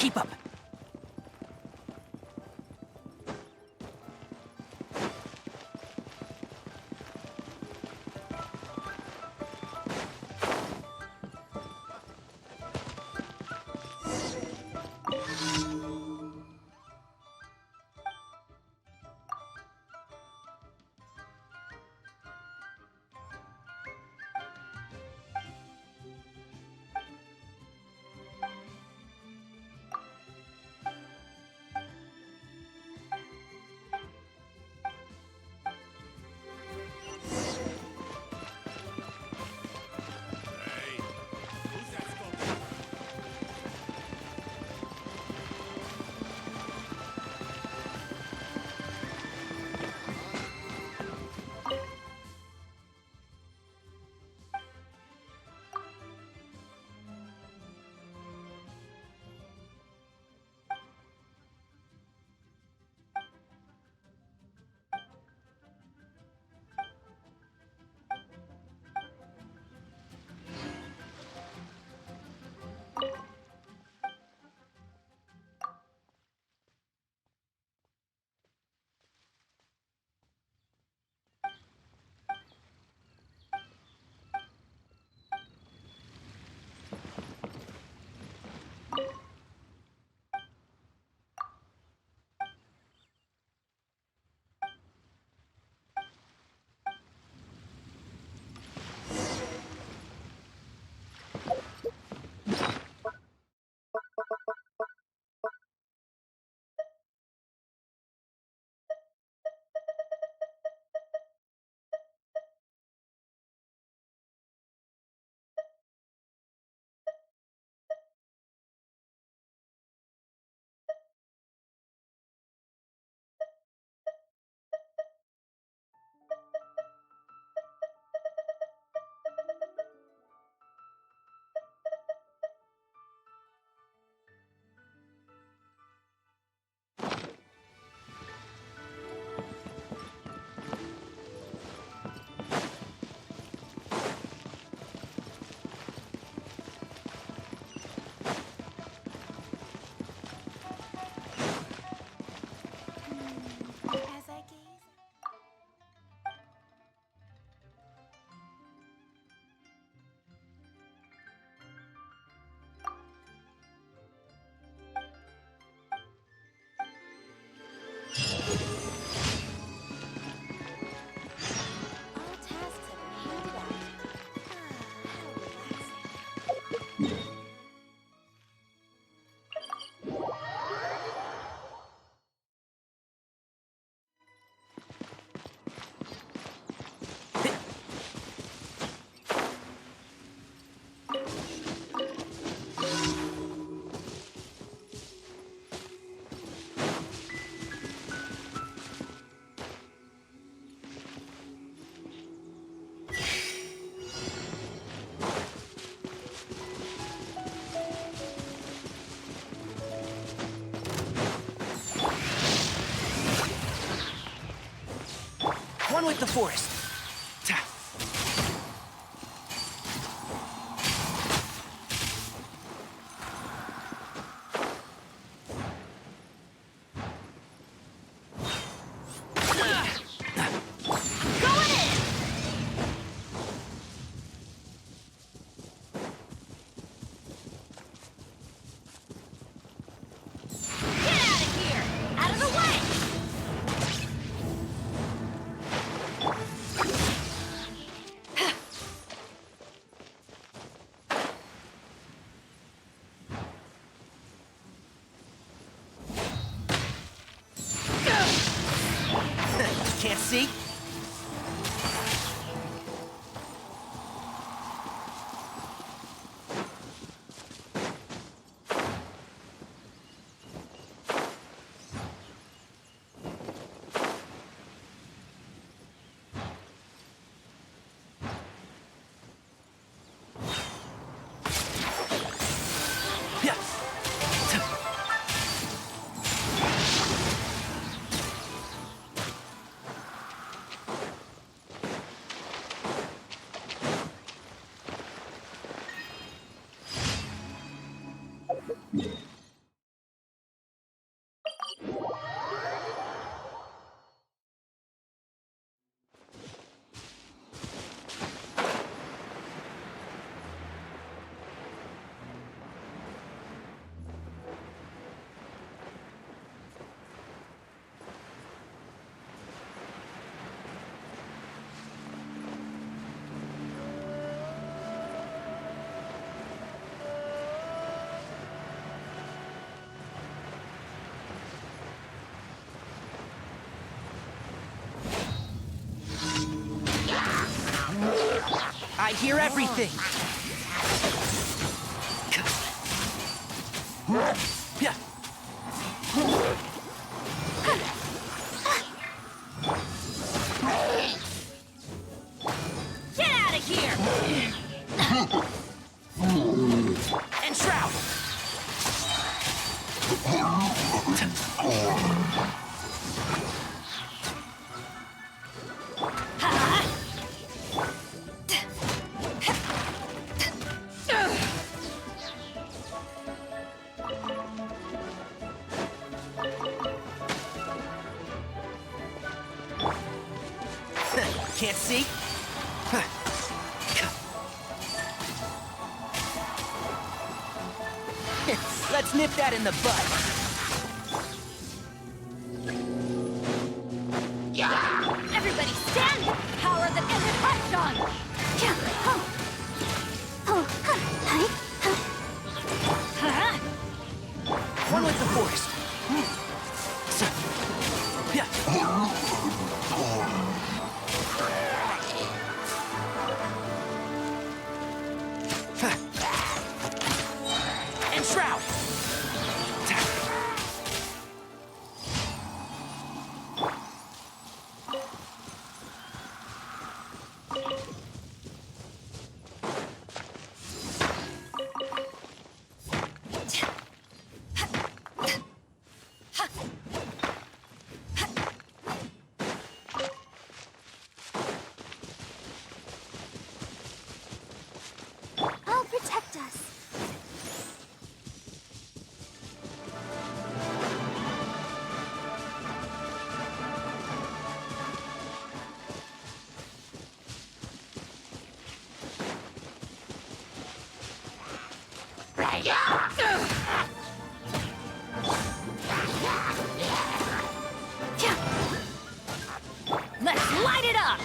Keep up. One with the forest. Can't see? I hear everything. Yeah. Get out of here! And Shroud. Can't see? Let's nip that in the bud. Everybody stand! Power the ended Archon! One with the forest. Yeah. And Shroud. I'll protect us. Let's light it up!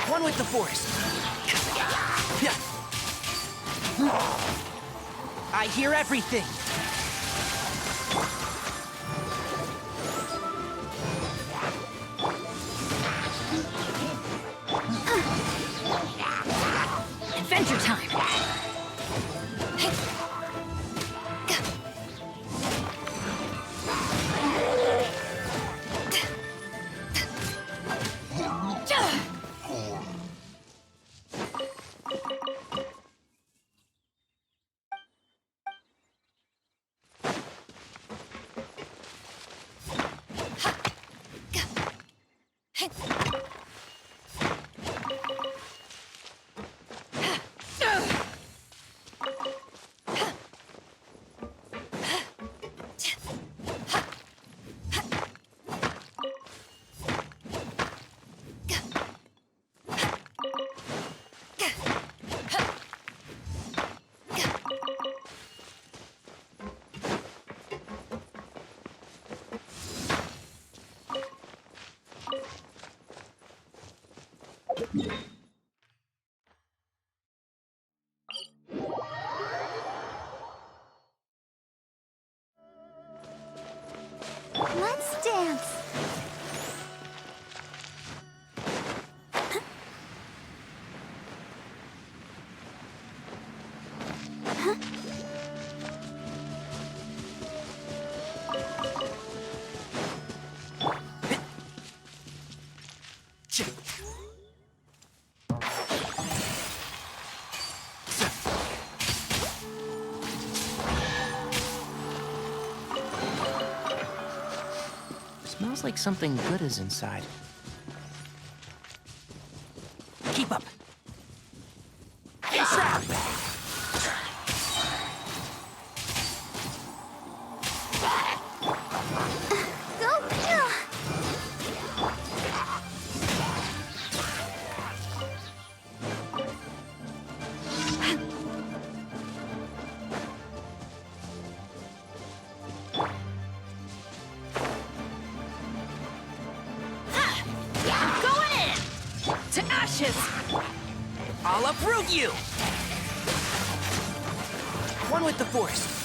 One with the forest. Yeah. I hear everything. Adventure time! Let's dance. Smells like something good is inside. Keep up. Shroud! I'll uproot you! One with the force.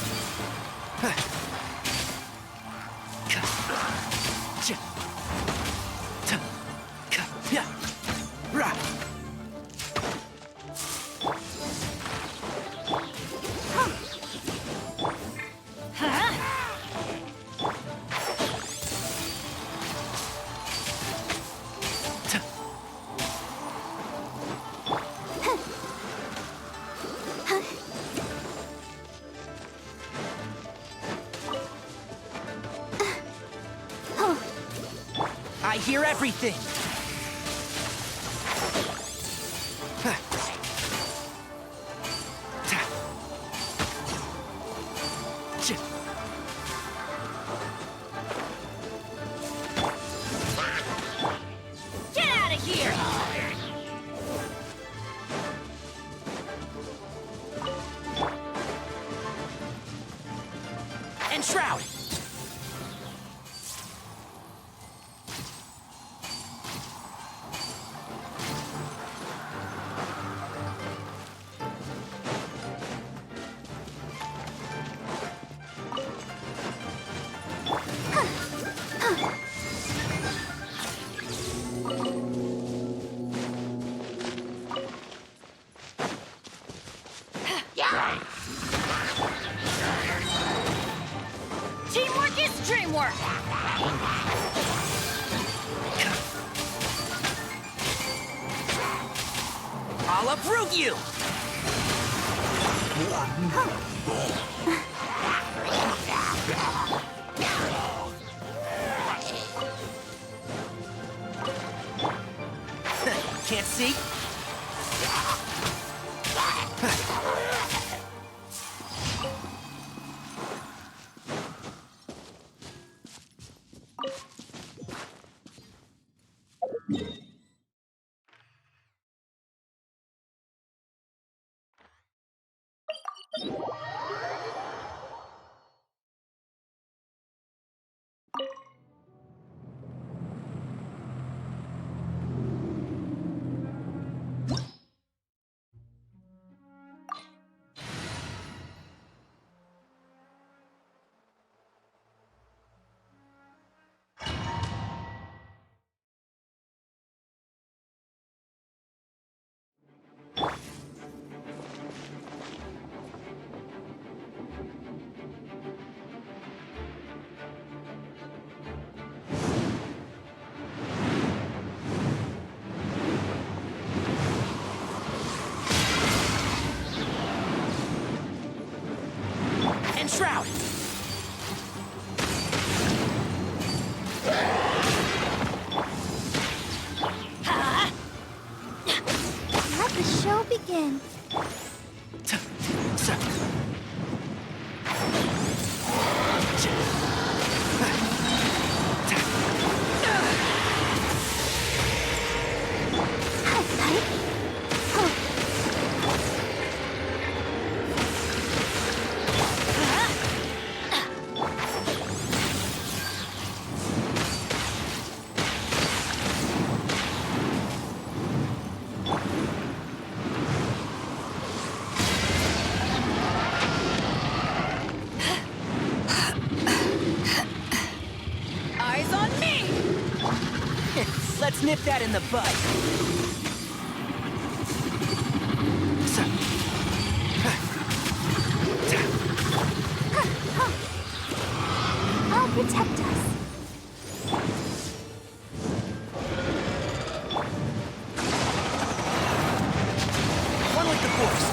I hear everything! Get out of here! And Shroud! Teamwork is dreamwork! I'll uproot you! Can't see? And Shroud! Let the show begin. Eyes on me! Let's nip that in the bud. I'll protect us. One with the force.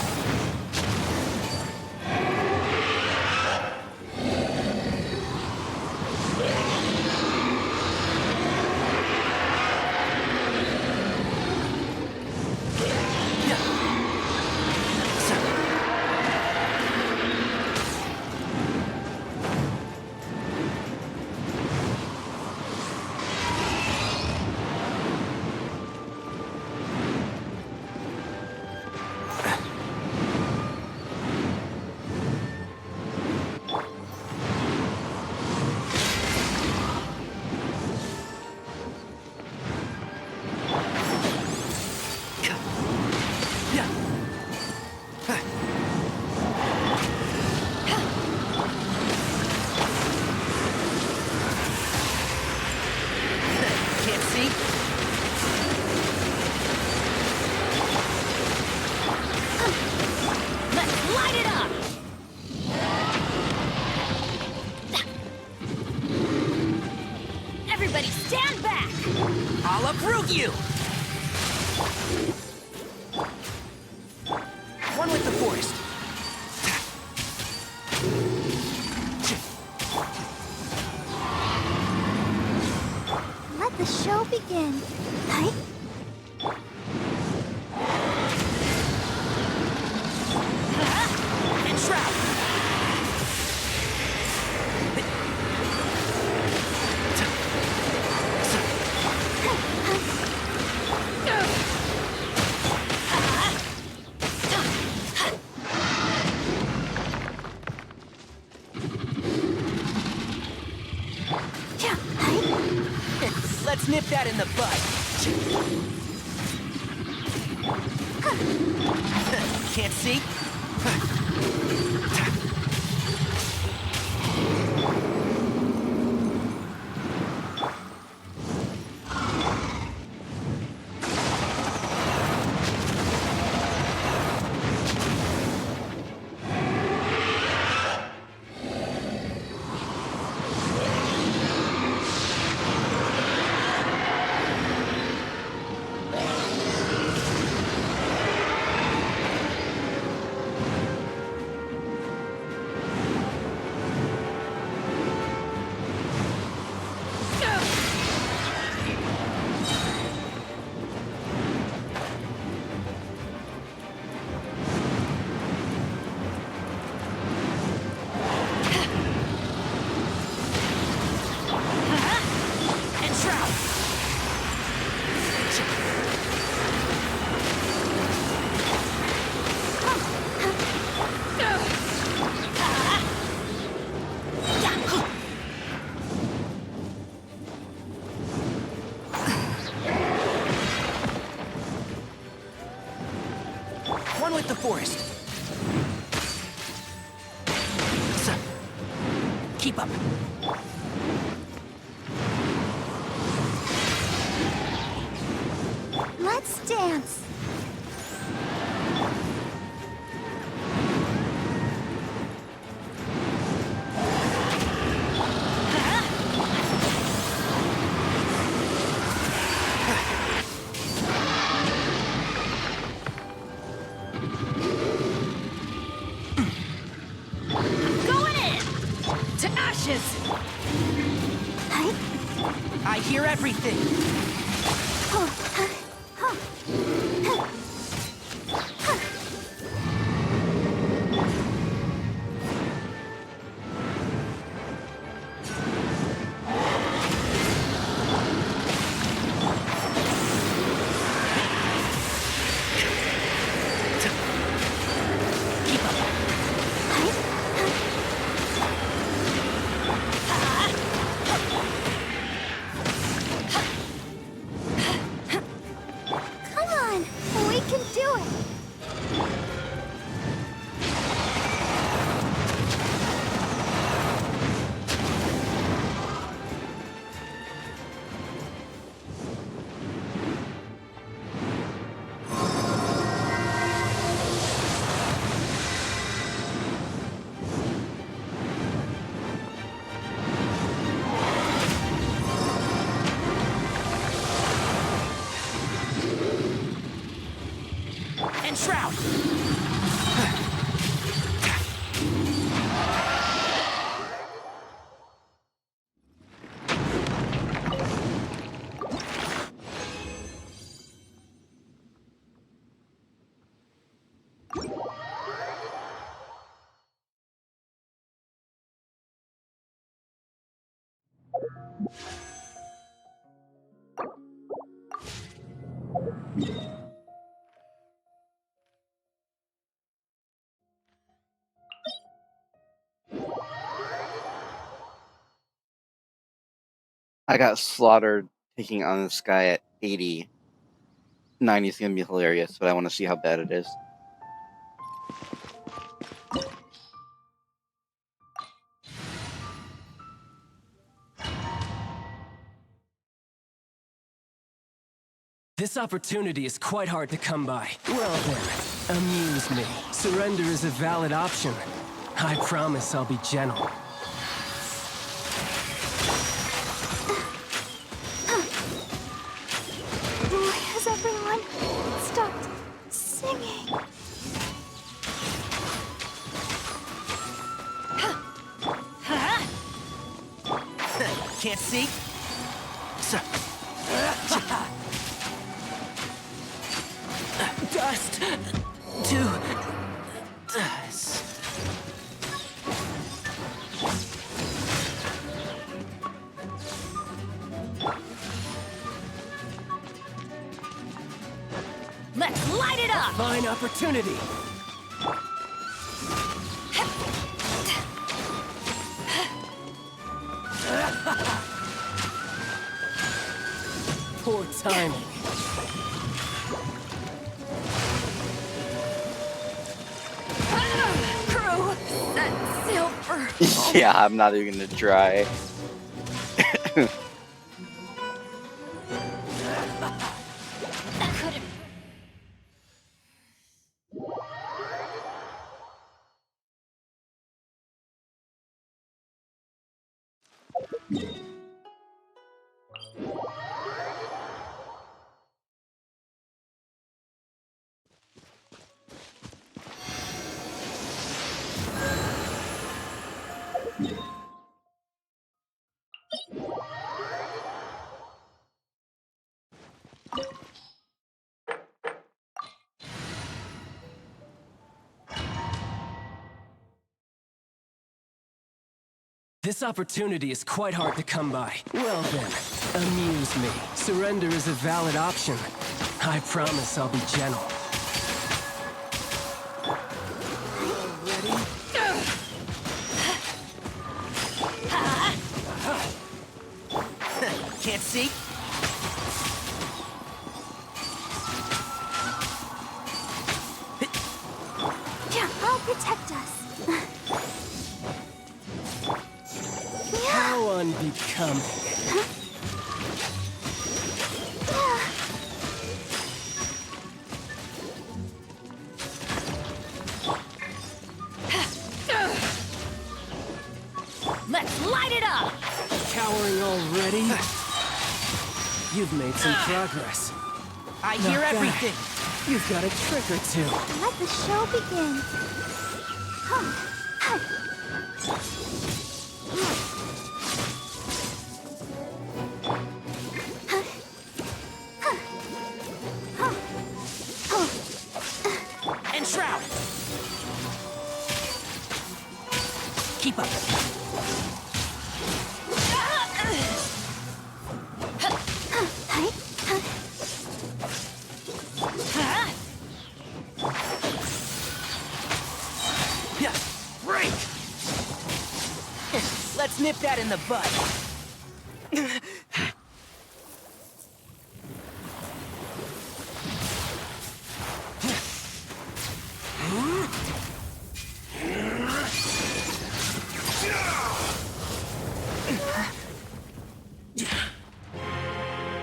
see? Let's light it up! Everybody stand back! I'll uproot you! One with the forest. Let the show begin. Hi. And trap! Yeah. Hi. Let's nip that in the bud. Can't see? And trap! One with the forest. So, keep up. Let's dance. Going in! To ashes! Hi. I hear everything. Oh. Huh. Huh. Huh. Keep up. Come on, we can do it. And shroud! I got slaughtered taking on this guy at 80. 90 is going to be hilarious, but I want to see how bad it is. This opportunity is quite hard to come by. Well then, amuse me. Surrender is a valid option. I promise I'll be gentle. Why has everyone stopped singing? Can't see? Dust to dust. Let's light it up! Fine opportunity. Poor timing. Crew, set sail for... Yeah, I'm not even gonna try. Could've... This opportunity is quite hard to come by. Well then, amuse me. Surrender is a valid option. I promise I'll be gentle. Can't see? Yeah, I'll protect us. How unbecoming. Let's light it up! Cowering already? You've made some progress. I Not hear bad. everything. You've got a trick or two. Let the show begin. And Shroud. Keep up. Yeah, break. Let's nip that in the bud.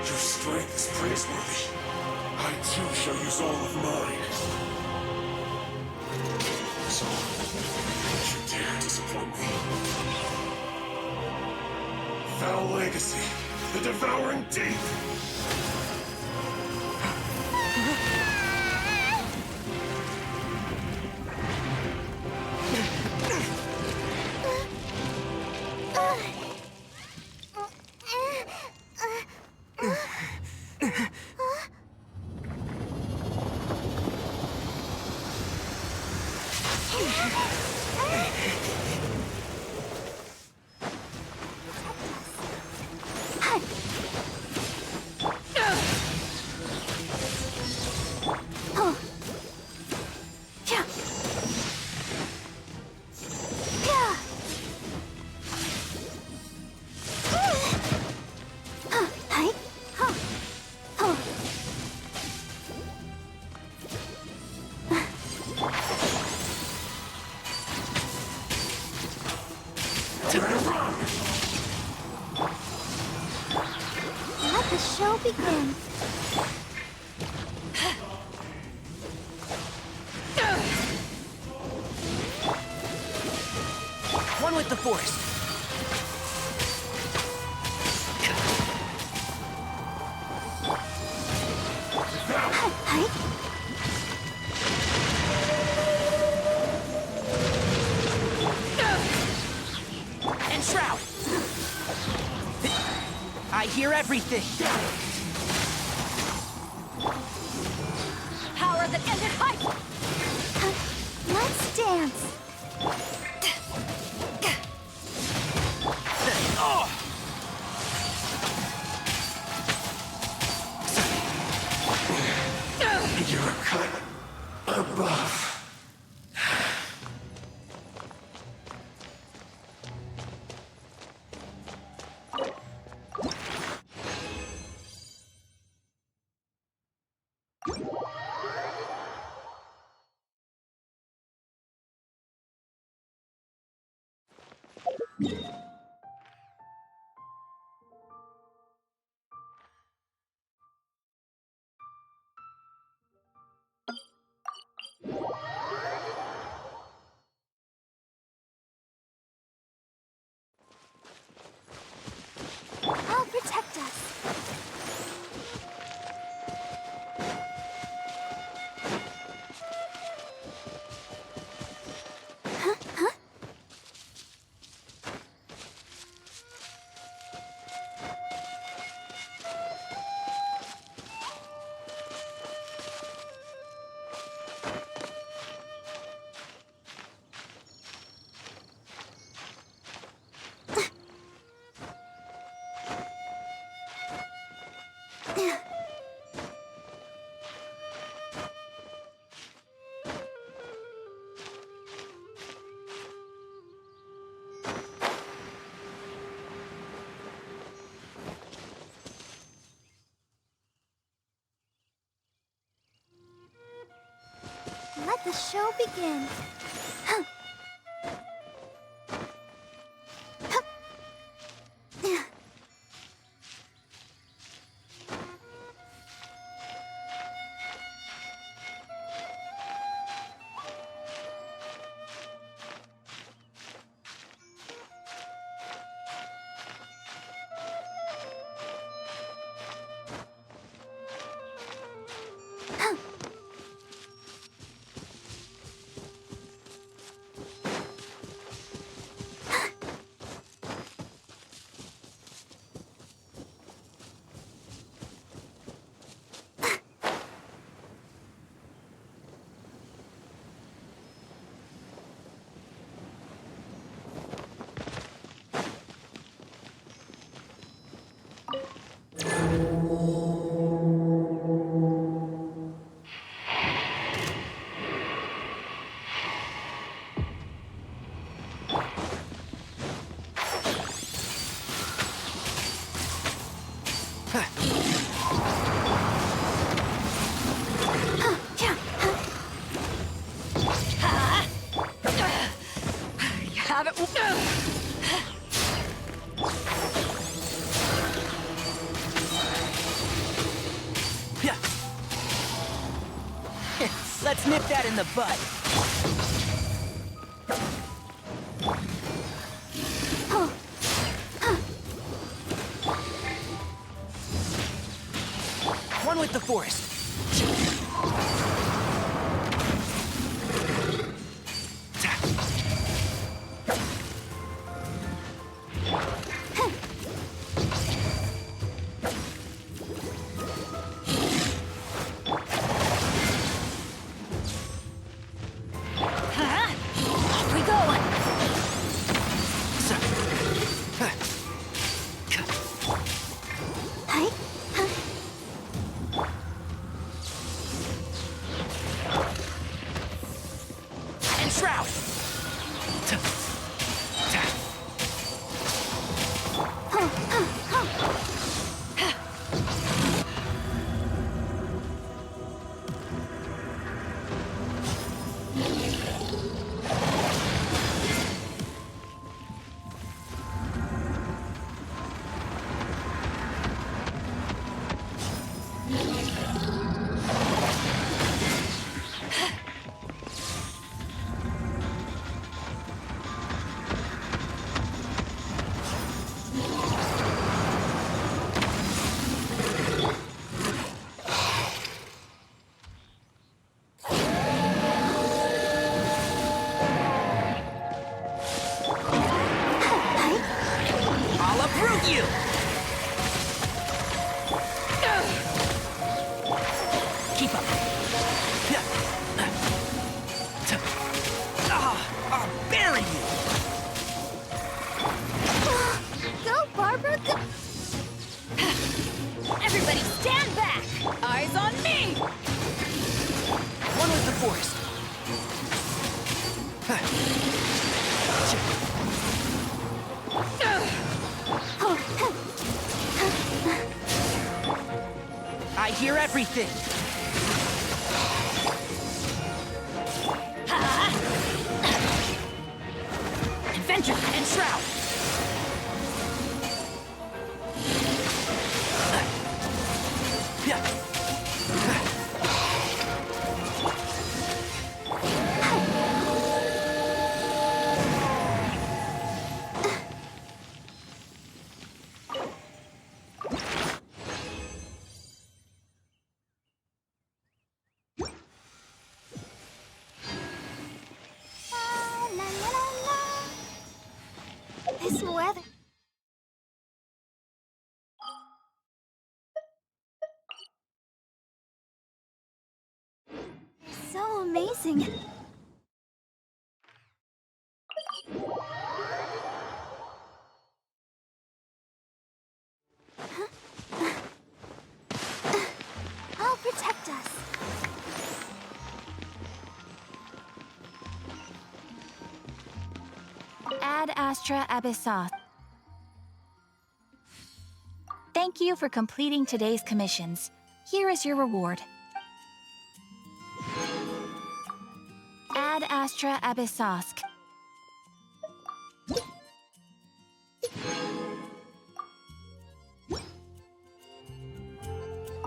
Your strength is praiseworthy. I too shall use all of mine. So, don't you dare disappoint me. Foul legacy, the devouring deep. Let the show begin. with the force. And Shroud! I hear everything. Power that ended hype! Let's dance. You're cut above. I'll protect us. Let the show begin. Have it. Yeah. Let's nip that in the bud. One with the forest. Off we go. Hi. I hear everything. Adventure and Shroud. La, la, la, la. This weather. It's so amazing. I'll protect us. Ad Astra Abyssos. Thank you for completing today's commissions. Here is your reward. Ad Astra Abyssos.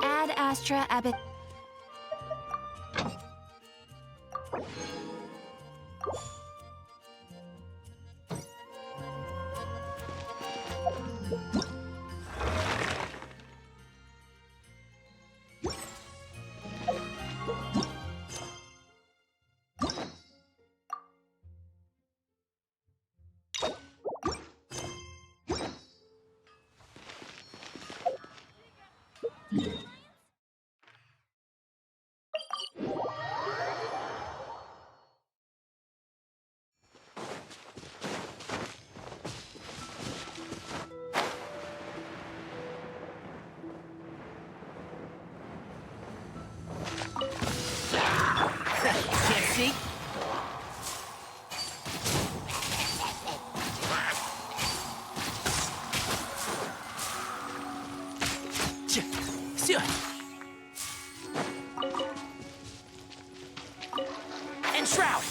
Ad Astra Abyssos. Can't see? And Shroud.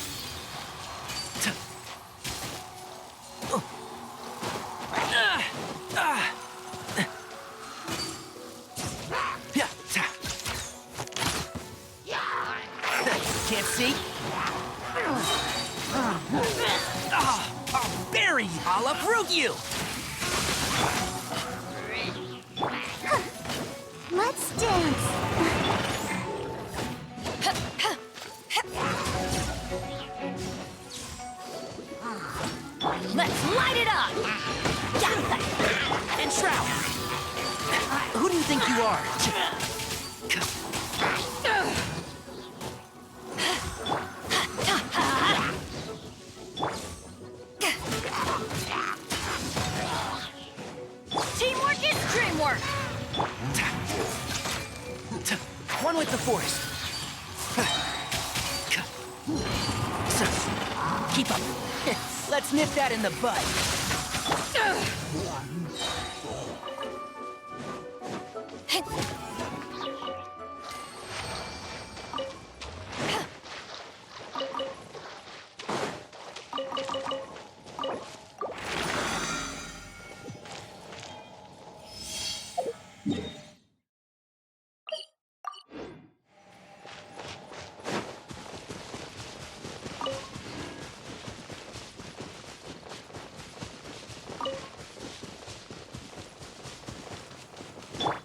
Can't see? I'll bury you! I'll uproot you! Let's dance. Let's light it up! And Shroud! Who do you think you are? Teamwork is dreamwork! One with the Force. Keep up. Let's nip that in the bud.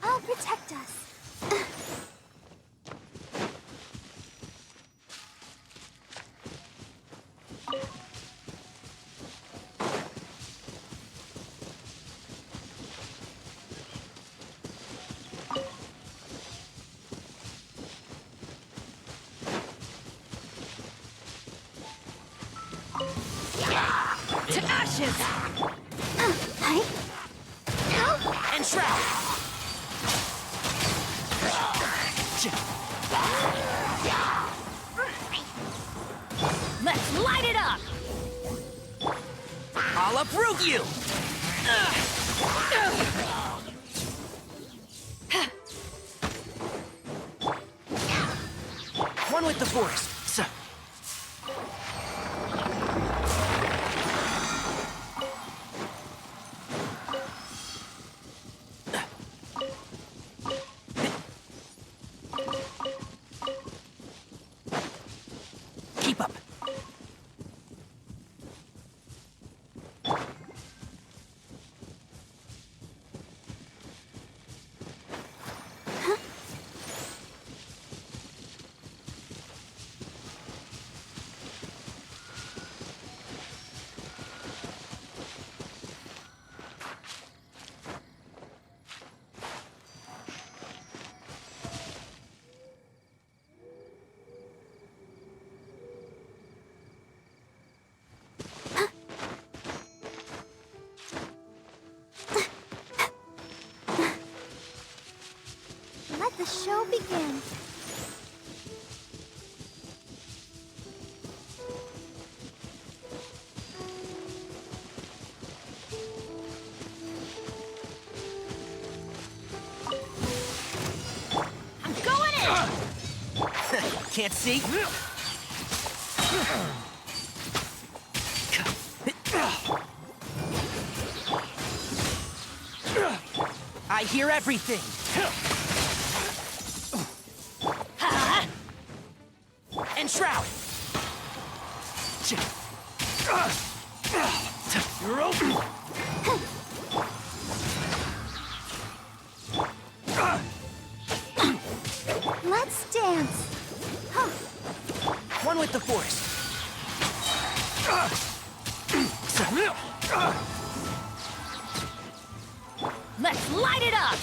I'll protect us. To ashes! Hi. And Shroud! Let's light it up! I'll uproot you! One with the force. So. Keep up. Let the show begin. I'm going in! Can't see? I hear everything. And Shroud. You're open. Let's dance. Huh. One with the force. Let's light it up!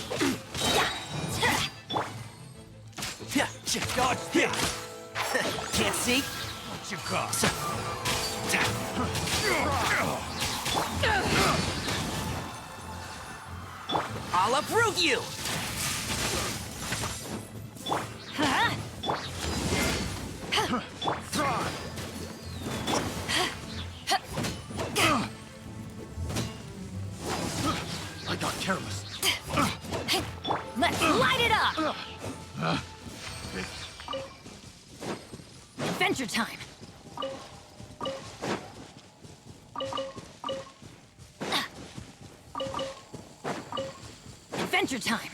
Dodge this. Can't see? What you got? I'll uproot you. I got careless. Let's light it up! Adventure time! Adventure time!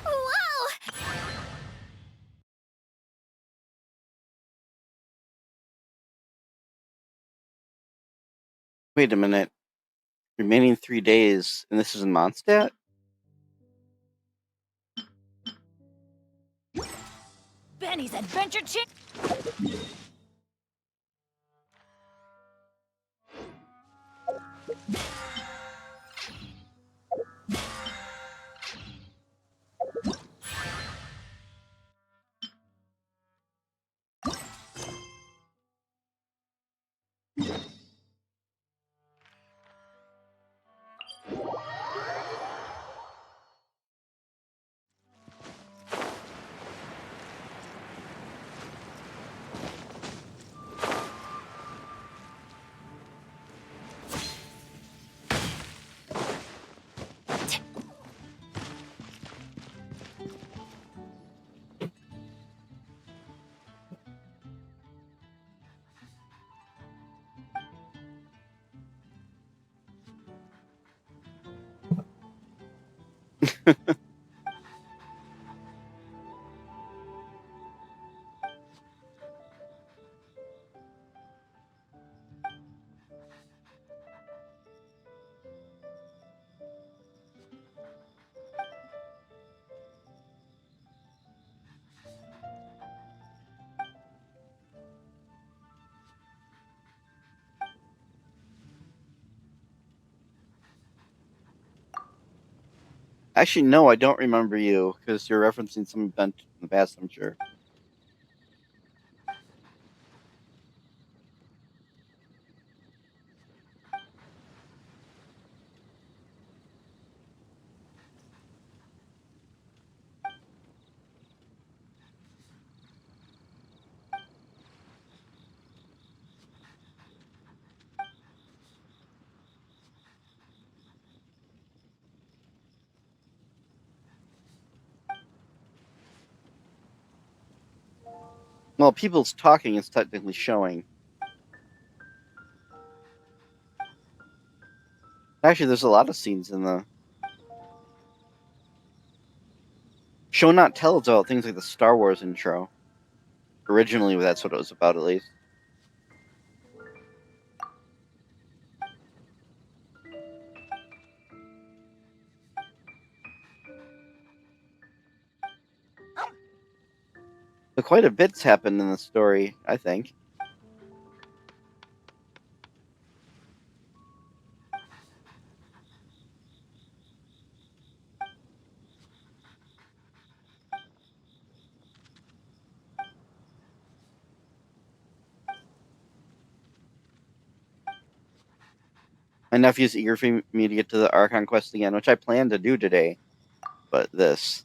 Whoa! Wait a minute. Remaining 3 days, and this is in Mondstadt? Benny's Adventure Chick! Actually, no, I don't remember you, because you're referencing some event in the past, I'm sure. Well, people's talking is technically showing. Actually, there's a lot of scenes in the show not tell. It's about things like the Star Wars intro. Originally, that's what it was about, at least. But quite a bit's happened in the story, I think. My nephew's eager for me to get to the Archon quest again, which I plan to do today. But this.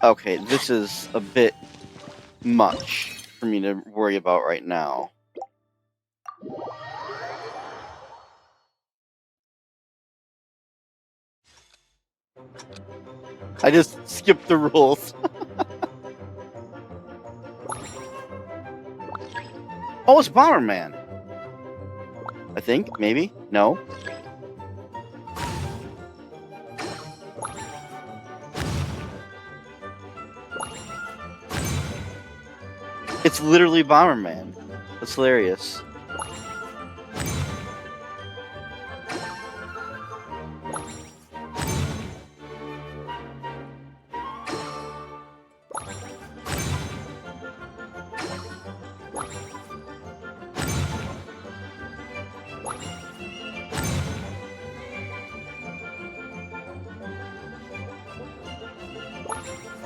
Okay, this is a bit much for me to worry about right now. I just skipped the rules. Oh, it's Bomberman. I think, maybe? No? It's literally Bomberman. That's hilarious.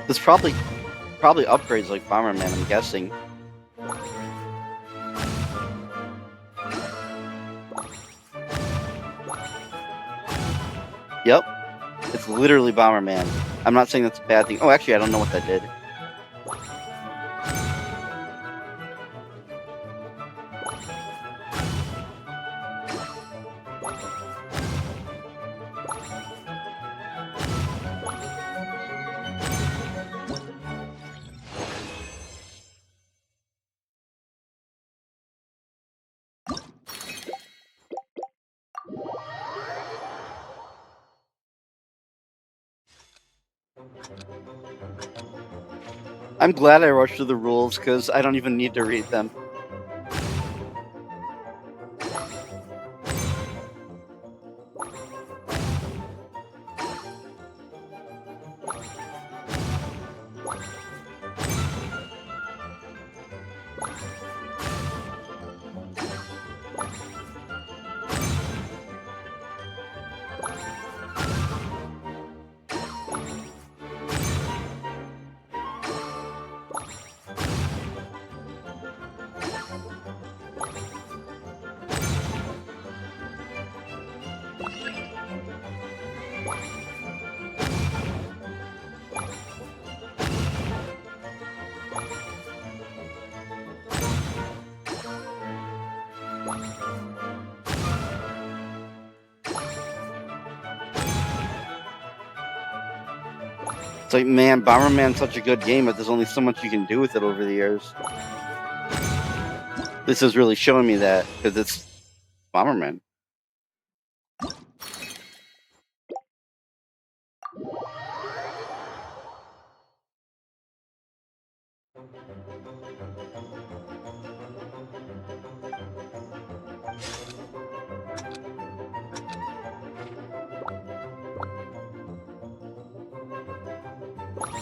There's probably upgrades like Bomberman, I'm guessing. Yep. It's literally Bomberman. I'm not saying that's a bad thing. Oh, actually, I don't know what that did. I'm glad I rushed through the rules, because I don't even need to read them. It's like, man, Bomberman's such a good game, but there's only so much you can do with it over the years. This is really showing me that, because it's Bomberman.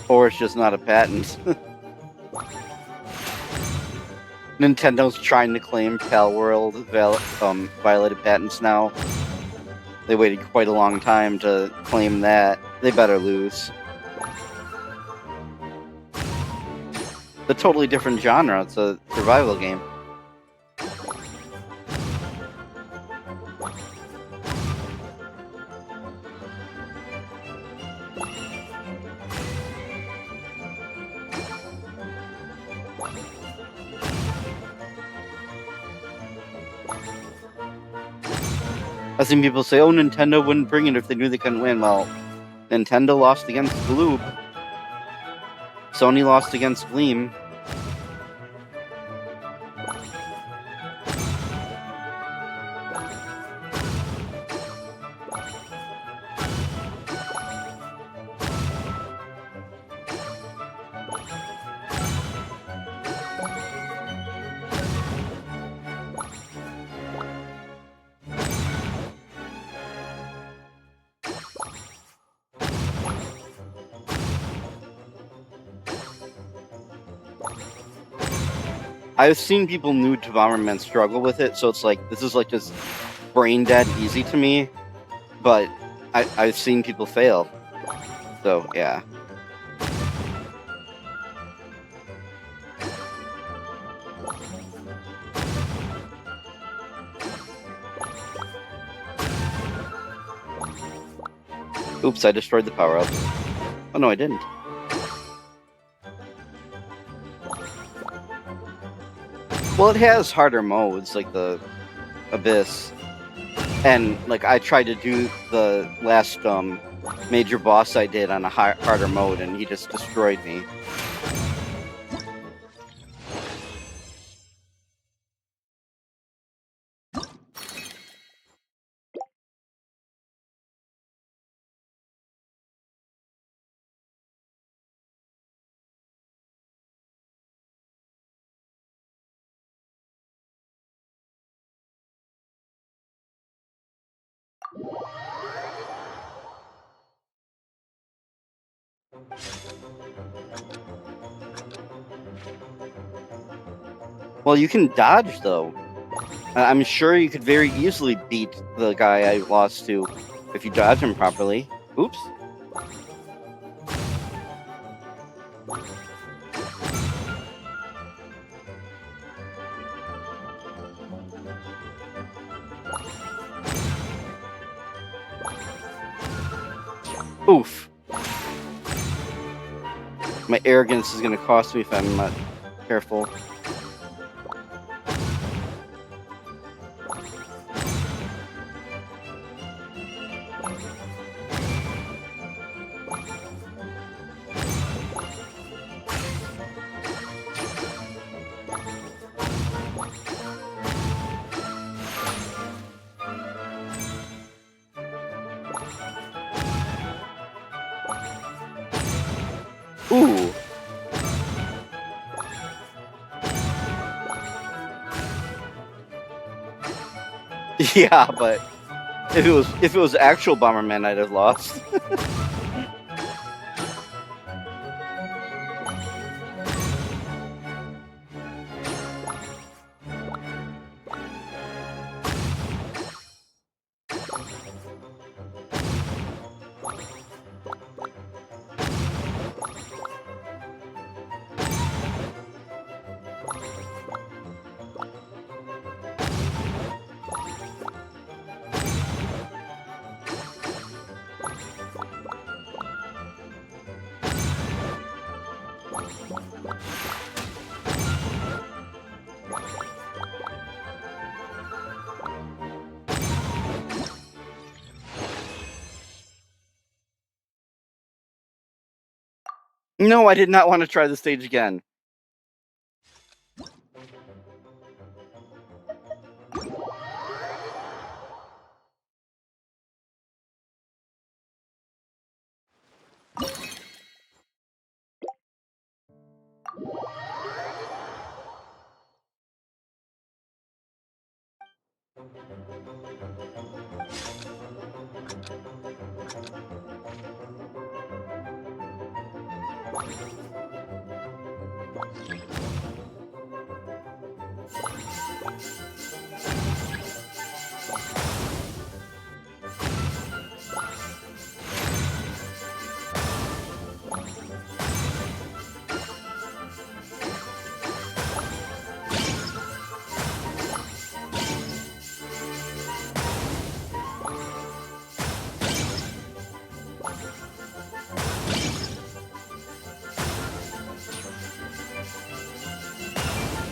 Or it's just not a patent. Nintendo's trying to claim Palworld violated patents now. They waited quite a long time to claim that. They better lose. It's a totally different genre. It's a survival game. I've seen people say, "Oh, Nintendo wouldn't bring it if they knew they couldn't win." Well, Nintendo lost against Gloob. Sony lost against Gleam. I've seen people new to Bomberman struggle with it, so it's like, this is like just brain dead easy to me, but I've seen people fail. So, yeah. Oops, I destroyed the power-up. Oh no, I didn't. Well, it has harder modes, like the Abyss. And, like, I tried to do the last major boss I did on a harder mode, and he just destroyed me. Well, you can dodge, though. I'm sure you could very easily beat the guy I lost to if you dodge him properly. Oops. Oof. My arrogance is gonna cost me if I'm not careful. Ooh. Yeah, but if it was actual Bomberman, I'd have lost. No, I did not want to try the stage again.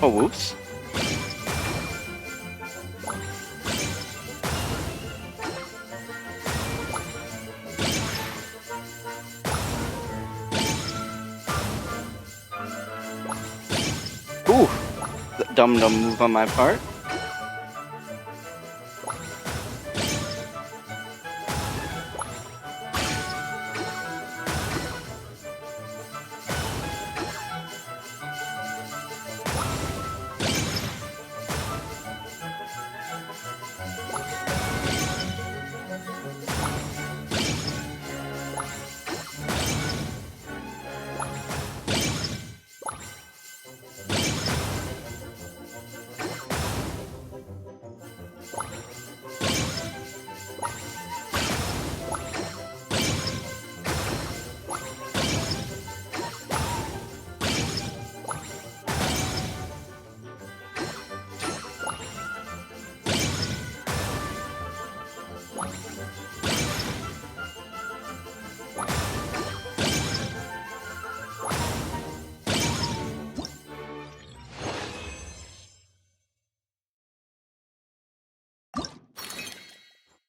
Oh, whoops. dumb move on my part.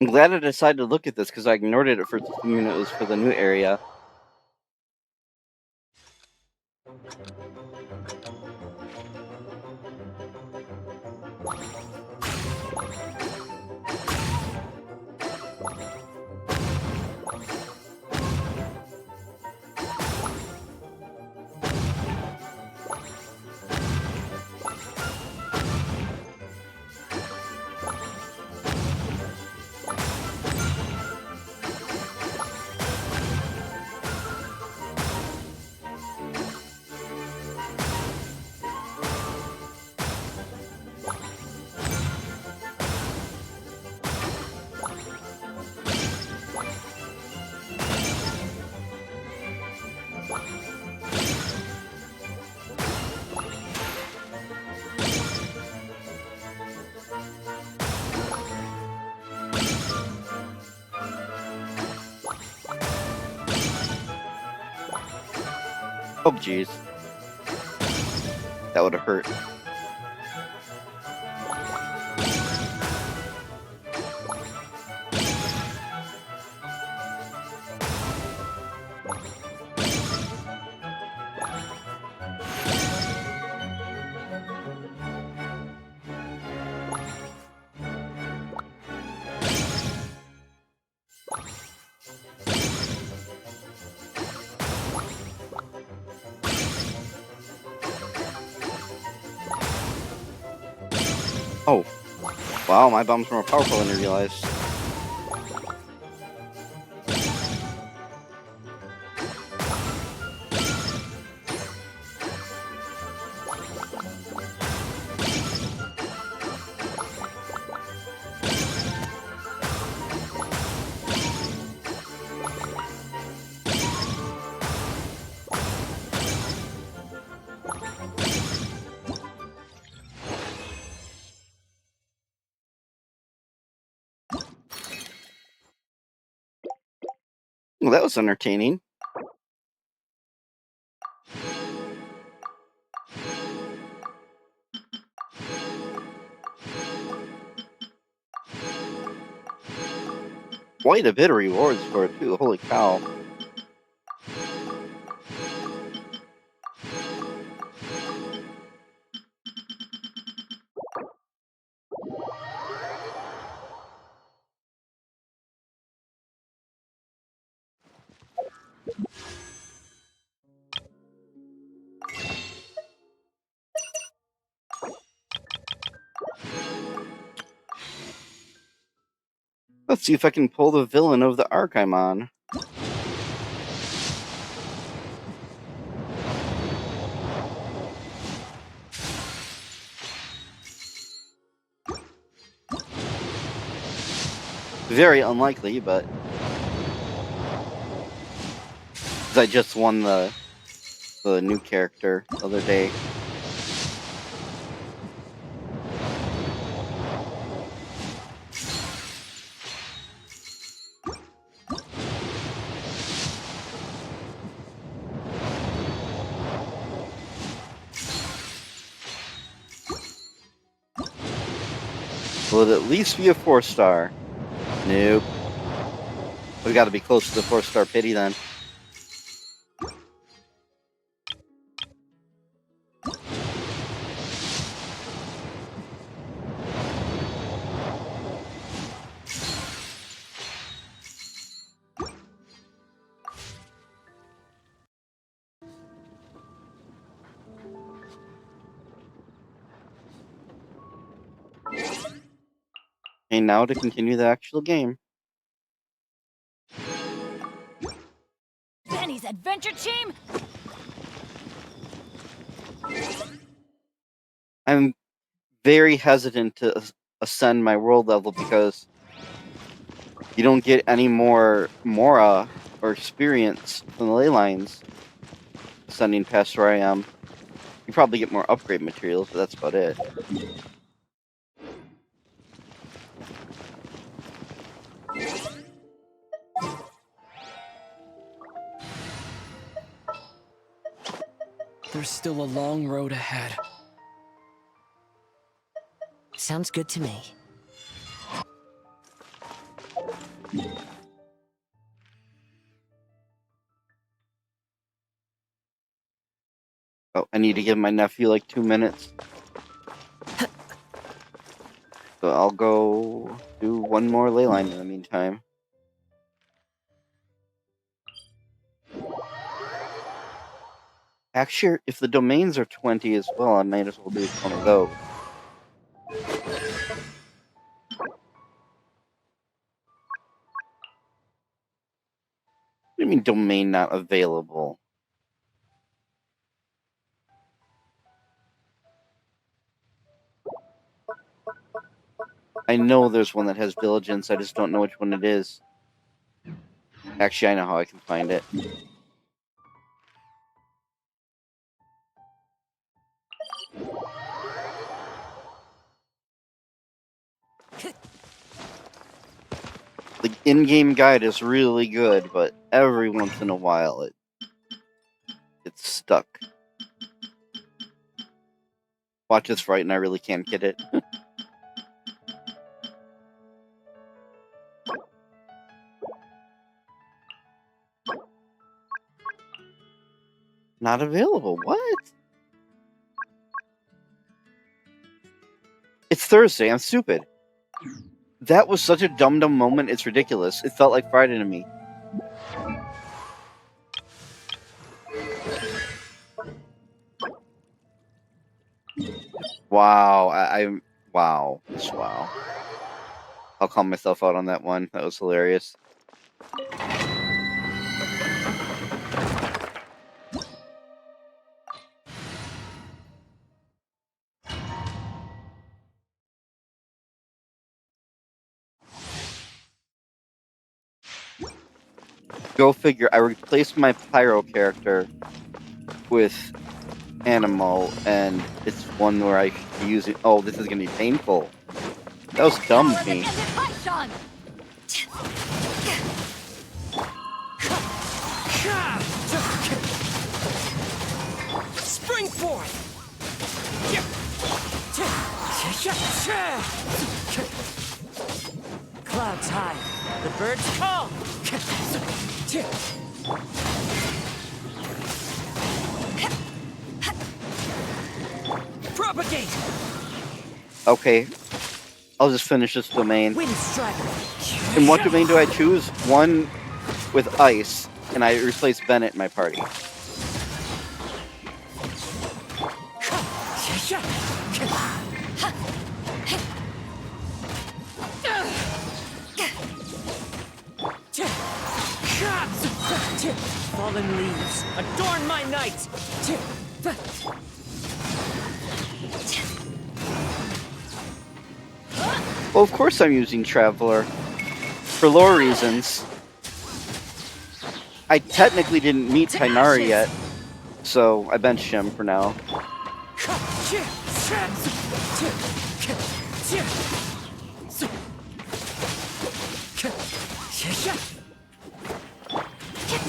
I'm glad I decided to look at this because I ignored it at first, assuming it was for the new area. Oh, jeez. That would have hurt. Oh. Wow, my bomb's more powerful than I realized. Well, that was entertaining. Quite a bit of rewards for it, too. Holy cow. Let's see if I can pull the villain of the arc I'm on. Very unlikely, but... 'cause I just won the new character the other day. Will it at least be a 4-star? Nope. We gotta be close to the 4-star pity then. Okay, now to continue the actual game. Benny's adventure team. I'm very hesitant to ascend my world level because you don't get any more Mora or experience from the ley lines ascending past where I am. You probably get more upgrade materials, but that's about it. There's still a long road ahead. Sounds good to me. Oh, I need to give my nephew like 2 minutes. So I'll go do one more ley line in the meantime. Actually, if the domains are 20 as well, I might as well do one of those. What do you mean domain not available? I know there's one that has diligence, I just don't know which one it is. Actually, I know how I can find it. The in-game guide is really good, but every once in a while it's stuck. Watch this right and I really can't get it. Not available. What? It's Thursday. I'm stupid. That was such a dumb moment. It's ridiculous. It felt like Friday to me. Wow. Wow. Just wow. I'll call myself out on that one. That was hilarious. Go figure. I replaced my Pyro character with Animal, and it's one where I can use it. Oh, this is gonna be painful. That was dumb of me. Springboard! Clouds high, the birds call! Propagate! Okay, I'll just finish this domain. Wind strike! And what domain do I choose? One with ice, and I replace Bennett in my party. Fallen leaves, adorn my night! Well, of course I'm using Traveler. For lore reasons. I technically didn't meet Tainari yet, so I benched him for now.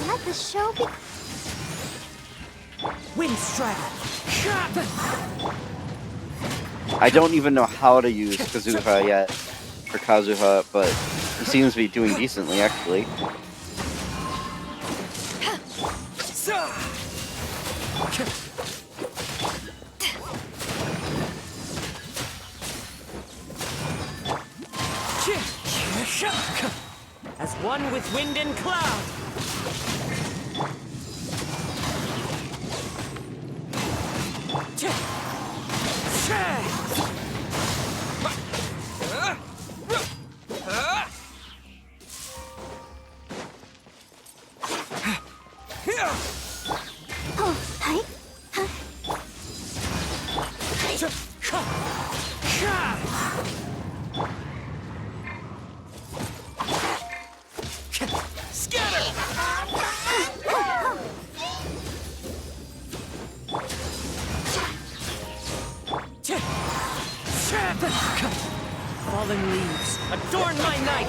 Let the show be. Wind strike! I don't even know how to use Kazuha yet, or Kazuha, but he seems to be doing decently, actually. As one with wind and cloud! Oh, hi. Scatter! Fallen leaves, adorn my night!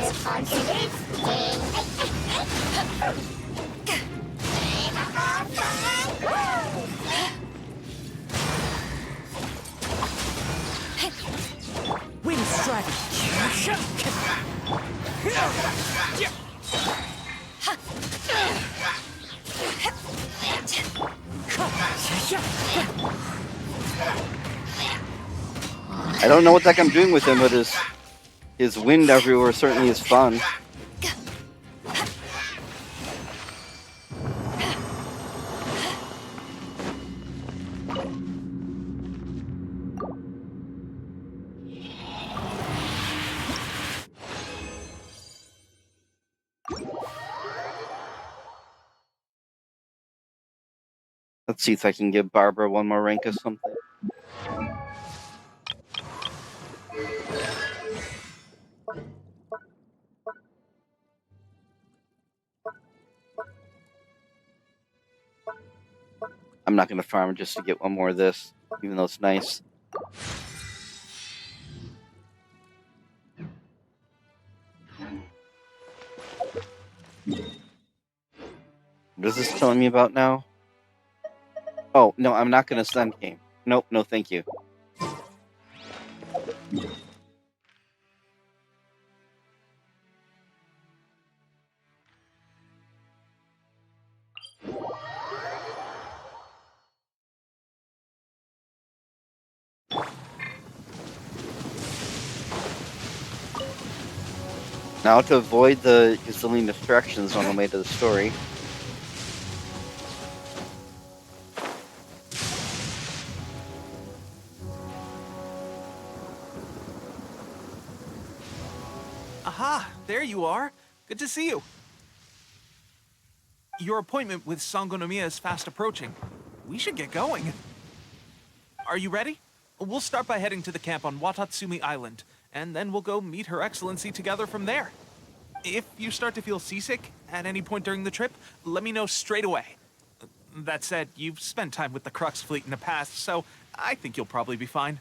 Wind strike! I don't know what the heck I'm doing with him, but his wind everywhere certainly is fun. Let's see if I can give Barbara one more rank or something. I'm not going to farm just to get one more of this, even though it's nice. What is this telling me about now? Oh, no, I'm not going to send game. Nope, no thank you. Now to avoid the gazillion distractions on the way to the story. Aha, there you are. Good to see you. Your appointment with Sangonomiya is fast approaching. We should get going. Are you ready? We'll start by heading to the camp on Watatsumi Island, and then we'll go meet Her Excellency together from there. If you start to feel seasick at any point during the trip, let me know straight away. That said, you've spent time with the Crux fleet in the past, so I think you'll probably be fine.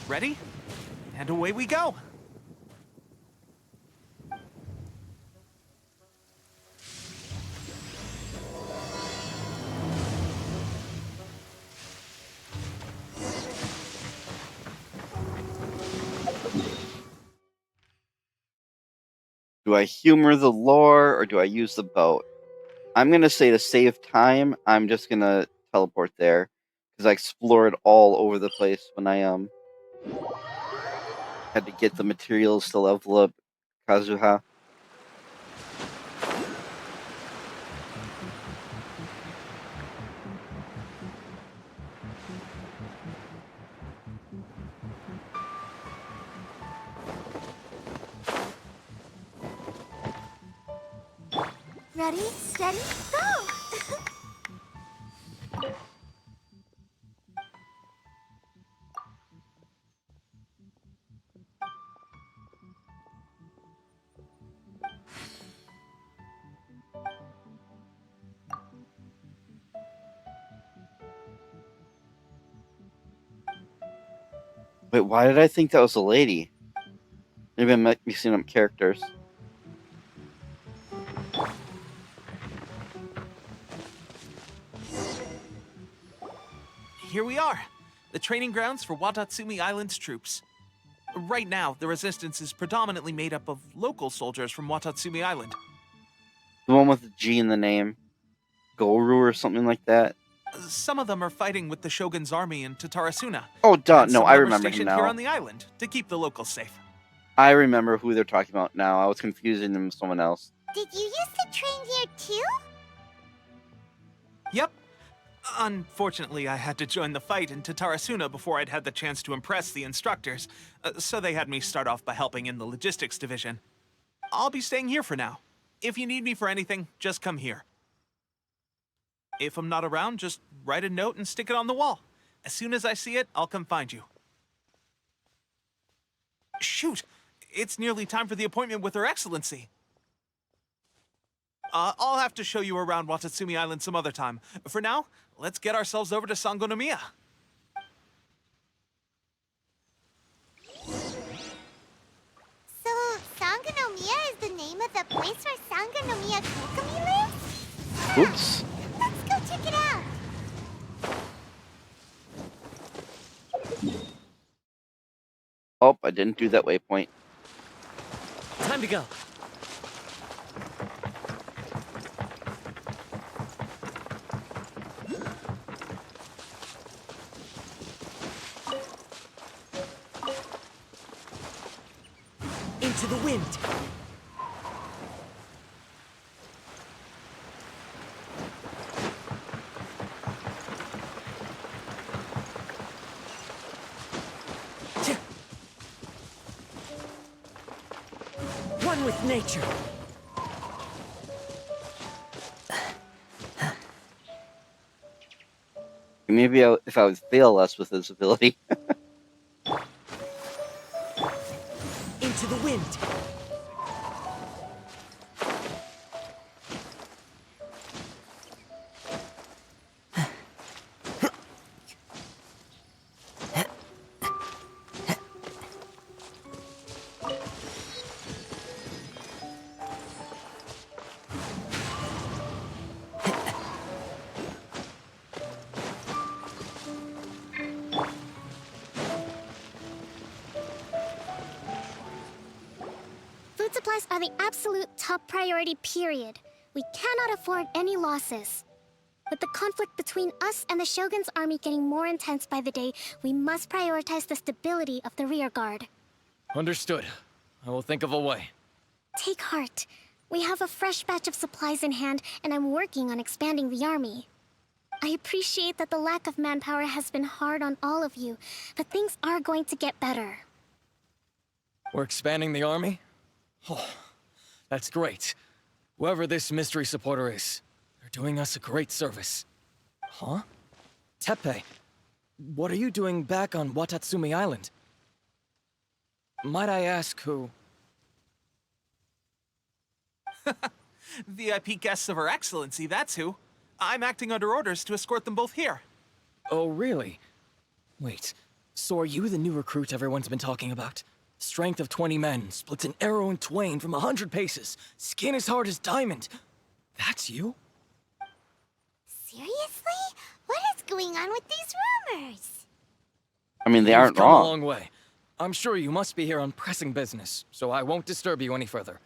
Ready? And away we go! Do I humor the lore, or do I use the boat? I'm going to say to save time, I'm just going to teleport there. Because I explored all over the place when I had to get the materials to level up Kazuha. Ready, steady, go! Wait, why did I think that was a lady? Maybe I'm mixing up characters. Here we are, the training grounds for Watatsumi Island's troops. Right now, the resistance is predominantly made up of local soldiers from Watatsumi Island. The one with the G in the name. Goru or something like that. Some of them are fighting with the Shogun's army in Tatarasuna. Oh, duh. And No, some I of them are remember him stationed here now. on the island to keep the locals safe. I remember who they're talking about now. I was confusing them with someone else. Did you used to train here too? Yep. Unfortunately, I had to join the fight in Tatarasuna before I'd had the chance to impress the instructors, so they had me start off by helping in the logistics division. I'll be staying here for now. If you need me for anything, just come here. If I'm not around, just write a note and stick it on the wall. As soon as I see it, I'll come find you. Shoot! It's nearly time for the appointment with Her Excellency. I'll have to show you around Watatsumi Island some other time. For now, let's get ourselves over to Sangonomiya. So, Sangonomiya is the name of the place where Sangonomiya Kokumi lives? Oops. Let's go check it out. Oh, I didn't do that waypoint. Time to go. Into the wind. One with nature. Maybe if I would fail less with this ability. Into the wind. Food supplies are the absolute top priority, period. We cannot afford any losses. With the conflict between us and the Shogun's army getting more intense by the day, we must prioritize the stability of the rear guard. Understood. I will think of a way. Take heart. We have a fresh batch of supplies in hand, and I'm working on expanding the army. I appreciate that the lack of manpower has been hard on all of you, but things are going to get better. We're expanding the army? Oh, that's great. Whoever this mystery supporter is, they're doing us a great service. Huh? Teppei, what are you doing back on Watatsumi Island? Might I ask who? VIP guests of Her Excellency, that's who. I'm acting under orders to escort them both here. Oh, really? Wait, so are you the new recruit everyone's been talking about? Strength of 20 men, splits an arrow in twain from 100 paces, skin as hard as diamond. That's you? Seriously? What is going on with these rumors? I mean, they You've aren't come a wrong. long way. I'm sure you must be here on pressing business, so I won't disturb you any further.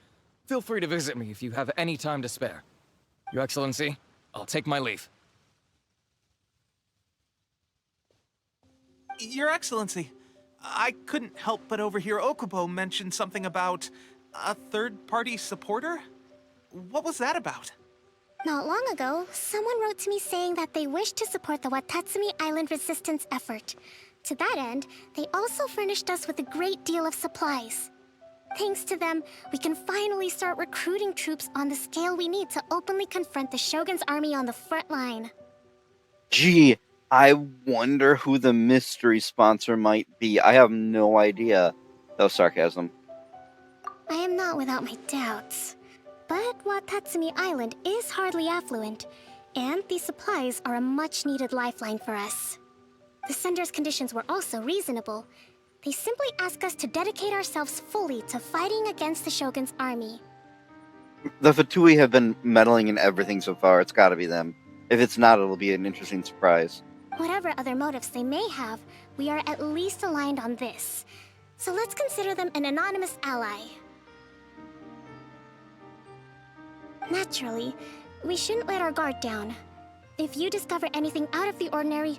Feel free to visit me if you have any time to spare. Your Excellency, I'll take my leave. Your Excellency, I couldn't help but overhear Okubo mention something about a third-party supporter? What was that about? Not long ago, someone wrote to me saying that they wish to support the Watatsumi Island resistance effort. To that end, they also furnished us with a great deal of supplies. Thanks to them, we can finally start recruiting troops on the scale we need to openly confront the Shogun's army on the front line. Gee, I wonder who the mystery sponsor might be. I have no idea. That was sarcasm. I am not without my doubts. But Watatsumi Island is hardly affluent, and these supplies are a much-needed lifeline for us. The sender's conditions were also reasonable. They simply ask us to dedicate ourselves fully to fighting against the Shogun's army. The Fatui have been meddling in everything so far. It's gotta be them. If it's not, it'll be an interesting surprise. Whatever other motives they may have, we are at least aligned on this. So let's consider them an anonymous ally. Naturally, we shouldn't let our guard down. If you discover anything out of the ordinary,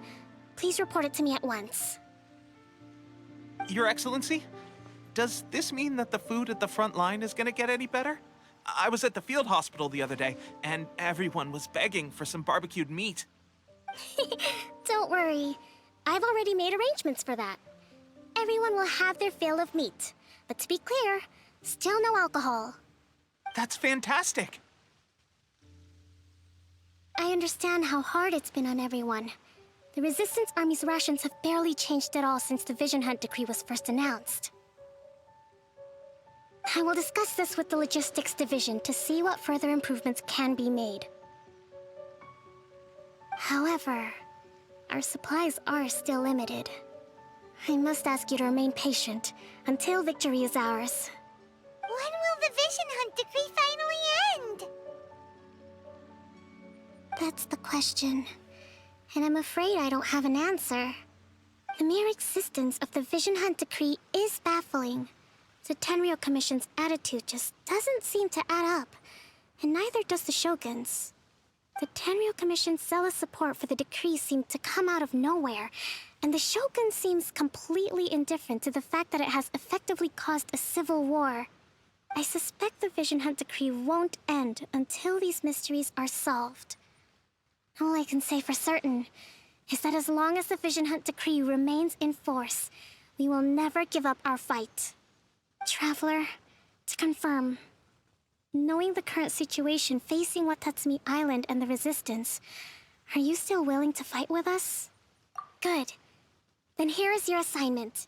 please report it to me at once. Your Excellency, does this mean that the food at the front line is gonna get any better? I was at the field hospital the other day, and everyone was begging for some barbecued meat. Don't worry. I've already made arrangements for that. Everyone will have their fill of meat. But to be clear, still no alcohol. That's fantastic. I understand how hard it's been on everyone. The Resistance Army's rations have barely changed at all since the Vision Hunt decree was first announced. I will discuss this with the Logistics Division to see what further improvements can be made. However, our supplies are still limited. I must ask you to remain patient until victory is ours. When will the Vision Hunt decree finally end? That's the question. And I'm afraid I don't have an answer. The mere existence of the Vision Hunt decree is baffling. The Tenryou Commission's attitude just doesn't seem to add up, and neither does the Shogun's. The Tenryou Commission's zealous support for the decree seemed to come out of nowhere, and the Shogun seems completely indifferent to the fact that it has effectively caused a civil war. I suspect the Vision Hunt decree won't end until these mysteries are solved. All I can say for certain is that as long as the Vision Hunt decree remains in force, we will never give up our fight. Traveler, to confirm, knowing the current situation facing Watatsumi Island and the Resistance, are you still willing to fight with us? Good. Then here is your assignment.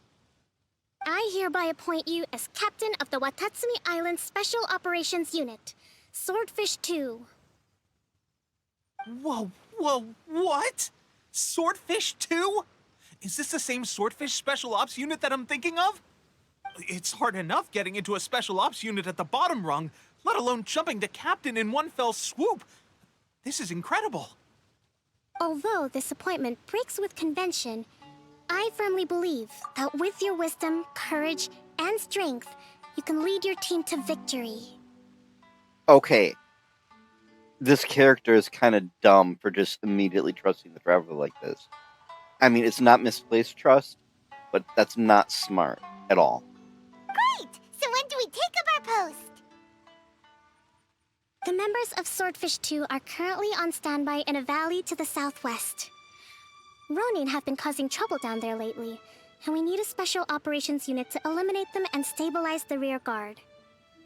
I hereby appoint you as Captain of the Watatsumi Island Special Operations Unit, Swordfish 2. Whoa, what? Swordfish 2? Is this the same Swordfish Special Ops unit that I'm thinking of? It's hard enough getting into a Special Ops unit at the bottom rung, let alone jumping to Captain in one fell swoop. This is incredible. Although this appointment breaks with convention, I firmly believe that with your wisdom, courage, and strength, you can lead your team to victory. Okay. This character is kind of dumb for just immediately trusting the Traveler like this. I mean, it's not misplaced trust, but that's not smart at all. Great! So when do we take up our post? The members of Swordfish 2 are currently on standby in a valley to the southwest. Ronin have been causing trouble down there lately, and we need a special operations unit to eliminate them and stabilize the rear guard.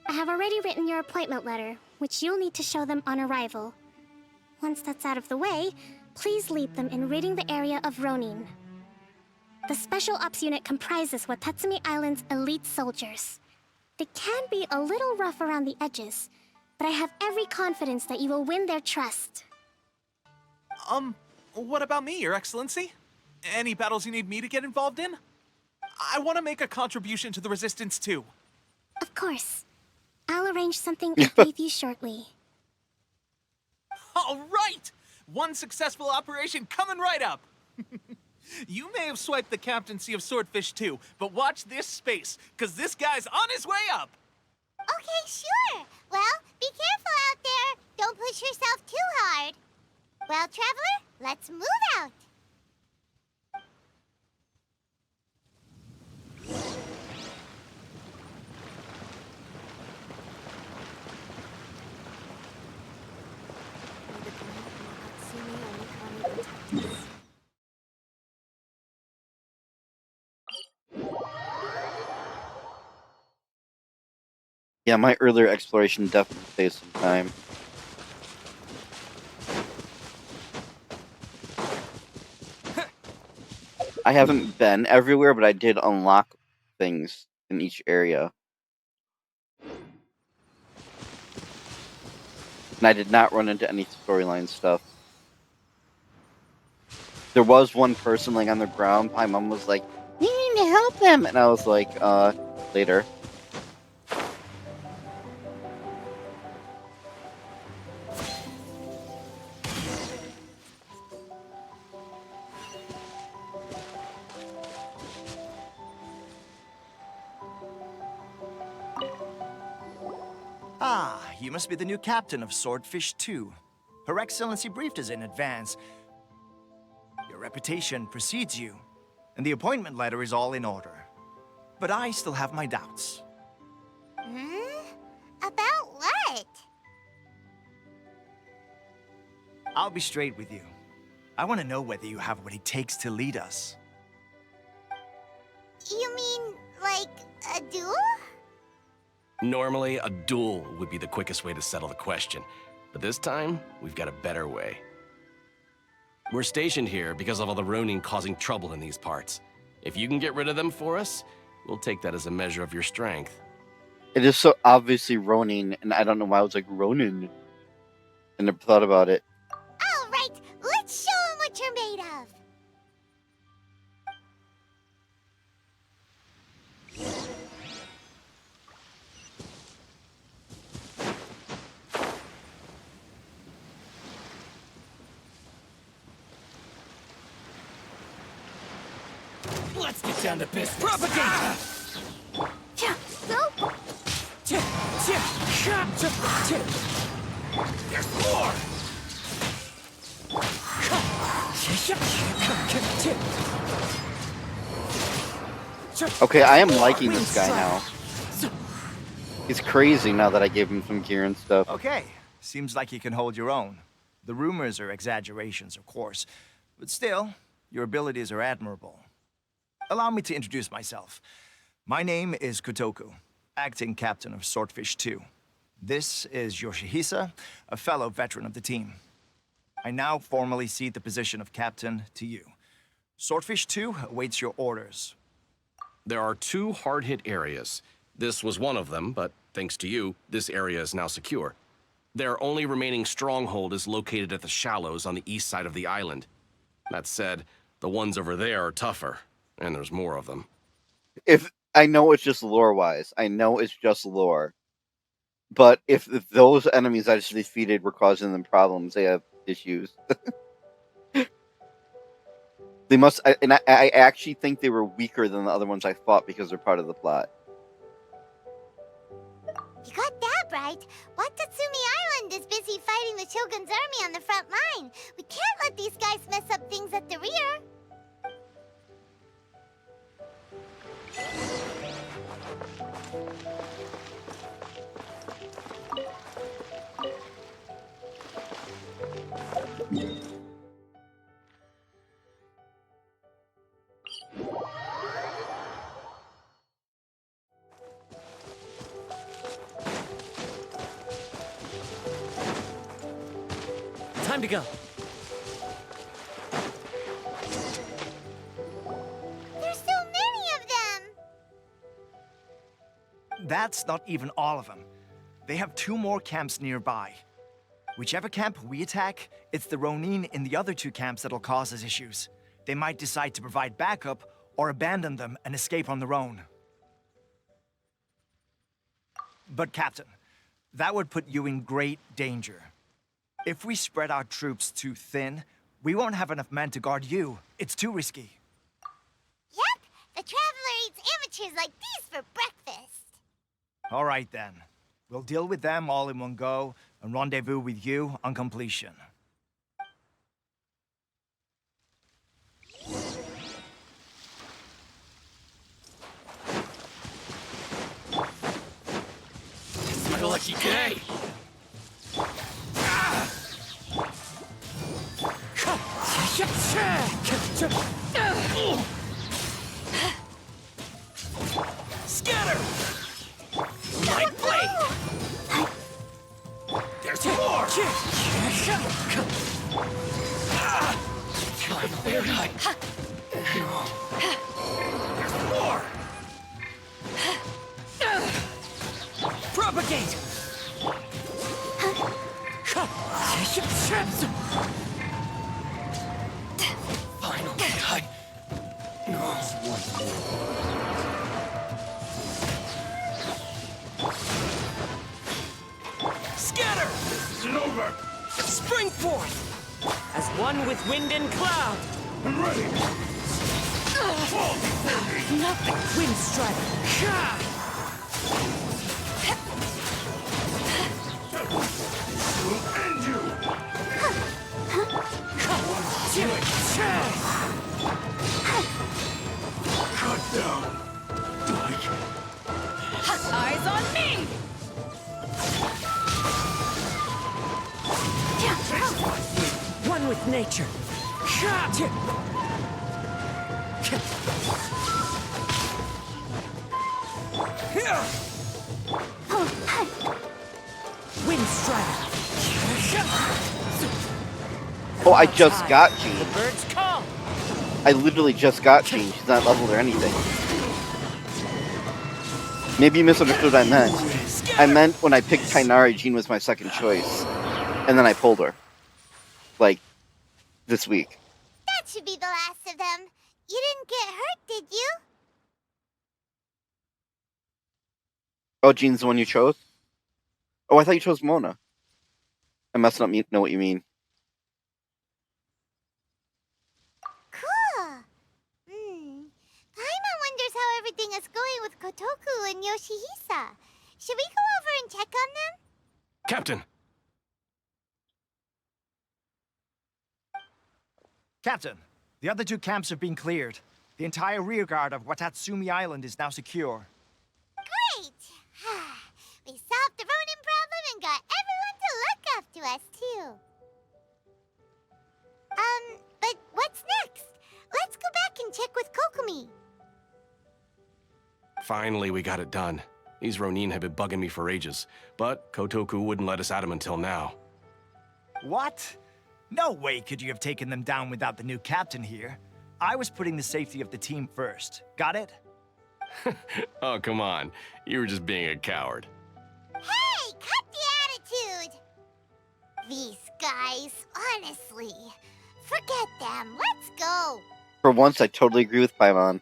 I have already written your appointment letter, which you'll need to show them on arrival. Once that's out of the way, please lead them in ridding the area of Ronin. The Special Ops unit comprises Watatsumi Island's elite soldiers. They can be a little rough around the edges, but I have every confidence that you will win their trust. What about me, Your Excellency? Any battles you need me to get involved in? I want to make a contribution to the Resistance too. Of course. I'll arrange something and brief you shortly. All right! One successful operation coming right up! You may have swiped the captaincy of Swordfish 2, but watch this space, because this guy's on his way up! Okay, sure. Well, be careful out there. Don't push yourself too hard. Well, Traveler, let's move out. Yeah, my earlier exploration definitely saved some time. I haven't been everywhere, but I did unlock things in each area. And I did not run into any storyline stuff. There was one person laying on the ground. My mom was like, "You need to help him," and I was like, later. Ah, you must be the new captain of Swordfish 2. Her Excellency briefed us in advance. Your reputation precedes you, and the appointment letter is all in order. But I still have my doubts. About what? I'll be straight with you. I want to know whether you have what it takes to lead us. You mean, like, a duel? Normally, a duel would be the quickest way to settle the question. But this time, we've got a better way. We're stationed here because of all the Ronin causing trouble in these parts. If you can get rid of them for us, we'll take that as a measure of your strength. It is so obviously Ronin, and I don't know why I was like Ronin. I never thought about it. All right, let's show 'em what you're made of. Let's get down to business. Propagate! There's more! Okay, I am liking this guy now. He's crazy now that I gave him some gear and stuff. Okay, seems like you can hold your own. The rumors are exaggerations, of course, but still, your abilities are admirable. Allow me to introduce myself. My name is Kotoku, acting captain of Swordfish 2. This is Yoshihisa, a fellow veteran of the team. I now formally cede the position of captain to you. Swordfish 2 awaits your orders. There are 2 hard-hit areas. This was one of them, but thanks to you, this area is now secure. Their only remaining stronghold is located at the shallows on the east side of the island. That said, the ones over there are tougher, and there's more of them. If I know it's just lore-wise, I know it's just lore. But if those enemies I just defeated were causing them problems, they have issues. They must, and I actually think they were weaker than the other ones I fought because they're part of the plot. You got that right. Watatsumi Island is busy fighting the Shogun's army on the front line. We can't let these guys mess up things at the rear. Time to go. There's so many of them. That's not even all of them. They have 2 more camps nearby. Whichever camp we attack, it's the Ronin in the other 2 camps that'll cause us issues. They might decide to provide backup or abandon them and escape on their own. But Captain, that would put you in great danger. If we spread our troops too thin, we won't have enough men to guard you. It's too risky. Yep, the Traveler eats amateurs like these for breakfast. All right then. We'll deal with them all in one go and rendezvous with you on completion. It's my lucky day. Scatter! My blade! There's more! There's more! Propagate! Finally, Scatter! This isn't over! Spring forth! As one with wind and cloud! I'm ready! Fall before me! Nothing! Wind strike! We'll end you! Cut down! Like... Eyes on me! One with nature! Wind strike! Oh, I just got Jean. The birds come. I literally just got Jean. She's not leveled or anything. Maybe you misunderstood what I meant. I meant when I picked Kainari, Jean was my second choice. And then I pulled her. Like, this week. That should be the last of them. You didn't get hurt, did you? Oh, Jean's the one you chose? Oh, I thought you chose Mona. I must not know what you mean. Cool. Paimon wonders how everything is going with Kotoku and Yoshihisa. Should we go over and check on them? Captain! Captain, the other two camps have been cleared. The entire rearguard of Watatsumi Island is now secure. Great! We solved the Ronin problem and got everyone to look after us, too. But what's next? Let's go back and check with Kokumi. Finally, we got it done. These Ronin have been bugging me for ages, but Kotoku wouldn't let us at him until now. What? No way could you have taken them down without the new captain here. I was putting the safety of the team first. Got it? Oh, come on. You were just being a coward. Hey, cut the attitude! These guys, honestly. Forget them. Let's go. For once, I totally agree with Paimon.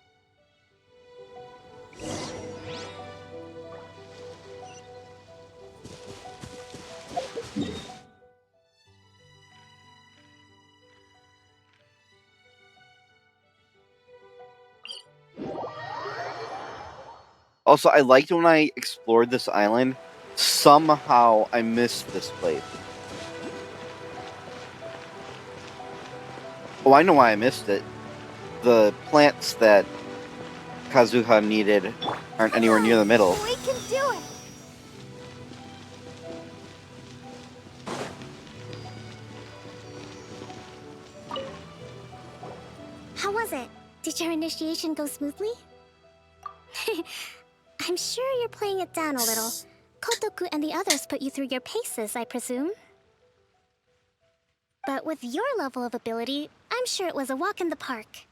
Also, I liked when I explored this island. Somehow, I missed this place. Oh, I know why I missed it. The plants that Kazuha needed aren't anywhere near the middle. We can do it. How was it? Did your initiation go smoothly? I'm sure you're playing it down a little. Kotoku and the others put you through your paces, I presume. But with your level of ability, I'm sure it was a walk in the park.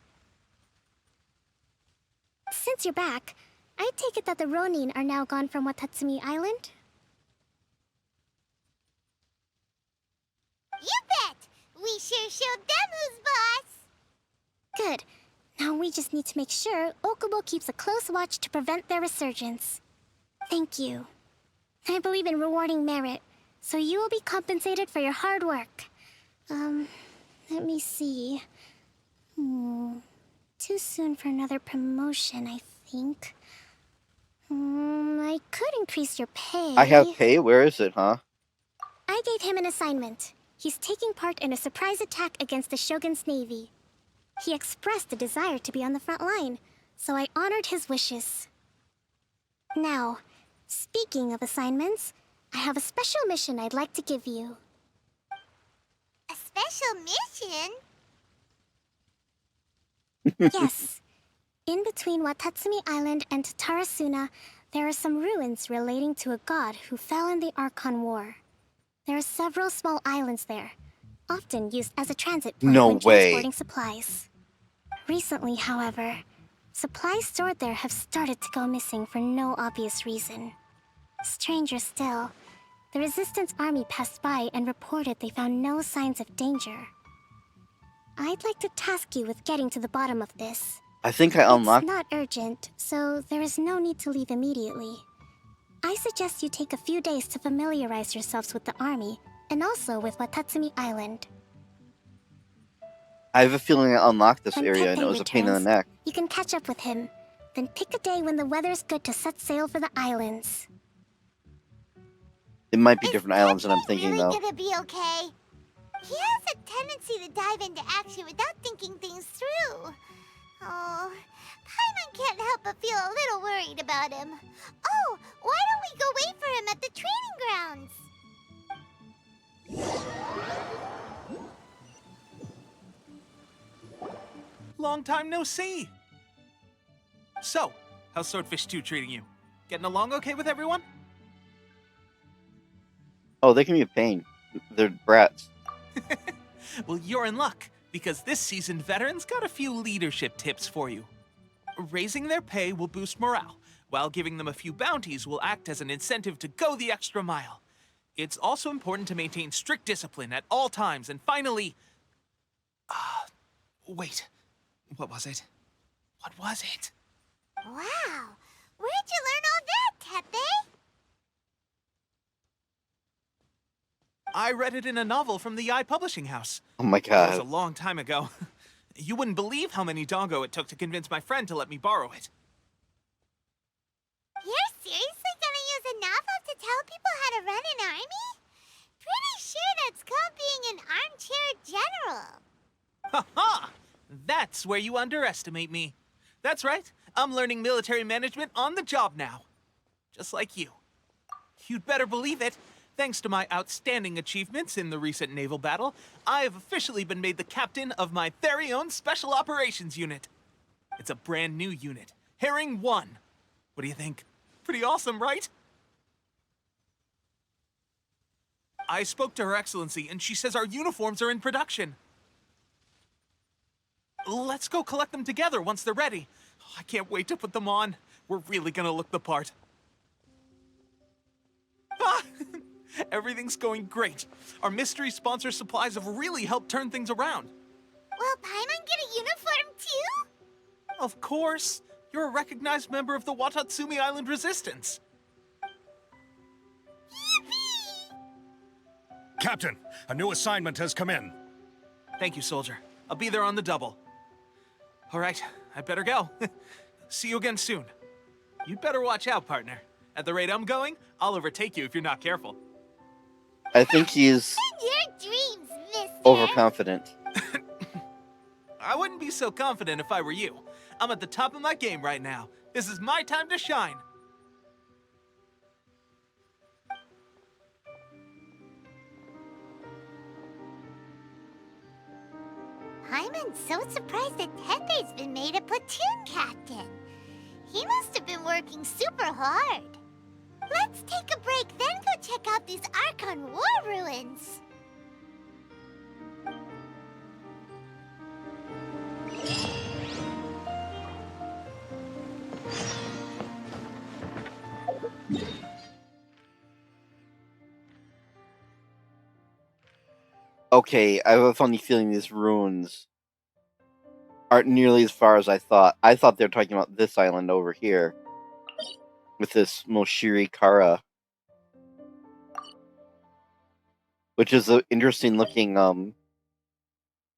Since you're back, I take it that the Ronin are now gone from Watatsumi Island? You bet! We sure showed them who's boss! Good. Now we just need to make sure Okubo keeps a close watch to prevent their resurgence. Thank you. I believe in rewarding merit, so you will be compensated for your hard work. Let me see. Too soon for another promotion, I think. I could increase your pay. I have pay? Where is it, huh? I gave him an assignment. He's taking part in a surprise attack against the Shogun's navy. He expressed a desire to be on the front line, so I honored his wishes. Now, speaking of assignments, I have a special mission I'd like to give you. A special mission? Yes. In between Watatsumi Island and Tarasuna, there are some ruins relating to a god who fell in the Archon War. There are several small islands there, often used as a transit point No when way. transporting supplies. Recently, however, supplies stored there have started to go missing for no obvious reason. Stranger still, the Resistance army passed by and reported they found no signs of danger. I'd like to task you with getting to the bottom of this. I think I unlocked... It's not urgent, so there is no need to leave immediately. I suggest you take a few days to familiarize yourselves with the army, and also with Watatsumi Island. I have a feeling I unlocked this When area and Teppei it was a pain in the returns, neck. You can catch up with him. Then pick a day when the weather's good to set sail for the islands. It might be different islands than I'm thinking, really though. gonna be okay? He has a tendency to dive into action without thinking things through. Oh, Paimon can't help but feel a little worried about him. Oh, why don't we go wait for him at the training grounds? Long time no see. So, how's Swordfish 2 treating you? Getting along okay with everyone? Oh, they can be a pain. They're brats. Well, you're in luck, because this seasoned veteran's got a few leadership tips for you. Raising their pay will boost morale, while giving them a few bounties will act as an incentive to go the extra mile. It's also important to maintain strict discipline at all times, and finally... wait. What was it? What was it? Wow! Where'd you learn all that, Tepe? I read it in a novel from the Publishing House. Oh my It was a god. long time ago. You wouldn't believe how many dongo it took to convince my friend to let me borrow it. You're seriously gonna use a novel to tell people how to run an army? Pretty sure that's called being an armchair general. Ha ha! That's where you underestimate me. That's right. I'm learning military management on the job now. Just like you. You'd better believe it. Thanks to my outstanding achievements in the recent naval battle, I have officially been made the captain of my very own Special Operations Unit. It's a brand new unit, Herring 1. What do you think? Pretty awesome, right? I spoke to Her Excellency, and she says our uniforms are in production. Let's go collect them together once they're ready. I can't wait to put them on. We're really gonna look the part. Ah! Everything's going great. Our mystery sponsor supplies have really helped turn things around. Will Paimon get a uniform too? Of course. You're a recognized member of the Watatsumi Island Resistance. Yippee! Captain, a new assignment has come in. Thank you, soldier. I'll be there on the double. All right, I better go. See you again soon. You'd better watch out, partner. At the rate I'm going, I'll overtake you if you're not careful. I think he's In your dreams, mister! overconfident. I wouldn't be so confident if I were you. I'm at the top of my game right now. This is my time to shine. Paimon's so surprised that Tepe's been made a platoon captain. He must have been working super hard. Let's take a break, then go check out these Archon war ruins. Okay, I have a funny feeling these ruins aren't nearly as far as I thought. I thought they were talking about this island over here. With this Moshiri Kara. Which is an interesting looking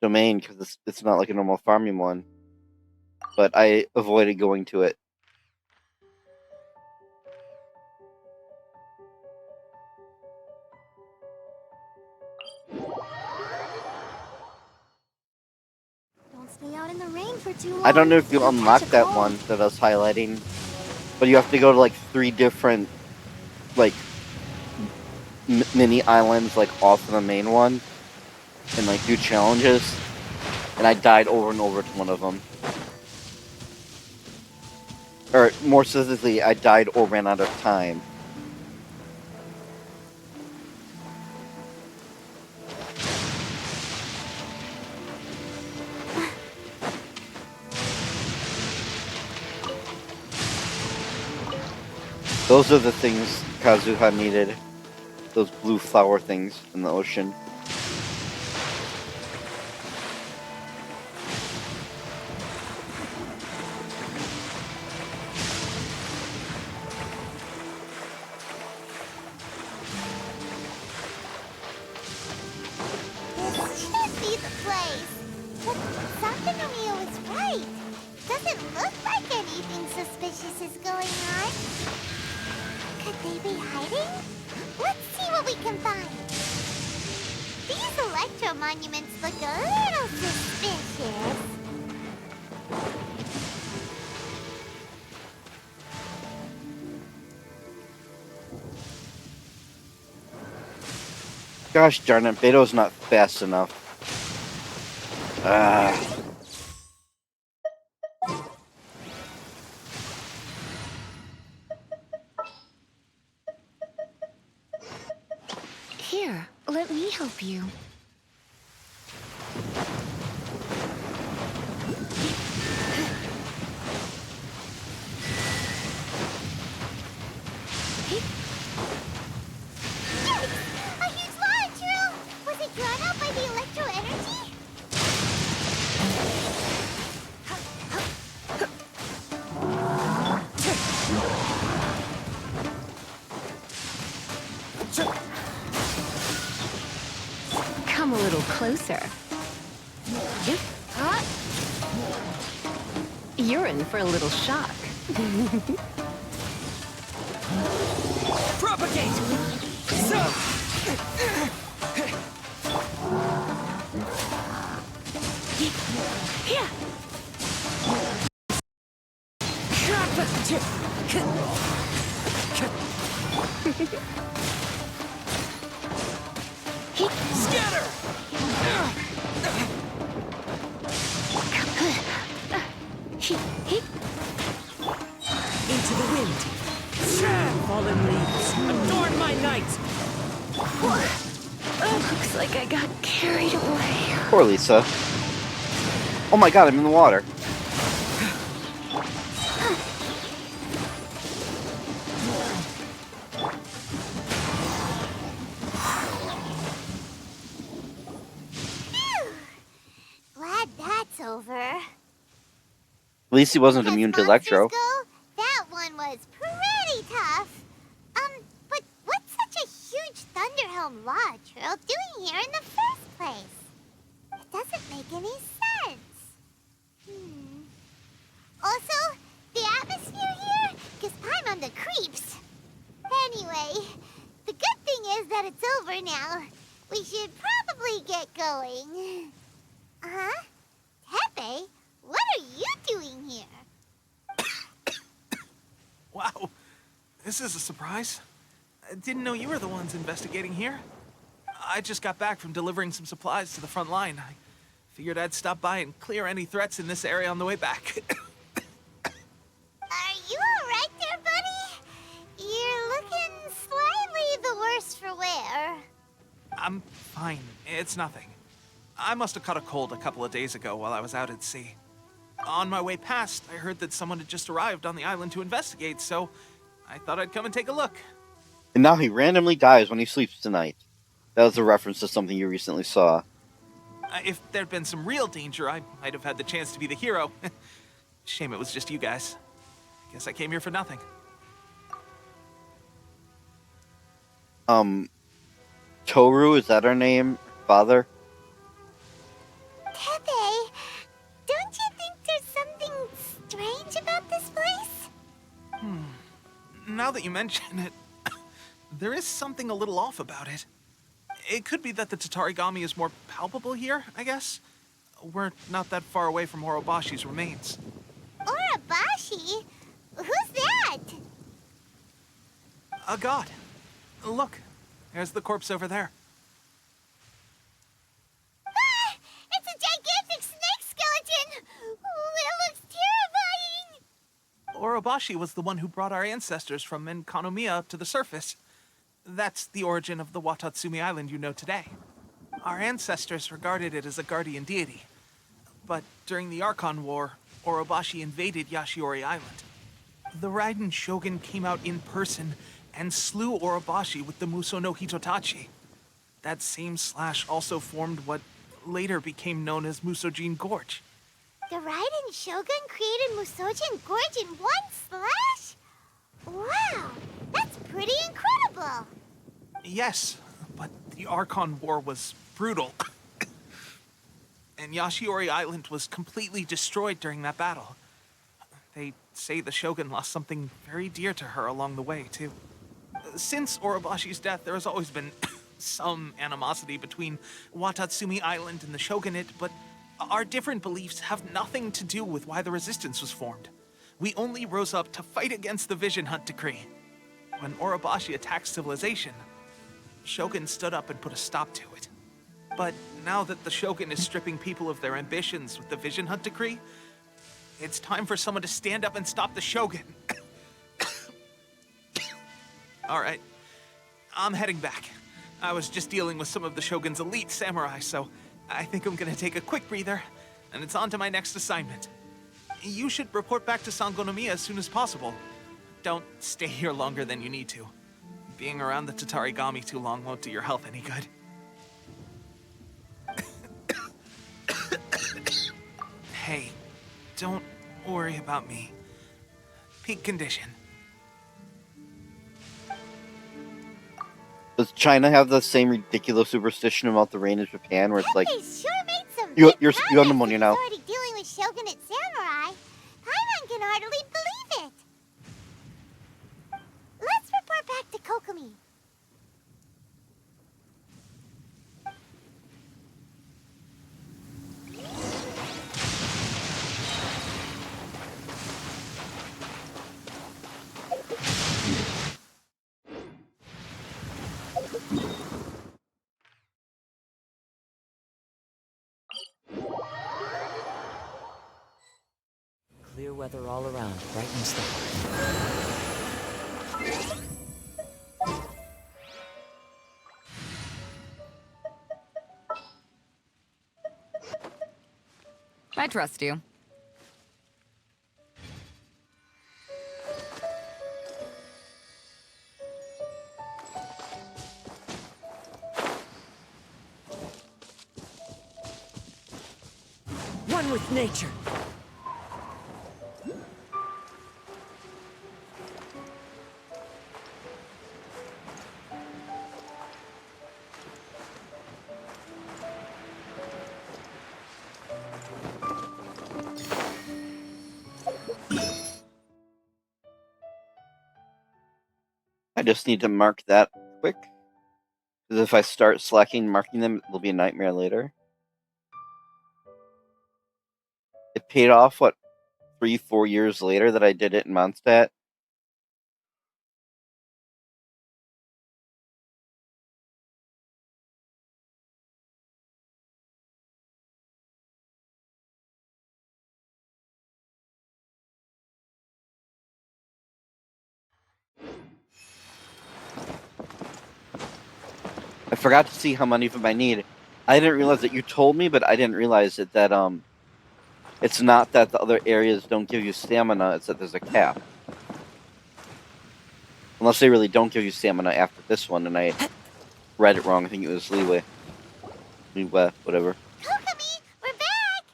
domain, because it's not like a normal farming one. But I avoided going to it. Don't stay out in the rain for too long. I don't know if you You'll unlock catch a that cold. one that I was highlighting, but you have to go to like 3 different like mini islands like off of the main one and like do challenges, and I died over and over to one of them. Or more specifically, I died or ran out of time. Those are the things Kazuha needed. Those blue flower things in the ocean. This should be the place. But Sakanomiya was right. Doesn't look like anything suspicious is going on. Could they be hiding? Let's see what we can find. These electro monuments look a little suspicious. Gosh darn it, Beto's not fast enough. Here, let me help you. A huge launcher! Was it drawn out by the electro energy? Come a little closer. You're in for a little shock. Propagate! So! Yeah. Scatter! Into the wind. Fallen leaves, adorn my night! Looks like I got carried away. Poor Lisa. Oh my god, I'm in the water. Glad that's over. At least he wasn't As immune to monsters Electro. go, that one was pretty tough. But what's such a huge Thunderhelm Lodge Earl doing here in the first place? It doesn't make any sense. Also, the atmosphere here gives Paimon the creeps. Anyway, the good thing is that it's over now. We should probably get going. Huh? Tepe, what are you doing here? Wow, this is a surprise. I didn't know you were the ones investigating here. I just got back from delivering some supplies to the front line. I figured I'd stop by and clear any threats in this area on the way back. Are you alright there, buddy? You're looking slightly the worse for wear. I'm fine. It's nothing. I must have caught a cold a couple of days ago while I was out at sea. On my way past, I heard that someone had just arrived on the island to investigate, so I thought I'd come and take a look. And now he randomly dies when he sleeps tonight. That was a reference to something you recently saw. If there'd been some real danger, I might have had the chance to be the hero. Shame it was just you guys. Guess I came here for nothing. Toru, is that her name? Father? Tepe, don't you think there's something strange about this place? Now that you mention it, there is something a little off about it. It could be that the Tatarigami is more palpable here, I guess. We're not that far away from Orobashi's remains. Orobashi? Who's that? A god. Look, there's the corpse over there. Ah! It's a gigantic snake skeleton! Ooh, it looks terrifying! Orobashi was the one who brought our ancestors from Enkanomiya up to the surface. That's the origin of the Watatsumi Island you know today. Our ancestors regarded it as a guardian deity. But during the Archon War, Orobashi invaded Yashiori Island. The Raiden Shogun came out in person and slew Orobashi with the Muso no Hitotachi. That same slash also formed what later became known as Musojin Gorge. The Raiden Shogun created Musojin Gorge in one slash? Wow, that's pretty incredible! Yes, but the Archon War was brutal. And Yashiori Island was completely destroyed during that battle. They say the Shogun lost something very dear to her along the way, too. Since Orobashi's death, there has always been some animosity between Watatsumi Island and the Shogunate, but our different beliefs have nothing to do with why the resistance was formed. We only rose up to fight against the Vision Hunt Decree. When Orobashi attacked civilization, Shogun stood up and put a stop to it. But now that the Shogun is stripping people of their ambitions with the Vision Hunt Decree, it's time for someone to stand up and stop the Shogun. All right, I'm heading back. I was just dealing with some of the Shogun's elite samurai, so I think I'm gonna take a quick breather, and it's on to my next assignment. You should report back to Sangonomiya as soon as possible. Don't stay here longer than you need to. Being around the Tatarigami too long won't do your health any good. Hey, don't worry about me. Peak condition. Does China have the same ridiculous superstition about the rain as Japan, where it's like, They sure made some you big have progress pneumonia since now? already dealing with Shogunate samurai. Paimon can hardly believe it. Let's report back to Kokomi. Clear weather all around, brightens the heart. I trust you. One with nature. I just need to mark that quick. Because if I start slacking marking them, it'll be a nightmare later. It paid off, what, 3-4 years later that I did it in Mondstadt? I forgot to see how many of them I need. I didn't realize that you told me, but I didn't realize it that it's not that the other areas don't give you stamina, it's that there's a cap. Unless they really don't give you stamina after this one, and I read it wrong. I think it was Leeway, whatever. Kokomi, we're back!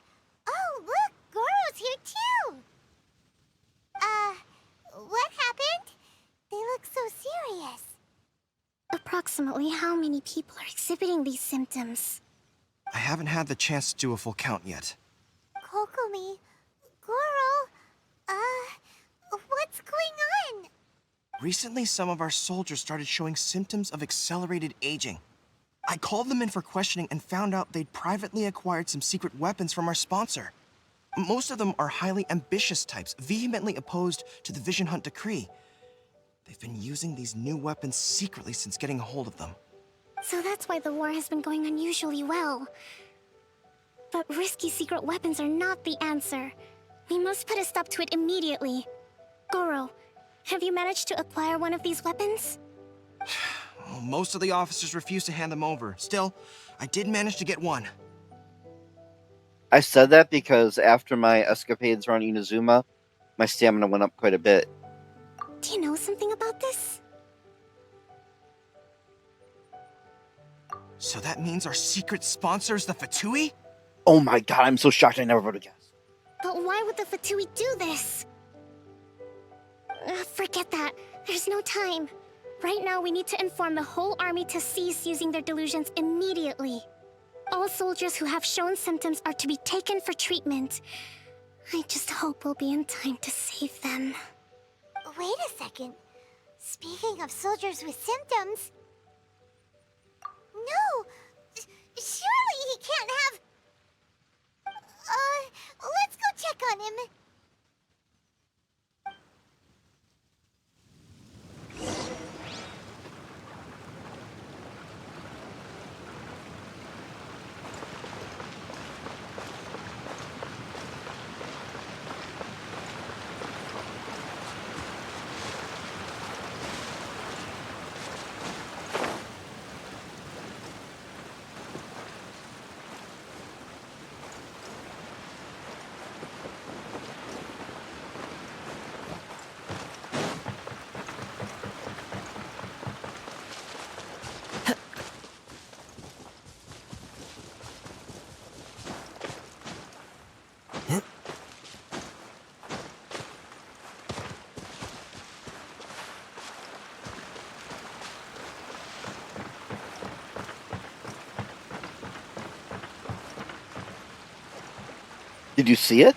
Oh, look, Goro's here too! What happened? They look so serious. Approximately how many people are exhibiting these symptoms? I haven't had the chance to do a full count yet. Kokomi, Goro, what's going on? Recently, some of our soldiers started showing symptoms of accelerated aging. I called them in for questioning and found out they'd privately acquired some secret weapons from our sponsor. Most of them are highly ambitious types, vehemently opposed to the Vision Hunt decree. They've been using these new weapons secretly since getting a hold of them. So that's why the war has been going unusually well. But risky secret weapons are not the answer. We must put a stop to it immediately. Goro, have you managed to acquire one of these weapons? Well, most of the officers refuse to hand them over. Still, I did manage to get one. I said that because after my escapades around Inazuma, my stamina went up quite a bit. Do you know something about this? So that means our secret sponsor is the Fatui? Oh my god, I'm so shocked I never would have guessed. But why would the Fatui do this? Forget that. There's no time. Right now, we need to inform the whole army to cease using their delusions immediately. All soldiers who have shown symptoms are to be taken for treatment. I just hope we'll be in time to save them. Wait a second. Speaking of soldiers with symptoms... No! Surely he can't have... let's go check on him. Did you see it?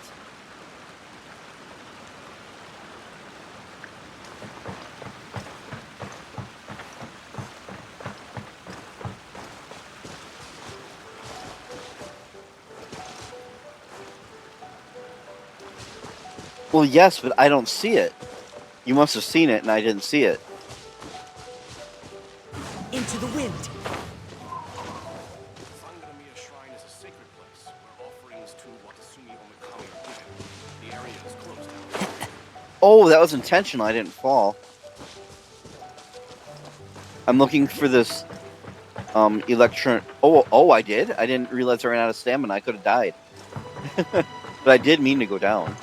Well, yes, but I don't see it. You must have seen it, and I didn't see it. Into the wind. Sangonomiya Shrine is a sacred place where offerings to Watasumi Omikami are given. The area is closed now. Oh, that was intentional. I didn't fall. I'm looking for this electron. Oh, I did. I didn't realize I ran out of stamina. I could have died. But I did mean to go down.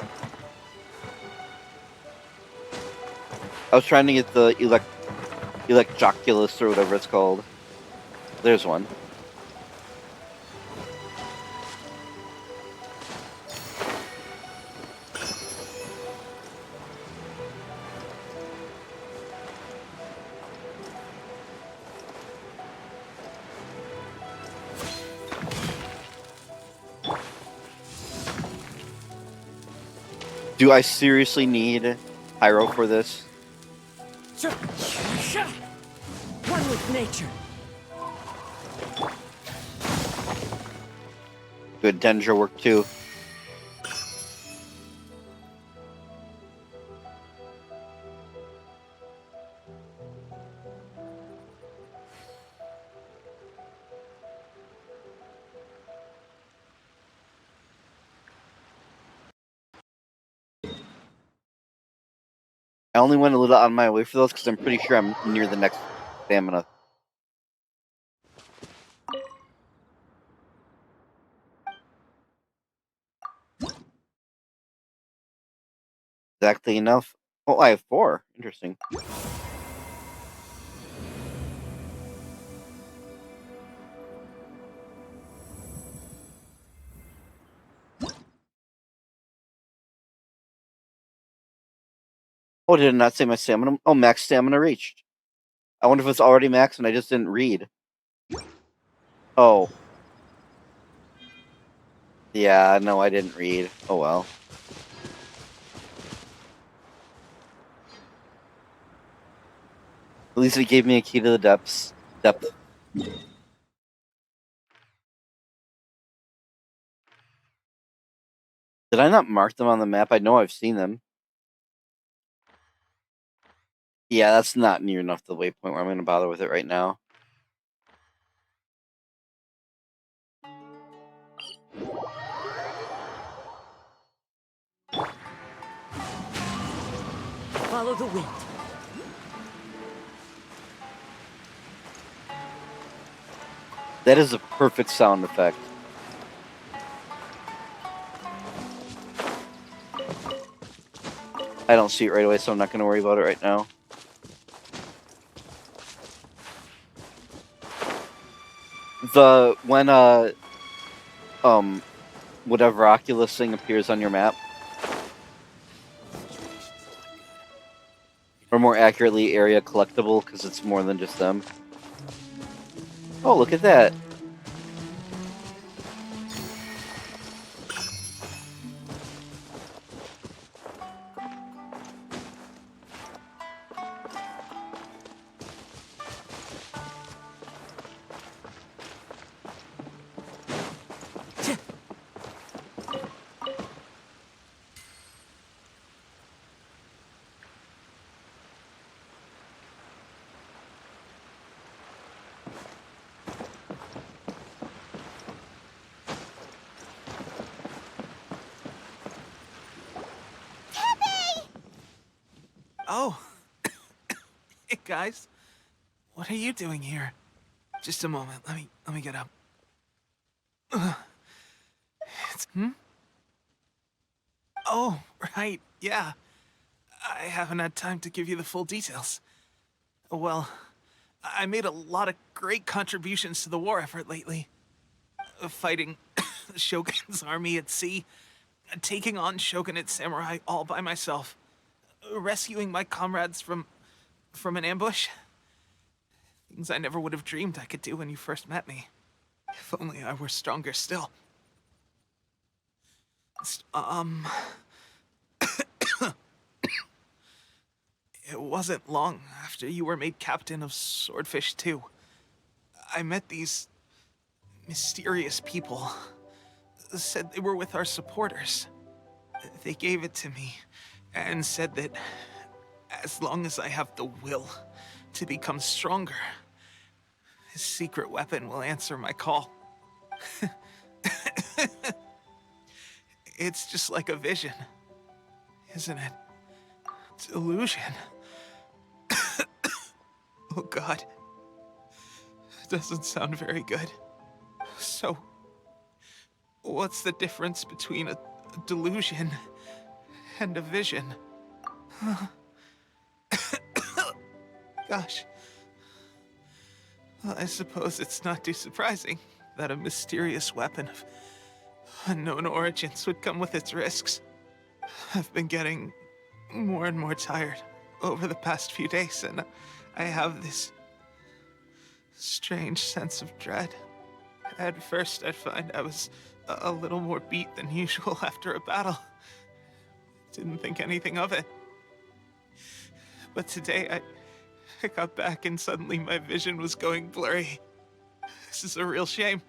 I was trying to get the Electroculus or whatever it's called. There's one. Do I seriously need Pyro for this? One with nature. Good Dendro work too. I only went a little out of my way for those because I'm pretty sure I'm near the next stamina. Exactly enough. Oh, I have 4. Interesting. Oh, did it not say my stamina? Oh, max stamina reached. I wonder if it's already max and I just didn't read. Oh. Yeah, no, I didn't read. Oh well. At least it gave me a key to the depths. Depth. Did I not mark them on the map? I know I've seen them. Yeah, that's not near enough to the waypoint where I'm going to bother with it right now. Follow the wind. That is a perfect sound effect. I don't see it right away, so I'm not going to worry about it right now. When whatever Oculus thing appears on your map, or more accurately, area collectible, because it's more than just them. Oh, look at that. Oh. Hey, guys. What are you doing here? Just a moment. Let me get up. Oh, right. Yeah. I haven't had time to give you the full details. Well, I made a lot of great contributions to the war effort lately. Fighting the Shogun's army at sea, taking on Shogunate samurai all by myself, rescuing my comrades from an ambush. Things I never would have dreamed I could do when you first met me. If only I were stronger still. It wasn't long after you were made captain of Swordfish 2. I met these mysterious people. Said they were with our supporters. They gave it to me and said that as long as I have the will to become stronger, his secret weapon will answer my call. It's just like a vision, isn't it? Delusion. Oh God. It doesn't sound very good. So, what's the difference between a delusion and a vision? Gosh. Well, I suppose it's not too surprising that a mysterious weapon of unknown origins would come with its risks. I've been getting more and more tired over the past few days, and I have this strange sense of dread. At first, I'd find I was a little more beat than usual after a battle. Didn't think anything of it. But today, I got back and suddenly my vision was going blurry. This is a real shame.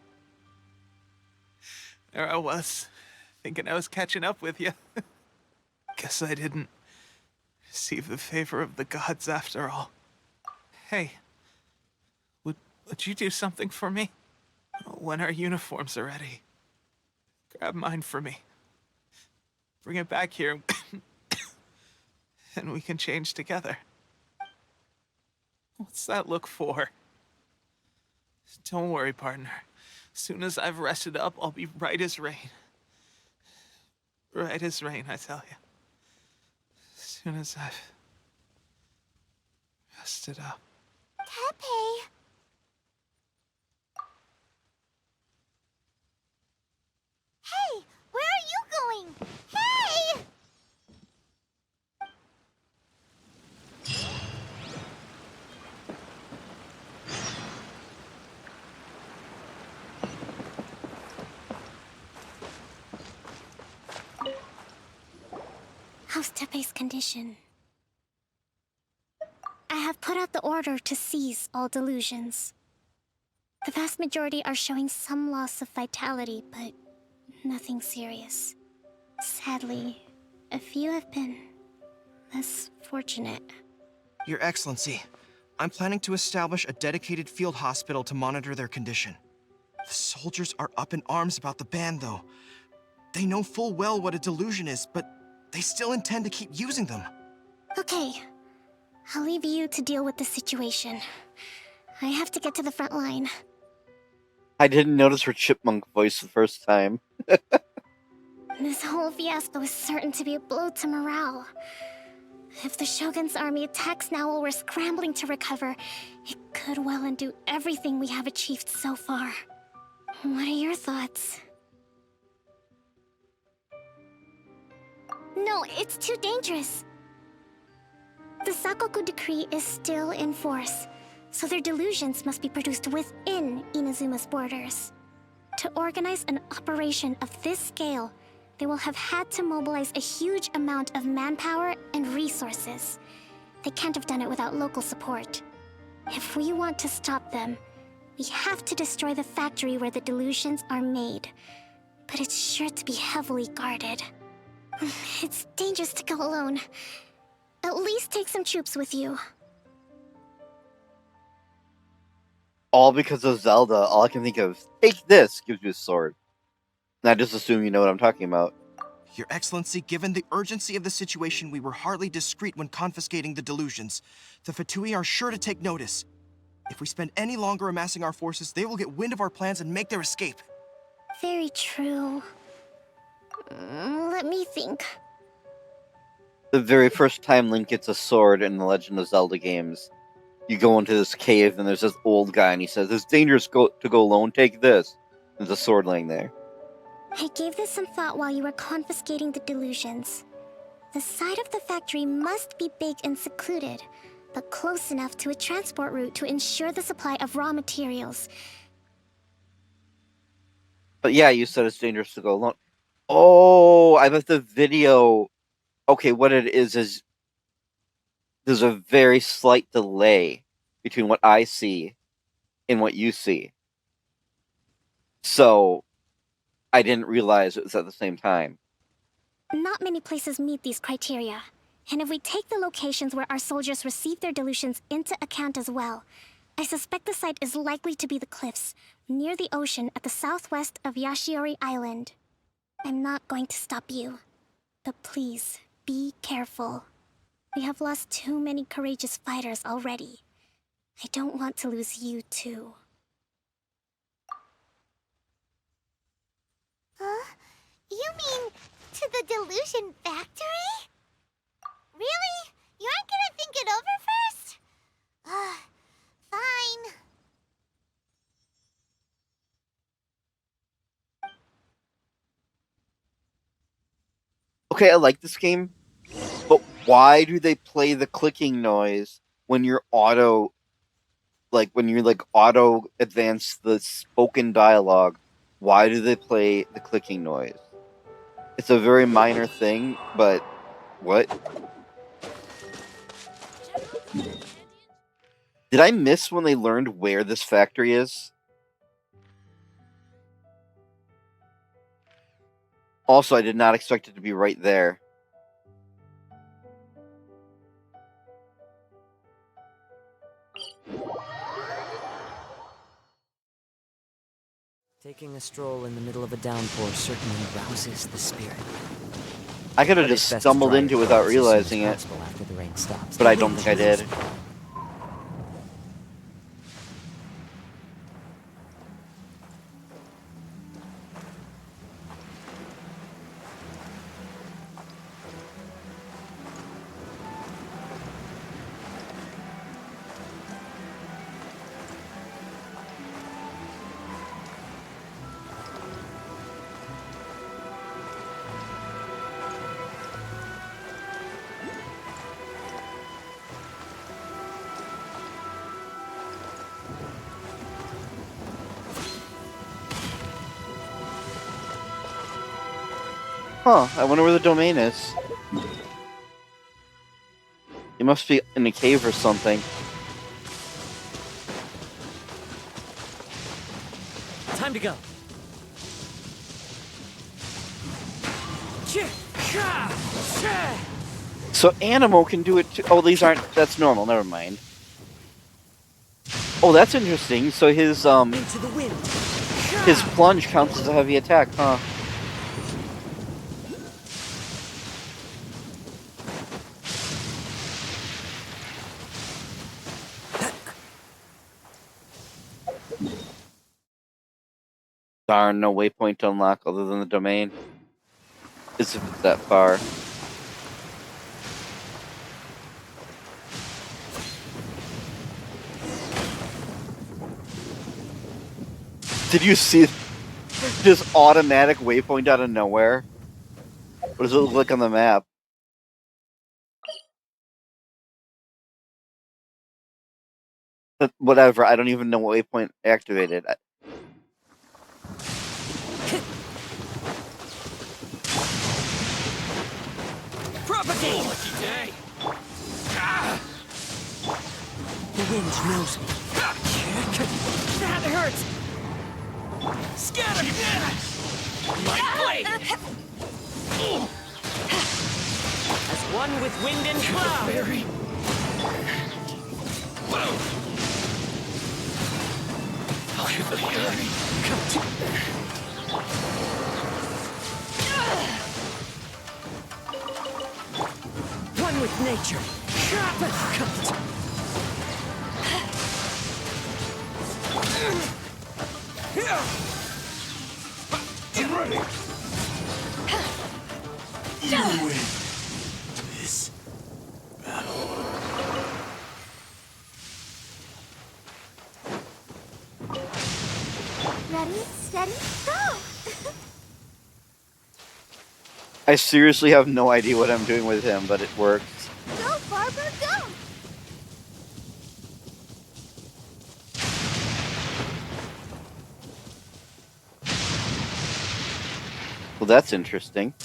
There I was, thinking I was catching up with you. Guess I didn't receive the favor of the gods after all. Hey, would you do something for me? When our uniforms are ready, grab mine for me. Bring it back here, and we can change together. What's that look for? Don't worry, partner. As soon as I've rested up, I'll be right as rain. Right as rain, I tell you. As soon as I've rested up. Tepe! Hey! Where are you going? Hey! How's Tepe's condition? I have put out the order to seize all delusions. The vast majority are showing some loss of vitality, but nothing serious. Sadly, a few have been less fortunate. Your Excellency, I'm planning to establish a dedicated field hospital to monitor their condition. The soldiers are up in arms about the ban, though. They know full well what a delusion is, but they still intend to keep using them. Okay, I'll leave you to deal with the situation. I have to get to the front line. I didn't notice her chipmunk voice the first time. This whole fiasco is certain to be a blow to morale. If the Shogun's army attacks now while we're scrambling to recover, it could well undo everything we have achieved so far. What are your thoughts? No, it's too dangerous. The Sakoku decree is still in force, so their delusions must be produced within Inazuma's borders. To organize an operation of this scale, they will have had to mobilize a huge amount of manpower and resources. They can't have done it without local support. If we want to stop them, we have to destroy the factory where the delusions are made. But it's sure to be heavily guarded. It's dangerous to go alone. At least take some troops with you. All because of Zelda, all I can think of is, take this, gives you a sword. And I just assume you know what I'm talking about. Your Excellency, given the urgency of the situation, we were hardly discreet when confiscating the delusions. The Fatui are sure to take notice. If we spend any longer amassing our forces, they will get wind of our plans and make their escape. Very true. Let me think. The very first time Link gets a sword in the Legend of Zelda games, you go into this cave and there's this old guy and he says, "It's dangerous to go alone, take this." There's a sword laying there. I gave this some thought while you were confiscating the delusions. The side of the factory must be big and secluded, but close enough to a transport route to ensure the supply of raw materials. But yeah, you said it's dangerous to go alone. Oh, I bet the video. Okay, what it is there's a very slight delay between what I see and what you see. So I didn't realize it was at the same time. Not many places meet these criteria. And if we take the locations where our soldiers receive their dilutions into account as well, I suspect the site is likely to be the cliffs, near the ocean at the southwest of Yashiori Island. I'm not going to stop you. But please, be careful. We have lost too many courageous fighters already. I don't want to lose you too. Huh? You mean to the delusion factory? Really? You aren't gonna think it over first? Fine. Okay, I like this game, but why do they play the clicking noise when you're auto advance the spoken dialogue? Why do they play the clicking noise? It's a very minor thing, but what? Did I miss when they learned where this factory is? Also, I did not expect it to be right there. Taking a stroll in the middle of a downpour certainly rouses the spirit. I could have But just it's best to stumbled dry into it your without clothes as soon as realizing it, possible after the rain stops. but I don't think I did. Huh, I wonder where the domain is. It must be in a cave or something. Time to go. So Animo can do it too. Oh, these aren't. That's normal. Never mind. Oh, that's interesting. So his Into the wind. his plunge counts as a heavy attack, huh? Darn, no waypoint to unlock other than the domain. As if it's that far. Did you see this automatic waypoint out of nowhere? What does it look like on the map? But whatever, I don't even know what waypoint activated. Propagate! The wind knows me. That hurts! Scatter! My blade! As one with wind and cloud! One with nature. Get ready! You win this battle. Ready, steady, go! I seriously have no idea what I'm doing with him, but it works. Go, Barbara, go! Well, that's interesting.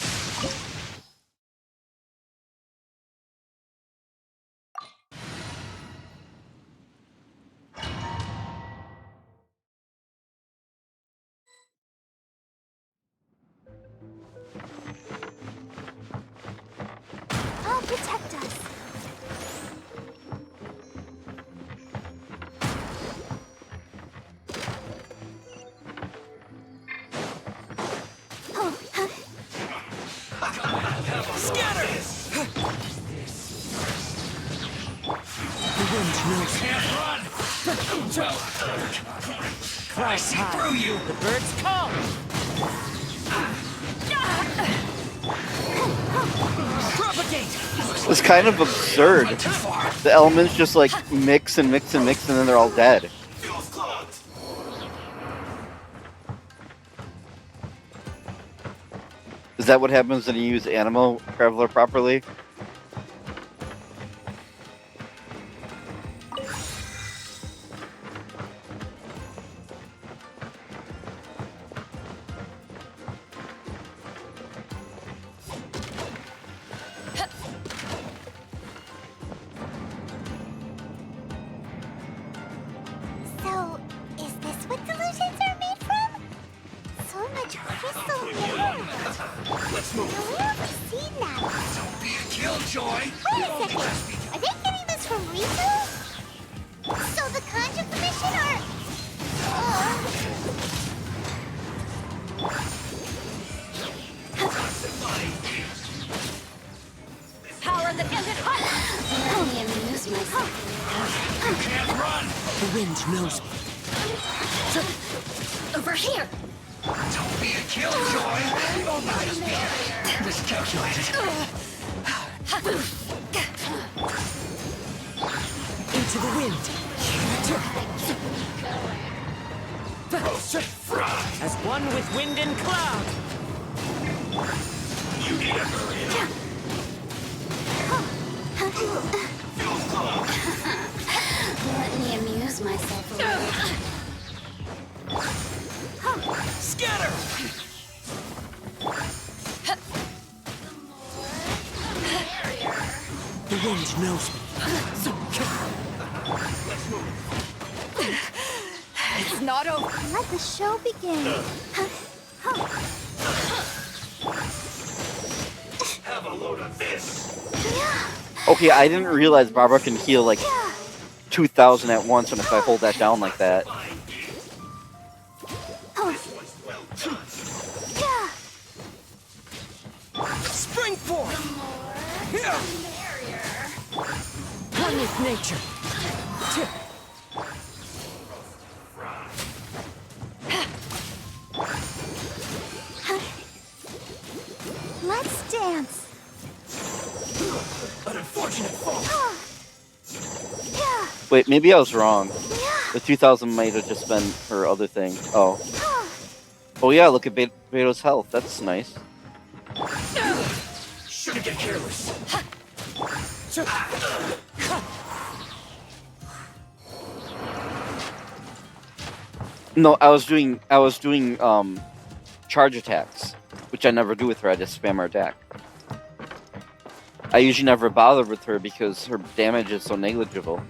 I'll protect us. Oh, huh? Scatter! The wind knows. Can't run! Clouds high. Through you. The birds come. Propagate! It's kind of absurd. The elements just like mix and mix and mix, and then they're all dead. Is that what happens when you use Animal Traveler properly? So, is this what delusions are made from? So much crystal mirror. Let's move. Now, where have we seen that? Don't be a killjoy. Wait a second. Are they getting this from Riku? So the Conjure Commission are... Power that ended hot! Let me amuse myself. You can't run. The wind knows me. Over here! Don't be a killjoy. Oh, Miscalculated. Into the wind. As one with wind and cloud. You need a hurry. Let me amuse myself a little. Scatter! The wind knows me. It's not over. Let the show begin. Have a load of this. Okay, I didn't realize Barbara can heal like 2,000 at once, and if I hold that down like that. Spring forth! One with nature. Let's dance. An unfortunate fall. Wait, maybe I was wrong. The 2,000 might have just been her other thing. Oh. Oh yeah, look at Beto's health. That's nice. Shouldn't get careless. No, I was doing charge attacks, which I never do with her. I just spam her attack. I usually never bother with her because her damage is so negligible.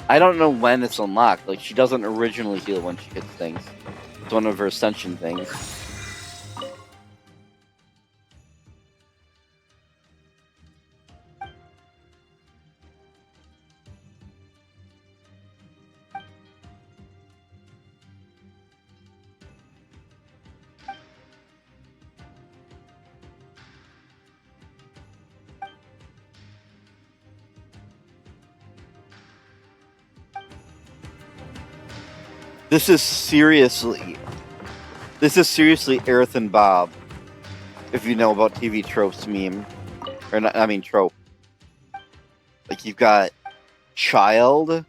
I don't know when it's unlocked. Like, she doesn't originally heal when she hits things. It's one of her ascension things. This is seriously Aerith and Bob. If you know about TV tropes meme. Or not, I mean trope. Like, you've got Child,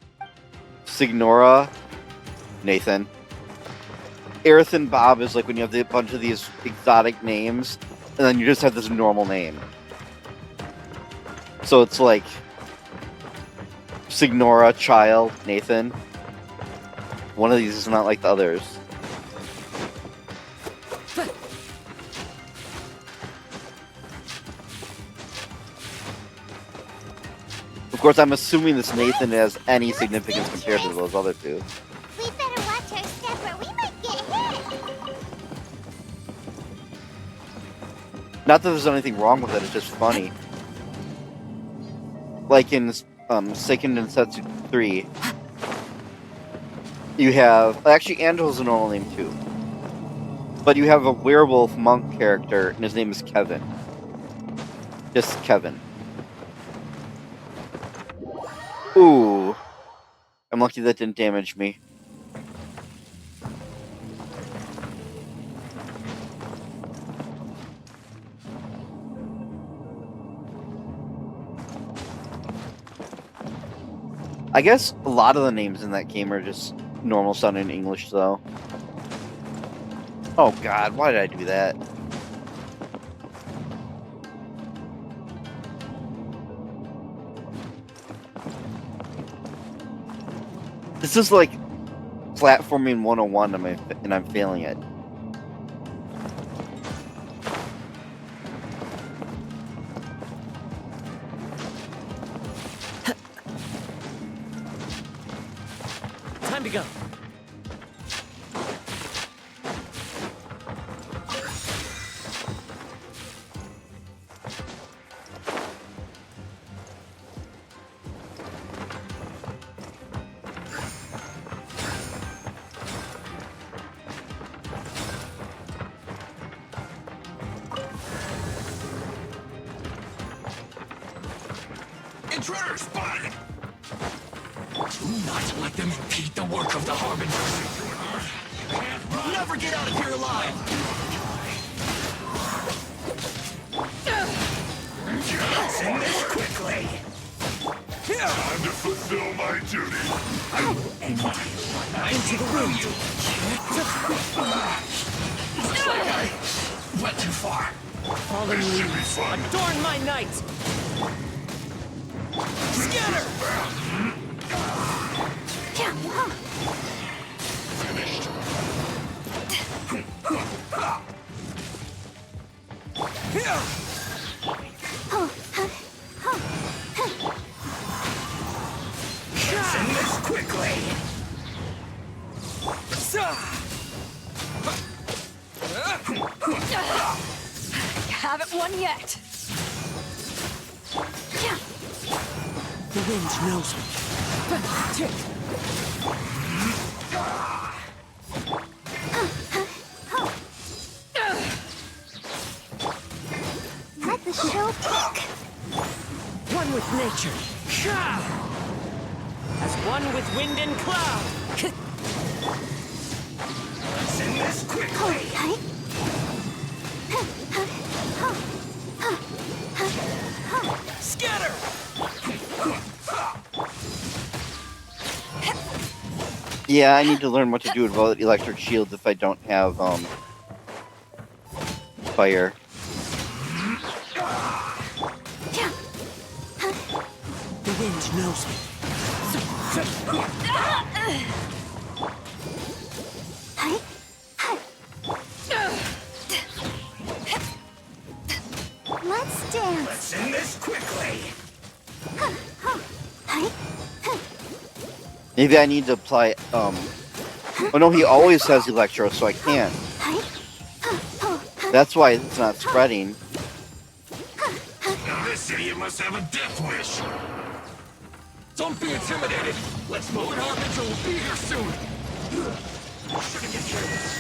Signora, Nathan. Aerith and Bob is like when you have a bunch of these exotic names, and then you just have this normal name. So it's like Signora, Child, Nathan. One of these is not like the others. Of course, I'm assuming this Nathan has any significance compared to those other two. We better watch our step or we might get hit. Not that there's anything wrong with it, it's just funny. Like in Seiken Densetsu 3, you have... Actually, Angel's a normal name too. But you have a werewolf monk character, and his name is Kevin. Just Kevin. Ooh. I'm lucky that didn't damage me. I guess a lot of the names in that game are just normal sounding English, though. Oh god, why did I do that? This is like platforming 101 and I'm failing it. Time to go. Intruder spotted! Do not let them impede the work of the Harbingers. You'll never get out of here alive! End this quickly! Time to fulfill my duty! I will end you. Into the wind! Looks like I went too far. Fallen leaves, adorn my night! Scatter! Finished. Let's end this quickly! Haven't won yet. The wind knows me. Let the show pick. One with nature. As one with wind and cloud. Let's end this quickly! Scatter! Yeah, I need to learn what to do about electric shields if I don't have, fire. The wind knows me. Let's dance. Let's end this quickly! Maybe I need to apply, oh no, he always has Electro, so I can't. That's why it's not spreading. Now this idiot must have a death wish! Don't be intimidated! Let's move it, Harbinger will be here soon! Shouldn't get careless.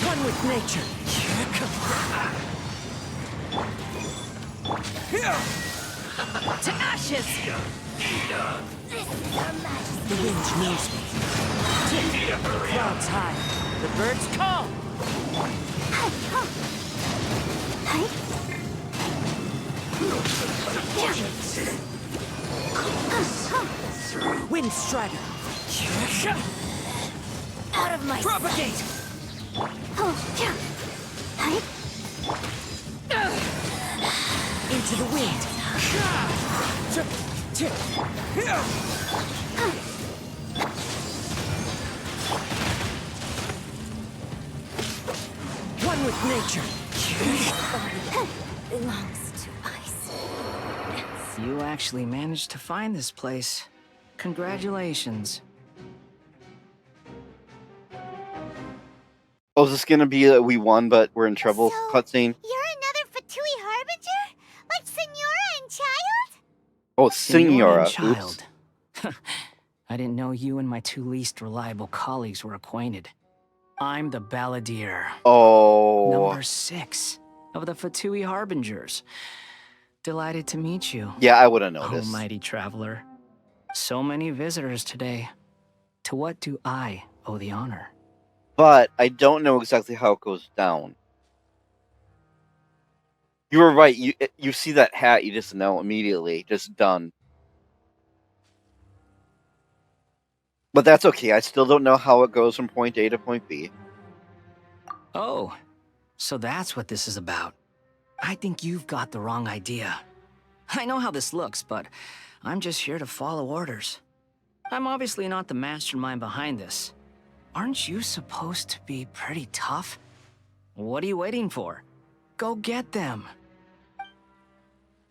One with nature. To ashes! The wind knows me. Clouds high. The birds call. Wind Strider. Out of my Propagate. Into the wind. One with nature. Belongs to ice. You actually managed to find this place. Congratulations. Oh, is this gonna be a we won but we're in trouble So, cutscene? You're another Fatui Harbinger? Like Senora and Child? Oh, Senora and Senora. Oops. Child. I didn't know you and my two least reliable colleagues were acquainted. I'm the Balladeer. Oh. Number 6 of the Fatui Harbingers. Delighted to meet you. Yeah, I would have noticed. Oh, mighty traveler. So many visitors today. To what do I owe the honor? But I don't know exactly how it goes down. You were right. You see that hat, you just know immediately. Just done. But that's okay. I still don't know how it goes from point A to point B. Oh, so that's what this is about. I think you've got the wrong idea. I know how this looks, but I'm just here to follow orders. I'm obviously not the mastermind behind this. Aren't you supposed to be pretty tough? What are you waiting for? Go get them.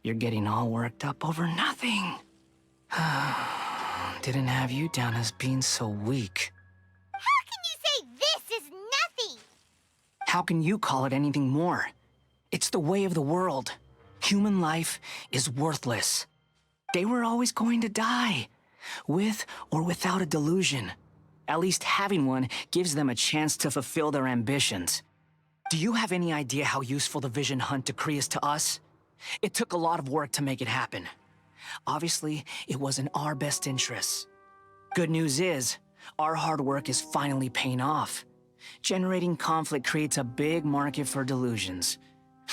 You're getting all worked up over nothing. Didn't have you down as being so weak. How can you say this is nothing? How can you call it anything more? It's the way of the world. Human life is worthless. They were always going to die, with or without a delusion. At least having one gives them a chance to fulfill their ambitions. Do you have any idea how useful the Vision Hunt decree is to us? It took a lot of work to make it happen. Obviously, it was in our best interests. Good news is, our hard work is finally paying off. Generating conflict creates a big market for delusions.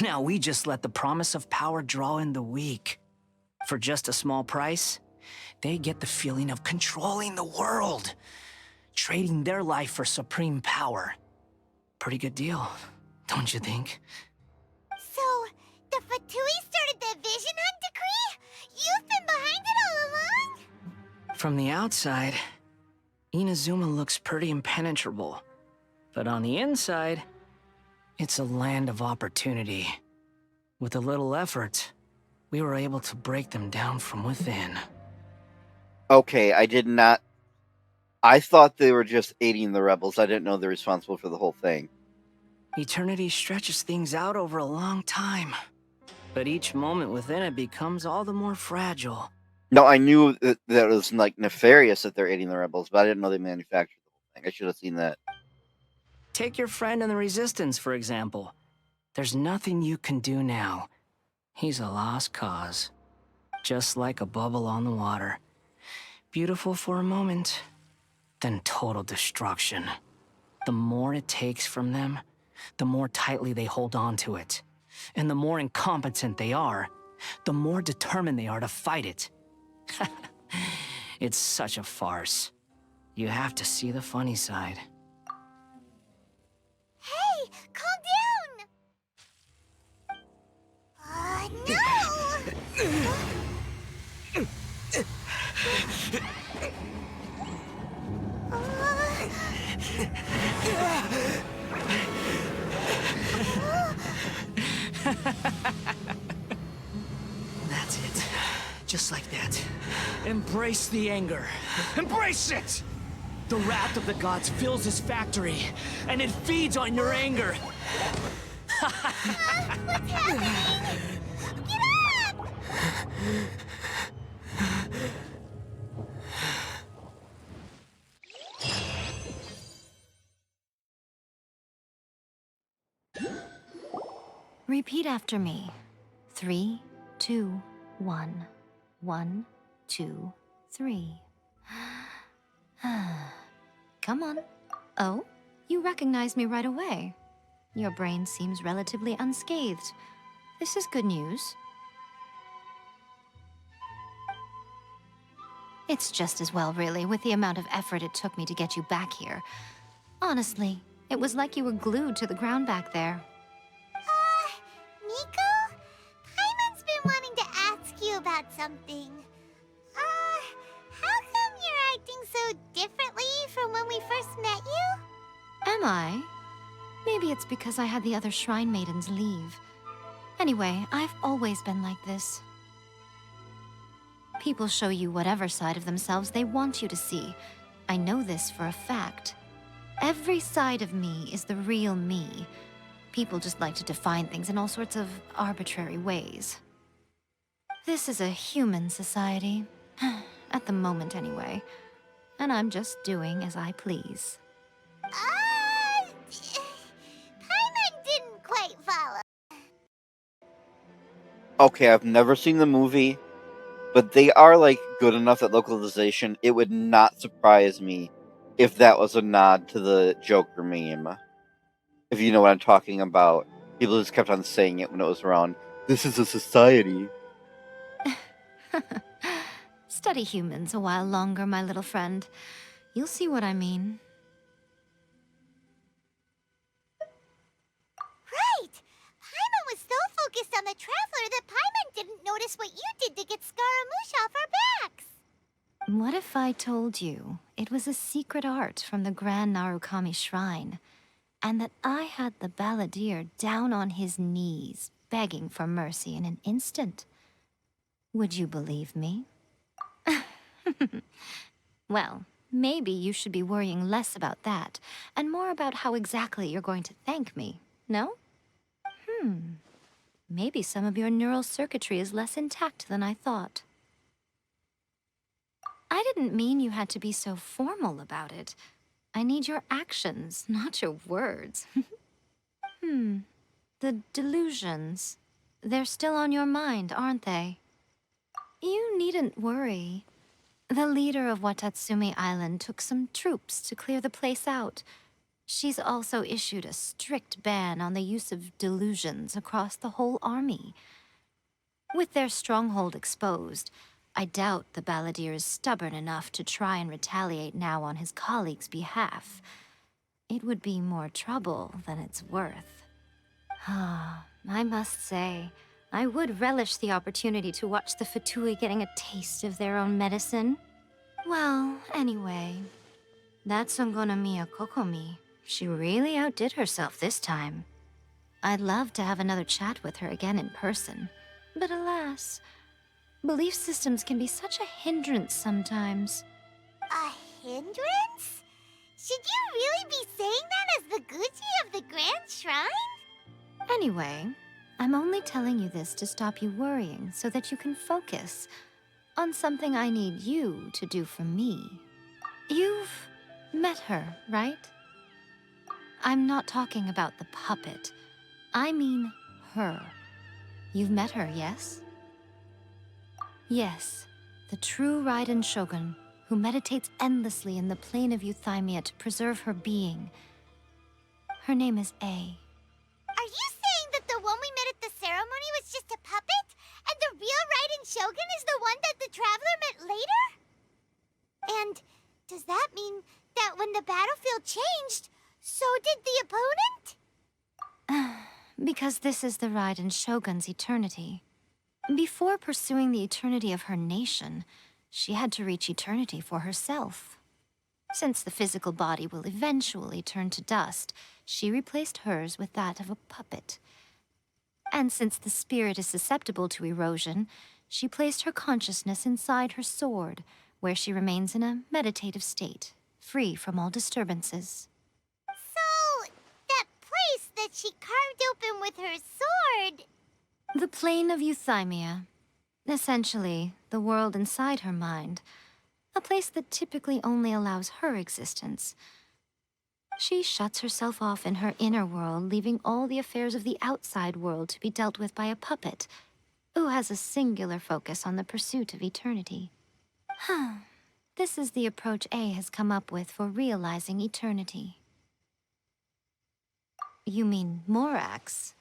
Now we just let the promise of power draw in the weak. For just a small price, they get the feeling of controlling the world. Trading their life for supreme power. Pretty good deal, don't you think? So, the Fatui started the Vision Hunt decree? You've been behind it all along? From the outside, Inazuma looks pretty impenetrable. But on the inside, it's a land of opportunity. With a little effort, we were able to break them down from within. Okay, I did not... I thought they were just aiding the rebels. I didn't know they're responsible for the whole thing. Eternity stretches things out over a long time. But each moment within it becomes all the more fragile. No, I knew that it was like nefarious that they're aiding the rebels, but I didn't know they manufactured the whole thing. I should have seen that. Take your friend in the Resistance, for example. There's nothing you can do now. He's a lost cause. Just like a bubble on the water. Beautiful for a moment, then total destruction. The more it takes from them, the more tightly they hold on to it. And the more incompetent they are, the more determined they are to fight it. It's such a farce. You have to see the funny side. Hey, calm down! No! That's it. Just like that. Embrace the anger. Embrace it! The wrath of the gods fills this factory, and it feeds on your anger. What's happening? Get up! Repeat after me. 3, 2, 1. 1, 2, 3. Come on. Oh, you recognized me right away. Your brain seems relatively unscathed. This is good news. It's just as well, really, with the amount of effort it took me to get you back here. Honestly, it was like you were glued to the ground back there. Nico? Paimon's been wanting to ask you about something. Am I? Maybe it's because I had the other shrine maidens leave. Anyway, I've always been like this. People show you whatever side of themselves they want you to see. I know this for a fact. Every side of me is the real me. People just like to define things in all sorts of arbitrary ways. This is a human society. At the moment, anyway. And I'm just doing as I please. Paimon didn't quite follow. Okay, I've never seen the movie, but they are like good enough at localization. It would not surprise me if that was a nod to the Joker meme. If you know what I'm talking about. People just kept on saying it when it was around. This is a society. Study humans a while longer, my little friend. You'll see what I mean. Right! Paimon was so focused on the Traveler that Paimon didn't notice what you did to get Scaramouche off our backs. What if I told you it was a secret art from the Grand Narukami Shrine, and that I had the balladeer down on his knees, begging for mercy in an instant? Would you believe me? Well, maybe you should be worrying less about that, and more about how exactly you're going to thank me, no? Maybe some of your neural circuitry is less intact than I thought. I didn't mean you had to be so formal about it. I need your actions, not your words. The delusions. They're still on your mind, aren't they? You needn't worry. The leader of Watatsumi Island took some troops to clear the place out. She's also issued a strict ban on the use of delusions across the whole army. With their stronghold exposed, I doubt the balladeer is stubborn enough to try and retaliate now on his colleagues' behalf. It would be more trouble than it's worth. I must say, I would relish the opportunity to watch the Fatui getting a taste of their own medicine. Well, anyway, that Songonomiya Kokomi, she really outdid herself this time. I'd love to have another chat with her again in person, but alas, belief systems can be such a hindrance sometimes. A hindrance? Should you really be saying that as the Gucci of the Grand Shrine? Anyway, I'm only telling you this to stop you worrying so that you can focus on something I need you to do for me. You've met her, right? I'm not talking about the puppet. I mean her. You've met her, yes? Yes, the true Raiden Shogun, who meditates endlessly in the plane of Euthymia to preserve her being. Her name is A. Are you saying that the one we met at the ceremony was just a puppet? And the real Raiden Shogun is the one that the Traveler met later? And does that mean that when the battlefield changed, so did the opponent? Because this is the Raiden Shogun's eternity. Before pursuing the eternity of her nation, she had to reach eternity for herself. Since the physical body will eventually turn to dust, she replaced hers with that of a puppet. And since the spirit is susceptible to erosion, she placed her consciousness inside her sword, where she remains in a meditative state, free from all disturbances. So, that place that she carved open with her sword... The plane of Euthymia. Essentially, the world inside her mind. A place that typically only allows her existence. She shuts herself off in her inner world, leaving all the affairs of the outside world to be dealt with by a puppet, who has a singular focus on the pursuit of eternity. This is the approach A has come up with for realizing eternity. You mean Morax?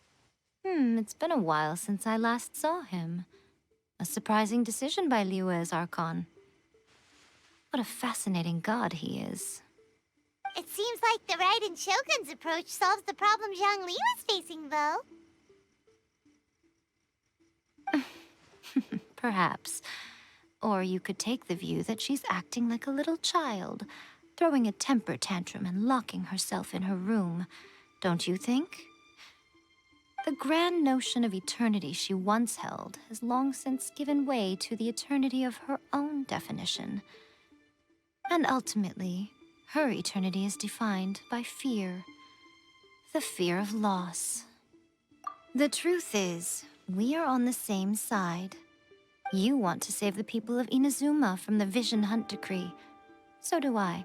It's been a while since I last saw him. A surprising decision by Liyue's Archon. What a fascinating god he is. It seems like the Raiden Shogun's approach solves the problem Zhang Li was facing, though. Perhaps. Or you could take the view that she's acting like a little child, throwing a temper tantrum and locking herself in her room, don't you think? The grand notion of eternity she once held has long since given way to the eternity of her own definition. And ultimately, her eternity is defined by fear. The fear of loss. The truth is, we are on the same side. You want to save the people of Inazuma from the Vision Hunt decree. So do I.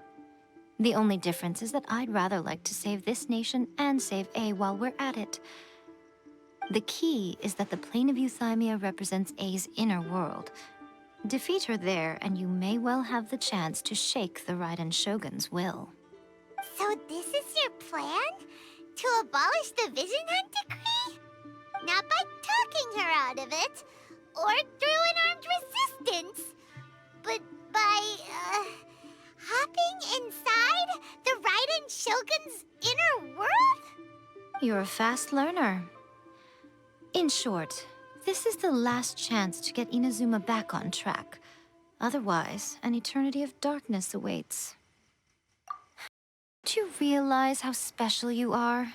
The only difference is that I'd rather like to save this nation and save A while we're at it. The key is that the plane of Euthymia represents A's inner world. Defeat her there, and you may well have the chance to shake the Raiden Shogun's will. So this is your plan? To abolish the Vision Hunt decree? Not by talking her out of it, or through an armed resistance, but by, hopping inside the Raiden Shogun's inner world? You're a fast learner. In short, this is the last chance to get Inazuma back on track. Otherwise, an eternity of darkness awaits. Do you realize how special you are?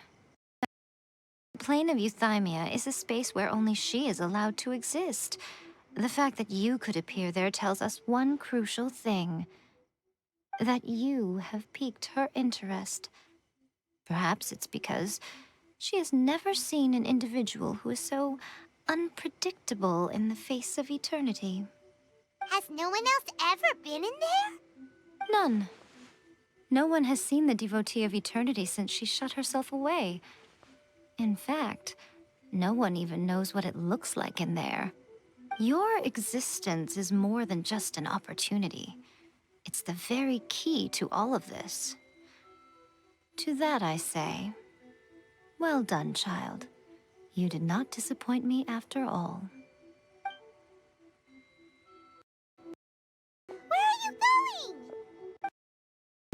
The plane of Euthymia is a space where only she is allowed to exist. The fact that you could appear there tells us one crucial thing. That you have piqued her interest. Perhaps it's because she has never seen an individual who is so unpredictable in the face of eternity. Has no one else ever been in there? None. No one has seen the devotee of eternity since she shut herself away. In fact, no one even knows what it looks like in there. Your existence is more than just an opportunity. It's the very key to all of this. To that I say, well done, child. You did not disappoint me after all. Where are you going?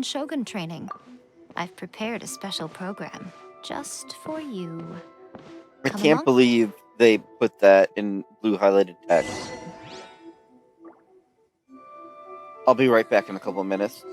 Shogun training. I've prepared a special program just for you. I Come can't along? believe they put that in blue highlighted text. I'll be right back in a couple of minutes.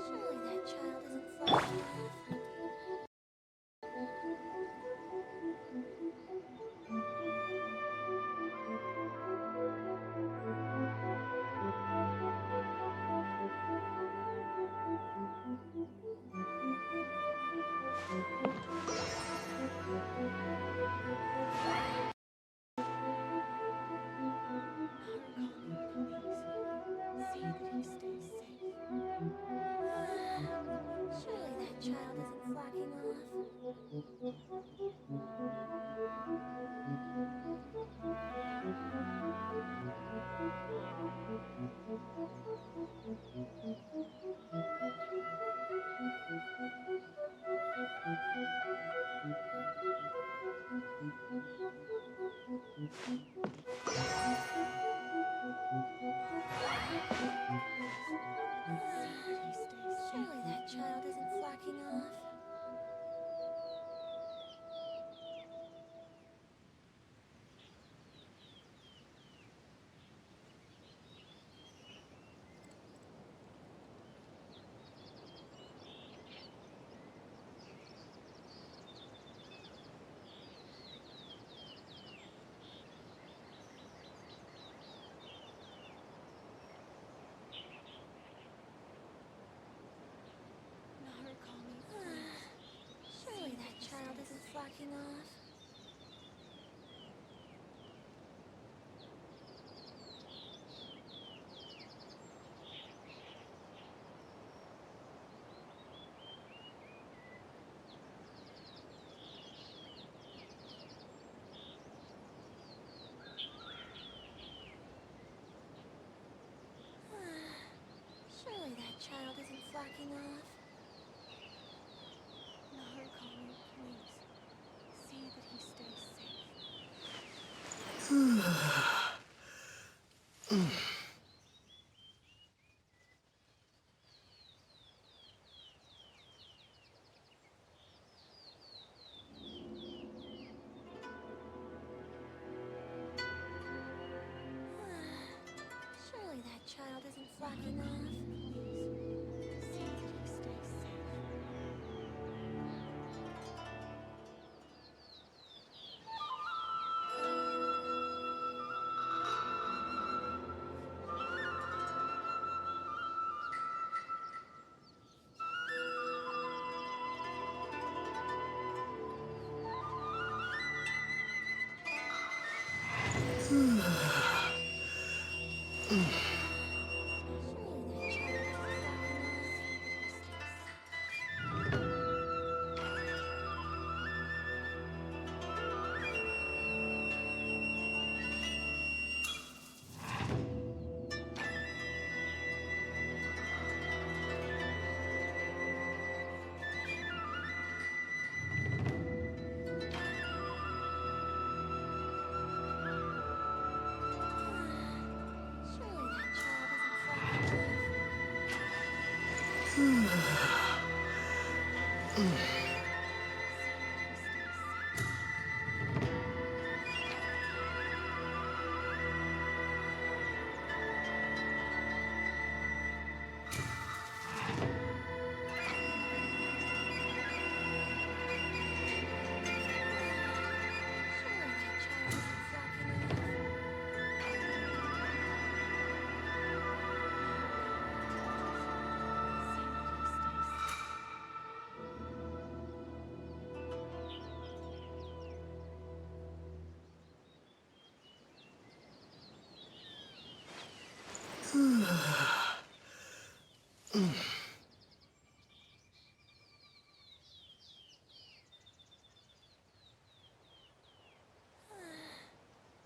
Surely that child isn't flying off. Surely that child isn't flocking off. Surely that child isn't flocking off. Surely that child isn't flocking off. Surely that child isn't flocking off. Narukami, please. See that he stays safe. Surely that child isn't flocking off. See that he stays safe.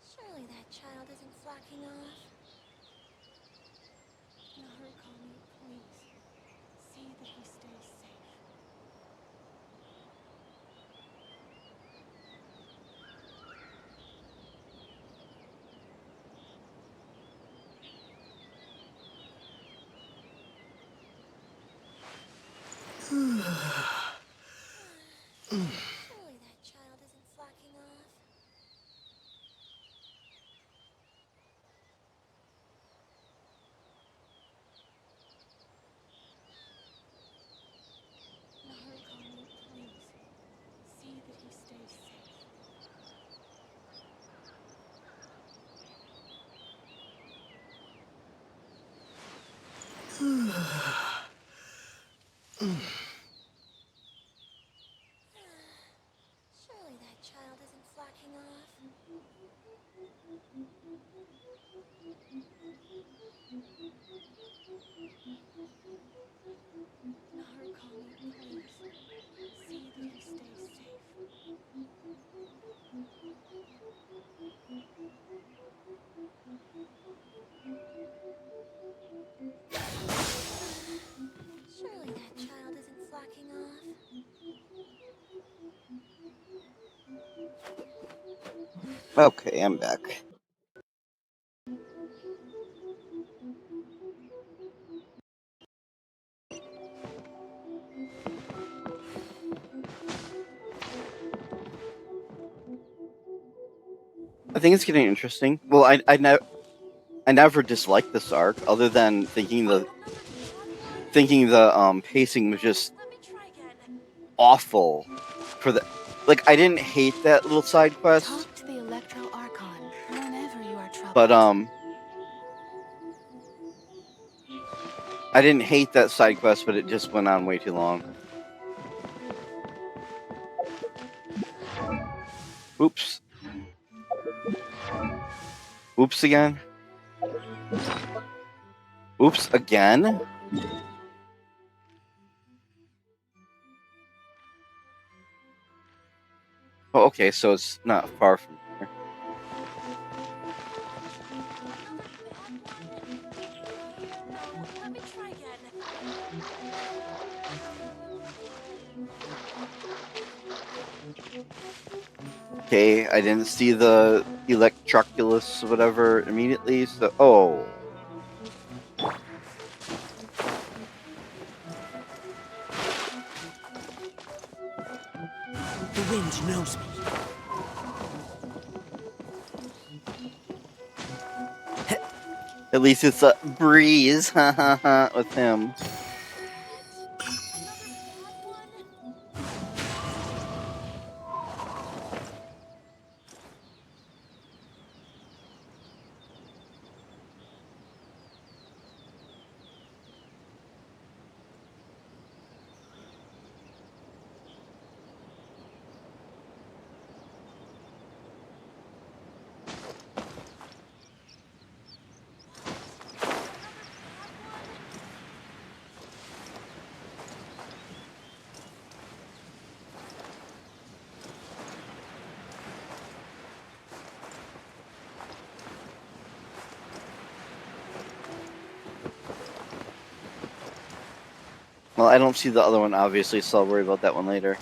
Surely that child isn't slacking off. Narukomi, please. See that he stays safe. Surely that child isn't slacking off. Narukomi, please. See that he stays safe. Surely that child isn't slacking off. Narukomi, please. See that he stays safe. Surely that child isn't slacking off. Okay, I'm back. I think it's getting interesting. Well, I never disliked this arc, other than thinking the pacing was just awful. For the I didn't hate that little side quest, Talk to the Electro Archon whenever you are troubled. but I didn't hate that side quest, but it just went on way too long. Oops. Oops again. Oops again. Oh, okay, so it's not far from here. Let me try again. Okay, I didn't see the Electroculus whatever immediately, so oh. The wind knows me. At least it's a breeze, ha ha ha, with him. Well, I don't see the other one, obviously, so I'll worry about that one later.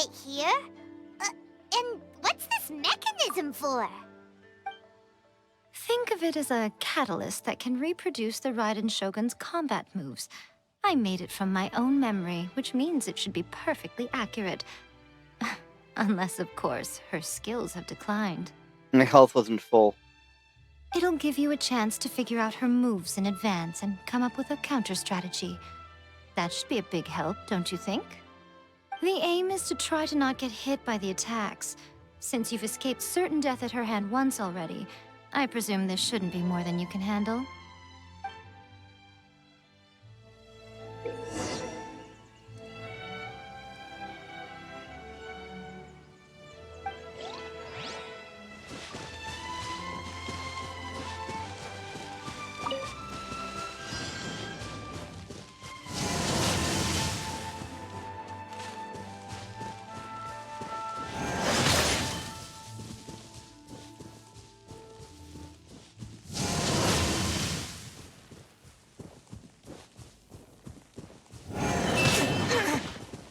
right here. And what's this mechanism for? Think of it as a catalyst that can reproduce the Raiden Shogun's combat moves. I made it from my own memory, which means it should be perfectly accurate. Unless, of course, her skills have declined. My health wasn't full. It'll give you a chance to figure out her moves in advance and come up with a counter strategy. That should be a big help, don't you think? The aim is to try to not get hit by the attacks. Since you've escaped certain death at her hand once already, I presume this shouldn't be more than you can handle.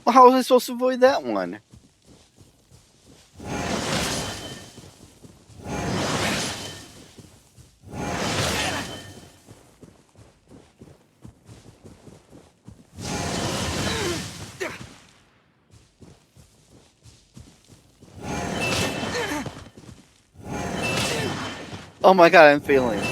Well, how was I supposed to avoid that one? Oh my god, I'm failing.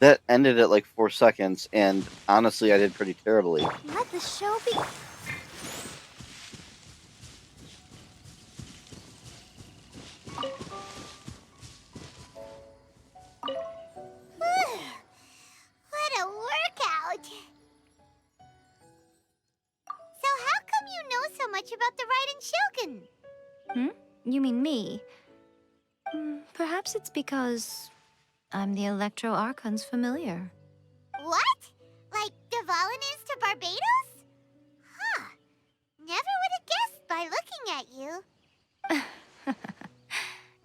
That ended at like 4 seconds, and honestly, I did pretty terribly. Let the show be. What a workout! So how come you know so much about the Raiden Shogun? You mean me? Perhaps it's because I'm the Electro Archon's familiar. What? Like Dvalin is to Barbados? Huh. Never would have guessed by looking at you.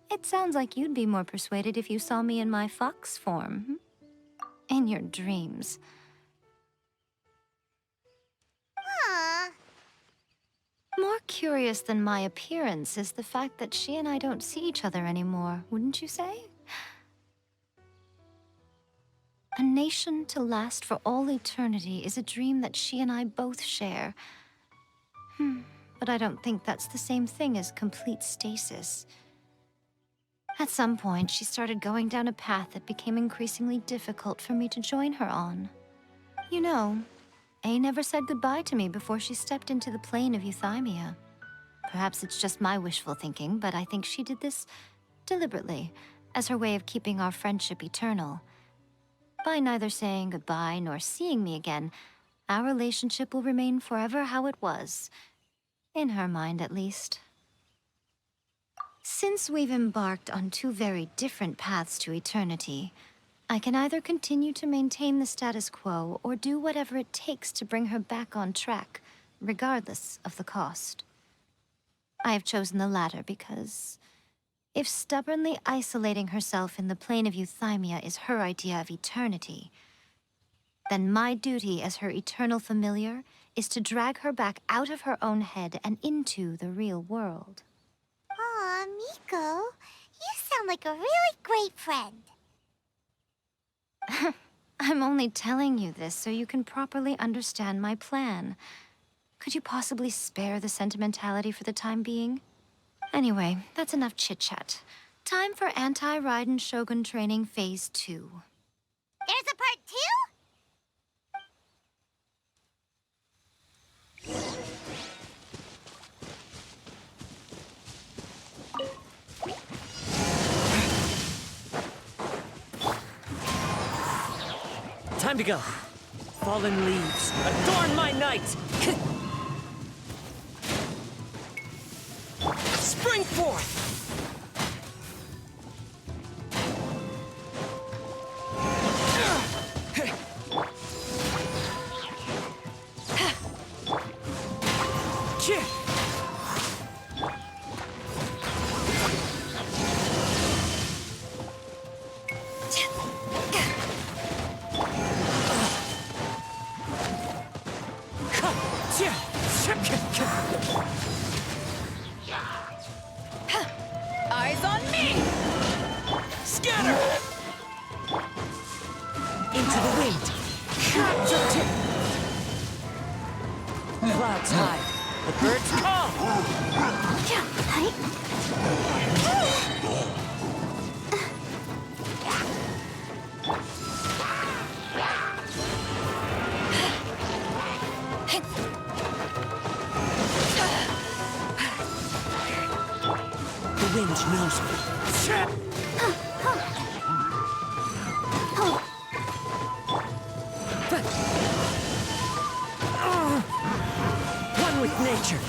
It sounds like you'd be more persuaded if you saw me in my fox form. In your dreams. Huh. More curious than my appearance is the fact that she and I don't see each other anymore, wouldn't you say? A nation to last for all eternity is a dream that she and I both share. But I don't think that's the same thing as complete stasis. At some point, she started going down a path that became increasingly difficult for me to join her on. You know, A never said goodbye to me before she stepped into the plane of Euthymia. Perhaps it's just my wishful thinking, but I think she did this deliberately, as her way of keeping our friendship eternal. By neither saying goodbye nor seeing me again, our relationship will remain forever how it was. In her mind, at least. Since we've embarked on two very different paths to eternity, I can either continue to maintain the status quo or do whatever it takes to bring her back on track, regardless of the cost. I have chosen the latter because if stubbornly isolating herself in the plane of Euthymia is her idea of eternity, then my duty as her eternal familiar is to drag her back out of her own head and into the real world. Aw, Miko, you sound like a really great friend. I'm only telling you this so you can properly understand my plan. Could you possibly spare the sentimentality for the time being? Anyway, that's enough chit-chat. Time for Anti-Raiden Shogun Training Phase 2. There's a part 2? Time to go. Fallen leaves, adorn my night! Spring forth! Into the wind. Clouds high. The birds call. The wind knows me. One with nature.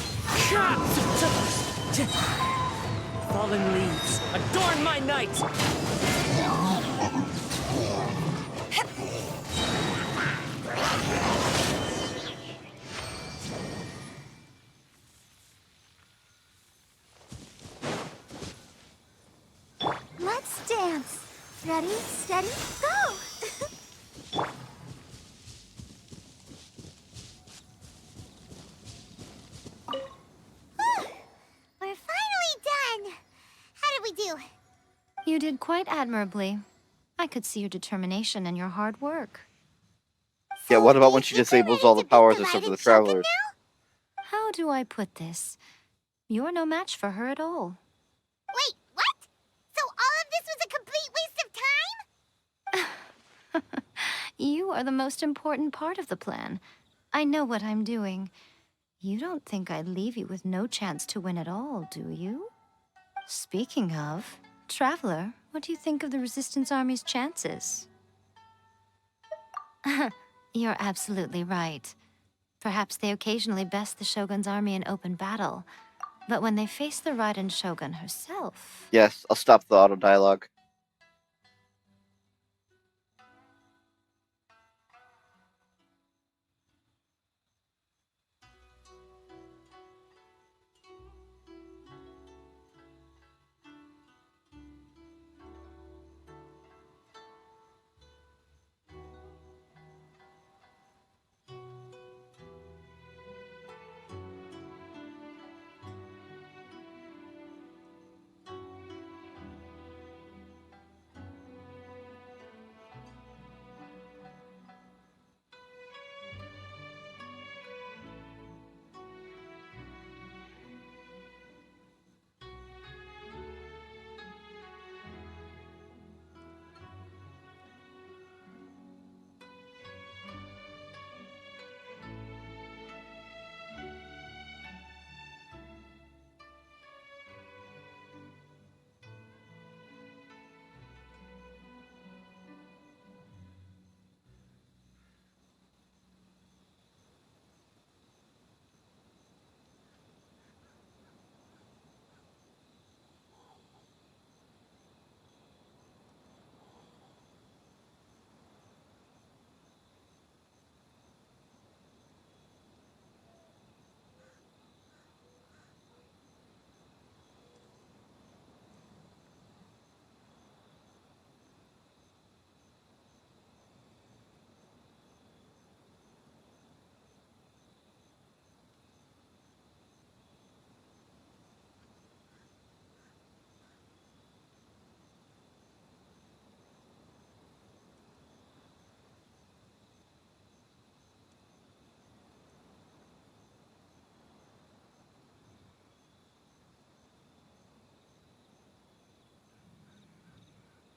Fallen leaves adorn my night. Let's dance. Ready, steady, go! We're finally done. How did we do? You did quite admirably. I could see your determination and your hard work. Yeah, what about when she disables all the powers except for the travelers? How do I put this? You're no match for her at all. Wait, what? So all of this was a complete waste of time? You are the most important part of the plan. I know what I'm doing. You don't think I'd leave you with no chance to win at all, do you? Speaking of, Traveler, what do you think of the Resistance Army's chances? You're absolutely right. Perhaps they occasionally best the Shogun's army in open battle, but when they face the Raiden Shogun herself... Yes, I'll stop the auto dialogue.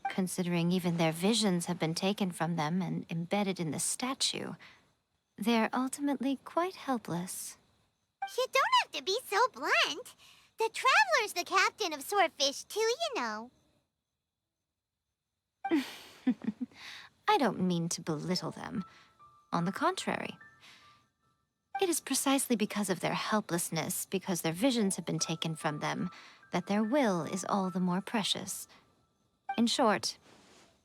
Considering even their visions have been taken from them and embedded in the statue, they're ultimately quite helpless. You don't have to be so blunt. The Traveler's the captain of Swordfish too, you know. I don't mean to belittle them. On the contrary. It is precisely because of their helplessness, because their visions have been taken from them, that their will is all the more precious. In short,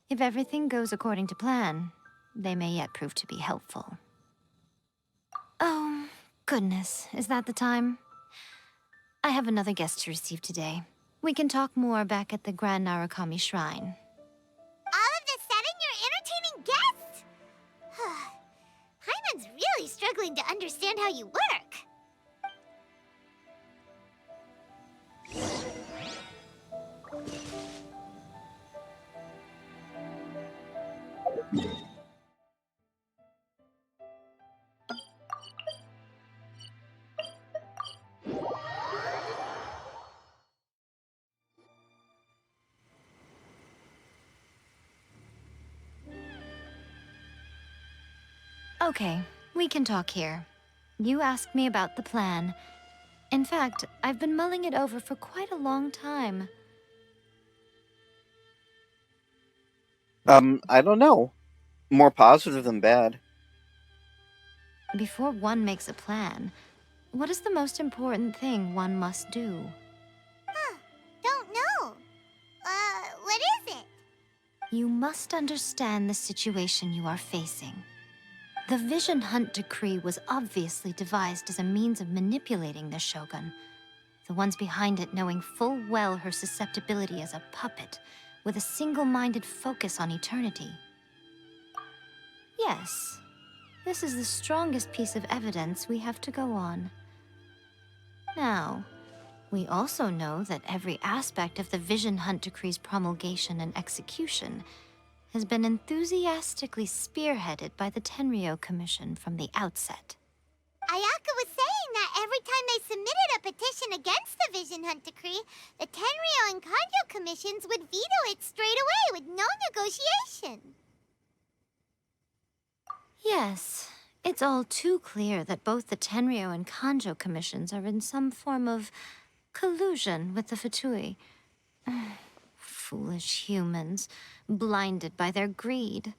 if everything goes according to plan, they may yet prove to be helpful. Oh, goodness, is that the time? I have another guest to receive today. We can talk more back at the Grand Narukami Shrine. All of a sudden, you're entertaining guests? Paimon's really struggling to understand how you work. Okay, we can talk here. You asked me about the plan. In fact, I've been mulling it over for quite a long time. I don't know. More positive than bad. Before one makes a plan, what is the most important thing one must do? Don't know. What is it? You must understand the situation you are facing. The Vision Hunt Decree was obviously devised as a means of manipulating the Shogun, the ones behind it knowing full well her susceptibility as a puppet, with a single-minded focus on eternity. Yes, this is the strongest piece of evidence we have to go on. Now, we also know that every aspect of the Vision Hunt Decree's promulgation and execution has been enthusiastically spearheaded by the Tenryou Commission from the outset. Ayaka was saying that every time they submitted a petition against the Vision Hunt Decree, the Tenryou and Kanjo commissions would veto it straight away with no negotiation. Yes, it's all too clear that both the Tenryou and Kanjo commissions are in some form of collusion with the Fatui. Foolish humans, blinded by their greed.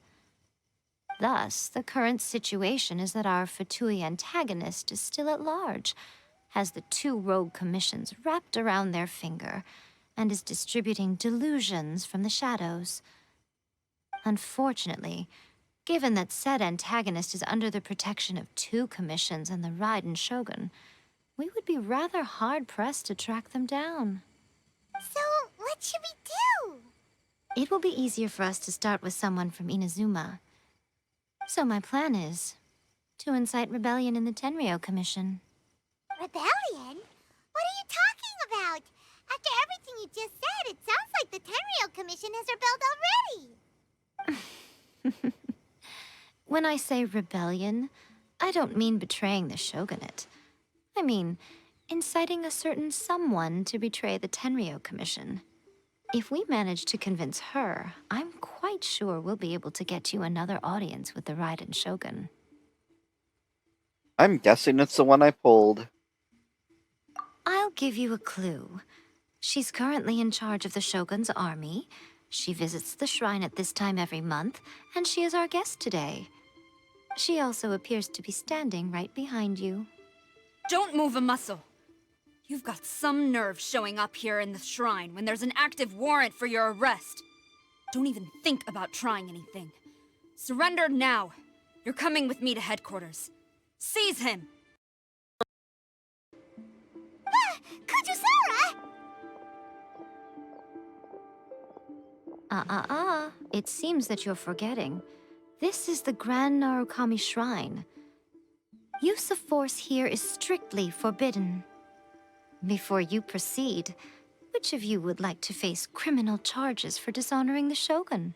Thus, the current situation is that our Fatui antagonist is still at large, has the two rogue commissions wrapped around their finger, and is distributing delusions from the shadows. Unfortunately, given that said antagonist is under the protection of two commissions and the Raiden Shogun, we would be rather hard-pressed to track them down. So, what should we do? It will be easier for us to start with someone from Inazuma. So my plan is to incite rebellion in the Tenryou Commission. Rebellion? What are you talking about? After everything you just said, it sounds like the Tenryou Commission has rebelled already. When I say rebellion, I don't mean betraying the shogunate. I mean inciting a certain someone to betray the Tenryou Commission. If we manage to convince her, I'm quite sure we'll be able to get you another audience with the Raiden Shogun. I'm guessing it's the one I pulled. I'll give you a clue. She's currently in charge of the Shogun's army. She visits the shrine at this time every month, and she is our guest today. She also appears to be standing right behind you. Don't move a muscle. You've got some nerve showing up here in the shrine when there's an active warrant for your arrest. Don't even think about trying anything. Surrender now. You're coming with me to headquarters. Seize him! Kujusara! It seems that you're forgetting. This is the Grand Narukami Shrine. Use of force here is strictly forbidden. Before you proceed, which of you would like to face criminal charges for dishonoring the Shogun,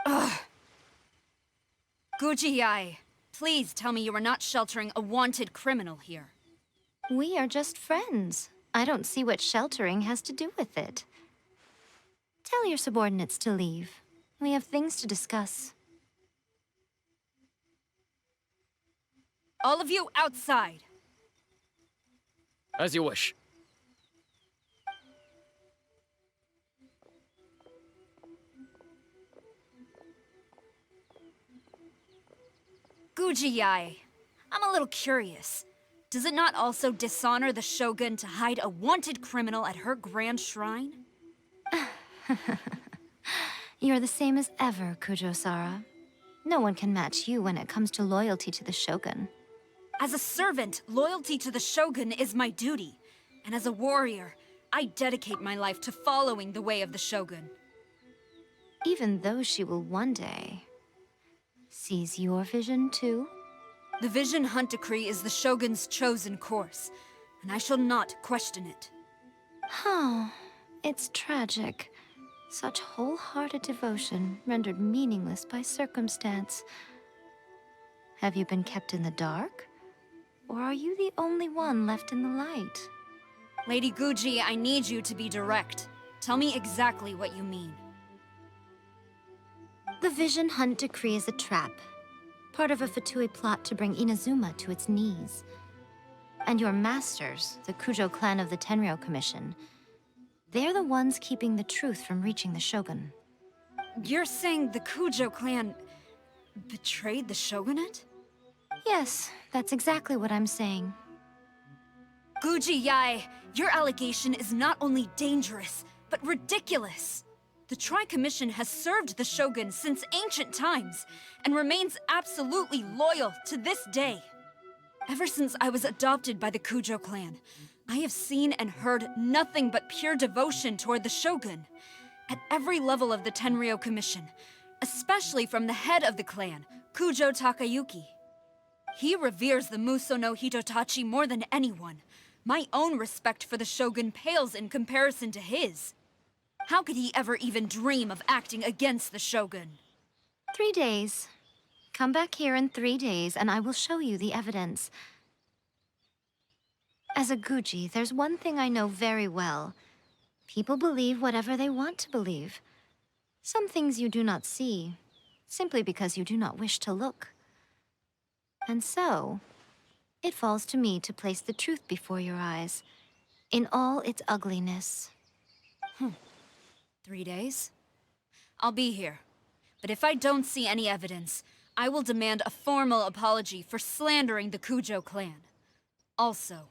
Ugh. Guji-ai, please tell me you are not sheltering a wanted criminal here. We are just friends. I don't see what sheltering has to do with it. Tell your subordinates to leave. We have things to discuss. All of you outside. As you wish. Guji-ai, I'm a little curious. Does it not also dishonor the Shogun to hide a wanted criminal at her grand shrine? You're the same as ever, Kujo-sara. No one can match you when it comes to loyalty to the Shogun. As a servant, loyalty to the Shogun is my duty. And as a warrior, I dedicate my life to following the way of the Shogun. Even though she will one day seize your vision too? The Vision Hunt Decree is the Shogun's chosen course, and I shall not question it. It's tragic. Such wholehearted devotion rendered meaningless by circumstance. Have you been kept in the dark? Or are you the only one left in the light? Lady Guji, I need you to be direct. Tell me exactly what you mean. The Vision Hunt Decree is a trap. part of a Fatui plot to bring Inazuma to its knees. And your masters, the Kujo clan of the Tenryou Commission, they're the ones keeping the truth from reaching the Shogun. You're saying the Kujo clan betrayed the shogunate? Yes, that's exactly what I'm saying. Guji Yae, your allegation is not only dangerous, but ridiculous. The Tri-Commission has served the Shogun since ancient times, and remains absolutely loyal to this day. Ever since I was adopted by the Kujo clan, I have seen and heard nothing but pure devotion toward the Shogun. At every level of the Tenryou Commission, especially from the head of the clan, Kujo Takayuki. He reveres the Muso no Hitotachi more than anyone. My own respect for the Shogun pales in comparison to his. How could he ever even dream of acting against the Shogun? 3 days. Come back here in 3 days, and I will show you the evidence. As a Guji, there's one thing I know very well. People believe whatever they want to believe. Some things you do not see, simply because you do not wish to look. And so, it falls to me to place the truth before your eyes, in all its ugliness. 3 days? I'll be here. But if I don't see any evidence, I will demand a formal apology for slandering the Kujo clan. Also,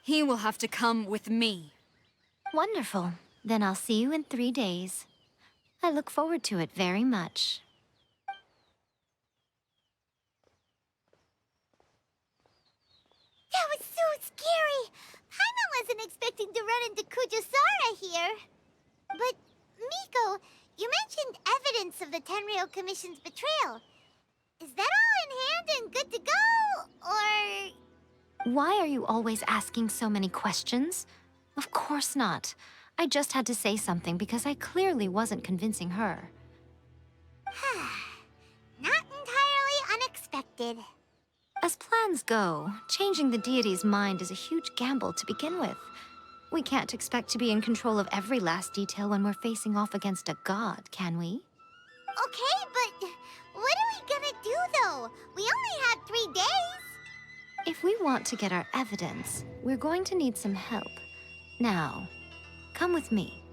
he will have to come with me. Wonderful. Then I'll see you in 3 days. I look forward to it very much. That was so scary! Paimon wasn't expecting to run into Kujosara here. But, Miko, you mentioned evidence of the Tenryou Commission's betrayal. Is that all in hand and good to go, or...? Why are you always asking so many questions? Of course not. I just had to say something because I clearly wasn't convincing her. Not entirely unexpected. As plans go, changing the deity's mind is a huge gamble to begin with. We can't expect to be in control of every last detail when we're facing off against a god, can we? Okay, but what are we gonna do, though? We only had 3 days. If we want to get our evidence, we're going to need some help. Now, come with me.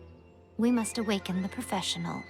We must awaken the professional.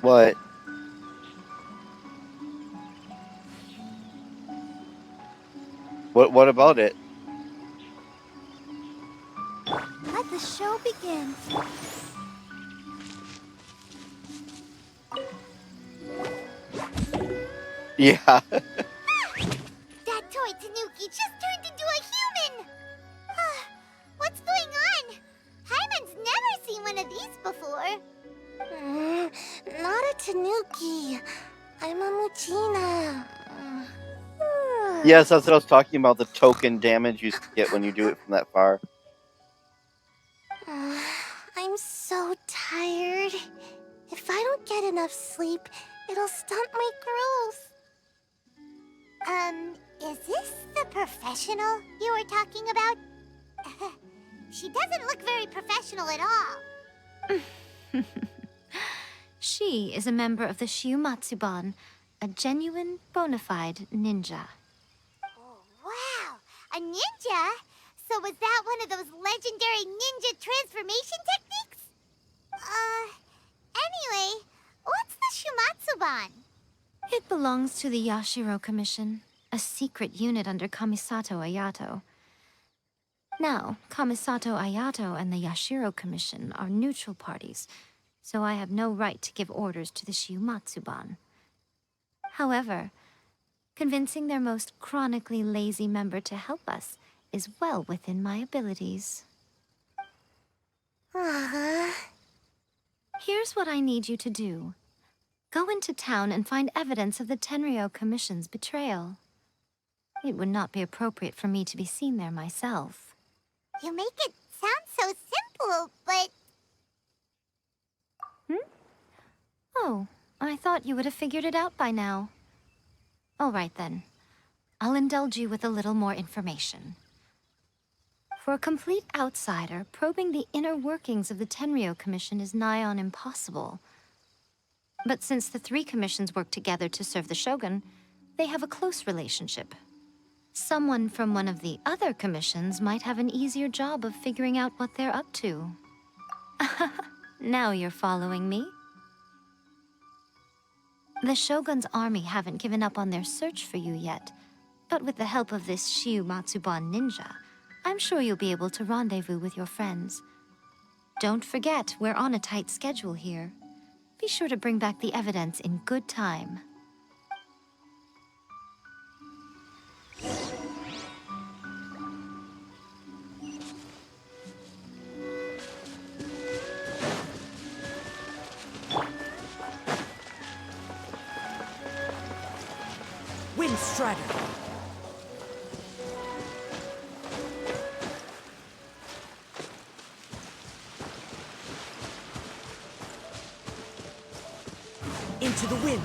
What? What about it? Let the show begin. Yeah. That toy Tanuki just turned into a human! What's going on? Hyman's never seen one of these before. Not a Tanuki. I'm a Muchina. Yes, that's what I was talking about, the token damage you get when you do it from that far. enough sleep, it'll stunt my growth. Is this the professional you were talking about? She doesn't look very professional at all. She is a member of the Shiumatsuban, a genuine, bona fide ninja. Oh, wow! A ninja? So was that one of those legendary ninja transformation techniques? Anyway, what's the Shumatsuban? It belongs to the Yashiro Commission, a secret unit under Kamisato Ayato. Now, Kamisato Ayato and the Yashiro Commission are neutral parties, so I have no right to give orders to the Shiumatsuban. However, convincing their most chronically lazy member to help us is well within my abilities. Here's what I need you to do. Go into town and find evidence of the Tenryou Commission's betrayal. It would not be appropriate for me to be seen there myself. You make it sound so simple, but... Oh, I thought you would have figured it out by now. All right then. I'll indulge you with a little more information. For a complete outsider, probing the inner workings of the Tenryou Commission is nigh on impossible. But since the three commissions work together to serve the Shogun, they have a close relationship. Someone from one of the other commissions might have an easier job of figuring out what they're up to. Now you're following me? The Shogun's army haven't given up on their search for you yet, but with the help of this Shiumatsuban ninja, I'm sure you'll be able to rendezvous with your friends. Don't forget, we're on a tight schedule here. Be sure to bring back the evidence in good time. Wind Strider! Into the wind!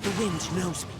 The wind knows me.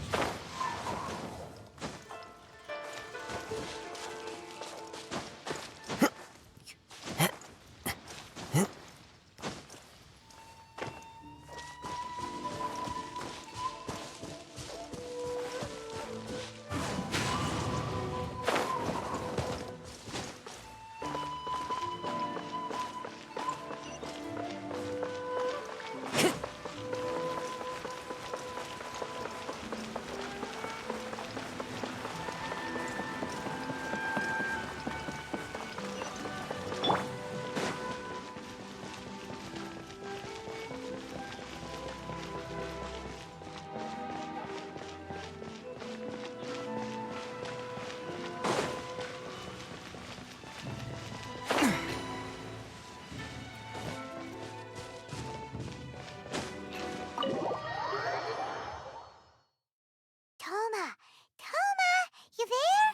You there?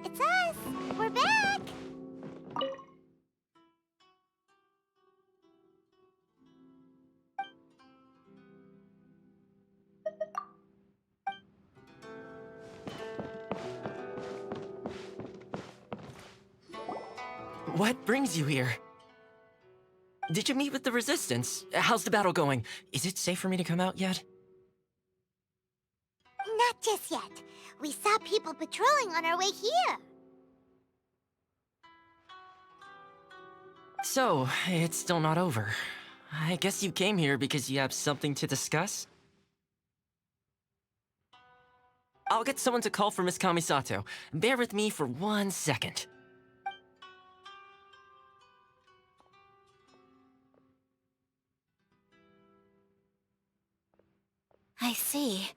It's us! We're back! What brings you here? Did you meet with the Resistance? How's the battle going? Is it safe for me to come out yet? Not just yet. We saw people patrolling on our way here. So, it's still not over. I guess you came here because you have something to discuss? I'll get someone to call for Miss Kamisato. Bear with me for 1 second. I I see.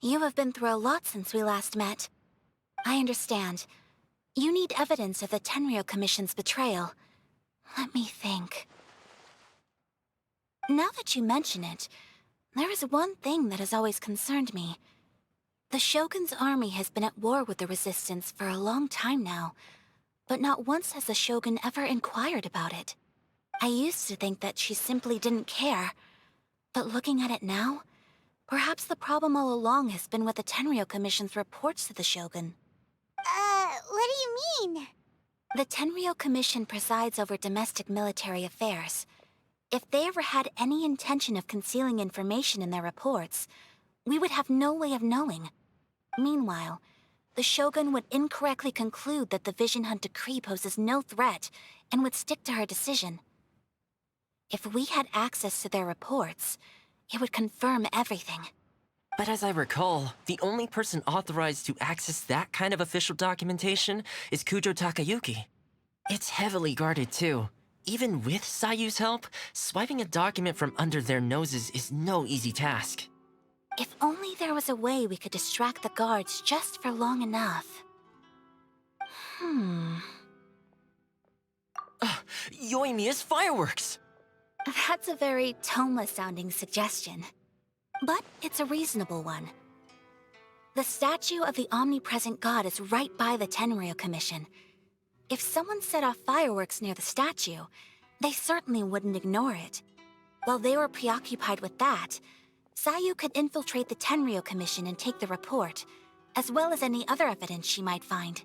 You have been through a lot since we last met. I understand. You need evidence of the Tenryou Commission's betrayal. Let me think. Now that you mention it, there is one thing that has always concerned me. The Shogun's army has been at war with the Resistance for a long time now, but not once has the Shogun ever inquired about it. I used to think that she simply didn't care, but looking at it now, perhaps the problem all along has been with the Tenryou Commission's reports to the Shogun. What do you mean? The Tenryou Commission presides over domestic military affairs. If they ever had any intention of concealing information in their reports, we would have no way of knowing. Meanwhile, the Shogun would incorrectly conclude that the Vision Hunt decree poses no threat and would stick to her decision. If we had access to their reports, it would confirm everything. But as I recall, the only person authorized to access that kind of official documentation is Kujo Takayuki. It's heavily guarded too. Even with Sayu's help, swiping a document from under their noses is no easy task. If only there was a way we could distract the guards just for long enough. Yoimiya's fireworks! That's a very Toma-sounding suggestion. But it's a reasonable one. The statue of the omnipresent god is right by the Tenryou Commission. If someone set off fireworks near the statue, they certainly wouldn't ignore it. While they were preoccupied with that, Sayu could infiltrate the Tenryou Commission and take the report, as well as any other evidence she might find.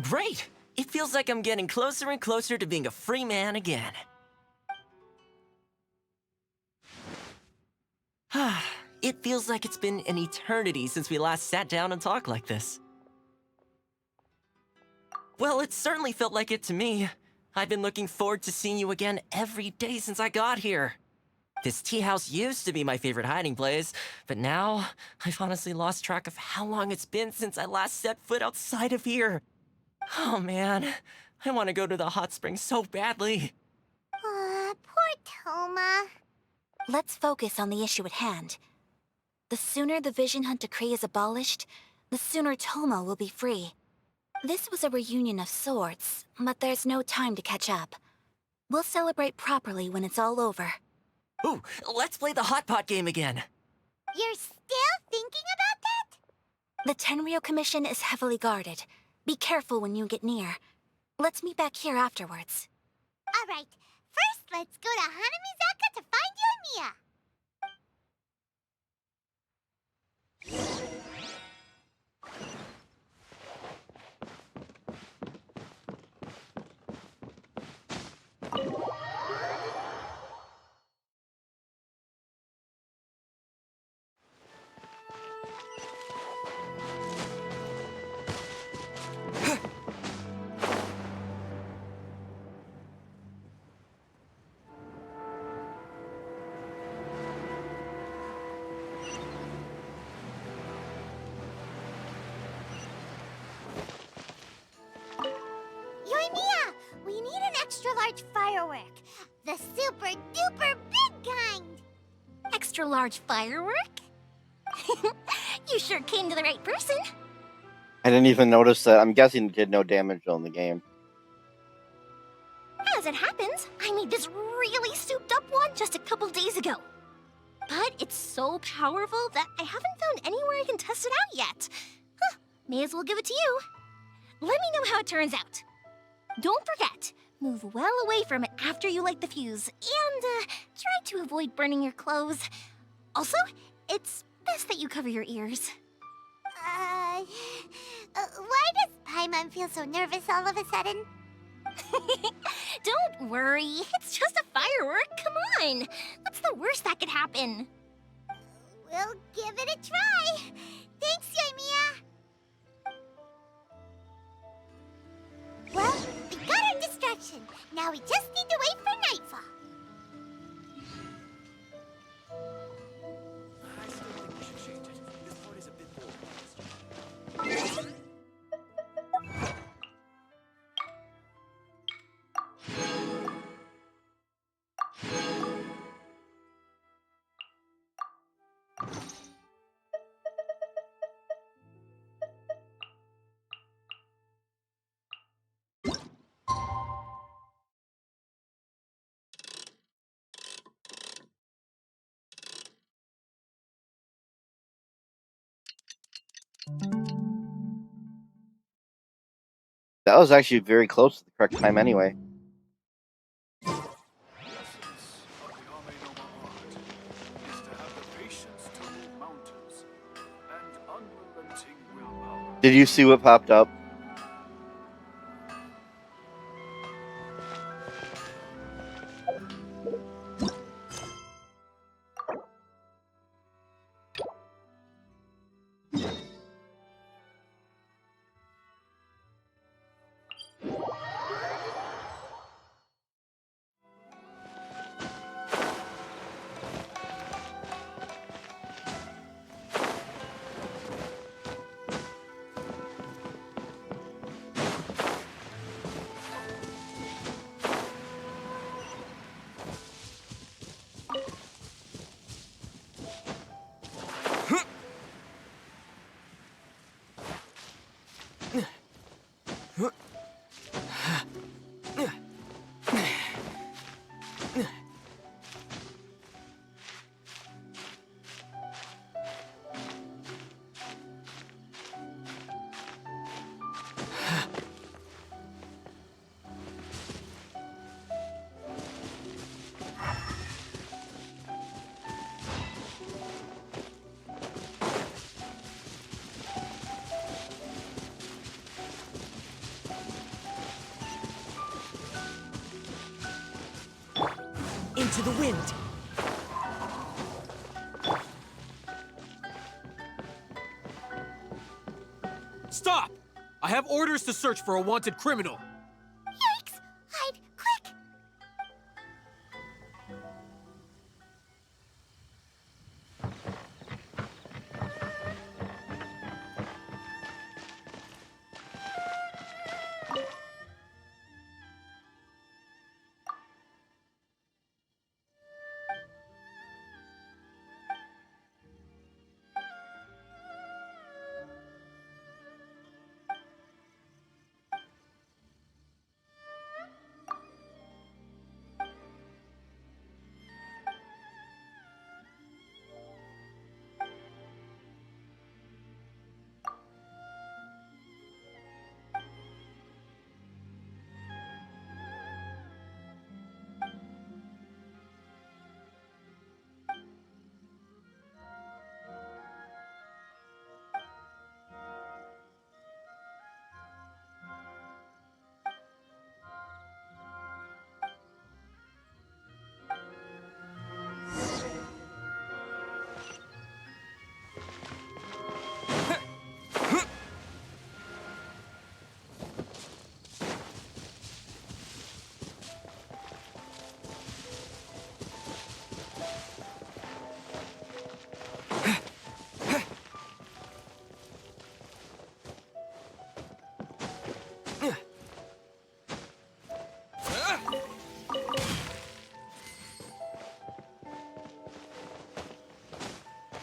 Great! It feels like I'm getting closer and closer to being a free man again. It feels like it's been an eternity since we last sat down and talked like this. Well, it certainly felt like it to me. I've been looking forward to seeing you again every day since I got here. This tea house used to be my favorite hiding place, but now I've honestly lost track of how long it's been since I last set foot outside of here. Oh man, I want to go to the hot springs so badly. Poor Toma. Let's focus on the issue at hand. The sooner the Vision Hunt decree is abolished, the sooner Toma will be free. This was a reunion of sorts, but there's no time to catch up. We'll celebrate properly when it's all over. Ooh, let's play the hot pot game again. You're still thinking about that? The Tenryou Commission is heavily guarded. Be careful when you get near. Let's meet back here afterwards. Alright, first let's go to Hanamizaka to find Yoimiya. Yoimiya, we need an extra-large firework. The super-duper big kind. Extra-large firework? You sure came to the right person. I didn't even notice that. I'm guessing it did no damage on the game. As it happens, I made this really souped-up one just a couple days ago. But it's so powerful that I haven't found anywhere I can test it out yet. Huh, may as well give it to you. Let me know how it turns out. Don't forget, move well away from it after you light the fuse, and try to avoid burning your clothes. Also, it's best that you cover your ears. Why does Paimon feel so nervous all of a sudden? Don't worry, it's just a firework, come on. What's the worst that could happen? We'll give it a try. Thanks, Yoimiya. Well, we got our distraction. Now we just need to wait for nightfall. I still think we should change it. This part is a bit boring. That was actually very close to the correct time anyway. Did you see what popped up? Into the wind. Stop! I have orders to search for a wanted criminal. Yikes! Hide, quick!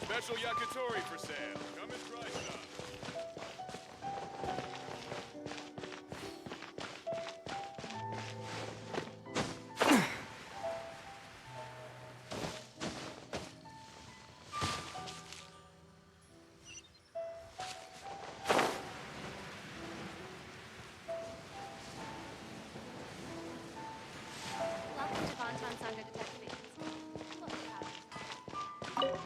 Special yakitori for sale. Come and try some. Welcome to Bonton Sangha Detective Agency. What may I have?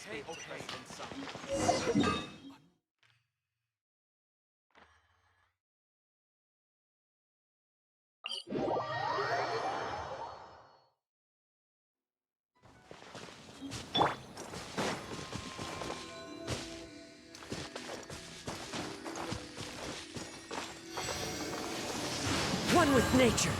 escape the president's son. One with nature.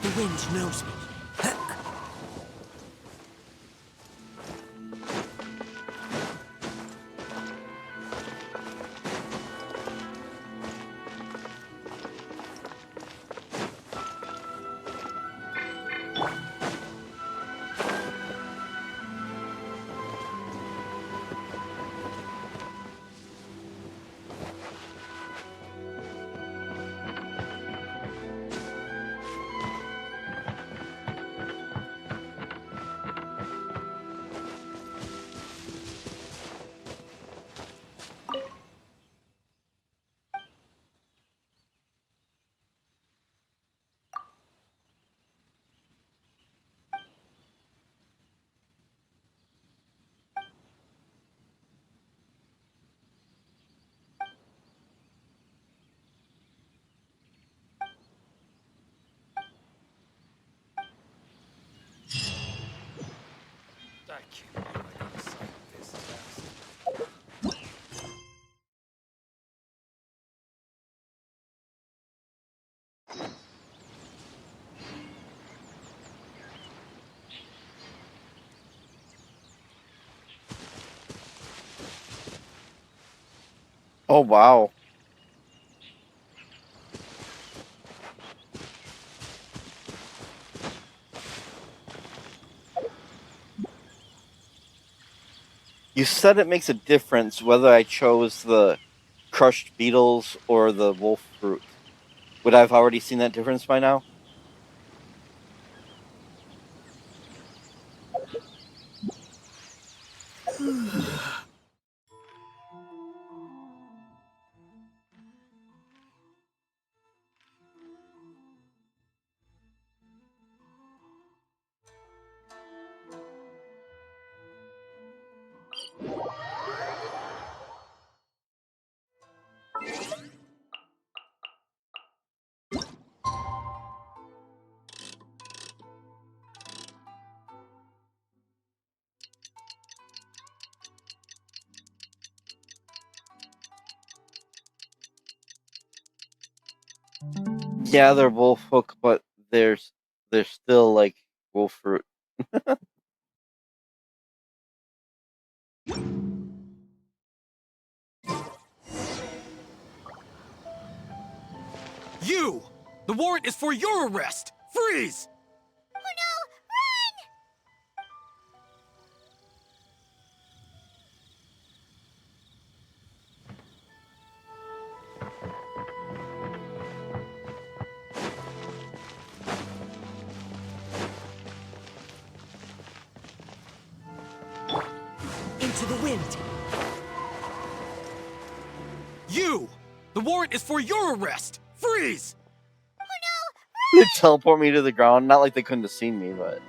The wind knows me. I can't believe I got a sight of this fast. Oh, wow. You said it makes a difference whether I chose the crushed beetles or the wolf fruit. Would I have already seen that difference by now? Yeah, they're wolf hook, but they're still like wolf fruit. You! The warrant is for your arrest! Freeze! Oh no! Into the wind. You! The warrant is for your arrest! Freeze! They teleport me to the ground. Not like they couldn't have seen me, but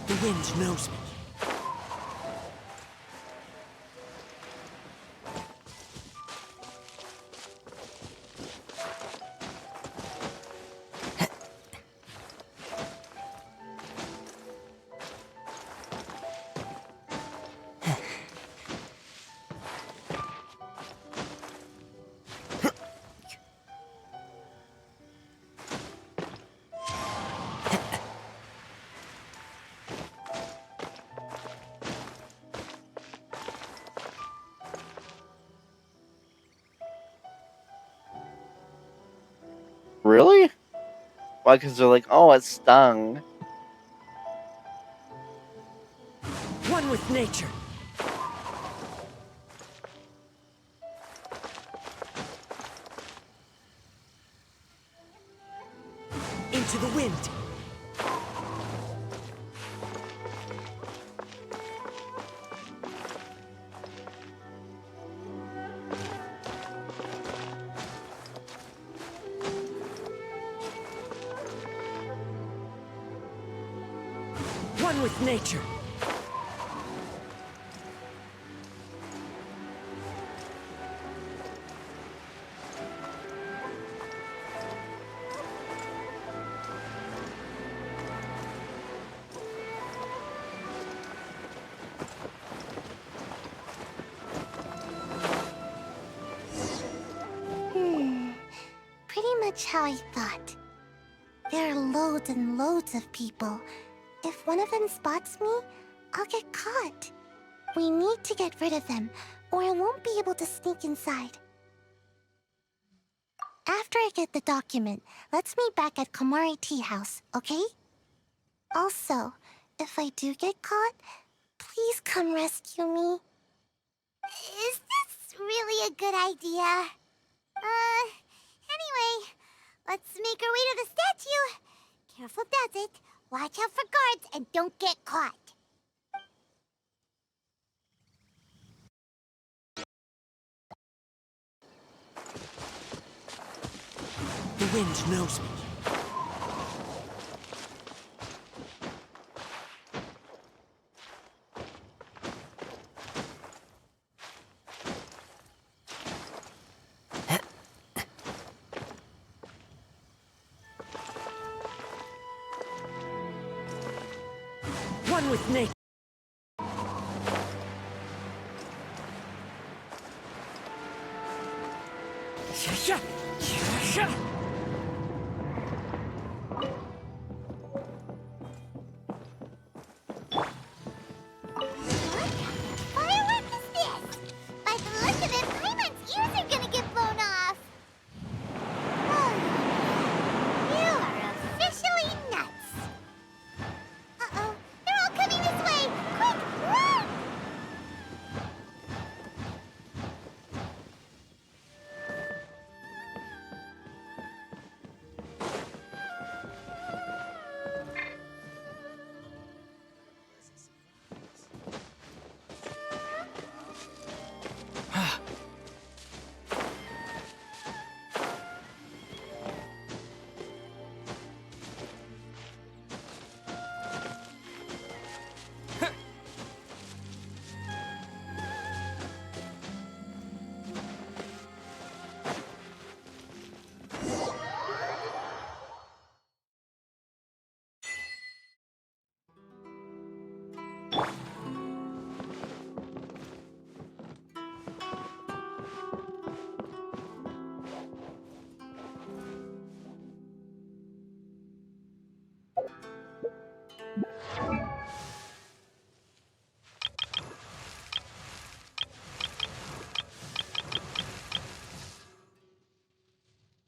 The wind knows me. really? Why? Because they're like, oh, it stung. One with nature. to the wind. One with nature. Pretty much how I thought. There are loads and loads of people. If one of them spots me, I'll get caught. We need to get rid of them, or I won't be able to sneak inside. After I get the document, let's meet back at Komari Tea House, okay? Also, if I do get caught, please come rescue me. Is this really a good idea? Anyway, let's make our way to the statue. Careful does it. Watch out for guards and don't get caught. The wind knows me. One with nature. Firework is this? By the look of it, Paimon's ears are gonna get blown off. You are officially nuts. Uh-oh, they're all coming this way. Quick, run!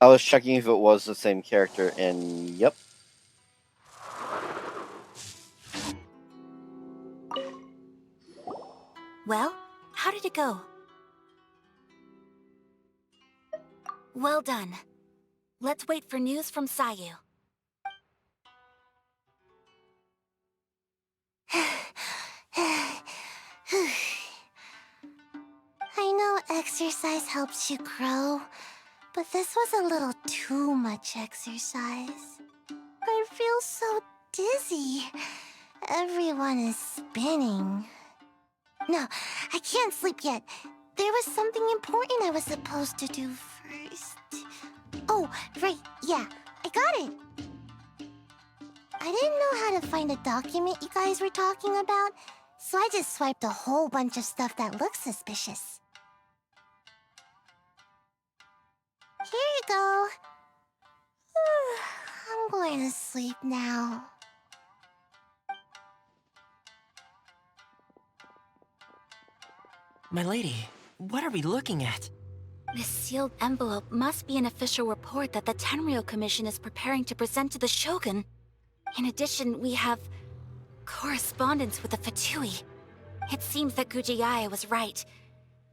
I was checking if it was the same character, and yep. Well, how did it go? Well done. Let's wait for news from Sayu. I know exercise helps you grow, but this was a little too much exercise. I feel so dizzy. Everyone is spinning. No, I can't sleep yet. There was something important I was supposed to do first. Oh, right, yeah, I got it. I didn't know how to find a document you guys were talking about, so I just swiped a whole bunch of stuff that looks suspicious. Here you go. I'm going to sleep now. My lady, what are we looking at? This sealed envelope must be an official report that the Tenryou Commission is preparing to present to the Shogun. In addition, we have correspondence with the Fatui. It seems that Gujiai was right.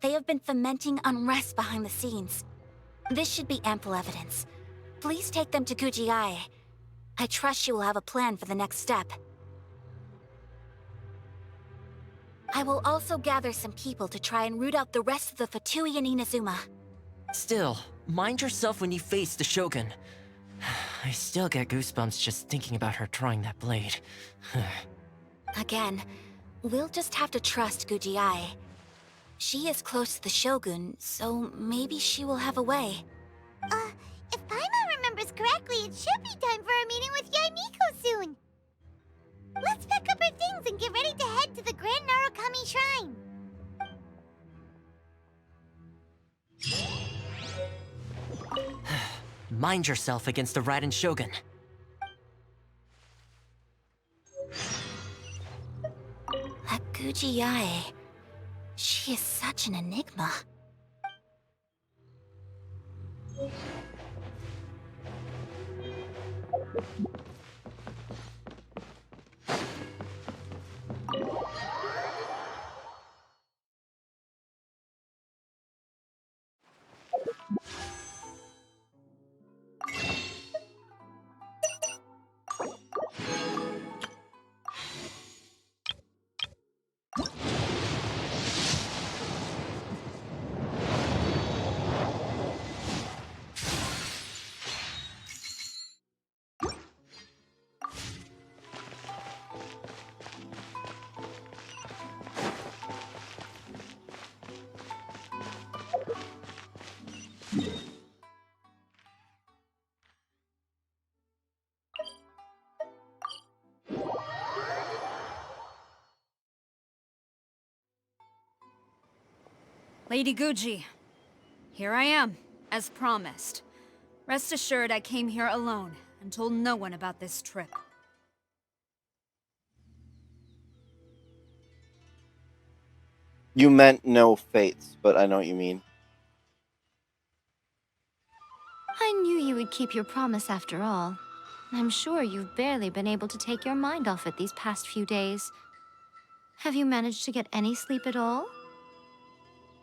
They have been fomenting unrest behind the scenes. This should be ample evidence. Please take them to Gujiai. I trust she will have a plan for the next step. I will also gather some people to try and root out the rest of the Fatui in Inazuma. Still, mind yourself when you face the Shogun. I still get goosebumps just thinking about her drawing that blade. Again, we'll just have to trust Gujiai. She is close to the Shogun, so maybe she will have a way. If Paimon remembers correctly, it should be time for a meeting with Yaimiko soon. Let's pack up our things and get ready to head to the Grand Narukami Shrine. Mind yourself against the Raiden Shogun. That Gujiai... she is such an enigma. Lady Guji, here I am, as promised. Rest assured I came here alone and told no one about this trip. You meant no fates, but I know what you mean. I knew you would keep your promise after all. I'm sure you've barely been able to take your mind off it these past few days. Have you managed to get any sleep at all?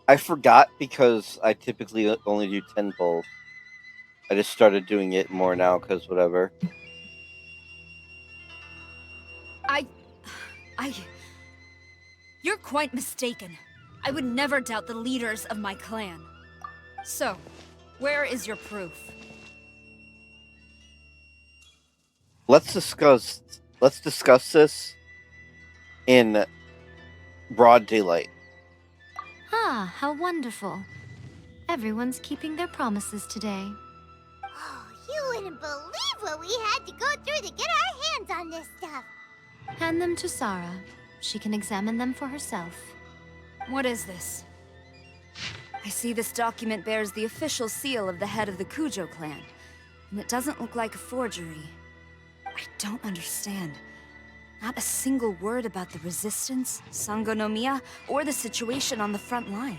I forgot because I typically only do 10 pulls. I just started doing it more now because whatever. You're quite mistaken. I would never doubt the leaders of my clan. So, where is your proof? Let's discuss this in broad daylight. Ah, how wonderful. Everyone's keeping their promises today. Oh, you wouldn't believe what we had to go through to get our hands on this stuff. Hand them to Sarah. She can examine them for herself. What is this? I see this document bears the official seal of the head of the Kujo clan, and it doesn't look like a forgery. I don't understand. Not a single word about the resistance, Sangonomiya, or the situation on the front line.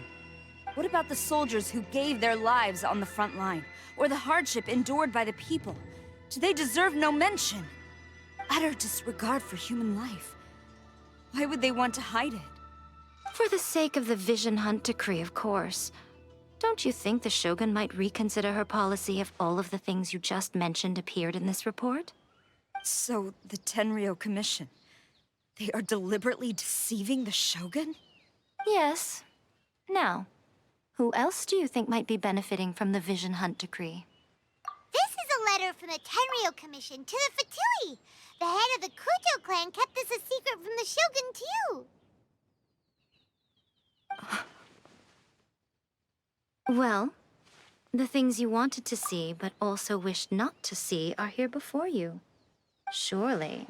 What about the soldiers who gave their lives on the front line, or the hardship endured by the people? Do they deserve no mention? Utter disregard for human life. Why would they want to hide it? For the sake of the Vision Hunt decree, of course. Don't you think the Shogun might reconsider her policy if all of the things you just mentioned appeared in this report? So, the Tenryou Commission, they are deliberately deceiving the Shogun? Yes. Now, who else do you think might be benefiting from the Vision Hunt decree? This is a letter from the Tenryou Commission to the Fatui. The head of the Kujo clan kept this a secret from the Shogun, too. Well, the things you wanted to see but also wished not to see are here before you. Surely,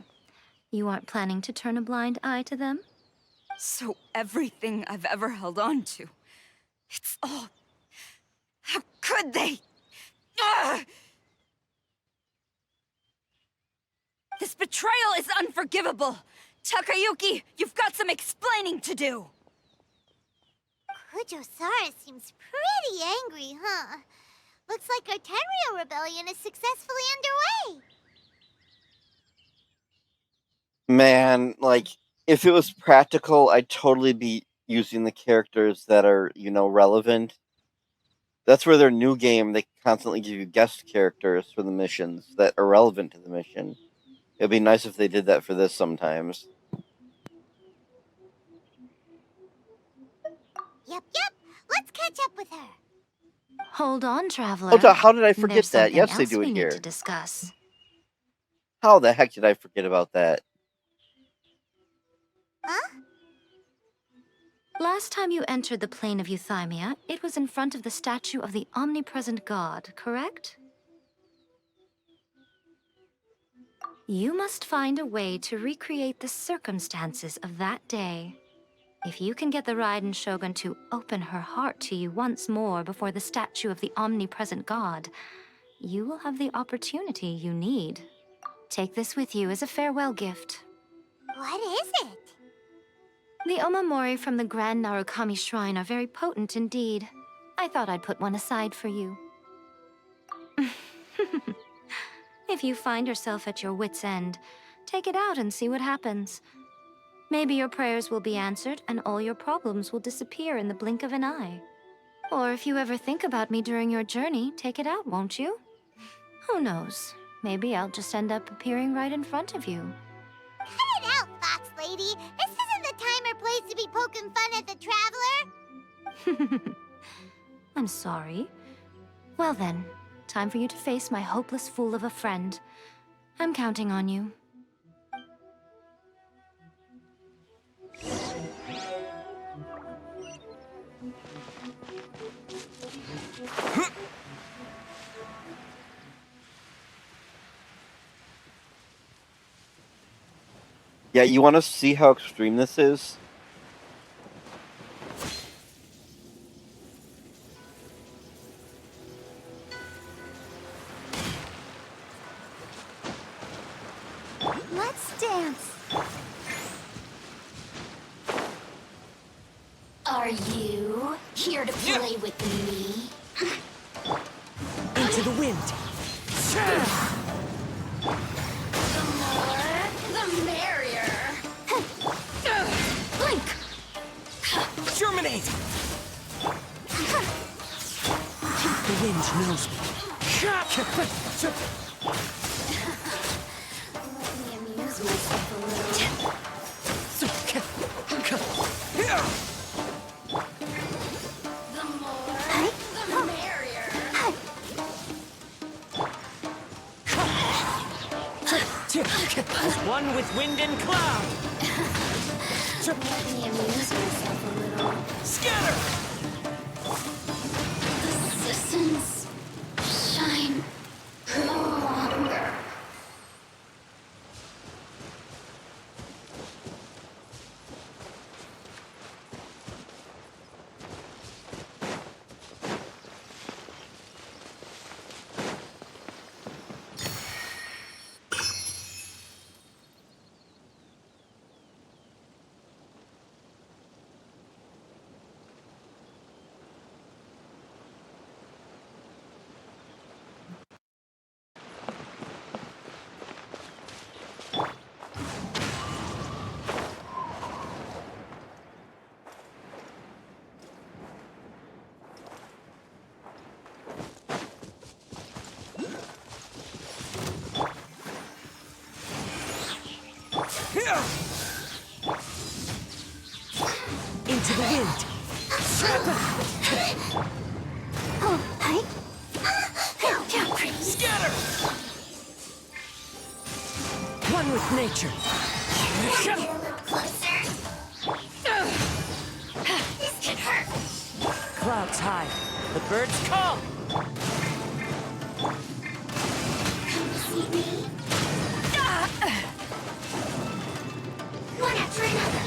you aren't planning to turn a blind eye to them? So everything I've ever held on to, it's all... How could they? Ugh! This betrayal is unforgivable! Takayuki, you've got some explaining to do! Kujo-Sara seems pretty angry, huh? Looks like our Tenryou rebellion is successfully underway. Man, like, if it was practical, I'd totally be using the characters that are, relevant. That's where their new game, they constantly give you guest characters for the missions that are relevant to the mission. It'd be nice if they did that for this sometimes. Yep. Let's catch up with her. Hold on, traveler. Oh, how did I forget There's that? something Yes, they else do we it need to here. discuss. How the heck did I forget about that? Huh? Last time you entered the plane of Euthymia, it was in front of the statue of the omnipresent god, correct? You must find a way to recreate the circumstances of that day. If you can get the Raiden Shogun to open her heart to you once more before the statue of the omnipresent god, you will have the opportunity you need. Take this with you as a farewell gift. What is it? The Omamori from the Grand Narukami Shrine are very potent indeed. I thought I'd put one aside for you. If you find yourself at your wit's end, take it out and see what happens. Maybe your prayers will be answered and all your problems will disappear in the blink of an eye. Or if you ever think about me during your journey, take it out, won't you? Who knows? Maybe I'll just end up appearing right in front of you. Cut it out, Fox Lady. This isn't the time or place to be poking fun at the traveler. I'm sorry. Well then, time for you to face my hopeless fool of a friend. I'm counting on you. Yeah, you want to see how extreme this is? Let's dance. Are you here to play with me? Into the wind. The more, the merrier. Blink! Germinate! The wind knows me. Let me amuse myself a little. The more, the merrier. One with wind and cloud. Let me amuse myself a little. Scatter! The systems shine no longer. Into the wind. Scatter! One with nature. This can hurt. Clouds high. The birds call. Come see me. One after another.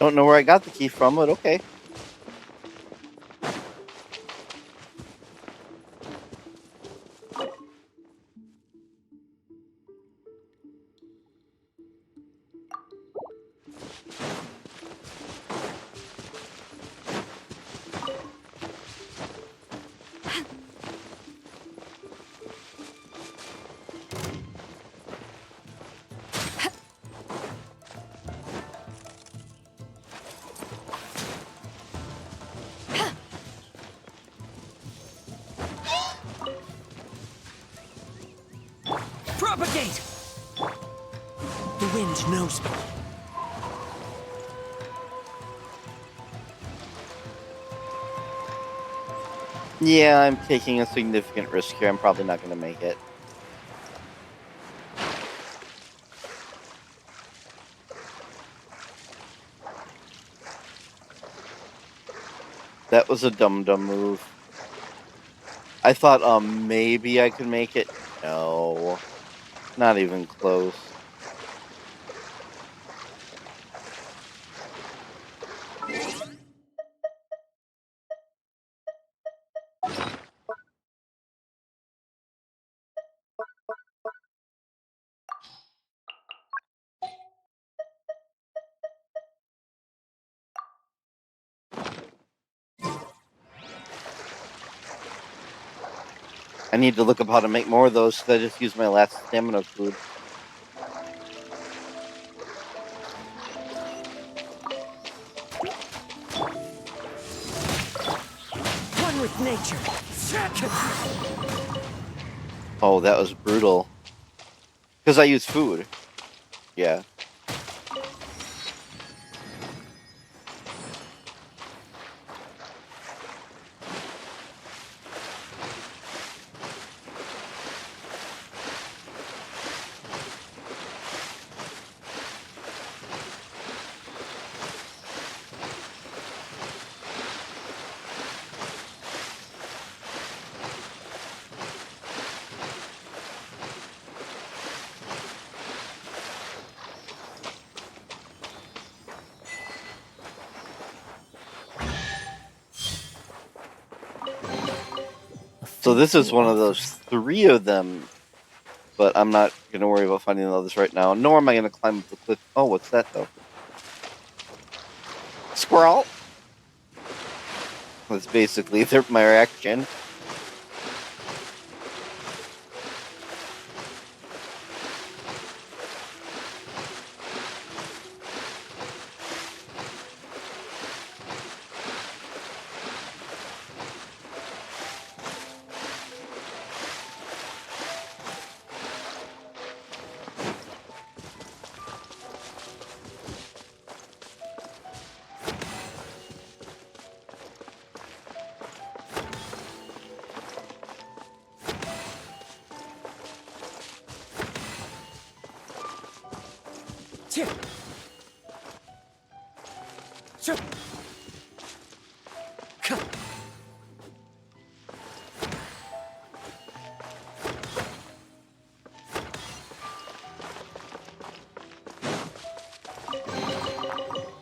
Don't know where I got the key from, but okay. Propagate! The wind knows me. Yeah, I'm taking a significant risk here. I'm probably not going to make it. That was a dumb move. I thought maybe I could make it. No. Not even close. I need to look up how to make more of those because I just used my last stamina food. One with nature. Oh, that was brutal. Because I used food. Yeah. So this is one of those 3 of them, but I'm not going to worry about finding the others right now, nor am I going to climb up the cliff. Oh, what's that, though? Squirrel! That's basically my reaction.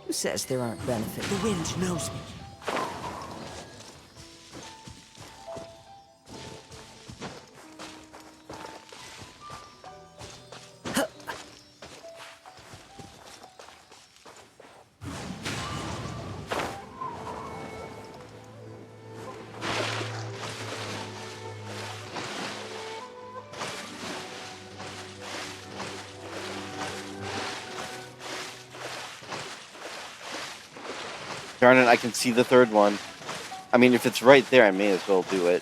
Who says there aren't benefits? The wind knows me. Darn it, I can see the 3rd one. I mean, if it's right there, I may as well do it.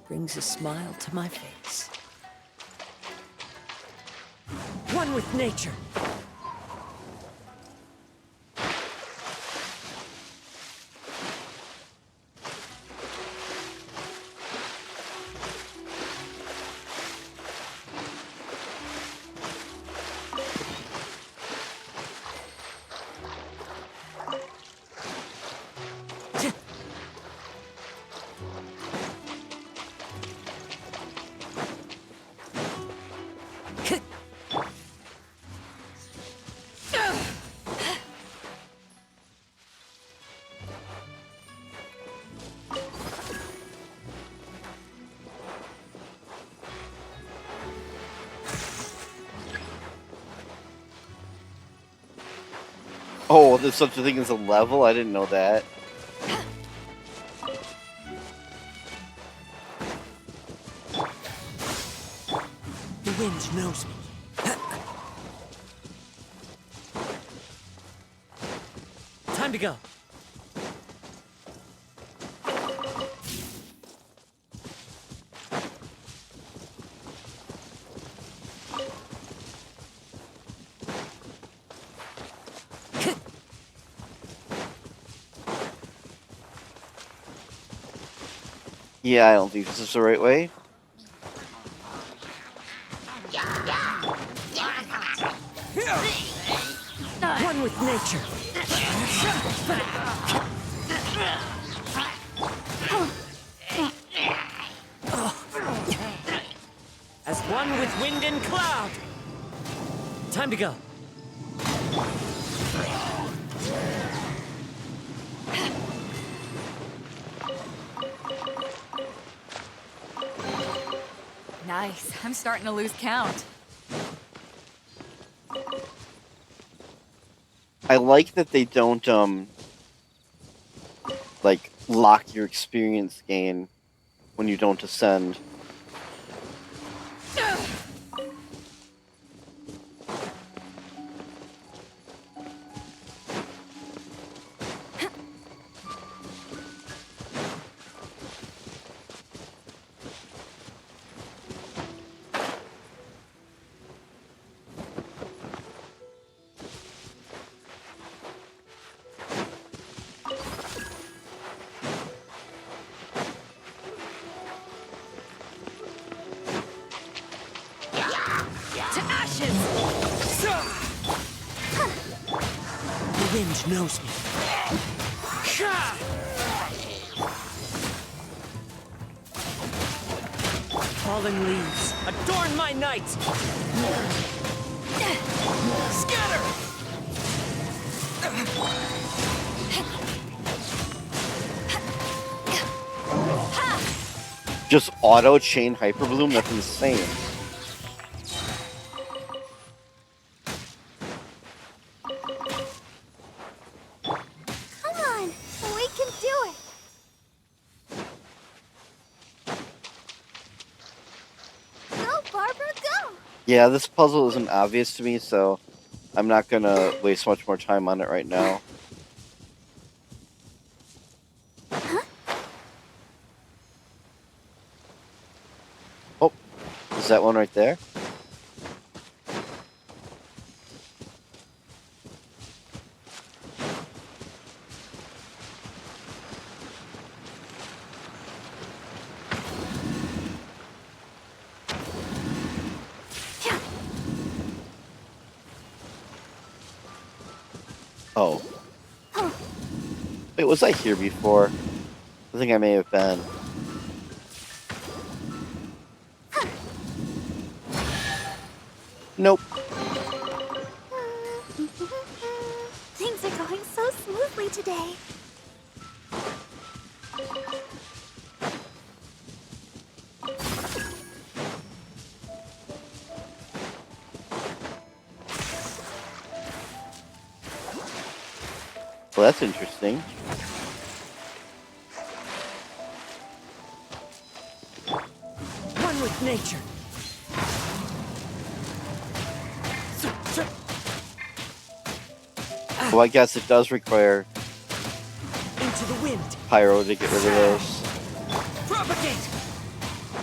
Brings a smile to my face. One with nature. Oh, there's such a thing as a level? I didn't know that. The wind knows me. Time to go. Yeah, I don't think this is the right way. One with nature. As one with wind and cloud. Time to go. Nice. I'm starting to lose count. I like that they don't, like, lock your experience gain when you don't ascend. To ashes! The wind knows me. Fallen leaves, adorn my night! Scatter! Just auto chain hyper bloom? That's insane. Come on, we can do it. Go, Barbara, go. Yeah, this puzzle isn't obvious to me, so I'm not gonna waste much more time on it right now. Oh, is that one right there? Oh. Wait, was I here before? I think I may have been. Nope. Things are going so smoothly today. Well, that's interesting. One with nature. Well, I guess it does require Into the wind. pyro to get rid of those. Propagate.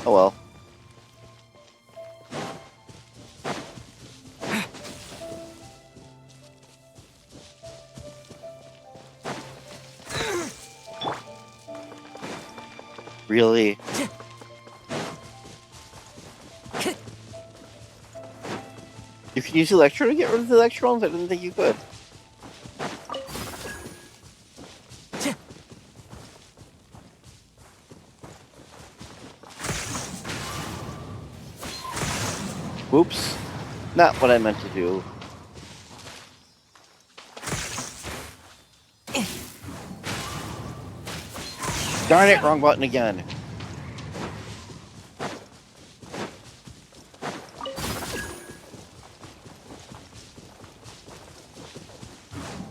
Oh well. Really? You can use Electro to get rid of the Electrons? I didn't think you could. Whoops. Not what I meant to do. Darn it, wrong button again.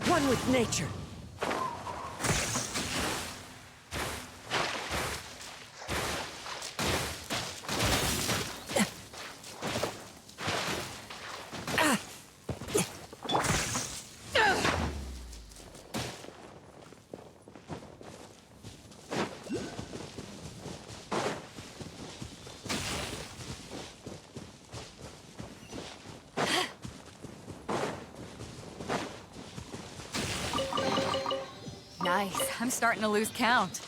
One one with nature. Nice. I'm starting to lose count.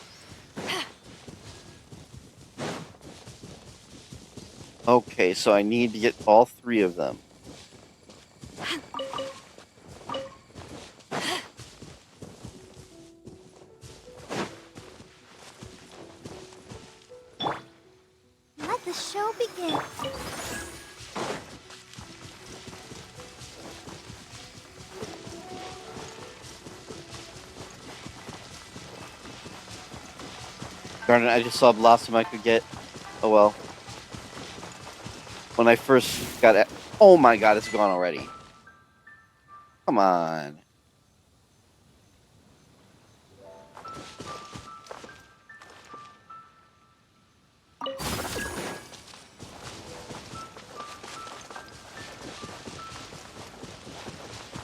Okay, so I need to get all 3 of them. Let the show begin. Darn it, I just saw Blossom I could get. Oh well. When I first got it. Oh my god, it's gone already. Come on.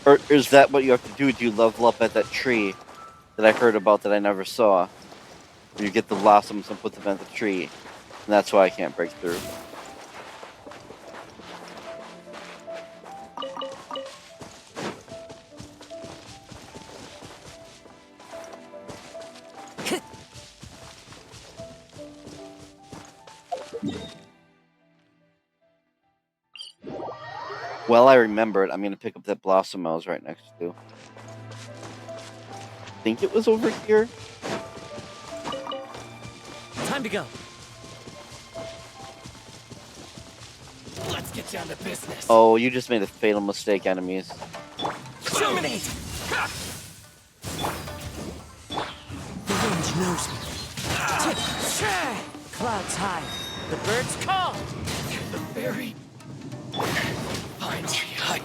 Or is that what you have to do? Do you level up at that tree that I heard about that I never saw? Where you get the blossoms and put them at the tree. And that's why I can't break through. Well, I remembered. I'm gonna pick up that blossom I was right next to. I think it was over here. Time to go. Let's get down to business. Oh, you just made a fatal mistake, enemies. Terminate! The wind knows me. Clouds high. The birds call. The very finally hut.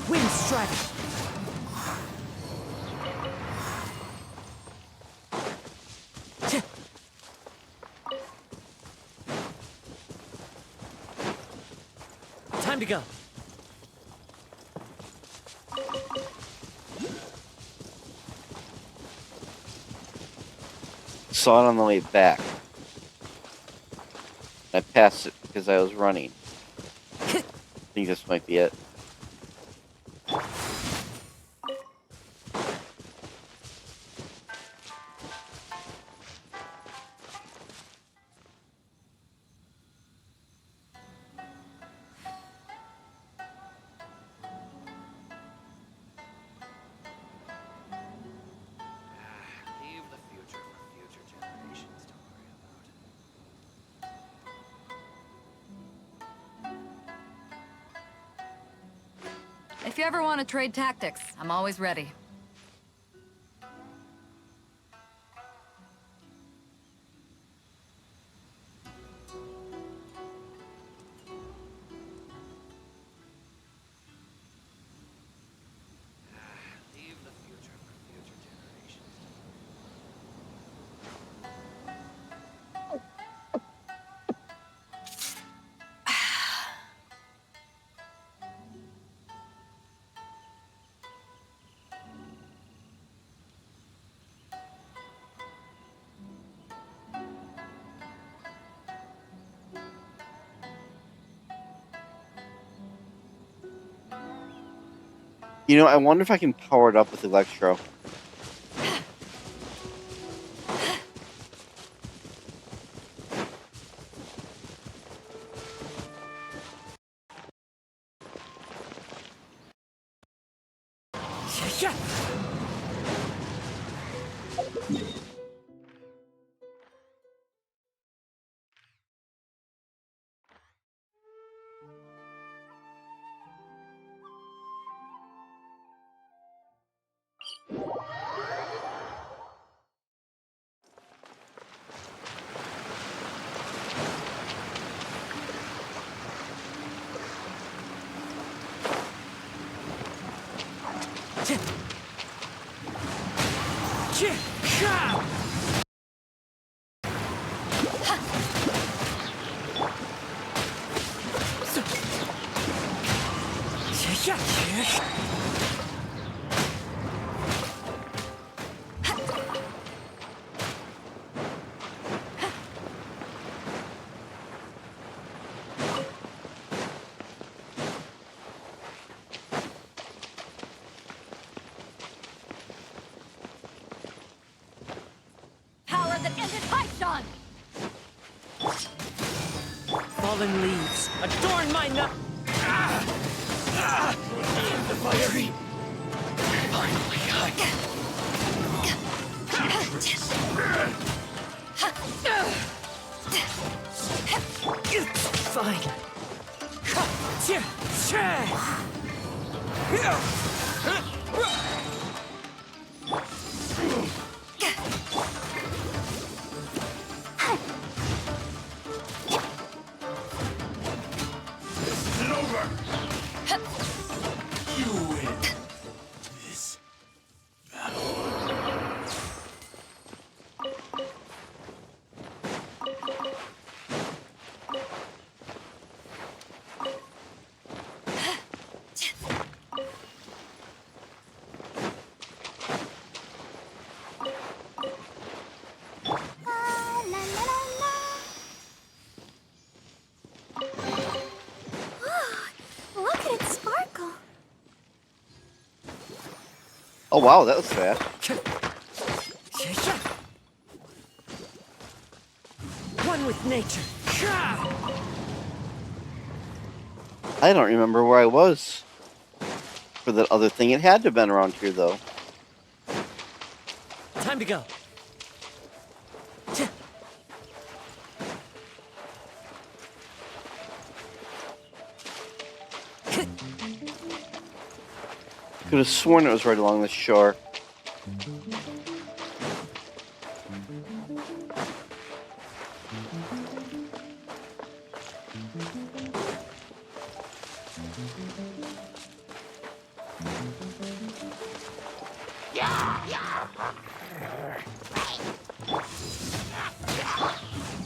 Wind striking. Time to go. Saw it on the way back. I passed it because I was running. I think this might be it. Leave the future for future generations to worry about. If you ever want to trade tactics, I'm always ready. Leave the future for future generations to You know, I wonder if I can power it up with Electro. Power that ended Hyshon! Fallen leaves, adorn my nut. The fiery. Finally, Fine. This isn't over. You win this battle. Look at it sparkle. Oh wow, that was fast. One with nature. I don't remember where I was for that other thing. It had to have been around here, though. Time to go. Could have sworn it was right along the shore.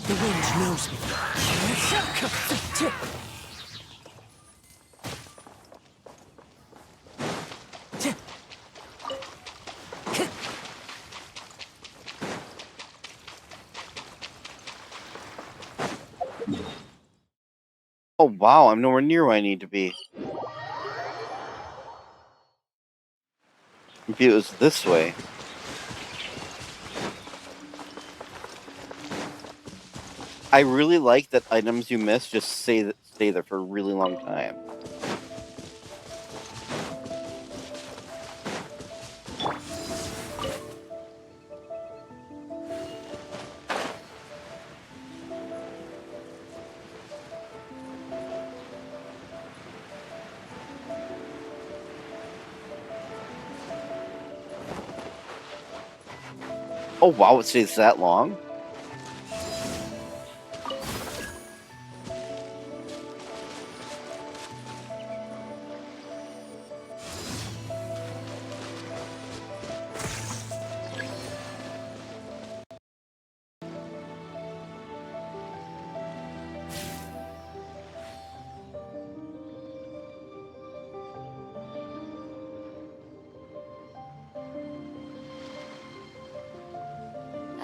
The wind knows me. Oh wow, I'm nowhere near where I need to be. Maybe it was this way. I really like that items you miss just stay there for a really long time. Oh wow, it stays that long?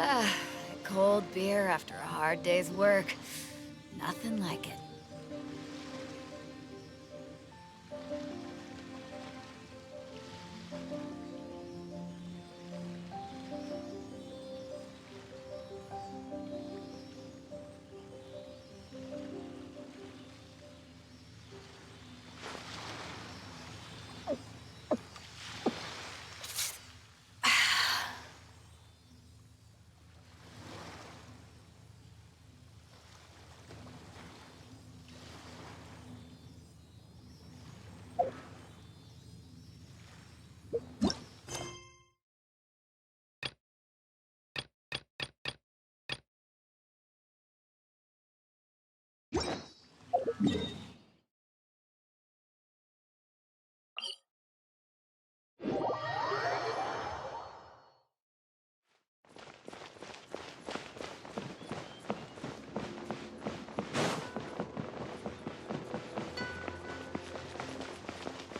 Ah, cold beer after a hard day's work. Nothing like it.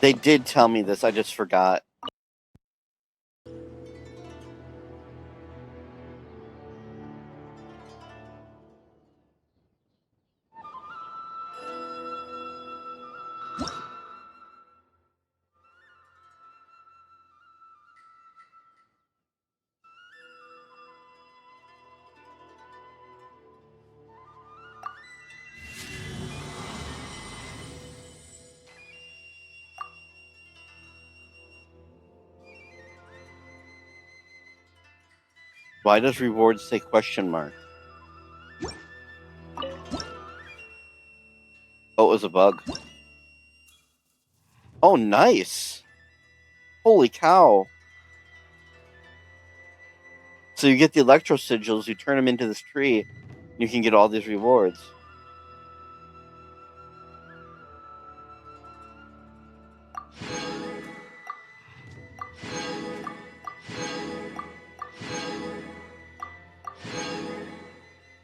They did tell me this, I just forgot. Why does rewards say question mark? Oh, it was a bug. Oh, nice! Holy cow! So you get the electro sigils, you turn them into this tree, and you can get all these rewards.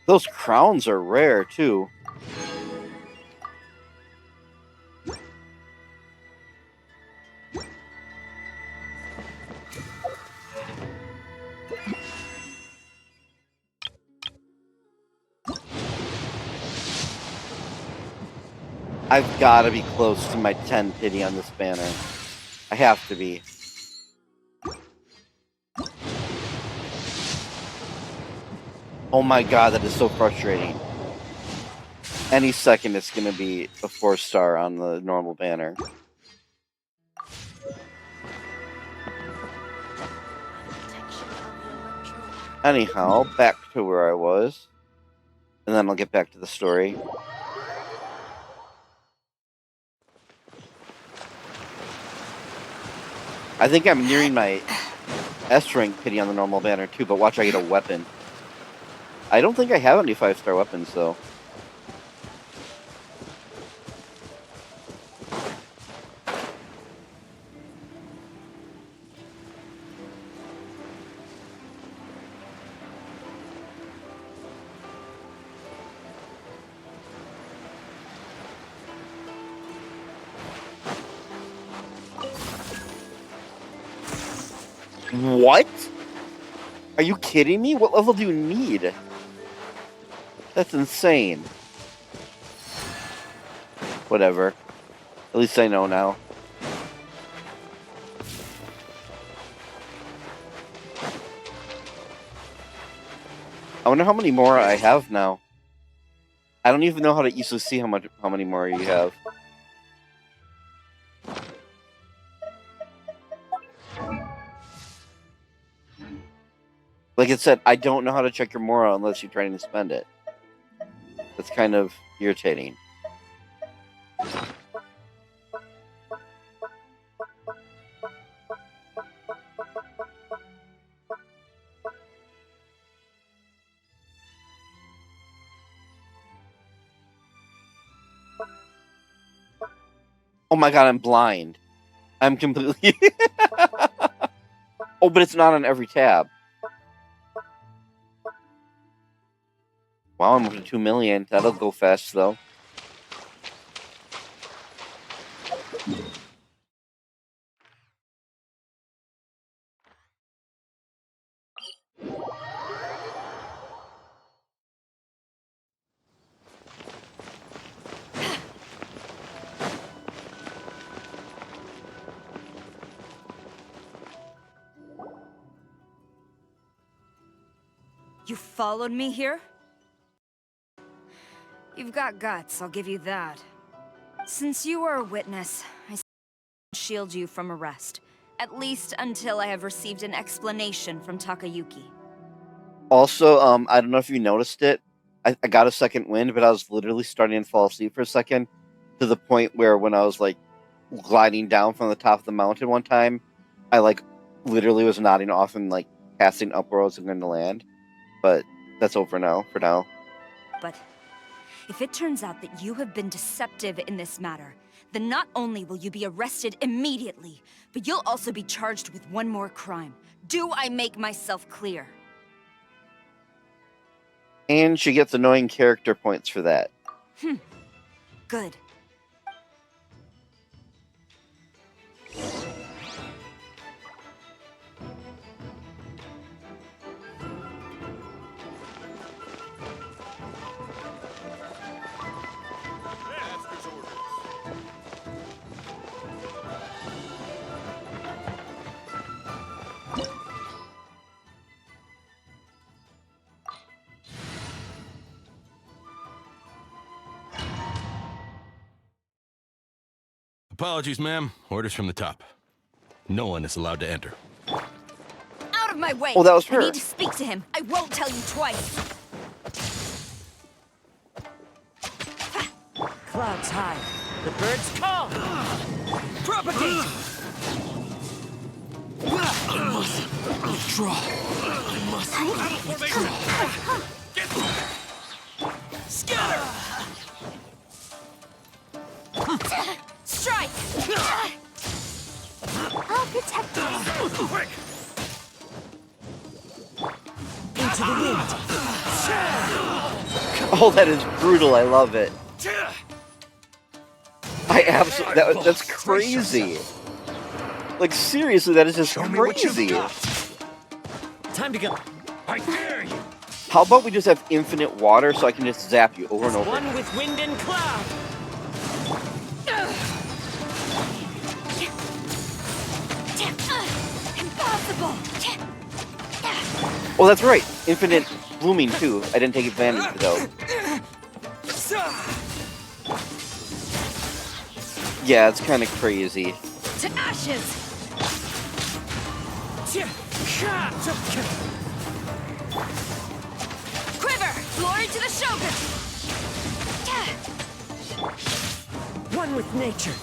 Those crowns are rare, too. I've got to be close to my 10 pity on this banner. I have to be. Oh my god, that is so frustrating. Any second it's going to be a 4-star on the normal banner. Anyhow, back to where I was. And then I'll get back to the story. I think I'm nearing my S-rank pity on the normal banner too, but watch I get a weapon. I don't think I have any 5-star weapons though. What? Are you kidding me? What level do you need? That's insane. Whatever. At least I know now. I wonder how many more I have now. I don't even know how to easily see how many more you have. Like it said, I don't know how to check your mora unless you're trying to spend it. That's kind of irritating. Oh my god, I'm blind. I'm completely... Oh, but it's not on every tab. Wow, I'm up to 2 million. That'll go fast, though. You followed me here? You've got guts, I'll give you that. Since you are a witness, I shield you from arrest. At least until I have received an explanation from Takayuki. Also, I don't know if you noticed it. I got a second wind, but I was literally starting to fall asleep for a second. To the point where when I was, like, gliding down from the top of the mountain one time, I, like, literally was nodding off and, like, casting upwards and going to land. But that's over now, for now. But if it turns out that you have been deceptive in this matter, then not only will you be arrested immediately, but you'll also be charged with one more crime. Do I make myself clear? And she gets annoying character points for that. Good. Apologies, ma'am. Orders from the top. No one is allowed to enter. Out of my way! Oh, that was I her. need to speak to him. I won't tell you twice. Clouds high. The birds call. Propagate! I must withdraw. I must. Scatter! Strike! I'll protect you. Quick! Into the wind. Oh, that is brutal. I love it. I absolutely. That's crazy. Like, seriously, that is just crazy. Time to go. I dare you! How about we just have infinite water so I can just zap you over and over? One with wind and cloud. Impossible! Oh, that's right. Infinite blooming, too. I didn't take advantage of it, though. Yeah, it's kind of crazy. To ashes! Quiver! Glory to the Shogun! One with nature.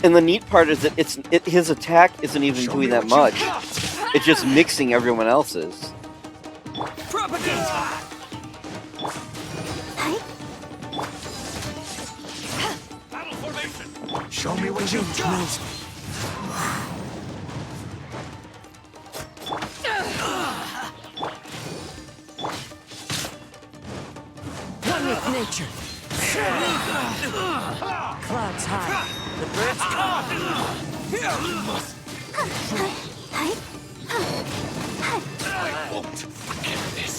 And the neat part is that his attack isn't even doing that much. It's just mixing everyone else's. Propagate! Battle formation! Show me what you got. One with nature. Clouds high. The birds call. I won't forget this.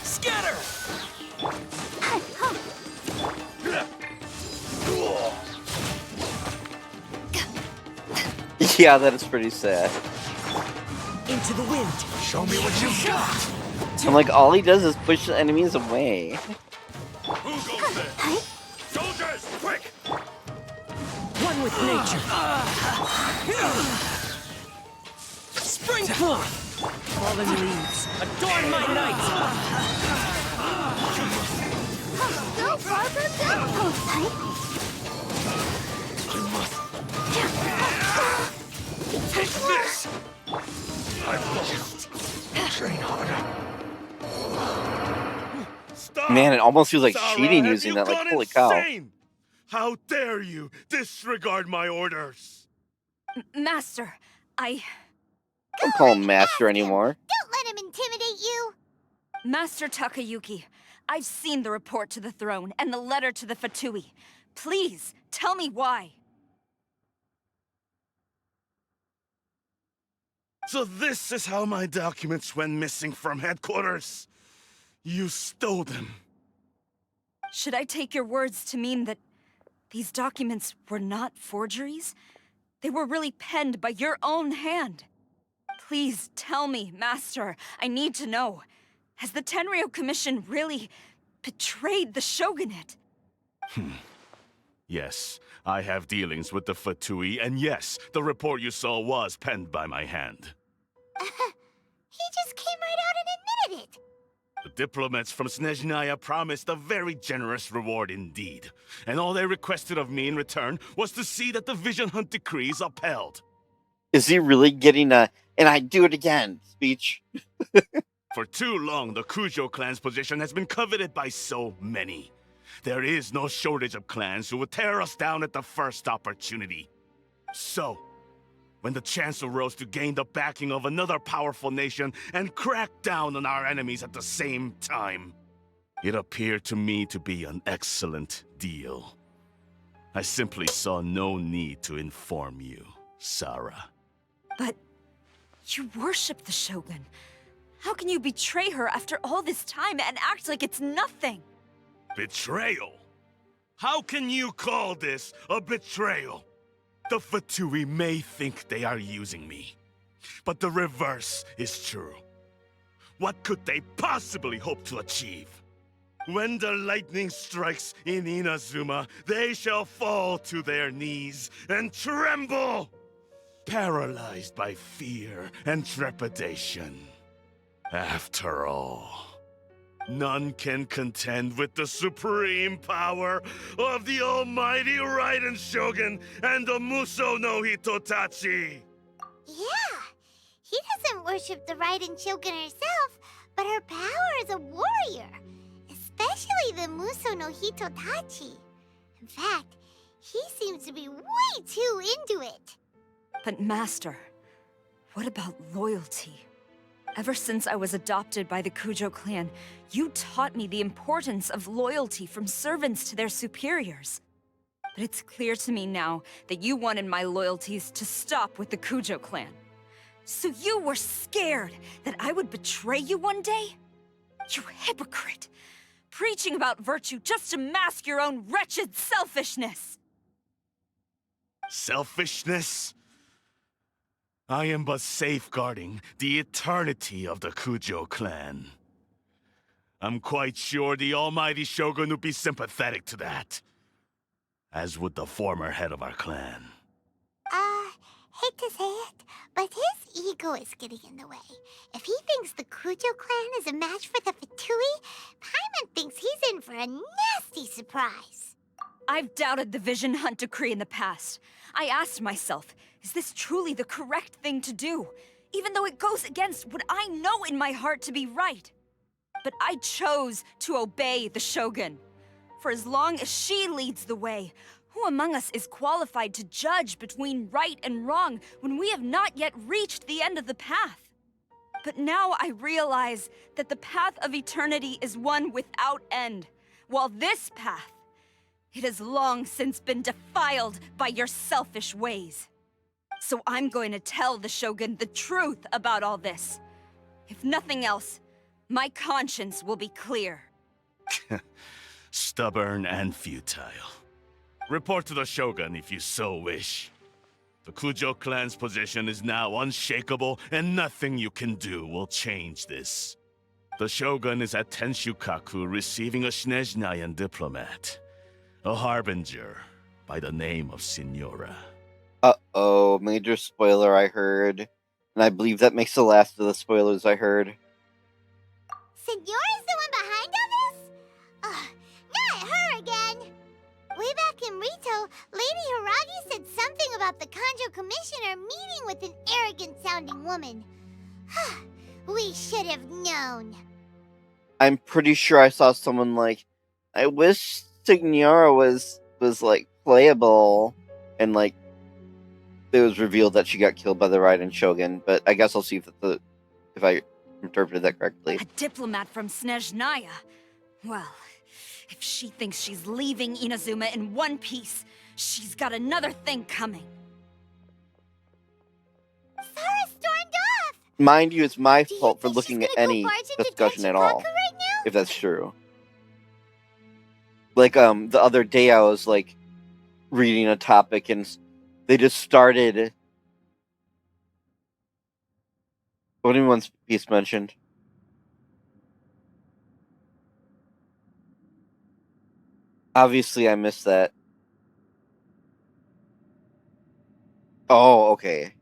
Scatter! Yeah, that is pretty sad. Into the wind. Show me what you got. I'm like, all he does is push the enemies away. Who goes there? Soldiers, quick! One with nature. Sprinkler! Fallen leaves. Adorn my night! Go farther down. Take this! I've lost. Train harder. Stop! Man, it almost feels like Sarah, cheating have using you that. Like, gone holy cow. insane? How dare you disregard my orders? Master, I Don't call him master anymore. Don't let him intimidate you. Master Takayuki, I've seen the report to the throne and the letter to the Fatui. Please, tell me why. So this is how my documents went missing from headquarters. You stole them. Should I take your words to mean that these documents were not forgeries? They were really penned by your own hand. Please tell me, Master. I need to know. Has the Tenryou Commission really betrayed the Shogunate? Yes, I have dealings with the Fatui, and yes, the report you saw was penned by my hand. He just came right out and admitted it. The diplomats from Snezhnaya promised a very generous reward indeed, and all they requested of me in return was to see that the Vision Hunt decree is upheld. Is he really getting a "and I do it again" speech? For too long, the Kujo clan's position has been coveted by so many. There is no shortage of clans who would tear us down at the first opportunity. So, when the chance arose to gain the backing of another powerful nation and crack down on our enemies at the same time, it appeared to me to be an excellent deal. I simply saw no need to inform you, Sarah. But you worship the Shogun. How can you betray her after all this time and act like it's nothing? Betrayal? How can you call this a betrayal? The Fatui may think they are using me, but the reverse is true. What could they possibly hope to achieve? When the lightning strikes in Inazuma, they shall fall to their knees and tremble, paralyzed by fear and trepidation. After all, none can contend with the supreme power of the almighty Raiden Shogun and the Muso no Hitotachi. Yeah, he doesn't worship the Raiden Shogun herself, but her power as a warrior, especially the Muso no Hitotachi. In fact, he seems to be way too into it. But Master, what about loyalty? Ever since I was adopted by the Kujo clan, you taught me the importance of loyalty from servants to their superiors. But it's clear to me now that you wanted my loyalties to stop with the Kujo clan. So you were scared that I would betray you one day? You hypocrite! Preaching about virtue just to mask your own wretched selfishness! Selfishness? I am but safeguarding the eternity of the Kujo clan. I'm quite sure the almighty Shogun would be sympathetic to that. As would the former head of our clan. Hate to say it, but his ego is getting in the way. If he thinks the Kujo clan is a match for the Fatui, Paimon thinks he's in for a nasty surprise. I've doubted the Vision Hunt decree in the past. I asked myself, is this truly the correct thing to do? Even though it goes against what I know in my heart to be right. But I chose to obey the Shogun. For as long as she leads the way, who among us is qualified to judge between right and wrong when we have not yet reached the end of the path? But now I realize that the path of eternity is one without end, while this path, it has long since been defiled by your selfish ways. So I'm going to tell the Shogun the truth about all this. If nothing else, my conscience will be clear. Stubborn and futile. Report to the Shogun if you so wish. The Kujo clan's position is now unshakable, and nothing you can do will change this. The Shogun is at Tenshukaku receiving a Snezhnayan diplomat, a harbinger by the name of Signora. Uh-oh, major spoiler I heard. And I believe that makes the last of the spoilers I heard. Signora's the one behind all this? Not her again! Way back in Rito, Lady Hiragi said something about the Kanjo Commissioner meeting with an arrogant-sounding woman. We should have known. I'm pretty sure I saw someone like, I wish Signora was like playable, and like it was revealed that she got killed by the Raiden Shogun, but I guess I'll see if I interpreted that correctly. A diplomat from Snezhnaya? Well, if she thinks she's leaving Inazuma in one piece, she's got another thing coming. Sara stormed off! Mind you, it's my Do you fault for think looking she's at gonna go any barge into discussion at Tenshukaku all, right now? if that's true. Like, the other day I was, like, reading a topic, and they just started... What did One Piece mentioned? Obviously, I missed that. Oh, okay.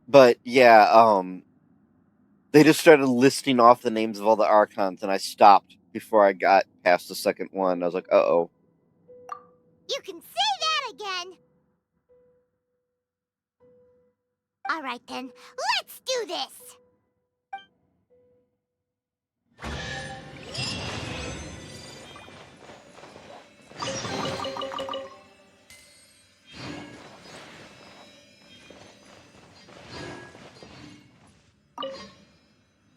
But, yeah, they just started listing off the names of all the Archons, and I stopped before I got past the second one. I was like, uh-oh. You can say that again! Alright then, let's do this!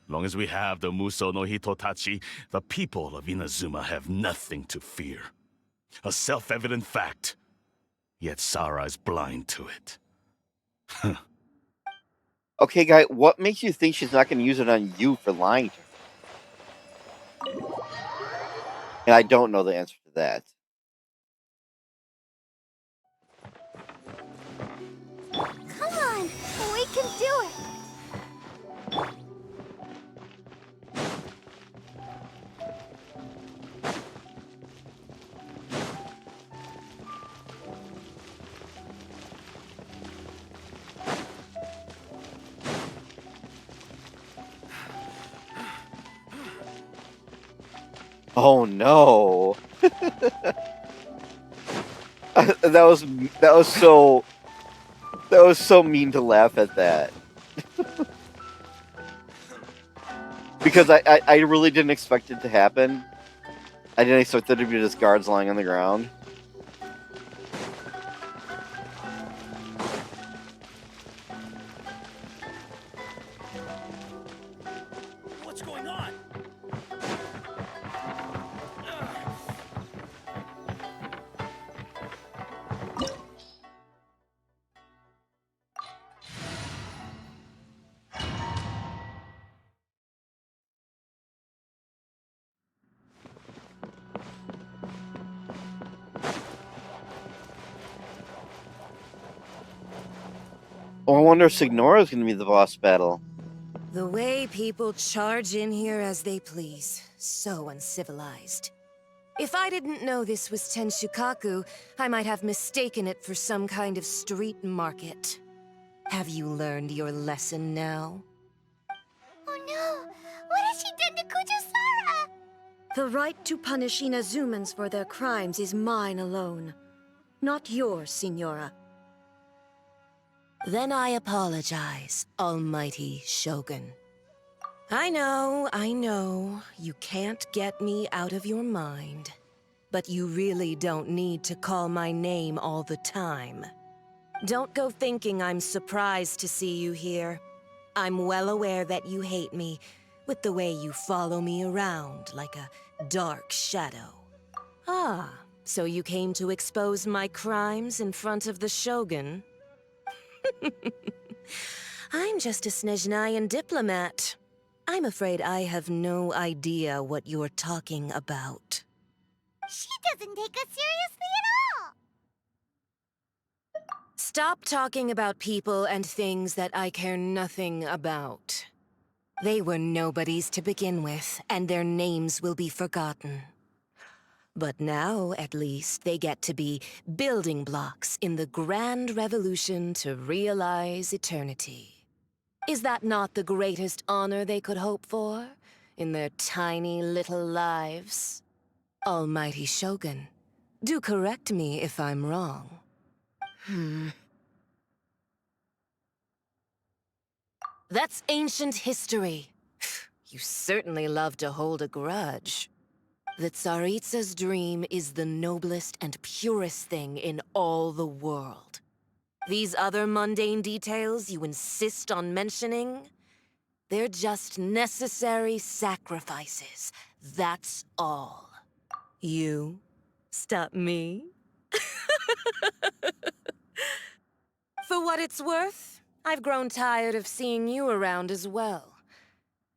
Long as we have the Muso no Hitotachi, the people of Inazuma have nothing to fear. A self-evident fact. Yet Sara is blind to it. Okay, guy, what makes you think she's not going to use it on you for lying to her? And I don't know the answer to that. Come on, we can do it! Oh no. that was so mean to laugh at that. Because I really didn't expect it to happen. I didn't expect there to be just guards lying on the ground. What's going on? Oh, I wonder if Signora's gonna be the boss battle. The way people charge in here as they please. So uncivilized. If I didn't know this was Tenshukaku, I might have mistaken it for some kind of street market. Have you learned your lesson now? Oh no! What has she done to Kujo-Sara? The right to punish Inazumans for their crimes is mine alone. Not yours, Signora. Then I apologize, Almighty Shogun. I know, you can't get me out of your mind. But you really don't need to call my name all the time. Don't go thinking I'm surprised to see you here. I'm well aware that you hate me, with the way you follow me around like a dark shadow. Ah, so you came to expose my crimes in front of the Shogun? I'm just a Snezhnayan diplomat. I'm afraid I have no idea what you're talking about. She doesn't take us seriously at all! Stop talking about people and things that I care nothing about. They were nobodies to begin with, and their names will be forgotten. But now, at least, they get to be building blocks in the grand revolution to realize eternity. Is that not the greatest honor they could hope for in their tiny little lives? Almighty Shogun, do correct me if I'm wrong. That's ancient history. You certainly love to hold a grudge. The Tsaritsa's dream is the noblest and purest thing in all the world. These other mundane details you insist on mentioning, they're just necessary sacrifices. That's all. You stop me? For what it's worth, I've grown tired of seeing you around as well.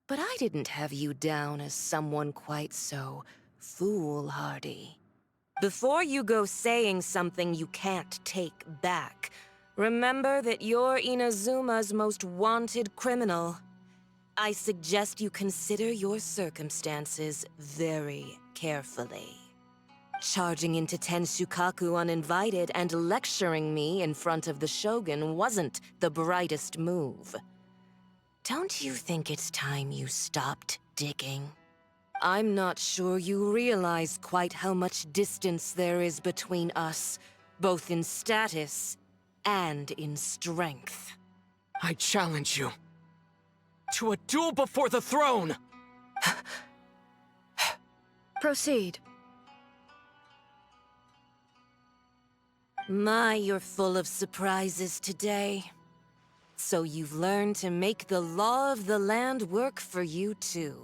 But I didn't have you down as someone quite so foolhardy. Before you go saying something you can't take back, remember that you're Inazuma's most wanted criminal. I suggest you consider your circumstances very carefully. Charging into Tenshukaku uninvited and lecturing me in front of the Shogun wasn't the brightest move. Don't you think it's time you stopped digging? I'm not sure you realize quite how much distance there is between us, both in status and in strength. I challenge you to a duel before the throne! Proceed. My, you're full of surprises today. So you've learned to make the law of the land work for you too,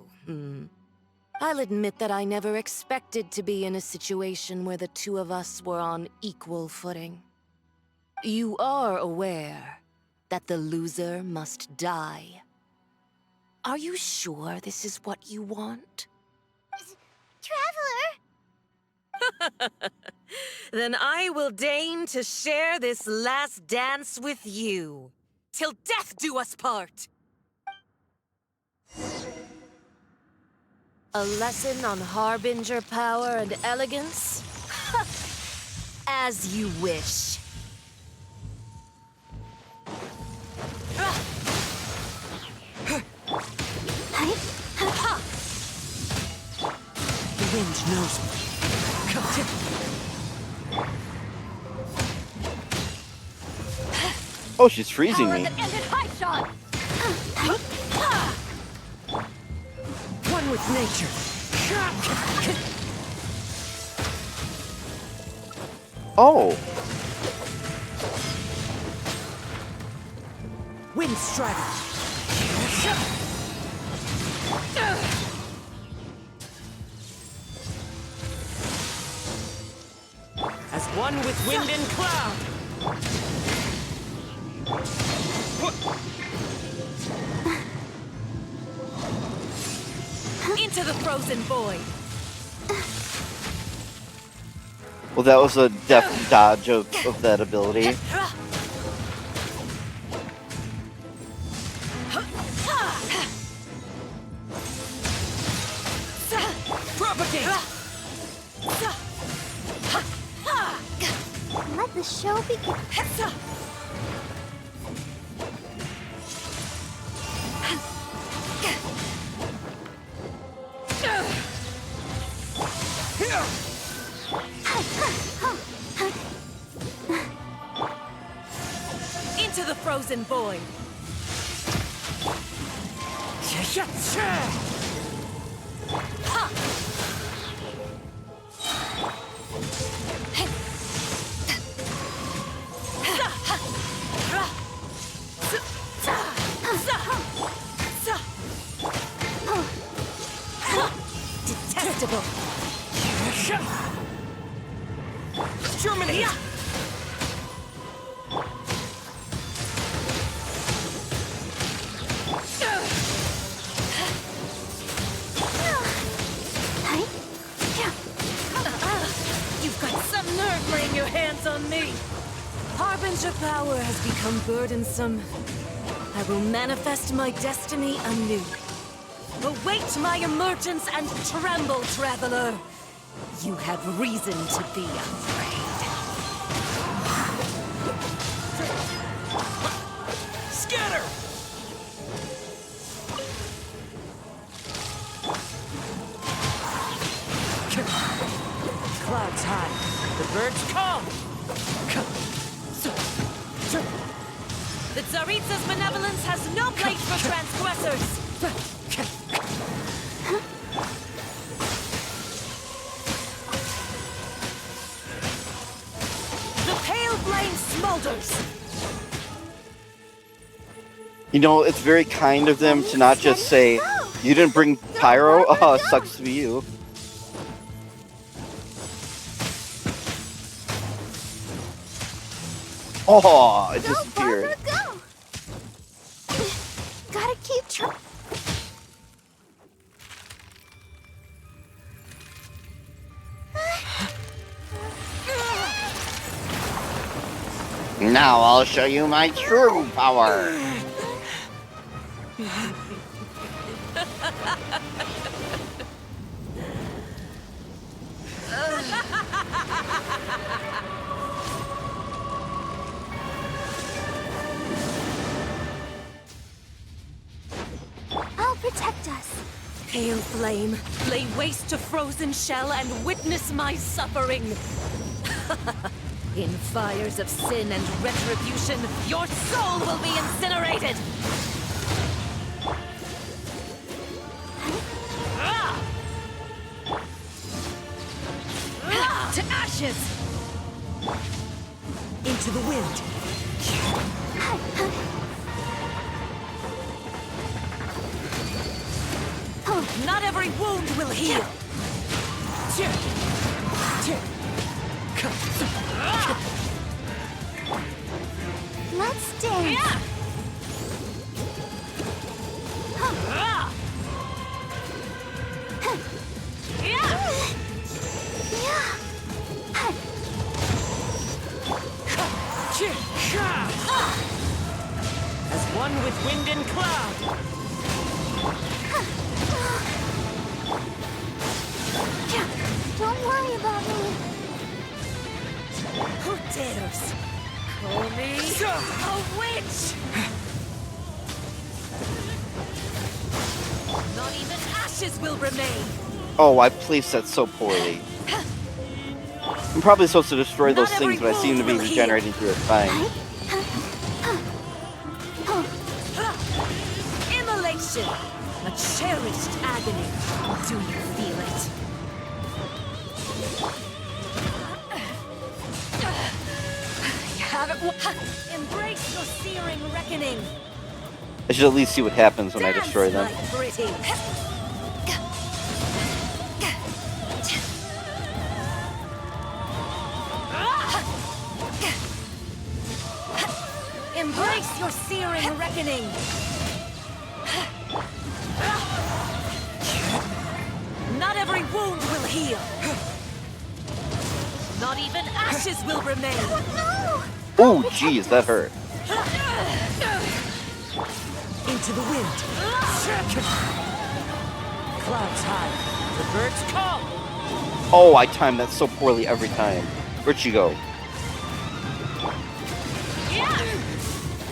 I'll admit that I never expected to be in a situation where the two of us were on equal footing. You are aware that the loser must die. Are you sure this is what you want? Traveler! Then I will deign to share this last dance with you. Till death do us part! A lesson on Harbinger power and elegance? As you wish. wind knows me. Oh, she's freezing me. One with nature. Oh. Wind Strider. As one with wind and cloud. Into the frozen void. Well, that was a deft dodge of that ability. Propagate! Let the show begin. Into the frozen void. Detestable. Germinate. You've got some nerve laying your hands on me. Harbinger power has become burdensome. I will manifest my destiny anew. Await my emergence and tremble, traveler. You have reason to be afraid. Scatter! Clouds high. The birds come. The Tsaritsa's benevolence has no place for transgressors. The pale flame smolders. You know, it's very kind of them to not just say, "You didn't bring pyro? Oh, sucks to be you." Oh, it disappeared. Go! Gotta keep trying. Now I'll show you my true power. I'll protect us. Pale flame, lay waste to frozen shell and witness my suffering. In fires of sin and retribution, your soul will be incinerated! To ashes! Into the wind. Not every wound will heal. Let's dance. As one with wind and cloud. Don't worry about me. Who dares call me a witch? Not even ashes will remain. Oh, I placed that so poorly. I'm probably supposed to destroy those things, but I seem to be regenerating through it fine. Immolation! A cherished agony. Do you feel it? You have it. Embrace your searing reckoning. I should at least see what happens when I destroy them. Like pretty. Embrace your searing reckoning. Not every wound will heal. Not even ashes will remain. Oh, jeez, that hurt. Into the wind. Clouds high. The birds call. Oh, I timed that so poorly every time. Where'd she go?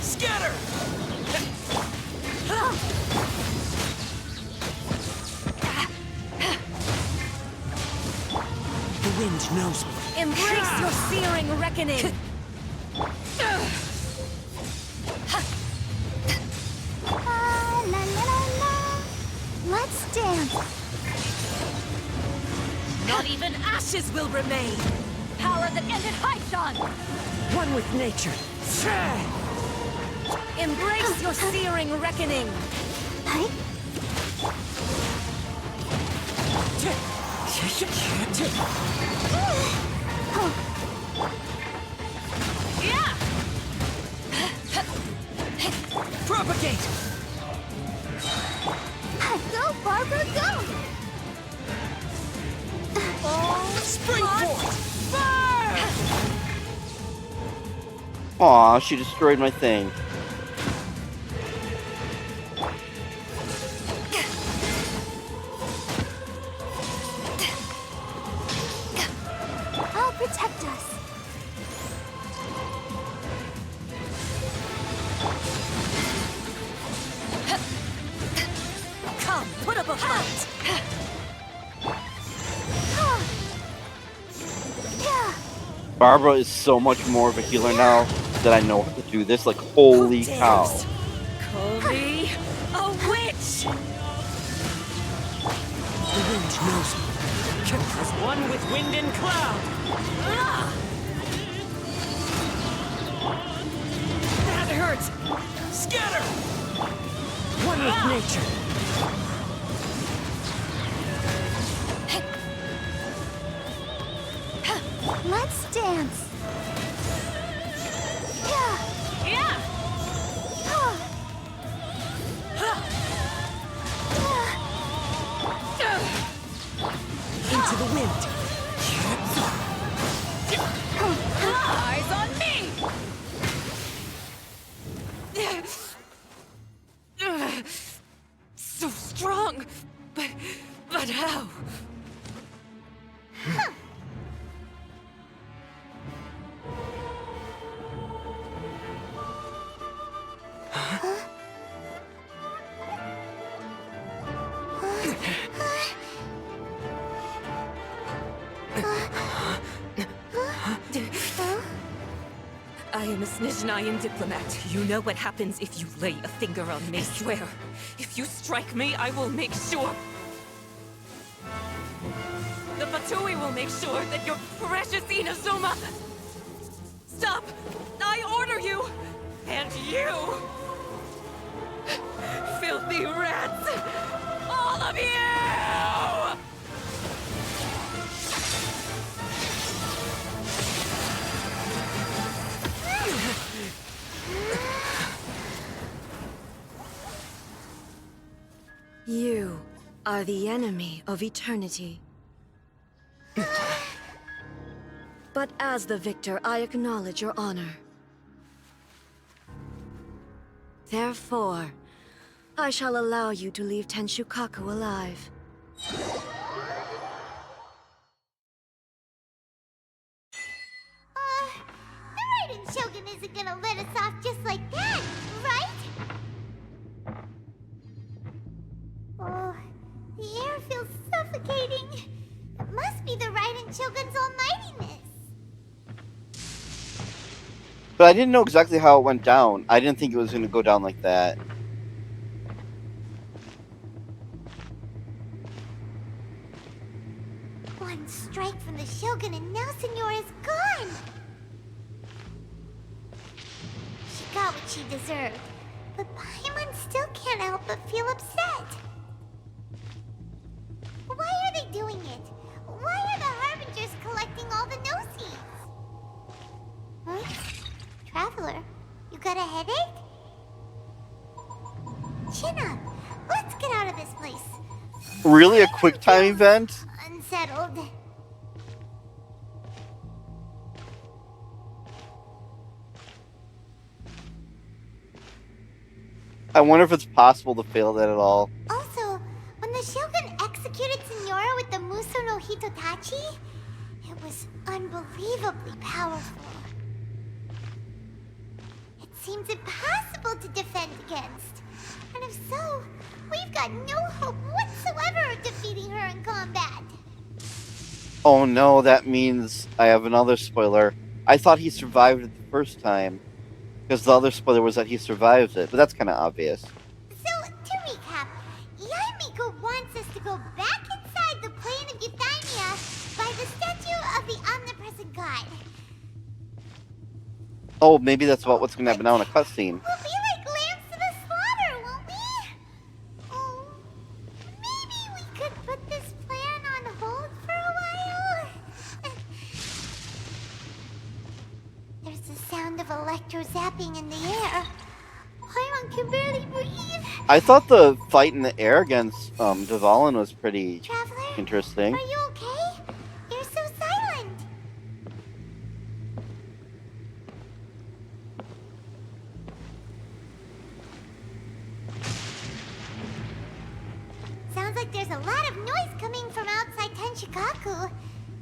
Scatter! The wind knows me. Embrace your searing reckoning. La, la, la, la. Let's dance. Not even ashes will remain. Power that ended Haishan! One with nature. Embrace your searing reckoning. Propagate! Go, Barbara, go! Springboard! Aw, she destroyed my thing. I'll protect us. Come, put up a fight. Barbara is so much more of a healer now that I know how to do this. Like, holy cow. Call me a witch. The wind knows me. As one with wind and cloud. That hurts. Scatter! One with nature. Let's dance. Into the wind. Eyes on me! So strong, but how? I am a Snezhnayan diplomat. You know what happens if you lay a finger on me. I swear, if you strike me, I will make sure. The Fatui will make sure that your precious Inazuma... Stop! I order you! And you! Filthy rats! All of you! You are the enemy of eternity. But as the victor, I acknowledge your honor. Therefore, I shall allow you to leave Tenshukaku alive. The Raiden Shogun isn't gonna let us off just like that, right? Oh, The air feels suffocating. It must be the Raiden Shogun's almightiness. But I didn't know exactly how it went down. I didn't think it was going to go down like that. One strike from the Shogun and now Senora is gone. She got what she deserved, but Paimon still can't help but feel upset. Why are they doing it? Why are the Harbingers collecting all the no-seeds? Huh? Traveler, you got a headache? Chin up. Let's get out of this place. Really? A quick time event? Unsettled. I wonder if it's possible to fail that at all. Also, when the Shogun executed Senora with the Muso no Hitotachi, it was unbelievably powerful. It seems impossible to defend against. And if so, we've got no hope whatsoever of defeating her in combat. Oh no, that means I have another spoiler. I thought he survived it the first time. Because the other spoiler was that he survived it, but that's kind of obvious. So, to recap, Yaimiko wants us to go back inside the plane of Euthymia by the statue of the omnipresent god. Oh, maybe that's about what's going to happen now in a cutscene. We'll be like lambs to the slaughter, won't we? Oh, maybe we could put this plan on hold for a while? There's the sound of electro-zapping in the air. Paimon can barely breathe. I thought the fight in the air against Dvalin was pretty interesting. Are you okay? You're so silent. Sounds like there's a lot of noise coming from outside Tenshikaku.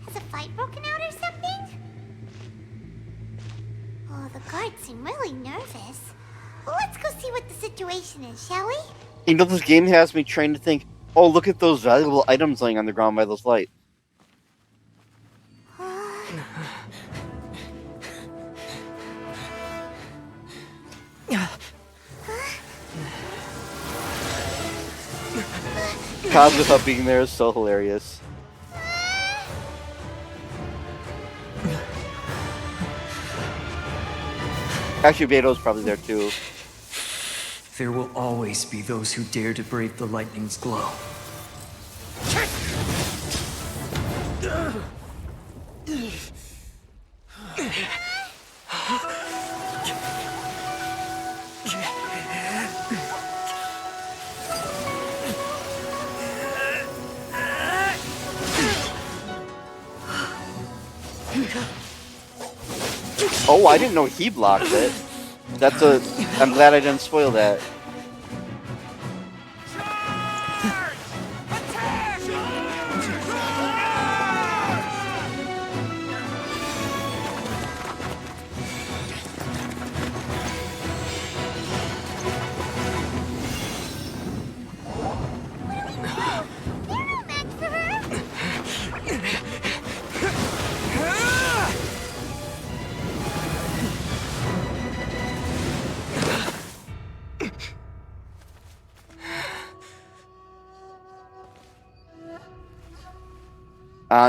Has a fight broken out or something? Oh, the guards seem really nervous. Well, let's go see what the situation is, shall we? You know, this game has me trained to think, oh, look at those valuable items laying on the ground by those lights. Kazuha being there is so hilarious. Actually, Beto's probably there too. There will always be those who dare to brave the lightning's glow. Oh, I didn't know he blocked it. I'm glad I didn't spoil that.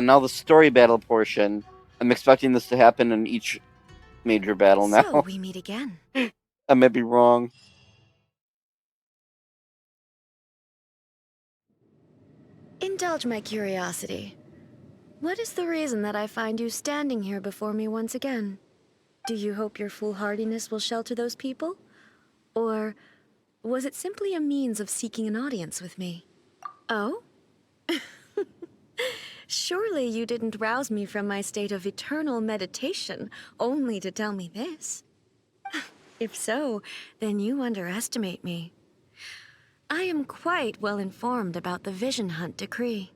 Now the story battle portion. I'm expecting this to happen in each major battle now. So we meet again. I may be wrong. Indulge my curiosity. What is the reason that I find you standing here before me once again? Do you hope your foolhardiness will shelter those people? Or was it simply a means of seeking an audience with me? Oh? Surely you didn't rouse me from my state of eternal meditation only to tell me this. If so, then you underestimate me. I am quite well informed about the Vision Hunt decree.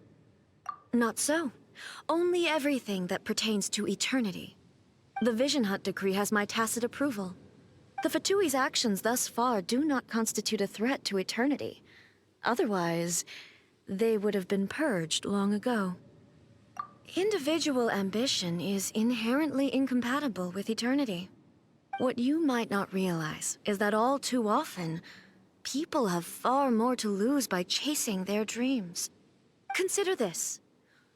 Not so. Only everything that pertains to eternity. The Vision Hunt decree has my tacit approval. The Fatui's actions thus far do not constitute a threat to eternity. Otherwise, they would have been purged long ago. Individual ambition is inherently incompatible with eternity. What you might not realize is that all too often, people have far more to lose by chasing their dreams. Consider this.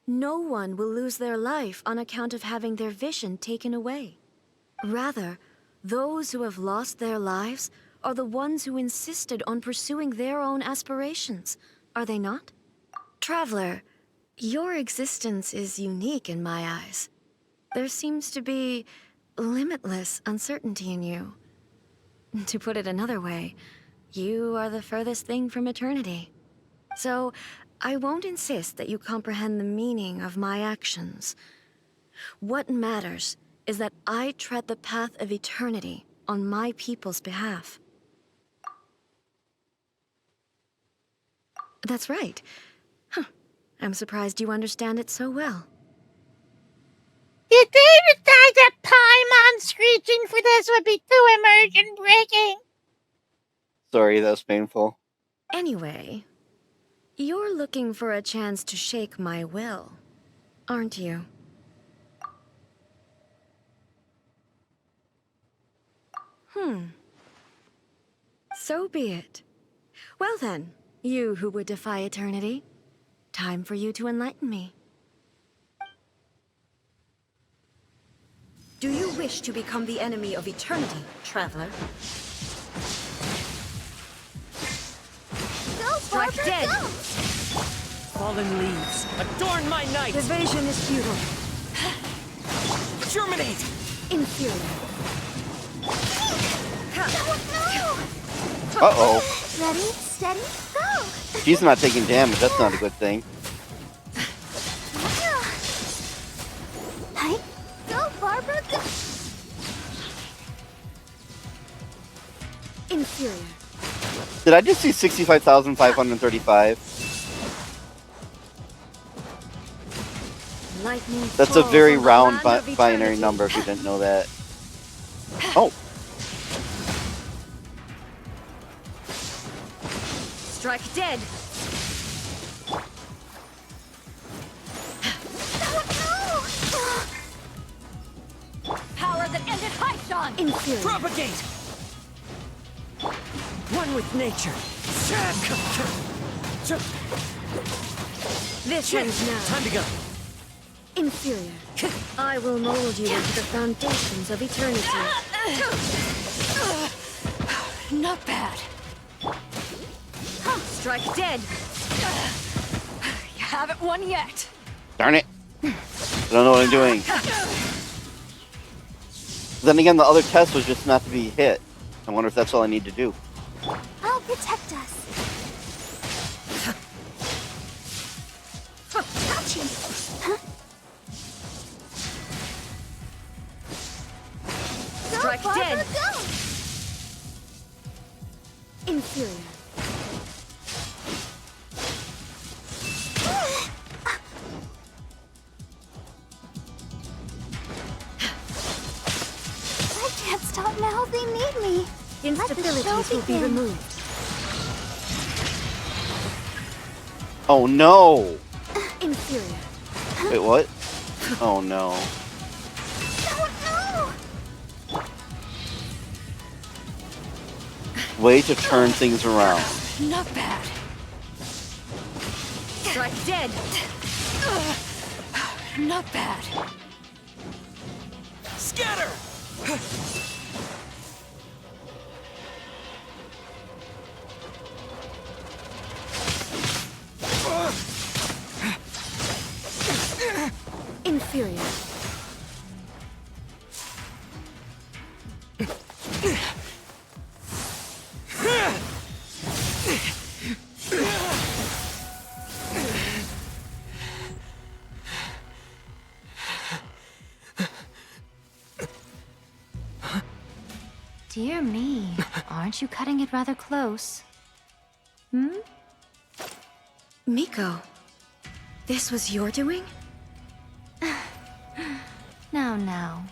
No one will lose their life on account of having their vision taken away. Rather, those who have lost their lives are the ones who insisted on pursuing their own aspirations, are they not? Traveler, your existence is unique in my eyes. There seems to be limitless uncertainty in you. To put it another way, you are the furthest thing from eternity. So, I won't insist that you comprehend the meaning of my actions. What matters is that I tread the path of eternity on my people's behalf. That's right. Huh. I'm surprised you understand it so well. Did they decide that Paimon screeching for this would be too immersion breaking? Sorry, that was painful. Anyway, you're looking for a chance to shake my will, aren't you? So be it. Well then, you who would defy eternity, time for you to enlighten me. Do you wish to become the enemy of eternity, traveler? Go, Strike Barbara, dead! go! Fallen leaves, adorn my night! Evasion is futile. Germinate! Inferior. Uh-oh. Ready, steady, go! She's not taking damage. That's not a good thing. Hi. Go, Barbara, go! Inferior. Did I just see 65,535? Lightning That's a falls very on the round land of binary eternity. number if you didn't know that. Oh. Strike dead. Power that ended Haishan! Inferior. Propagate! One with nature. This ends now. Time to go. Inferior. I will mold you into the foundations of eternity. Not bad. Strike dead. You haven't won yet. Darn it. I don't know what I'm doing. Then again, the other test was just not to be hit. I wonder if that's all I need to do. I'll protect us. Catch him. Huh? Strike Barbara, dead. go! Inferior. I can't stop now. They need me. Instabilities will be removed. Oh no! Inferior. Wait, what? Oh no. Way to turn things around. Not bad. Strike dead. Not bad. Scatter! Inferior. Dear me, aren't you cutting it rather close? Hmm? Miko, this was your doing? Now.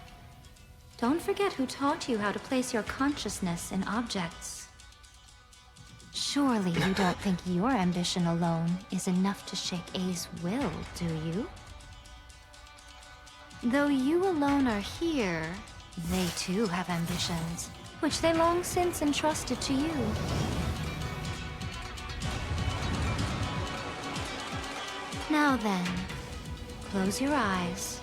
Don't forget who taught you how to place your consciousness in objects. Surely you don't think your ambition alone is enough to shake A's will, do you? Though you alone are here, they too have ambitions, which they long since entrusted to you. Now then, close your eyes.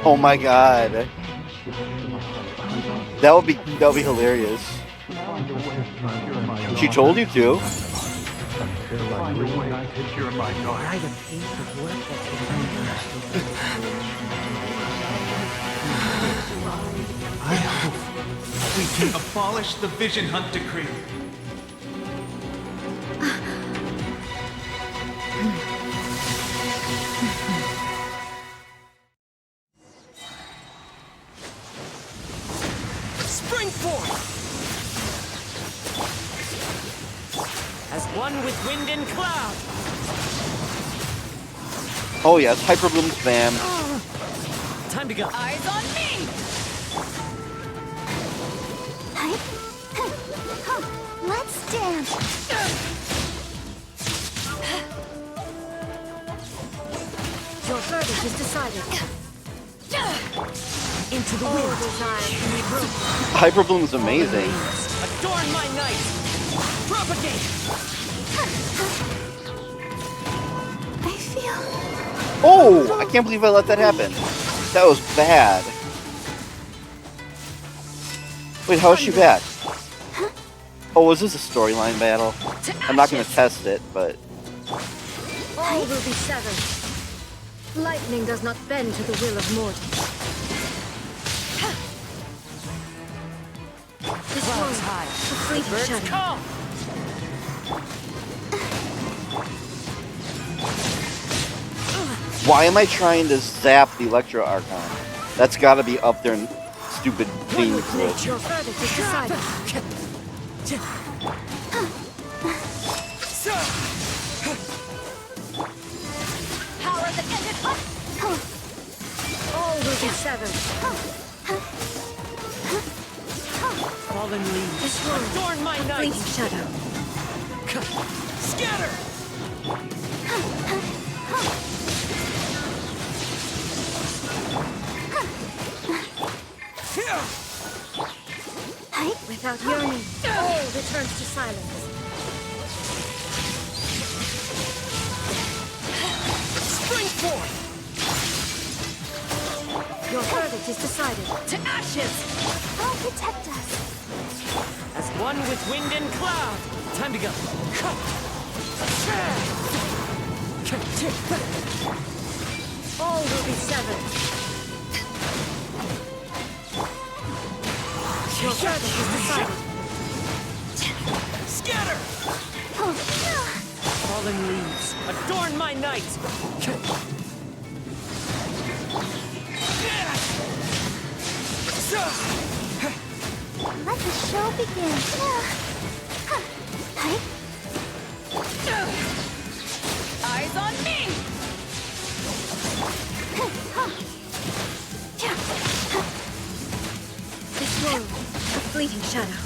Oh my god. That would be hilarious. She told you to. I hope we can abolish the Vision Hunt Decree. Spring forth! As one with wind and cloud! Oh yes, Hyper Bloom spam. Time to go. Eyes on me! Let's dance. Your verdict is decided. Into the All wind. desire can be broken. Hyper Bloom is amazing. Adorn my night! Propagate! I feel... Oh, I can't believe I let that happen. That was bad. Wait, how is she back? Oh, was this a storyline battle? I'm not gonna test it, but... All will be severed. Lightning does not bend to the will of mortals. This one, a fleeting shadow. Why am I trying to zap the Electro Archon? That's gotta be up there in stupid theme glitch. Your verdict is decided. Power that ended up! All will be severed. Fallen leaves. This one, Adorn my a night! fleeting shadow. Scatter! Without yearning, all returns to silence. Spring forth! Your verdict is decided. To ashes! I'll protect us. As one with wind and cloud! Time to go. All will be severed. Your verdict is decided. Scatter! Fallen leaves, adorn my night! Let the show begin. Eyes on me! This one, a fleeting shadow.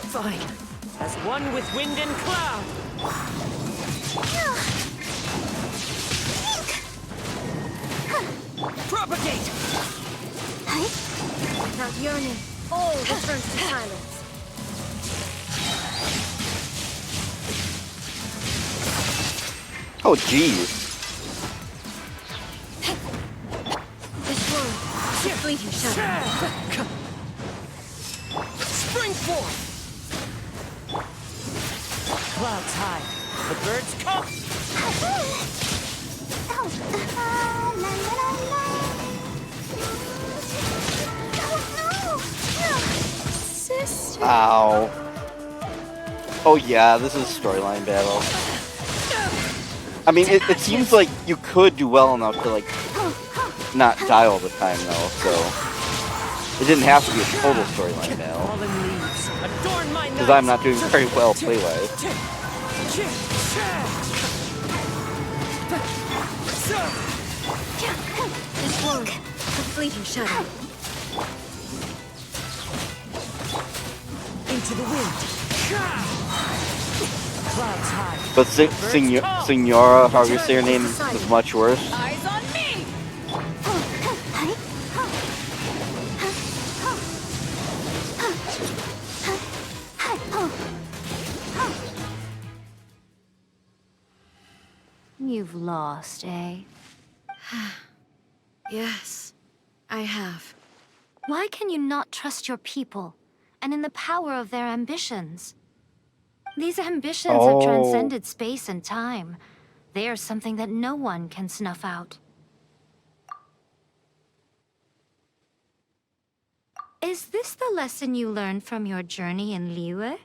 Fine. As one with wind and cloud! Propagate! Without yearning, all returns to silence. Oh, jeez. This one, a fleeting shadow. Spring forth! Clouds high. The birds come! Sister. Ow. Oh yeah, this is a storyline battle. I mean, it seems like you could do well enough to, like, not die all the time, though, so... It didn't have to be a total storyline battle. Because I'm not doing very well play-wise. This world, a fleeting shadow. Into the wind. Clouds high. But Signora, how you say your name, is much worse. Eyes on me! You've lost, eh? Yes, I have. Why can you not trust your people, and in the power of their ambitions? These ambitions have transcended space and time. They are something that no one can snuff out. Is this the lesson you learned from your journey in Liyue?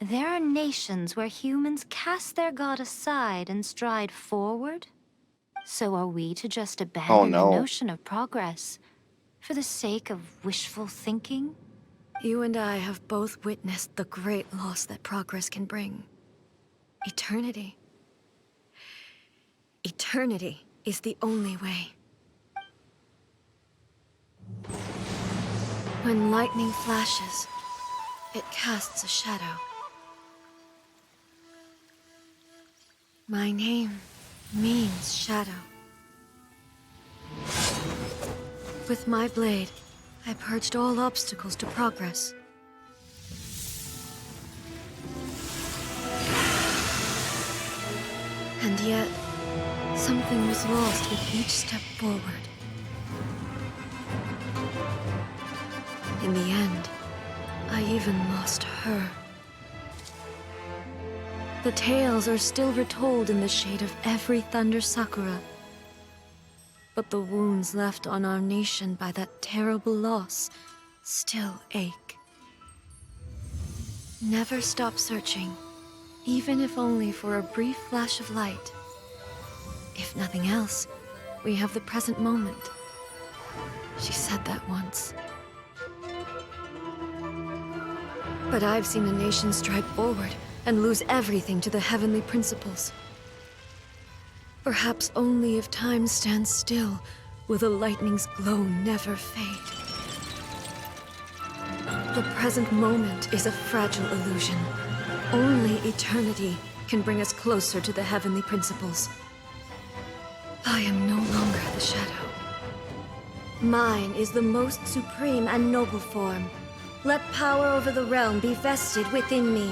There are nations where humans cast their god aside and stride forward. So are we to just abandon the notion of progress for the sake of wishful thinking? You and I have both witnessed the great loss that progress can bring. Eternity. Eternity is the only way. When lightning flashes, it casts a shadow. My name means shadow. With my blade, I purged all obstacles to progress. And yet, something was lost with each step forward. In the end, I even lost her. The tales are still retold in the shade of every Thunder Sakura. But the wounds left on our nation by that terrible loss still ache. Never stop searching, even if only for a brief flash of light. If nothing else, we have the present moment. She said that once. But I've seen a nation stride forward and lose everything to the heavenly principles. Perhaps only if time stands still will the lightning's glow never fade. The present moment is a fragile illusion. Only eternity can bring us closer to the heavenly principles. I am no longer the shadow. Mine is the most supreme and noble form. Let power over the realm be vested within me.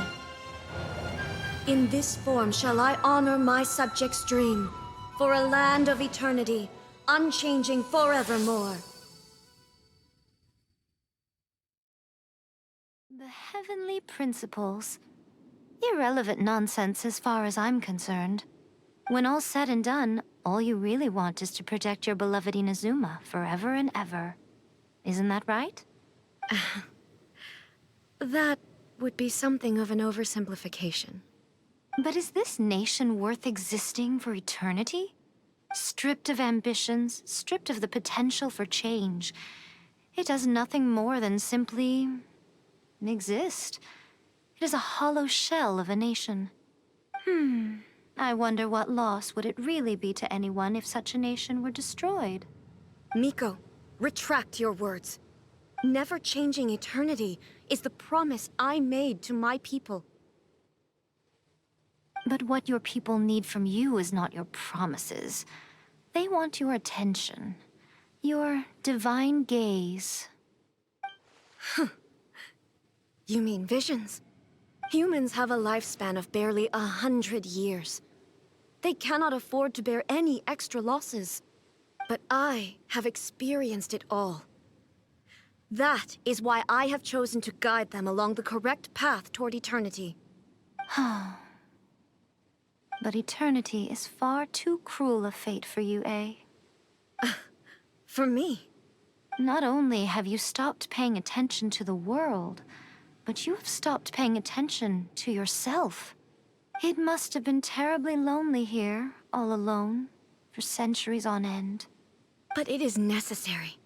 In this form shall I honor my subjects' dream, for a land of eternity, unchanging forevermore. The heavenly principles? Irrelevant nonsense as far as I'm concerned. When all's said and done, all you really want is to protect your beloved Inazuma forever and ever. Isn't that right? That would be something of an oversimplification. But is this nation worth existing for eternity? Stripped of ambitions, stripped of the potential for change. It does nothing more than simply exist. It is a hollow shell of a nation. I wonder what loss would it really be to anyone if such a nation were destroyed? Miko, retract your words. Never changing eternity is the promise I made to my people. But what your people need from you is not your promises. They want your attention. Your divine gaze. You mean visions? Humans have a lifespan of barely 100 years. They cannot afford to bear any extra losses. But I have experienced it all. That is why I have chosen to guide them along the correct path toward eternity. But eternity is far too cruel a fate for you, eh? For me? Not only have you stopped paying attention to the world, but you have stopped paying attention to yourself. It must have been terribly lonely here, all alone, for centuries on end. But it is necessary.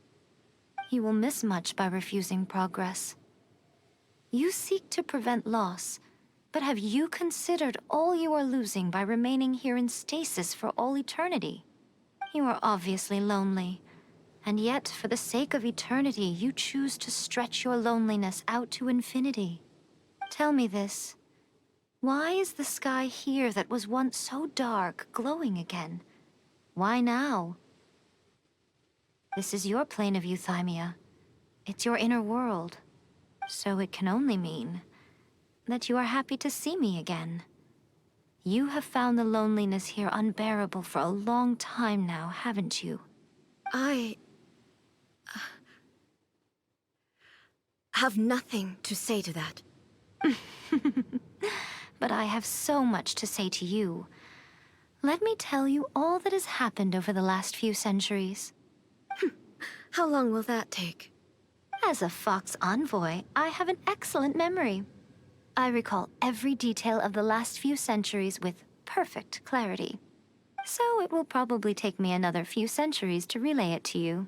You will miss much by refusing progress. You seek to prevent loss, But have you considered all you are losing by remaining here in stasis for all eternity? You are obviously lonely. And yet, for the sake of eternity, you choose to stretch your loneliness out to infinity. Tell me this. Why is the sky here that was once so dark glowing again? Why now? This is your plane of euthymia. It's your inner world. So it can only mean that you are happy to see me again. You have found the loneliness here unbearable for a long time now, haven't you? I have nothing to say to that. But I have so much to say to you. Let me tell you all that has happened over the last few centuries. How long will that take? As a Fox envoy, I have an excellent memory. I recall every detail of the last few centuries with perfect clarity. So it will probably take me another few centuries to relay it to you.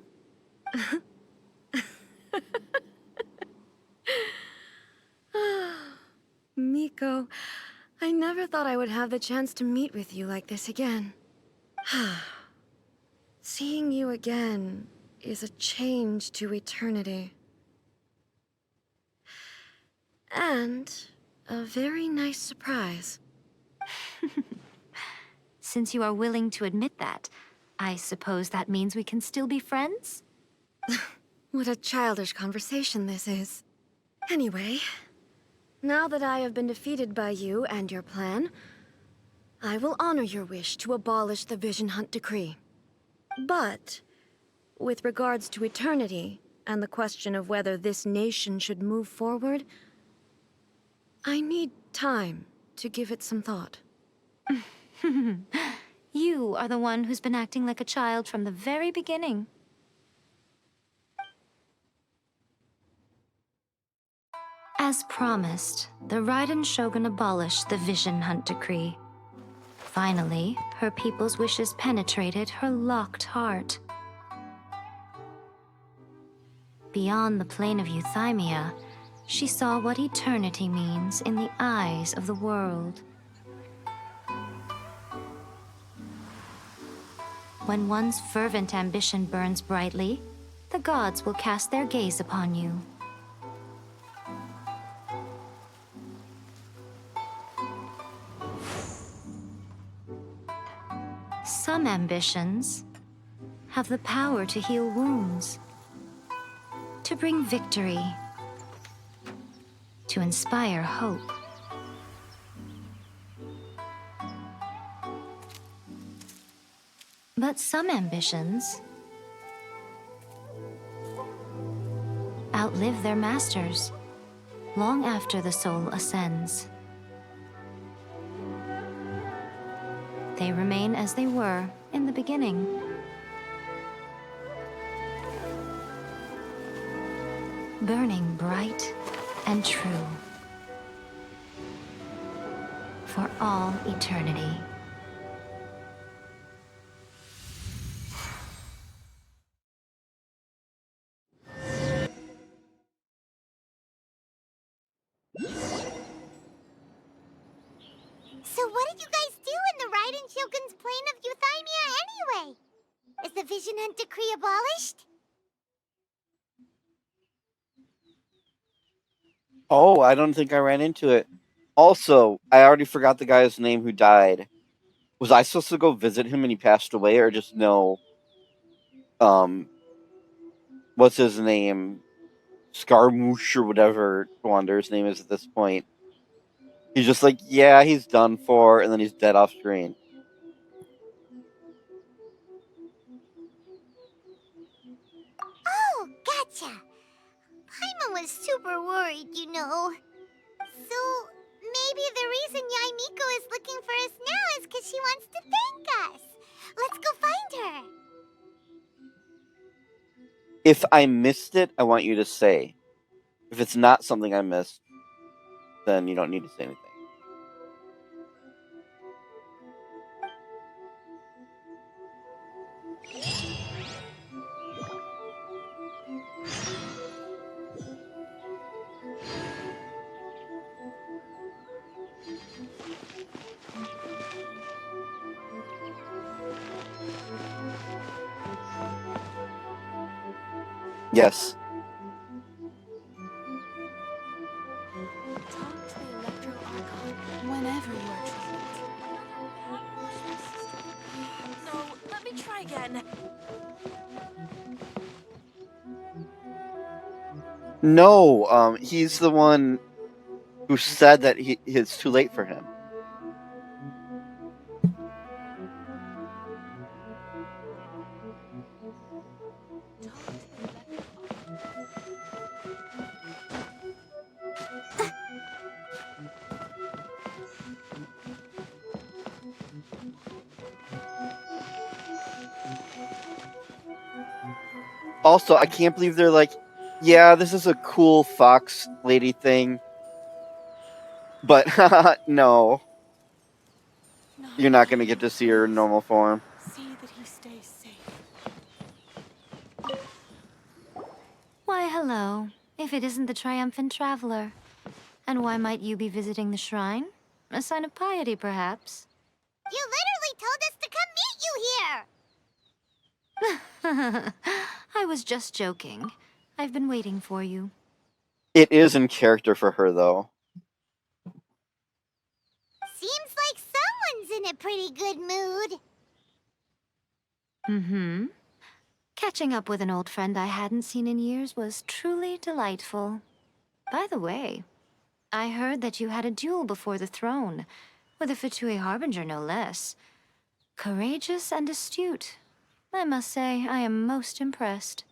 Miko, I never thought I would have the chance to meet with you like this again. Seeing you again is a change to eternity. And a very nice surprise. Since you are willing to admit that, I suppose that means we can still be friends? What a childish conversation this is. Anyway, now that I have been defeated by you and your plan, I will honor your wish to abolish the Vision Hunt Decree. But, with regards to eternity, and the question of whether this nation should move forward, I need time to give it some thought. You are the one who's been acting like a child from the very beginning. As promised, the Raiden Shogun abolished the Vision Hunt Decree. Finally, her people's wishes penetrated her locked heart. Beyond the plane of euthymia, she saw what eternity means in the eyes of the world. When one's fervent ambition burns brightly, the gods will cast their gaze upon you. Some ambitions have the power to heal wounds, to bring victory, to inspire hope. But some ambitions outlive their masters long after the soul ascends. They remain as they were in the beginning. Burning bright and true for all eternity. So what did you guys do in the Raiden Shogun's plane of euthymia anyway? Is the Vision Hunt Decree abolished? Oh, I don't think I ran into it. Also, I already forgot the guy's name who died. Was I supposed to go visit him and he passed away, or just know, what's his name? Scarmouche or whatever Wander's name is at this point. He's just like, yeah, he's done for, and then he's dead off screen. Oh, gotcha. Paimon was super worried, you know. So, maybe the reason Yaimiko is looking for us now is because she wants to thank us. Let's go find her. If I missed it, I want you to say. If it's not something I missed, then you don't need to say anything. Yes. Talk to the Electro Archon whenever you are troubled. No, let me try again. No, he's the one who said that it's too late for him. Also, I can't believe they're like, yeah, this is a cool fox lady thing, but no, you're not going to get to see her in normal form. See that he stays safe. Why, hello. If it isn't the triumphant traveler. And why might you be visiting the shrine? A sign of piety, perhaps? You literally told us to come meet you here! I was just joking. I've been waiting for you. It is in character for her, though. Seems like someone's in a pretty good mood. Mm-hmm. Catching up with an old friend I hadn't seen in years was truly delightful. By the way, I heard that you had a duel before the throne, with a Fatui Harbinger no less. Courageous and astute. I must say, I am most impressed.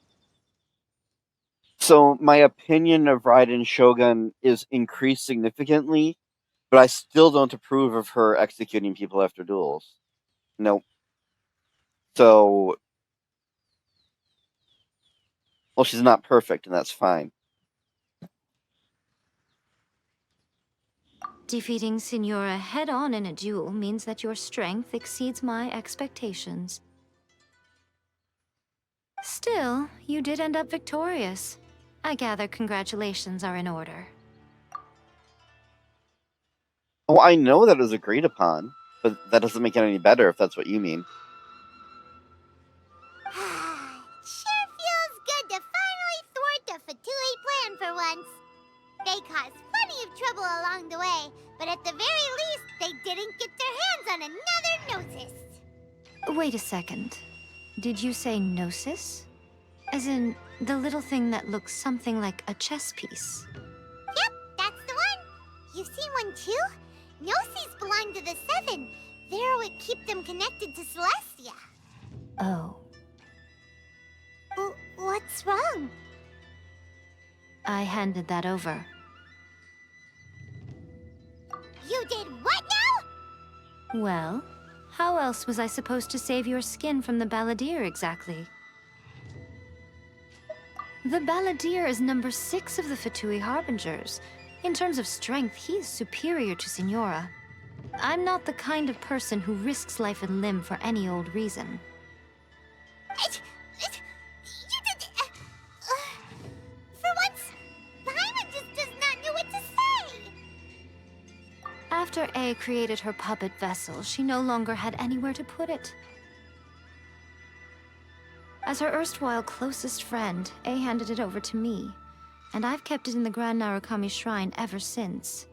So my opinion of Raiden Shogun is increased significantly, but I still don't approve of her executing people after duels. Nope. So, well, she's not perfect, and that's fine. Defeating Signora head-on in a duel means that your strength exceeds my expectations. Still, you did end up victorious. I gather congratulations are in order. Oh, I know that it was agreed upon, but that doesn't make it any better if that's what you mean. Sure feels good to finally thwart the Fatui plan for once. They caused plenty of trouble along the way, but at the very least, they didn't get their hands on another Gnosis. Wait a second. Did you say Gnosis? As in, the little thing that looks something like a chess piece? Yep, that's the one. You seen one too? Gnosis belong to the Seven. They're what keep them connected to Celestia. Oh. What's wrong? I handed that over. You did what now? Well, how else was I supposed to save your skin from the Balladeer exactly? The Balladeer is number 6 of the Fatui Harbingers. In terms of strength, he is superior to Signora. I'm not the kind of person who risks life and limb for any old reason. For once, Paimon just does not know what to say. After A created her puppet vessel, she no longer had anywhere to put it. As her erstwhile closest friend, A handed it over to me, and I've kept it in the Grand Narukami Shrine ever since.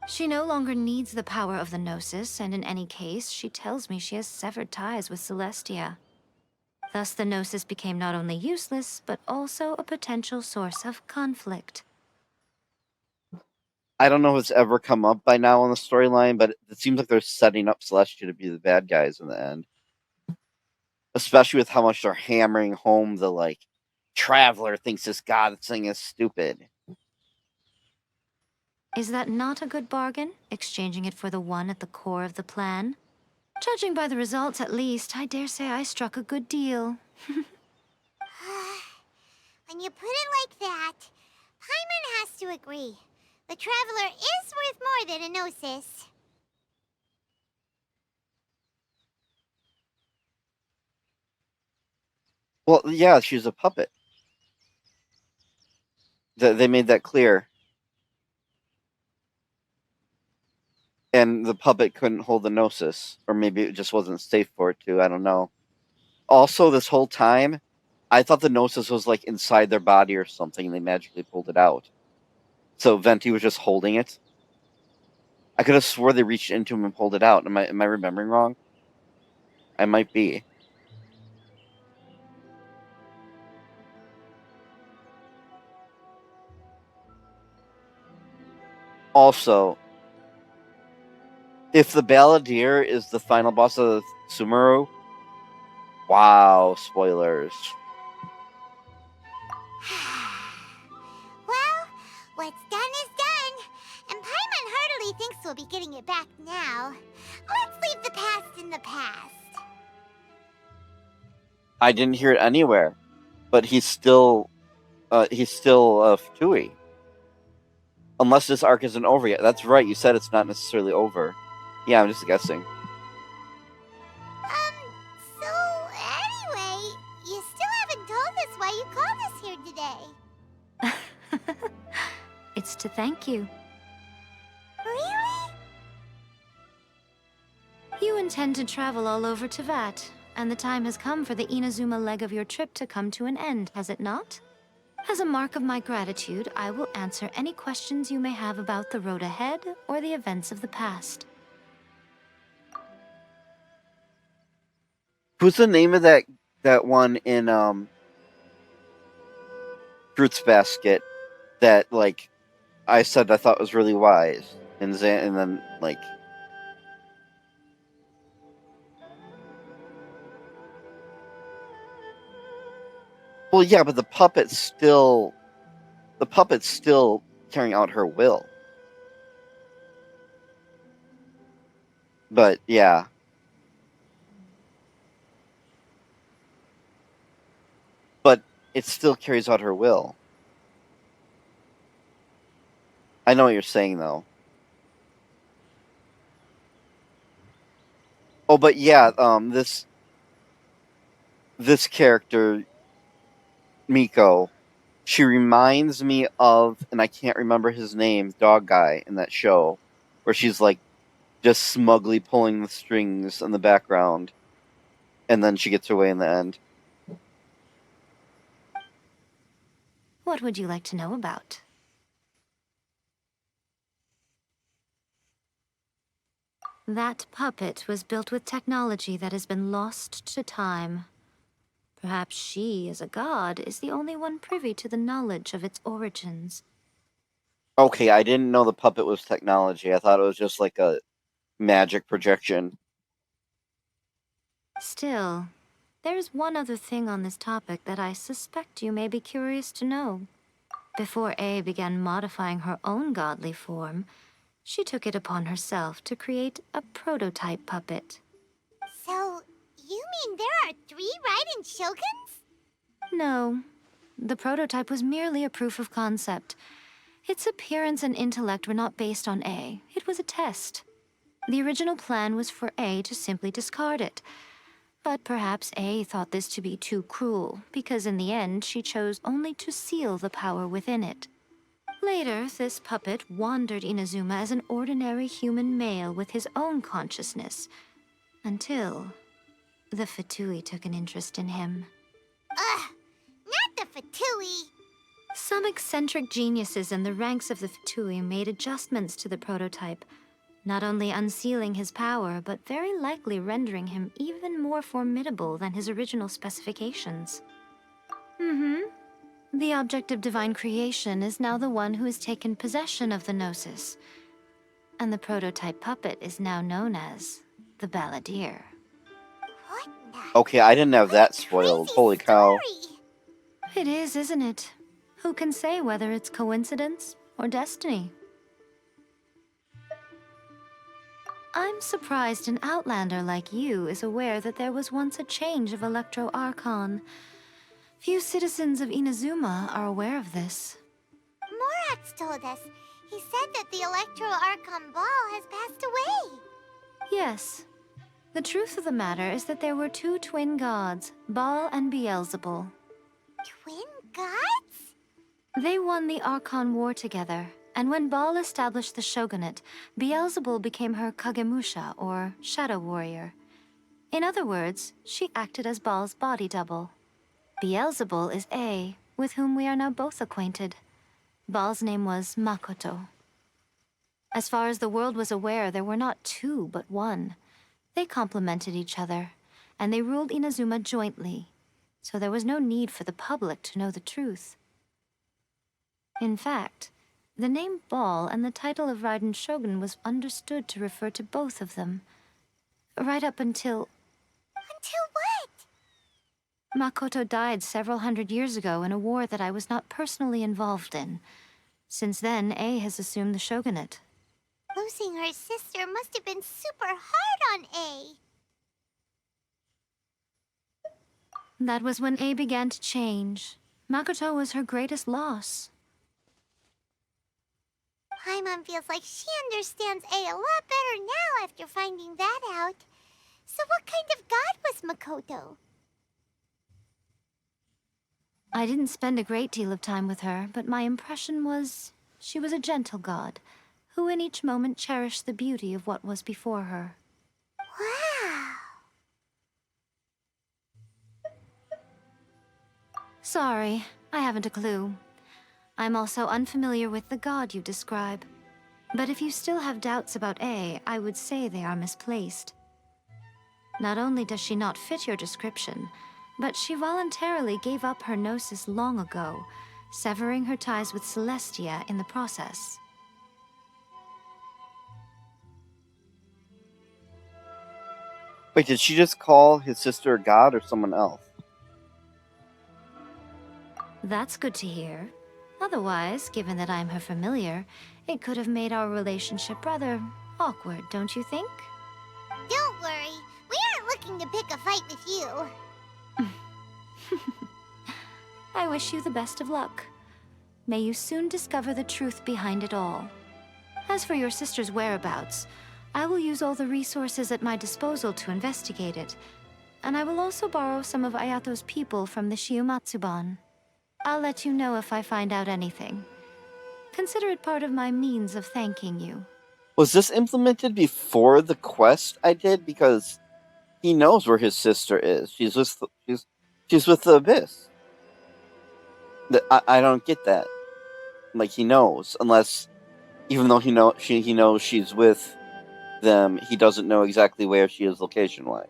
She no longer needs the power of the Gnosis, and in any case, she tells me she has severed ties with Celestia. Thus, the Gnosis became not only useless, but also a potential source of conflict. I don't know if it's ever come up by now in the storyline, but it seems like they're setting up Celestia to be the bad guys in the end. Especially with how much they're hammering home the, like, Traveler thinks this god thing is stupid. Is that not a good bargain, exchanging it for the one at the core of the plan? Judging by the results, at least, I dare say I struck a good deal. When you put it like that, Paimon has to agree. The Traveler is worth more than a Gnosis. Well, yeah, she's a puppet. They made that clear. And the puppet couldn't hold the Gnosis. Or maybe it just wasn't safe for it to, I don't know. Also, this whole time, I thought the Gnosis was like inside their body or something, and they magically pulled it out. So Venti was just holding it. I could have swore they reached into him and pulled it out. Am I remembering wrong? I might be. Also, if the Balladeer is the final boss of Sumeru, wow, spoilers. Well, what's done is done. And Paimon heartily thinks we'll be getting it back now. Let's leave the past in the past. I didn't hear it anywhere, but he's still Fatui. Unless this arc isn't over yet. That's right, you said it's not necessarily over. Yeah, I'm just guessing. So anyway, you still haven't told us why you called us here today. It's to thank you. Really? You intend to travel all over Teyvat, and the time has come for the Inazuma leg of your trip to come to an end, has it not? As a mark of my gratitude, I will answer any questions you may have about the road ahead or the events of the past. Who's the name of that one in Fruits Basket that like I said I thought was really wise, and then like well, yeah, but the puppet's still carrying out her will. But yeah. But it still carries out her will. I know what you're saying, though. Oh, but yeah, this character, Miko, she reminds me of, and I can't remember his name, Dog Guy in that show, where she's like just smugly pulling the strings in the background, and then she gets away in the end. What would you like to know about? That puppet was built with technology that has been lost to time. Perhaps she, as a god, is the only one privy to the knowledge of its origins. Okay, I didn't know the puppet was technology. I thought it was just like a magic projection. Still, there's one other thing on this topic that I suspect you may be curious to know. Before A began modifying her own godly form, she took it upon herself to create a prototype puppet. So, you mean there are 3 Raiden Shoguns? No. The prototype was merely a proof of concept. Its appearance and intellect were not based on A. It was a test. The original plan was for A to simply discard it. But perhaps A thought this to be too cruel, because in the end she chose only to seal the power within it. Later, this puppet wandered Inazuma as an ordinary human male with his own consciousness, until the Fatui took an interest in him. Ugh, not the Fatui! Some eccentric geniuses in the ranks of the Fatui made adjustments to the prototype, not only unsealing his power, but very likely rendering him even more formidable than his original specifications. The object of divine creation is now the one who has taken possession of the Gnosis, and the prototype puppet is now known as the Balladeer. Okay, I didn't have that spoiled. Holy cow. It is, isn't it? Who can say whether it's coincidence or destiny? I'm surprised an outlander like you is aware that there was once a change of Electro Archon. Few citizens of Inazuma are aware of this. Morax told us. He said that the Electro Archon Ball has passed away. Yes. The truth of the matter is that there were 2 twin gods, Baal and Beelzebul. Twin gods? They won the Archon War together, and when Baal established the shogunate, Beelzebul became her Kagemusha, or shadow warrior. In other words, she acted as Baal's body double. Beelzebul is A, with whom we are now both acquainted. Baal's name was Makoto. As far as the world was aware, there were not two, but one. They complemented each other, and they ruled Inazuma jointly, so there was no need for the public to know the truth. In fact, the name Baal and the title of Raiden Shogun was understood to refer to both of them. Right up until... Until what? Makoto died several hundred years ago in a war that I was not personally involved in. Since then, A has assumed the shogunate. Losing her sister must have been super hard on A. That was when A began to change. Makoto was her greatest loss. Paimon feels like she understands A a lot better now after finding that out. So what kind of god was Makoto? I didn't spend a great deal of time with her, but my impression was she was a gentle god, who in each moment cherished the beauty of what was before her. Wow! Sorry, I haven't a clue. I'm also unfamiliar with the god you describe. But if you still have doubts about A, I would say they are misplaced. Not only does she not fit your description, but she voluntarily gave up her gnosis long ago, severing her ties with Celestia in the process. Wait, did she just call his sister a god or someone else? That's good to hear. Otherwise, given that I'm her familiar, it could have made our relationship rather awkward, don't you think? Don't worry, we aren't looking to pick a fight with you. I wish you the best of luck. May you soon discover the truth behind it all. As for your sister's whereabouts, I will use all the resources at my disposal to investigate it, and I will also borrow some of Ayato's people from the Shiumatsuban. I'll let you know if I find out anything. Consider it part of my means of thanking you. Was this implemented before the quest I did? Because he knows where his sister is. She's with the Abyss. I don't get that. Like, he knows, unless even though he knows she's with them, he doesn't know exactly where she is location-wise.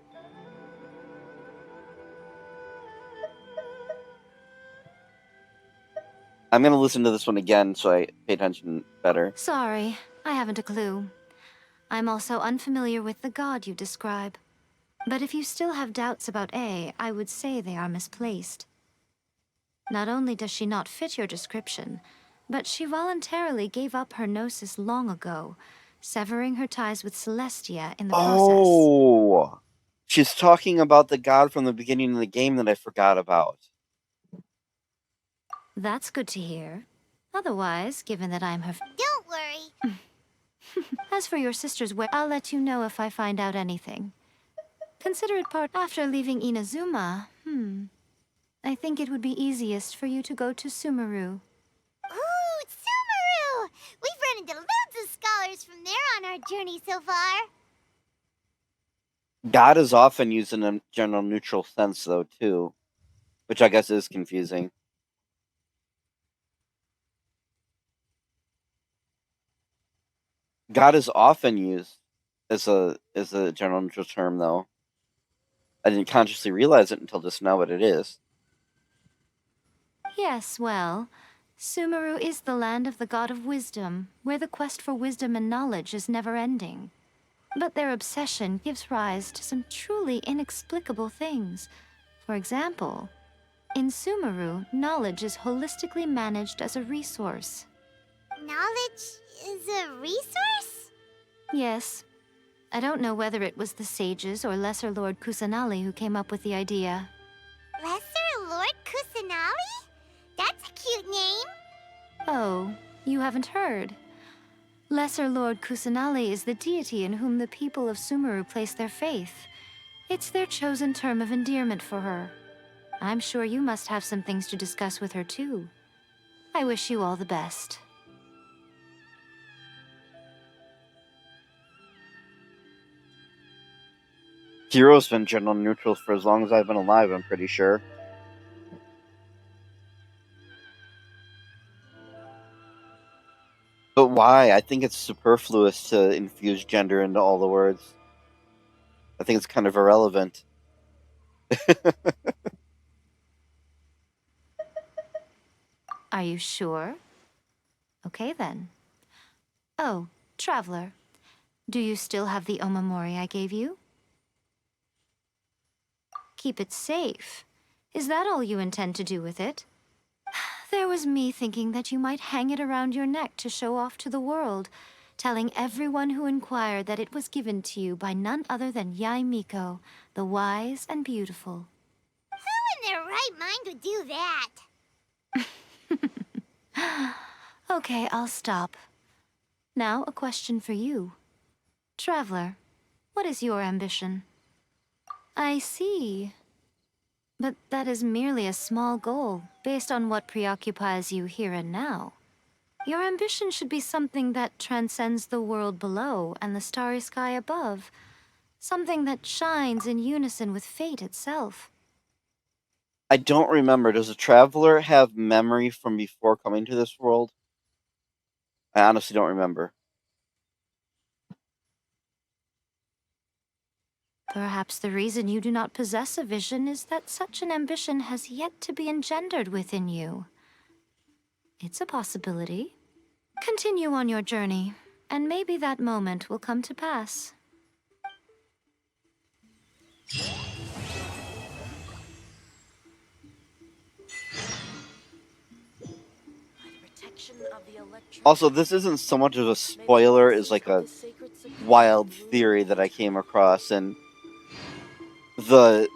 I'm gonna listen to this one again so I pay attention better. Sorry, I haven't a clue. I'm also unfamiliar with the god you describe. But if you still have doubts about A, I would say they are misplaced. Not only does she not fit your description, but she voluntarily gave up her gnosis long ago, severing her ties with Celestia in the process. Oh! She's talking about the god from the beginning of the game that I forgot about. That's good to hear. Otherwise, given that I'm her... Don't worry. As for your sister's I'll let you know if I find out anything. Consider it part... After leaving Inazuma, I think it would be easiest for you to go to Sumeru. Ooh, Sumeru! We've run into loads of scholars from there on our journey so far. God is often used in a general neutral sense, though, too. Which I guess is confusing. God is often used as a general neutral term, though. I didn't consciously realize it until just now, but it is. Yes, well, Sumeru is the land of the god of wisdom, where the quest for wisdom and knowledge is never-ending. But their obsession gives rise to some truly inexplicable things. For example, in Sumeru, knowledge is holistically managed as a resource. Knowledge is a resource? Yes. I don't know whether it was the sages or Lesser Lord Kusanali who came up with the idea. Lesser Lord Kusanali? That's a cute name. Oh, you haven't heard. Lesser Lord Kusanali is the deity in whom the people of Sumeru place their faith. It's their chosen term of endearment for her. I'm sure you must have some things to discuss with her too. I wish you all the best. Hero's been general neutral for as long as I've been alive, I'm pretty sure. But why? I think it's superfluous to infuse gender into all the words. I think it's kind of irrelevant. Are you sure? Okay then. Oh, Traveler. Do you still have the Omamori I gave you? Keep it safe. Is that all you intend to do with it? There was me thinking that you might hang it around your neck to show off to the world, telling everyone who inquired that it was given to you by none other than Yai Miko, the wise and beautiful. Who in their right mind would do that? Okay, I'll stop. Now, a question for you. Traveler, what is your ambition? I see. But that is merely a small goal, based on what preoccupies you here and now. Your ambition should be something that transcends the world below and the starry sky above. Something that shines in unison with fate itself. I don't remember. Does a traveler have memory from before coming to this world? I honestly don't remember. Perhaps the reason you do not possess a vision is that such an ambition has yet to be engendered within you. It's a possibility. Continue on your journey, and maybe that moment will come to pass. Also, this isn't so much of a spoiler as like a wild theory that I came across, and the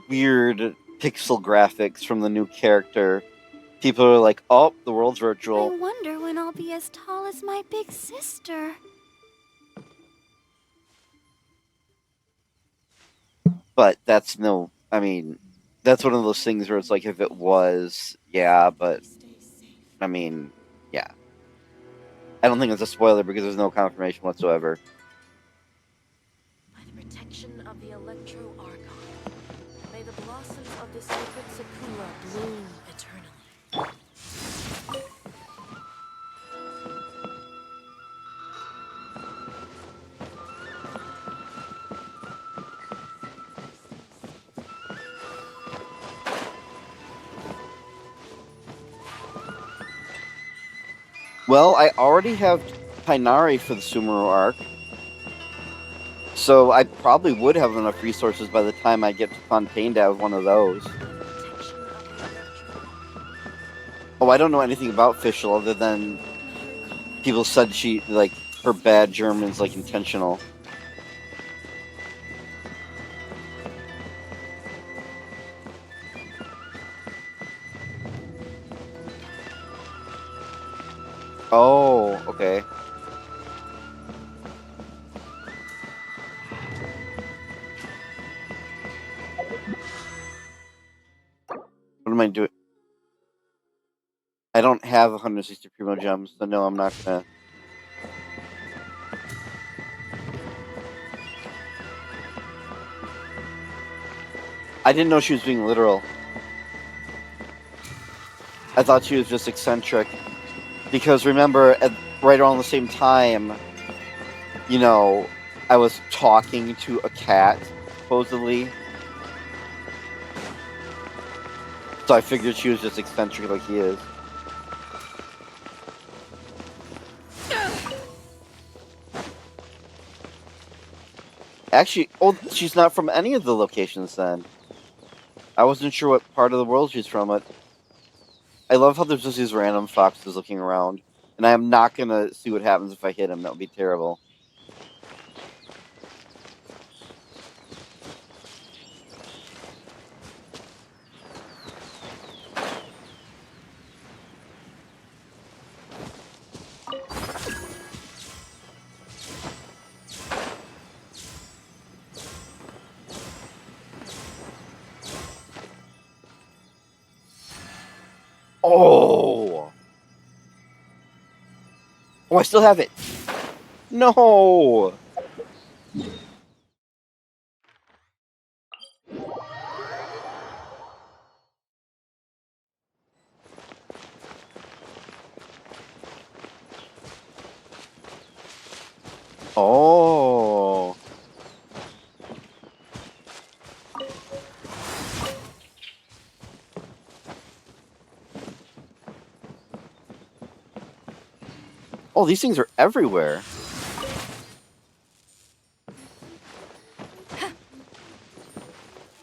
weird pixel graphics from the new character. People are like, "Oh, the world's I virtual." wonder when I'll be as tall as my big sister. But that's no. I mean, that's one of those things where it's like, if it was, yeah, but I mean, yeah. I don't think it's a spoiler because there's no confirmation whatsoever. By the protection of the Electro Archon, may the blossoms of the sacred Sakura bloom eternally. Well, I already have Tainari for the Sumeru arc, so I probably would have enough resources by the time I get to Fontaine to have one of those. Oh, I don't know anything about Fischl other than people said she, like, her bad German's, like, intentional. Oh, okay. What am I doing? I don't have 160 Primo Gems, so no, I'm not gonna... I didn't know she was being literal. I thought she was just eccentric. Because remember, right around the same time, you know, I was talking to a cat, supposedly. So I figured she was just eccentric like he is. Actually, oh, she's not from any of the locations then. I wasn't sure what part of the world she's from. But I love how there's just these random foxes looking around. And I am not going to see what happens if I hit him. That would be terrible. Oh! Oh, I still have it! No! Oh. Oh, these things are everywhere.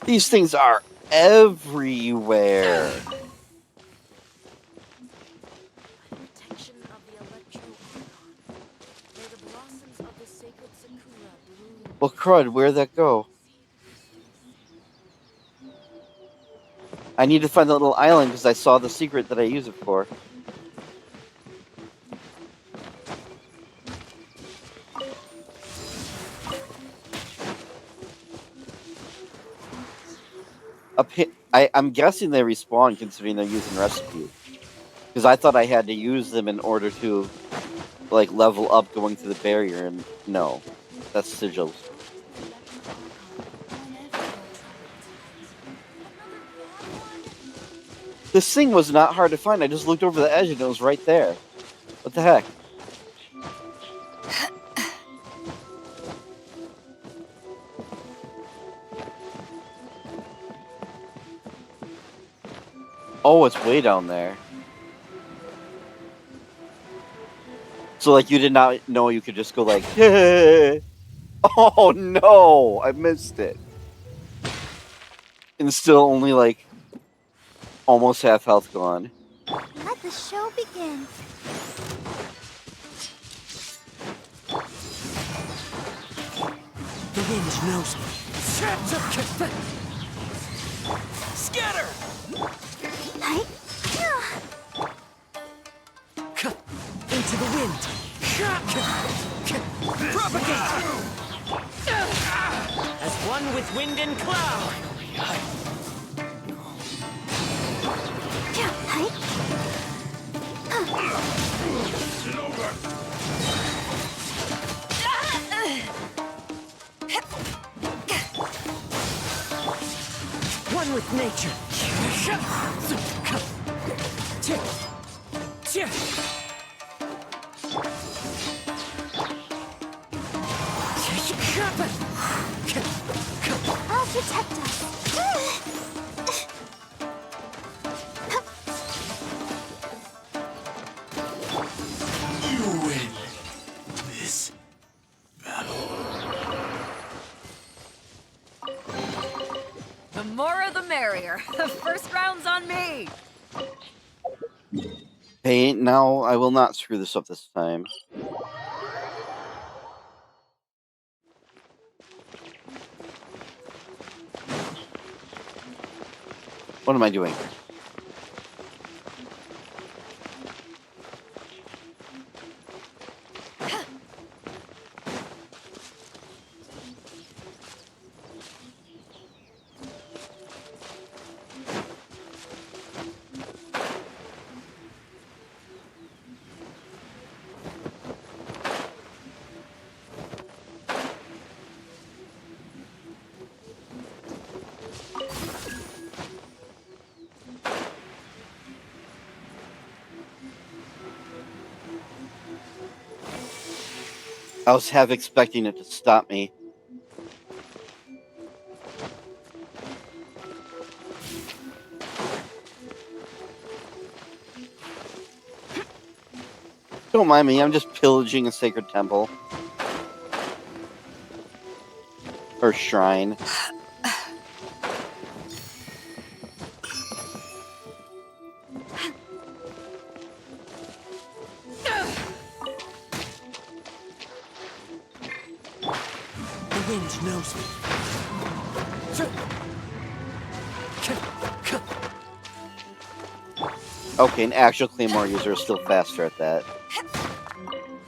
These things are everywhere. Well, crud, where'd that go? I need to find that little island because I saw the secret that I use it for. I'm guessing they respawn considering they're using recipes. Because I thought I had to use them in order to, like, level up going through the barrier, and no. That's sigils. This thing was not hard to find. I just looked over the edge and it was right there. What the heck? Oh, it's way down there. So, like, you did not know you could just go like, hey! Oh no! I missed it. And still only, like, almost half health gone. Let the show begin. The wind knows me. Scatter! Into the wind. Propagate! As one with wind and cloud. One with nature. I'll protect us. You win this battle. The more the merrier. The first round's on me. Hey, now I will not screw this up this time. What am I doing? I was half expecting it to stop me. Don't mind me, I'm just pillaging a sacred temple. Or shrine. The wind knows me. Okay, an actual Claymore user is still faster at that.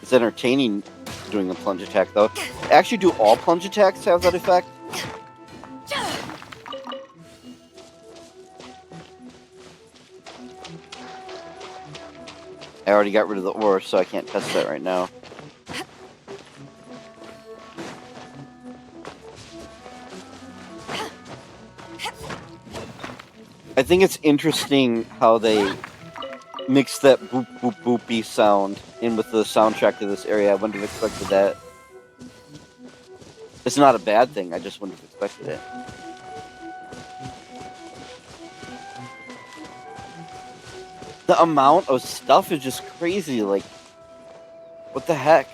It's entertaining doing a plunge attack, though. Actually, do all plunge attacks have that effect? I already got rid of the ore, so I can't test that right now. I think it's interesting how they mix that boop boop boopy sound in with the soundtrack to this area. I wouldn't have expected that. It's not a bad thing. I just wouldn't have expected it. The amount of stuff is just crazy. Like, what the heck?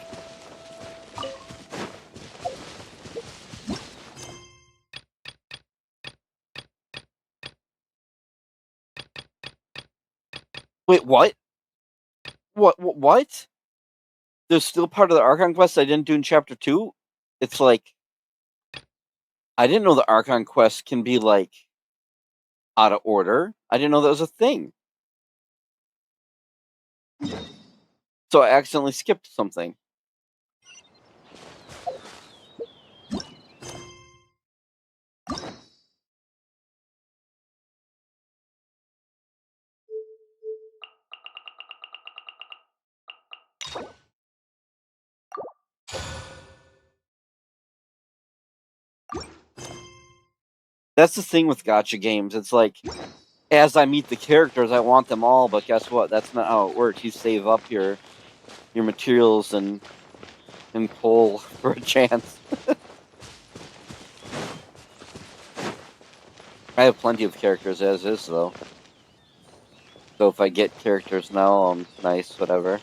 Wait, what? What? There's still part of the Archon quest I didn't do in Chapter 2? It's like... I didn't know the Archon quest can be, like, out of order. I didn't know that was a thing. So I accidentally skipped something. That's the thing with gacha games. It's like, as I meet the characters, I want them all, but guess what? That's not how it works. You save up your materials and pull for a chance. I have plenty of characters as is, though. So if I get characters now, nice, whatever.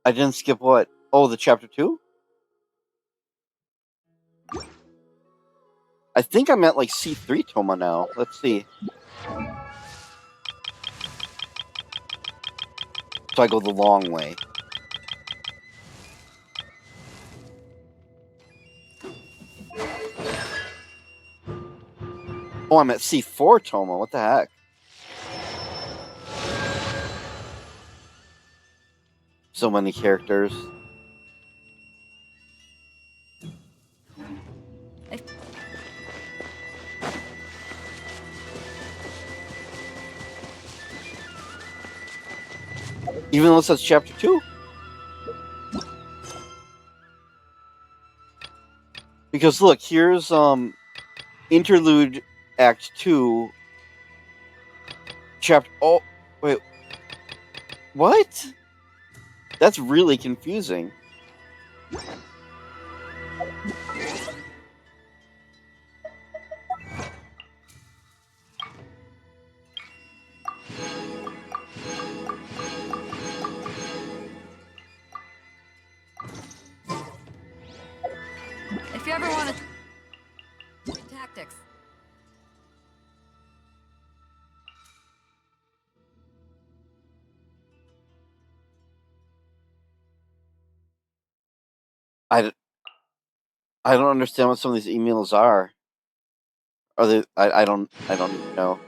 I didn't skip what? Oh, the Chapter 2? I think I'm at, like, C3 Toma now. Let's see. So I go the long way. Oh, I'm at C4 Toma. What the heck? So many characters. Even though it says Chapter 2? Because look, here's Interlude Act 2 Chapter... Oh, wait. What? That's really confusing. If you ever want to... Tactics. I don't understand what some of these emails are. Are they... I don't know.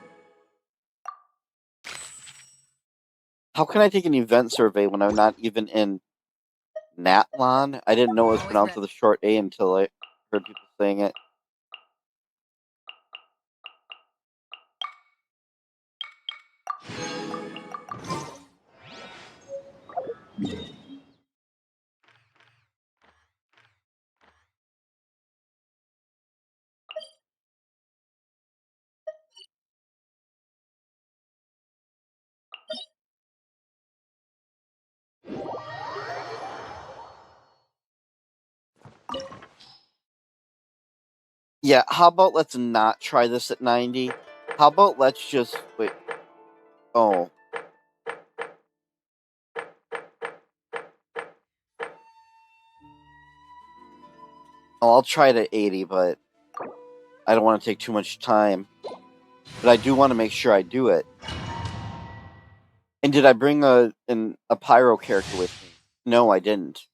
How can I take an event survey when I'm not even in Natlon? I didn't know it was pronounced with a short A until I heard people saying it. Yeah, how about let's not try this at 90? How about let's just... Wait. Oh. Oh, I'll try it at 80, but I don't want to take too much time. But I do want to make sure I do it. And did I bring a pyro character with me? No, I didn't.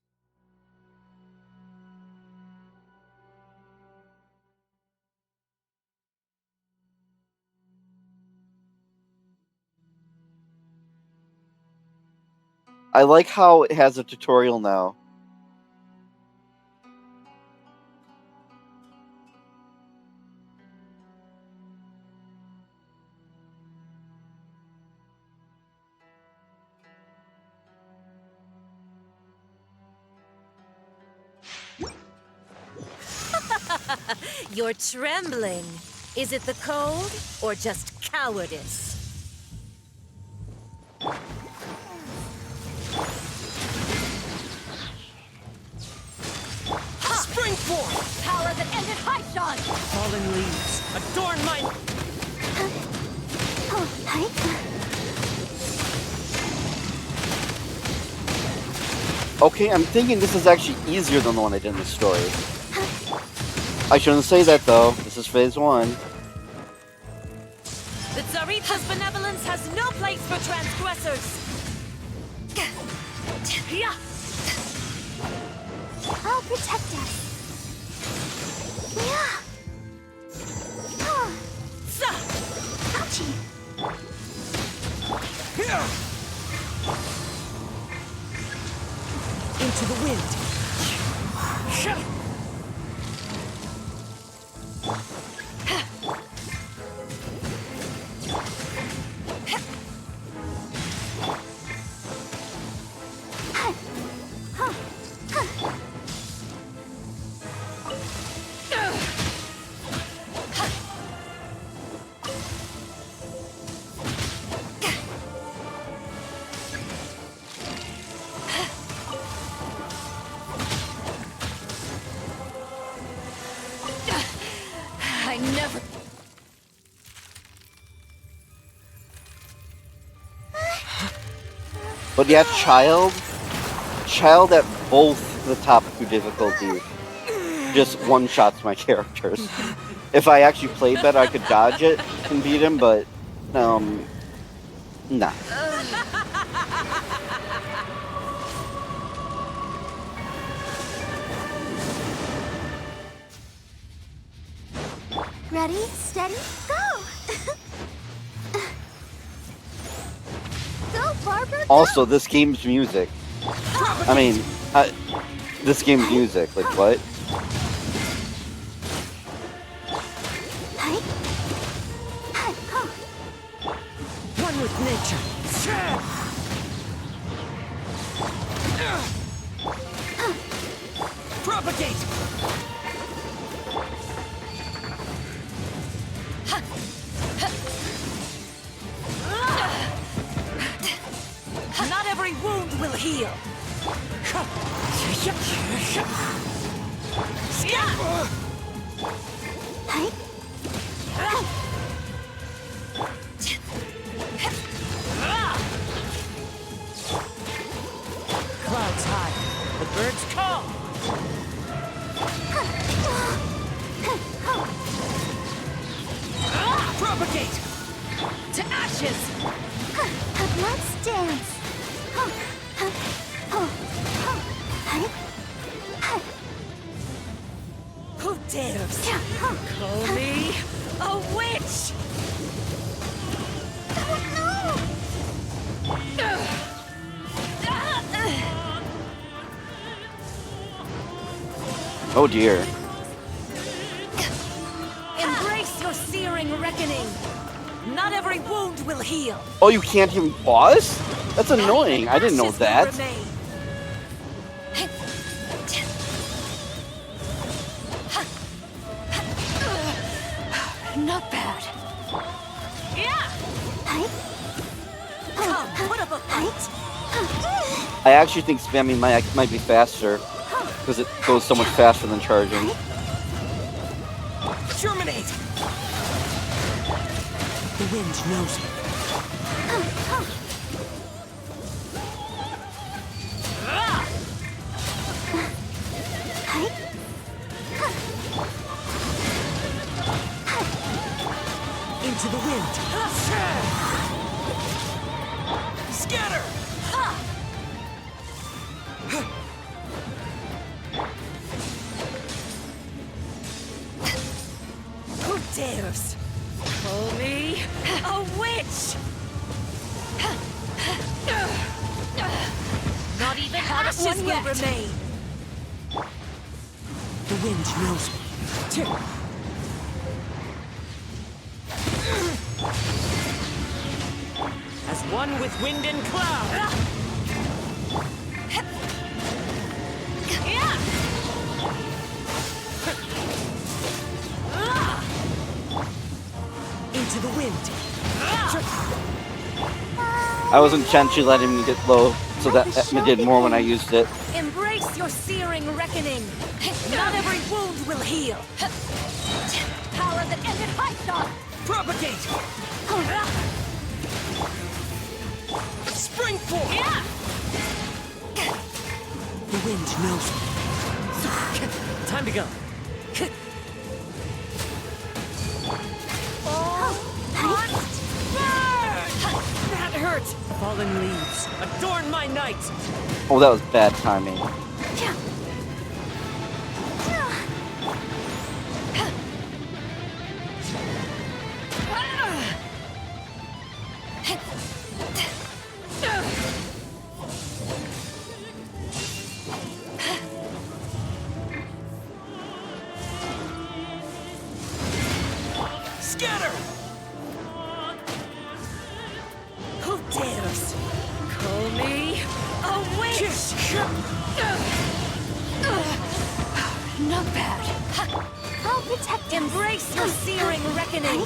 I like how it has a tutorial now. You're trembling. Is it the cold or just cowardice? Spring forth! Power that ended Haishan! Fallen leaves, adorn my... Okay, I'm thinking this is actually easier than the one I did in the story. I shouldn't say that though. This is phase 1. The Tsaritsa's benevolence has no place for transgressors! I'll protect us. Yeah. Oh. Ouchie. Into the wind. I never... But yeah, Child at both the top 2 difficulties just one-shots my characters. If I actually played better, I could dodge it and beat him, but, nah. Ready, steady, go! Go, Barbara! Also, this game's music. I mean, this game's music, like what? One with nature. Propagate! Not every wound will heal. Clouds high, the birds call. Propagate! To ashes. Let's dance. Who dares call me a witch? Oh dear. Embrace your searing reckoning. Not every wound will heal. Oh, you can't even pause? That's annoying. I didn't know Ashes will that. remain. Not bad. Yeah. Come, put up a fight. I actually think spamming might be faster, because it goes so much faster than charging. Germinate. The wind knows me. Into the wind. Scatter! Who dares call me a witch? ashes One will yet. remain. The wind knows me. As one with wind and cloud! Into the wind. I was intentionally letting me get low so that it did more when I used it. Embrace your searing reckoning. Not every wound will heal. Power that ended Hypnon! Propagate! Spring forth! Yeah! The wind knows me. Time to go. That hurt! Fallen leaves, adorn my night! Oh, that was bad timing. Scatter! Who dares call me a witch? Not bad. I'll protect us. Embrace your searing reckoning.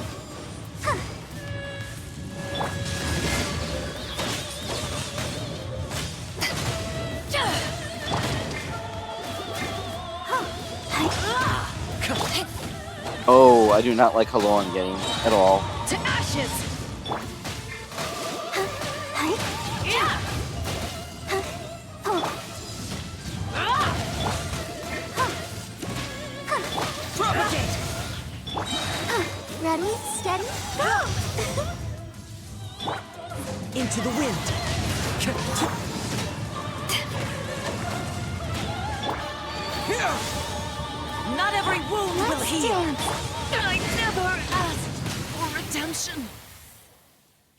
Oh, I do not like hello I'm getting at all. To ashes! Yeah! Propagate! Ready, steady, go! Into the wind. Not every wound will Let's heal. dance. I never asked for redemption.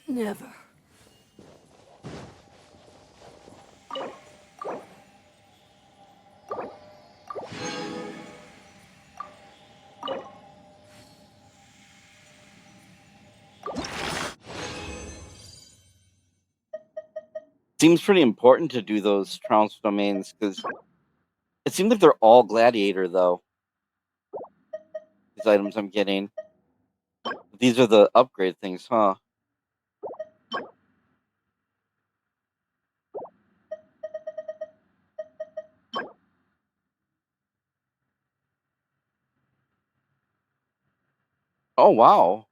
Never. Seems pretty important to do those trounce domains because it seems like they're all gladiator though. These items I'm getting. These are the upgrade things, huh? Oh wow.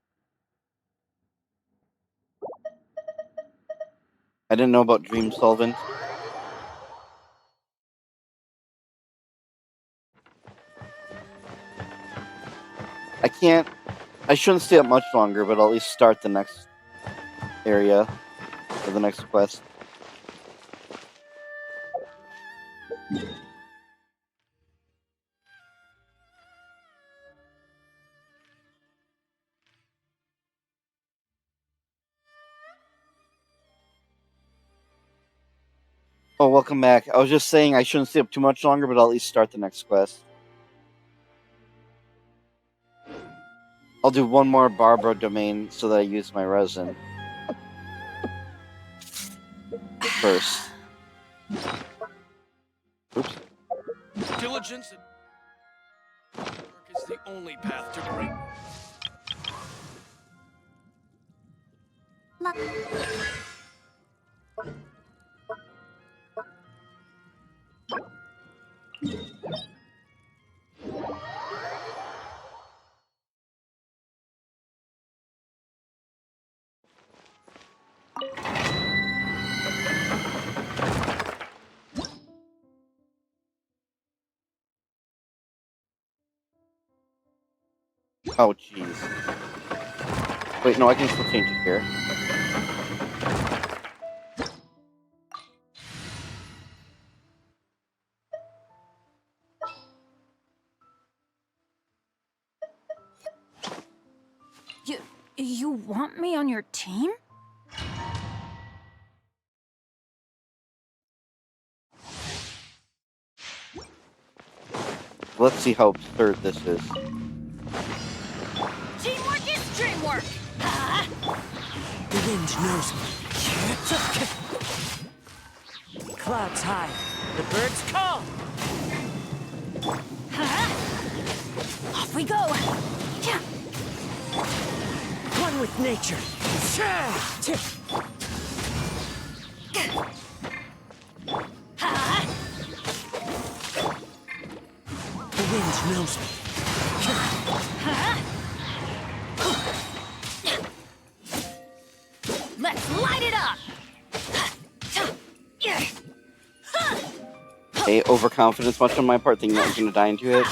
I didn't know about Dream Solvent. I shouldn't stay up much longer, but I'll at least start the next area or the next quest. Oh, welcome back. I was just saying I shouldn't stay up too much longer, but I'll at least start the next quest. I'll do one more Barbara domain so that I use my resin first. Oops. Diligence and work is the only path to greatness. Oh, jeez. Wait, no, I can still change it here. You want me on your team? Let's see how absurd this is. Teamwork is dreamwork! The wind knows me. Clouds high. The birds call. Off we go! One with nature. The wind knows me. Let's light it up! Hey, overconfidence much on my part, thinking I was gonna die into it.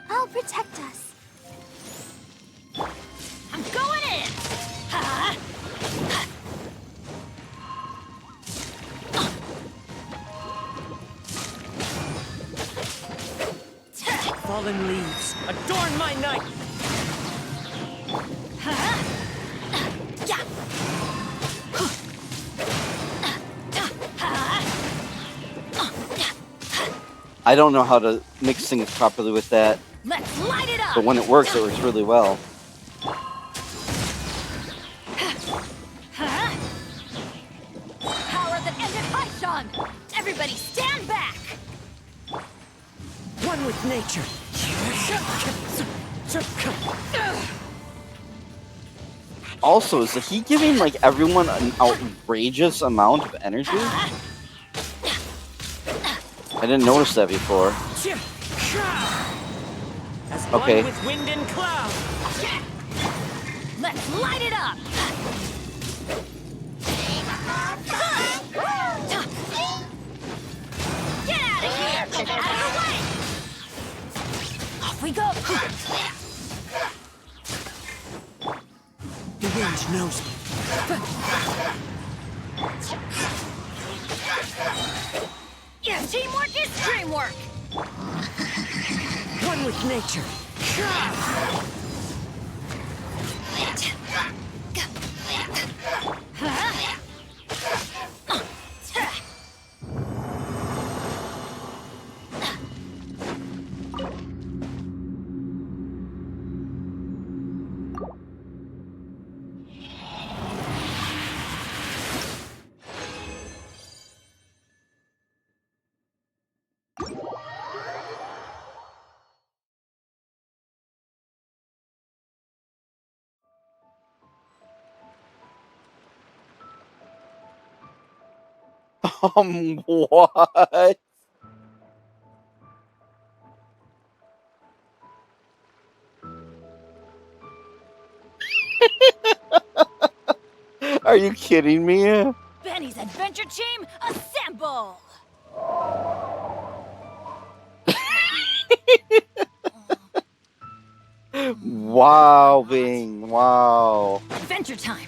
I'll protect us. I'm going in! Fallen leaves, adorn my night! I don't know how to mix things properly with that, Let's light it up! but when it works really well. Power that ended Archon! Everybody stand back! One with nature. Also, is he giving like everyone an outrageous amount of energy? I didn't notice that before. As Okay. one with wind and cloud. Let's light it up! Get out of here! Get out of the way! Off we go! The wind knows me. Yeah, teamwork is dreamwork! One with nature. What? Are you kidding me? Benny's adventure team, assemble! Wow, Bing, wow. Adventure time!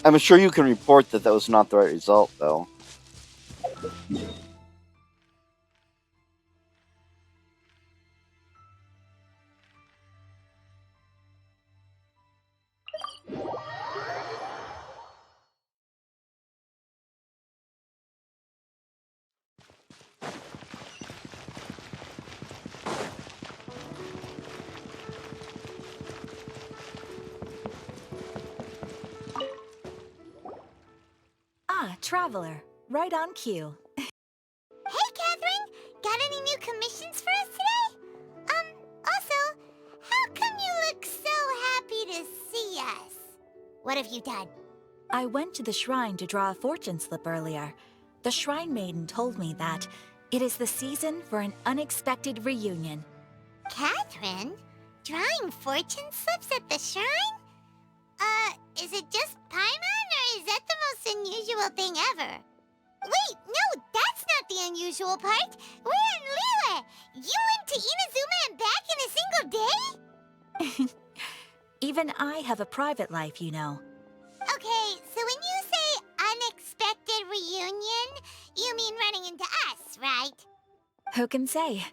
I'm sure you can report that that was not the right result, though. Ah, Traveler. Right on cue. Hey, Catherine! Got any new commissions for us today? Also, how come you look so happy to see us? What have you done? I went to the shrine to draw a fortune slip earlier. The shrine maiden told me that it is the season for an unexpected reunion. Catherine? Drawing fortune slips at the shrine? Is it just Paimon, or is that the most unusual thing ever? Wait, no, that's not the unusual part. We're in Liyue. You went to Inazuma and back in a single day? Even I have a private life, you know. Okay, so when you say unexpected reunion, you mean running into us, right? Who can say?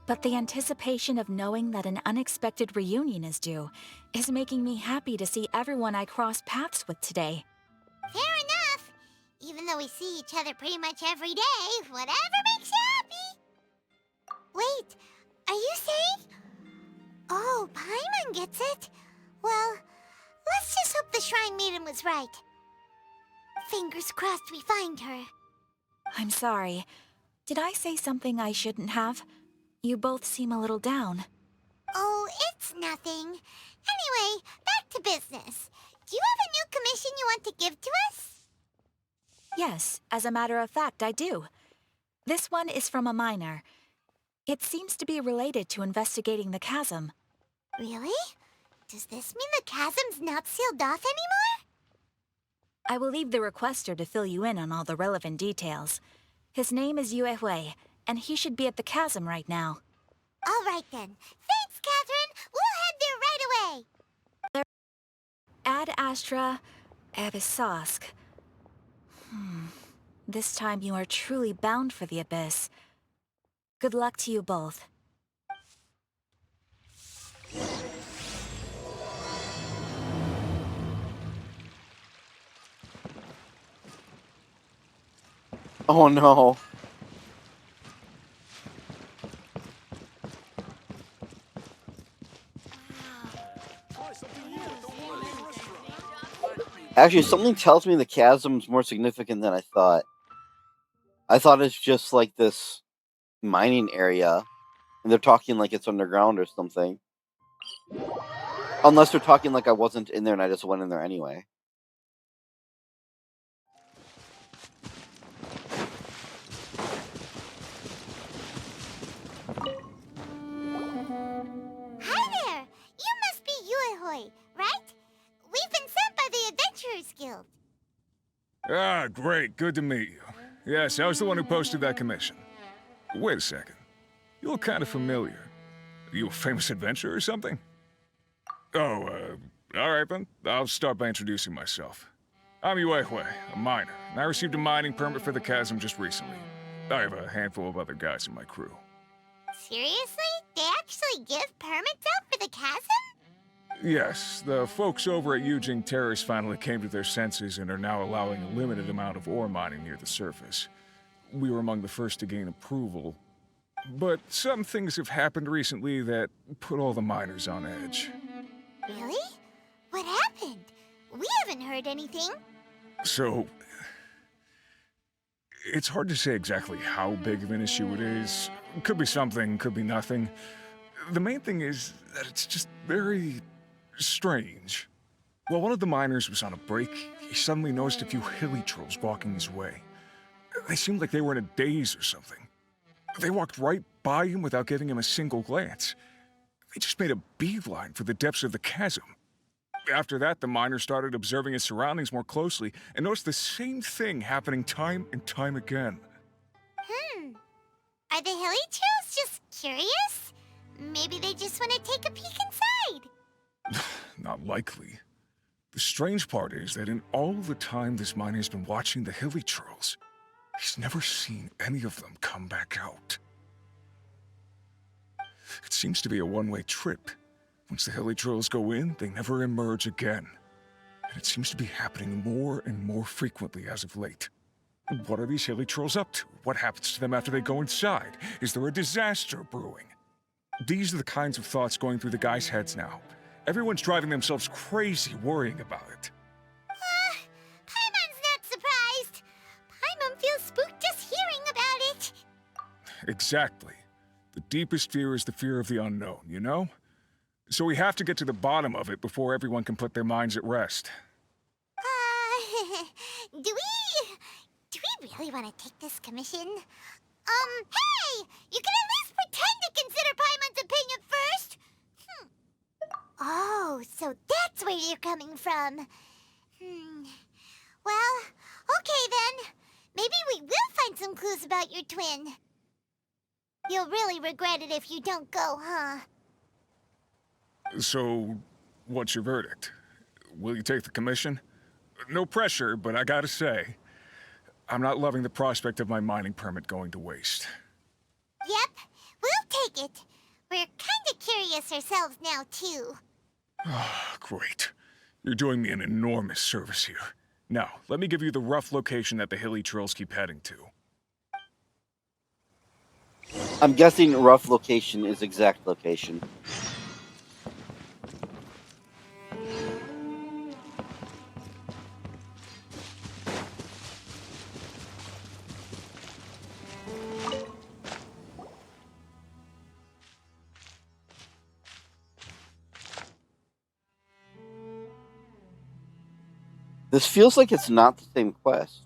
But the anticipation of knowing that an unexpected reunion is due is making me happy to see everyone I cross paths with today. Fair enough. Even though we see each other pretty much every day, whatever makes you happy. Wait, are you saying? Oh, Paimon gets it. Well, let's just hope the Shrine Maiden was right. Fingers crossed we find her. I'm sorry. Did I say something I shouldn't have? You both seem a little down. Oh, it's nothing. Anyway, back to business. Do you have a new commission you want to give to us? Yes, as a matter of fact, I do. This one is from a miner. It seems to be related to investigating the chasm. Really? Does this mean the chasm's not sealed off anymore? I will leave the requester to fill you in on all the relevant details. His name is Yue Hui, and he should be at the chasm right now. All right then. Thanks, Catherine. We'll head there right away. Ad Astra Abyssosque. This time you are truly bound for the Abyss. Good luck to you both. Oh no. Actually, something tells me the chasm's more significant than I thought. I thought it's just like this mining area, and they're talking like it's underground or something. Unless they're talking like I wasn't in there and I just went in there anyway. Hi there! You must be Yue Hui, right? We've been sent by the Adventurers Guild. Ah, great. Good to meet you. Yes, I was the one who posted that commission. Wait a second. You look kind of familiar. Are you a famous adventurer or something? Oh, alright then. I'll start by introducing myself. I'm Yue Hui, a miner, and I received a mining permit for the chasm just recently. I have a handful of other guys in my crew. Seriously? They actually give permits out for the chasm? Yes, the folks over at Yujing Terrace finally came to their senses and are now allowing a limited amount of ore mining near the surface. We were among the first to gain approval, but some things have happened recently that put all the miners on edge. Really? What happened? We haven't heard anything. So, it's hard to say exactly how big of an issue it is. Could be something, could be nothing. The main thing is that it's just very strange. While one of the miners was on a break, he suddenly noticed a few hilly trolls walking his way. They seemed like they were in a daze or something. They walked right by him without giving him a single glance. They just made a beeline for the depths of the chasm. After that, the miner started observing his surroundings more closely and noticed the same thing happening time and time again. Are the hilly trolls just curious? Maybe they just want to take a peek inside. Not likely. The strange part is that in all the time this miner's been watching the hilly trolls, he's never seen any of them come back out. It seems to be a one-way trip. Once the hilly trolls go in, they never emerge again. And it seems to be happening more and more frequently as of late. What are these hilly trolls up to? What happens to them after they go inside? Is there a disaster brewing? These are the kinds of thoughts going through the guys' heads now. Everyone's driving themselves crazy worrying about it. Paimon's not surprised. Paimon feels spooked just hearing about it. Exactly. The deepest fear is the fear of the unknown, you know? So we have to get to the bottom of it before everyone can put their minds at rest. Do we really want to take this commission? Hey! You can at least pretend to consider Paimon's opinion first! Oh, so that's where you're coming from. Well, okay then. Maybe we will find some clues about your twin. You'll really regret it if you don't go, huh? So, what's your verdict? Will you take the commission? No pressure, but I gotta say, I'm not loving the prospect of my mining permit going to waste. Yep, we'll take it. We're kinda curious ourselves now, too. Great. You're doing me an enormous service here. Now, let me give you the rough location that the hilly trolls keep heading to. I'm guessing rough location is exact location. This feels like it's not the same quest.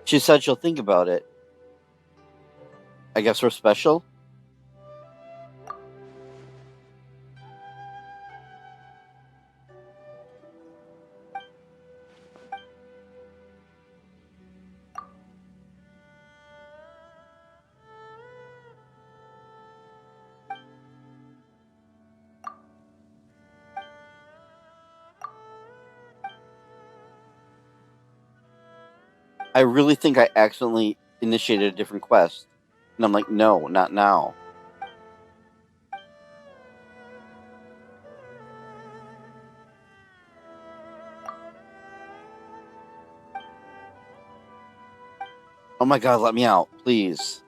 She said she'll think about it. I guess we're special? I really think I accidentally initiated a different quest. And I'm like, no, not now. Oh my god, let me out, please.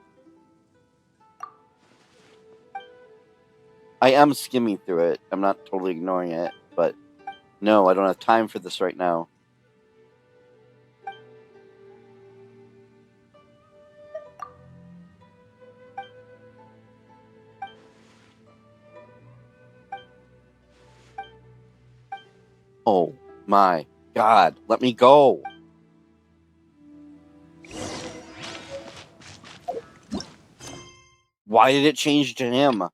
I am skimming through it. I'm not totally ignoring it, but no, I don't have time for this right now. Oh my god, let me go. Why did it change to him?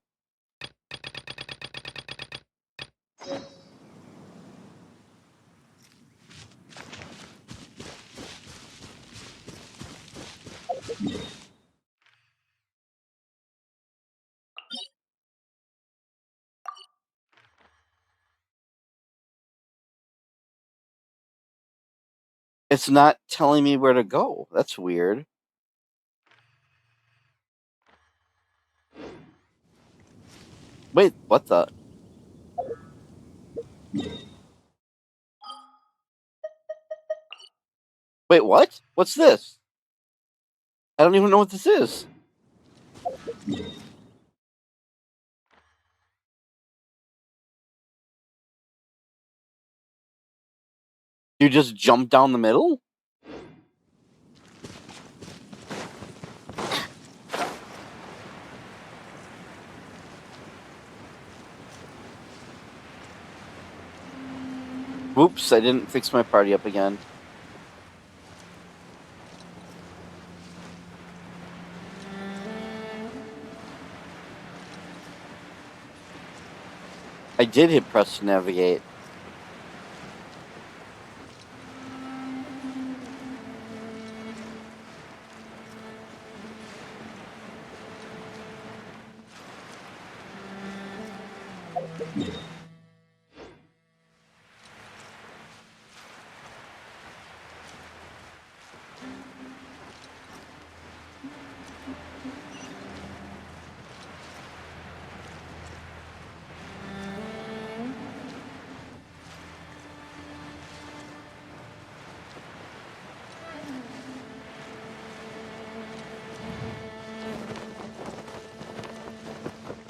It's not telling me where to go. That's weird. Wait, what the? Wait, what? What's this? I don't even know what this is. You just jump down the middle? Whoops, I didn't fix my party up again. I did hit press to navigate.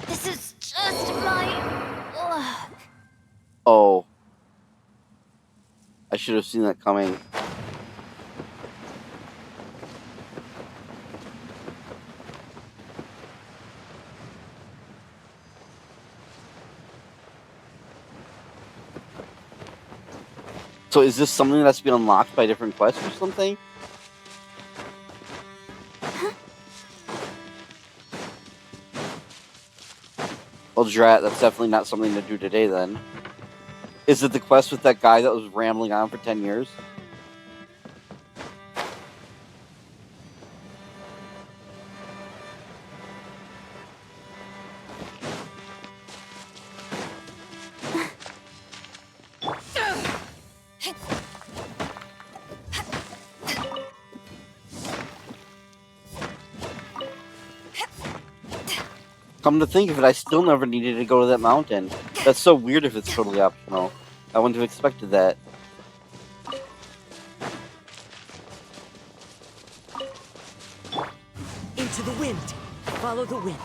This is just my luck. Oh. I should have seen that coming. So is this something that's been unlocked by different quests or something? Well, drat, that's definitely not something to do today then. Is it the quest with that guy that was rambling on for 10 years? Come to think of it, I still never needed to go to that mountain. That's so weird if it's totally optional. I wouldn't have expected that. Into the wind. Follow the wind.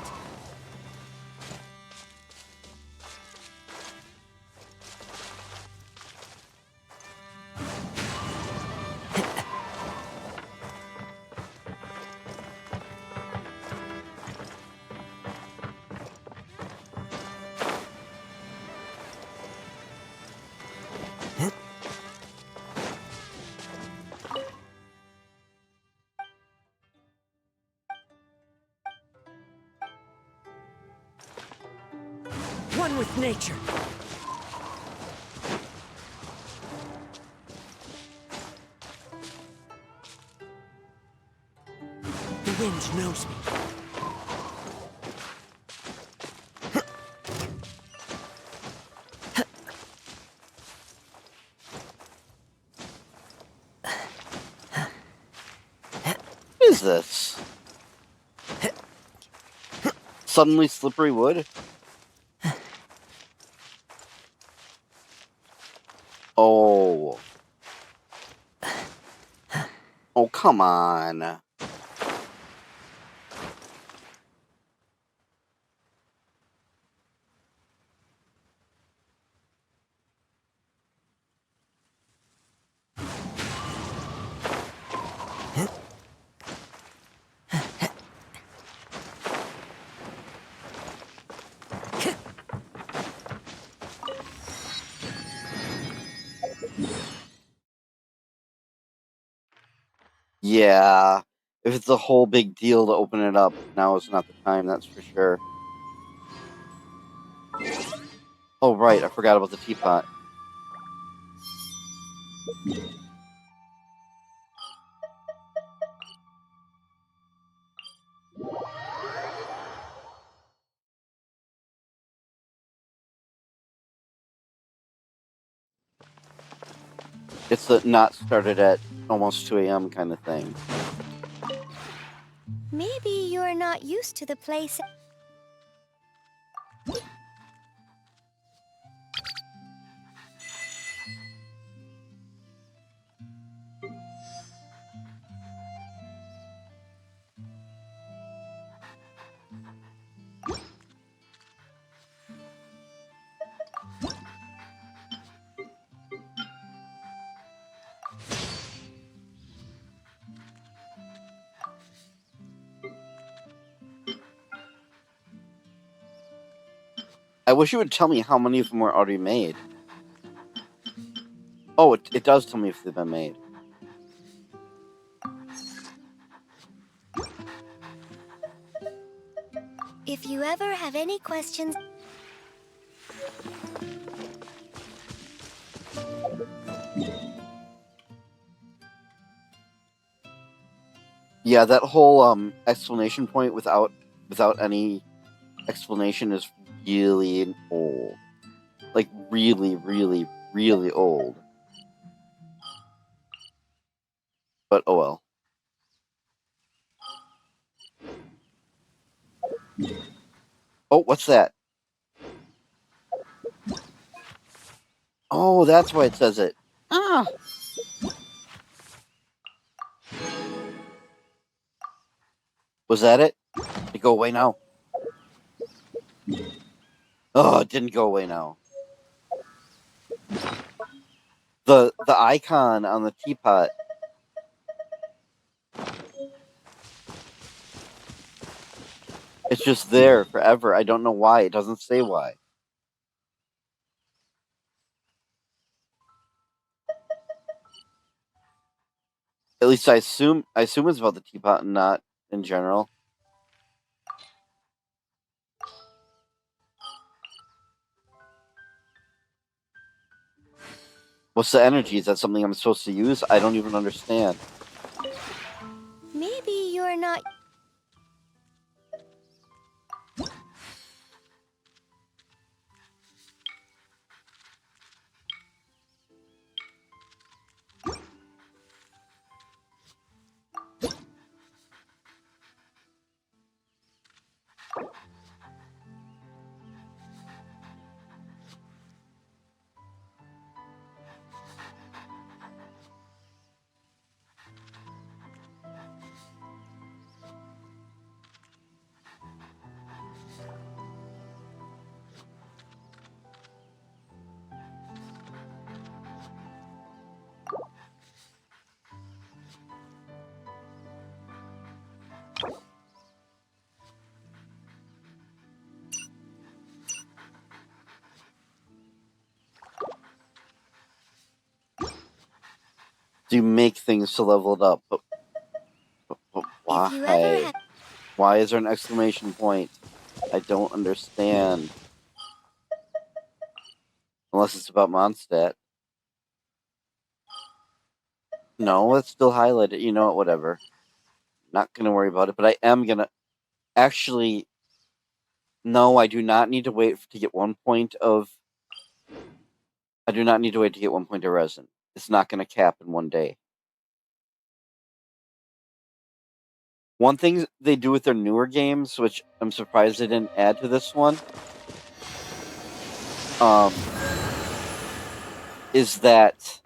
One with nature. The wind knows me. What is this? Suddenly slippery wood? Oh. Oh, come on. Yeah, if it's a whole big deal to open it up, now is not the time, that's for sure. Oh, right, I forgot about the teapot. It's the not started at almost 2 a.m. kind of thing. Maybe you're not used to the place. I wish it would tell me how many of them were already made. Oh, it does tell me if they've been made. If you ever have any questions... Yeah, that whole explanation point without any explanation is really old. Like really, really, really old. But oh well. Oh, what's that? Oh, that's why it says it. Ah! Was that it? Did it go away now? Oh, it didn't go away now. The icon on the teapot. It's just there forever. I don't know why. It doesn't say why. At least I assume it's about the teapot and not in general. What's the energy? Is that something I'm supposed to use? I don't even understand. Maybe you're not... do make things to level it up, but If you ever why? have... Why is there an exclamation point? I don't understand. Unless it's about Mondstadt. No, it's still highlighted. You know what? Whatever. Not gonna worry about it, but I am gonna... Actually, no, I do not need to wait to get 1 point of... I do not need to wait to get 1 point of resin. It's not gonna cap in 1 day. One thing they do with their newer games, which I'm surprised they didn't add to this one, is that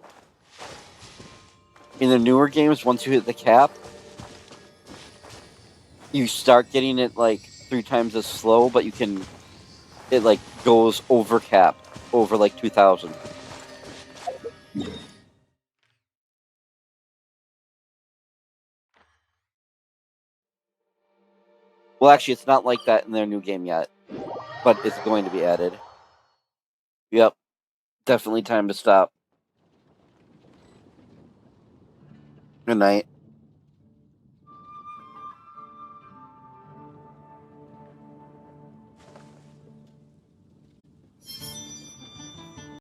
in the newer games, once you hit the cap, you start getting it like 3 times as slow, but it like goes over cap, over like 2,000. Well, actually, it's not like that in their new game yet, but it's going to be added. Yep, definitely time to stop. Good night.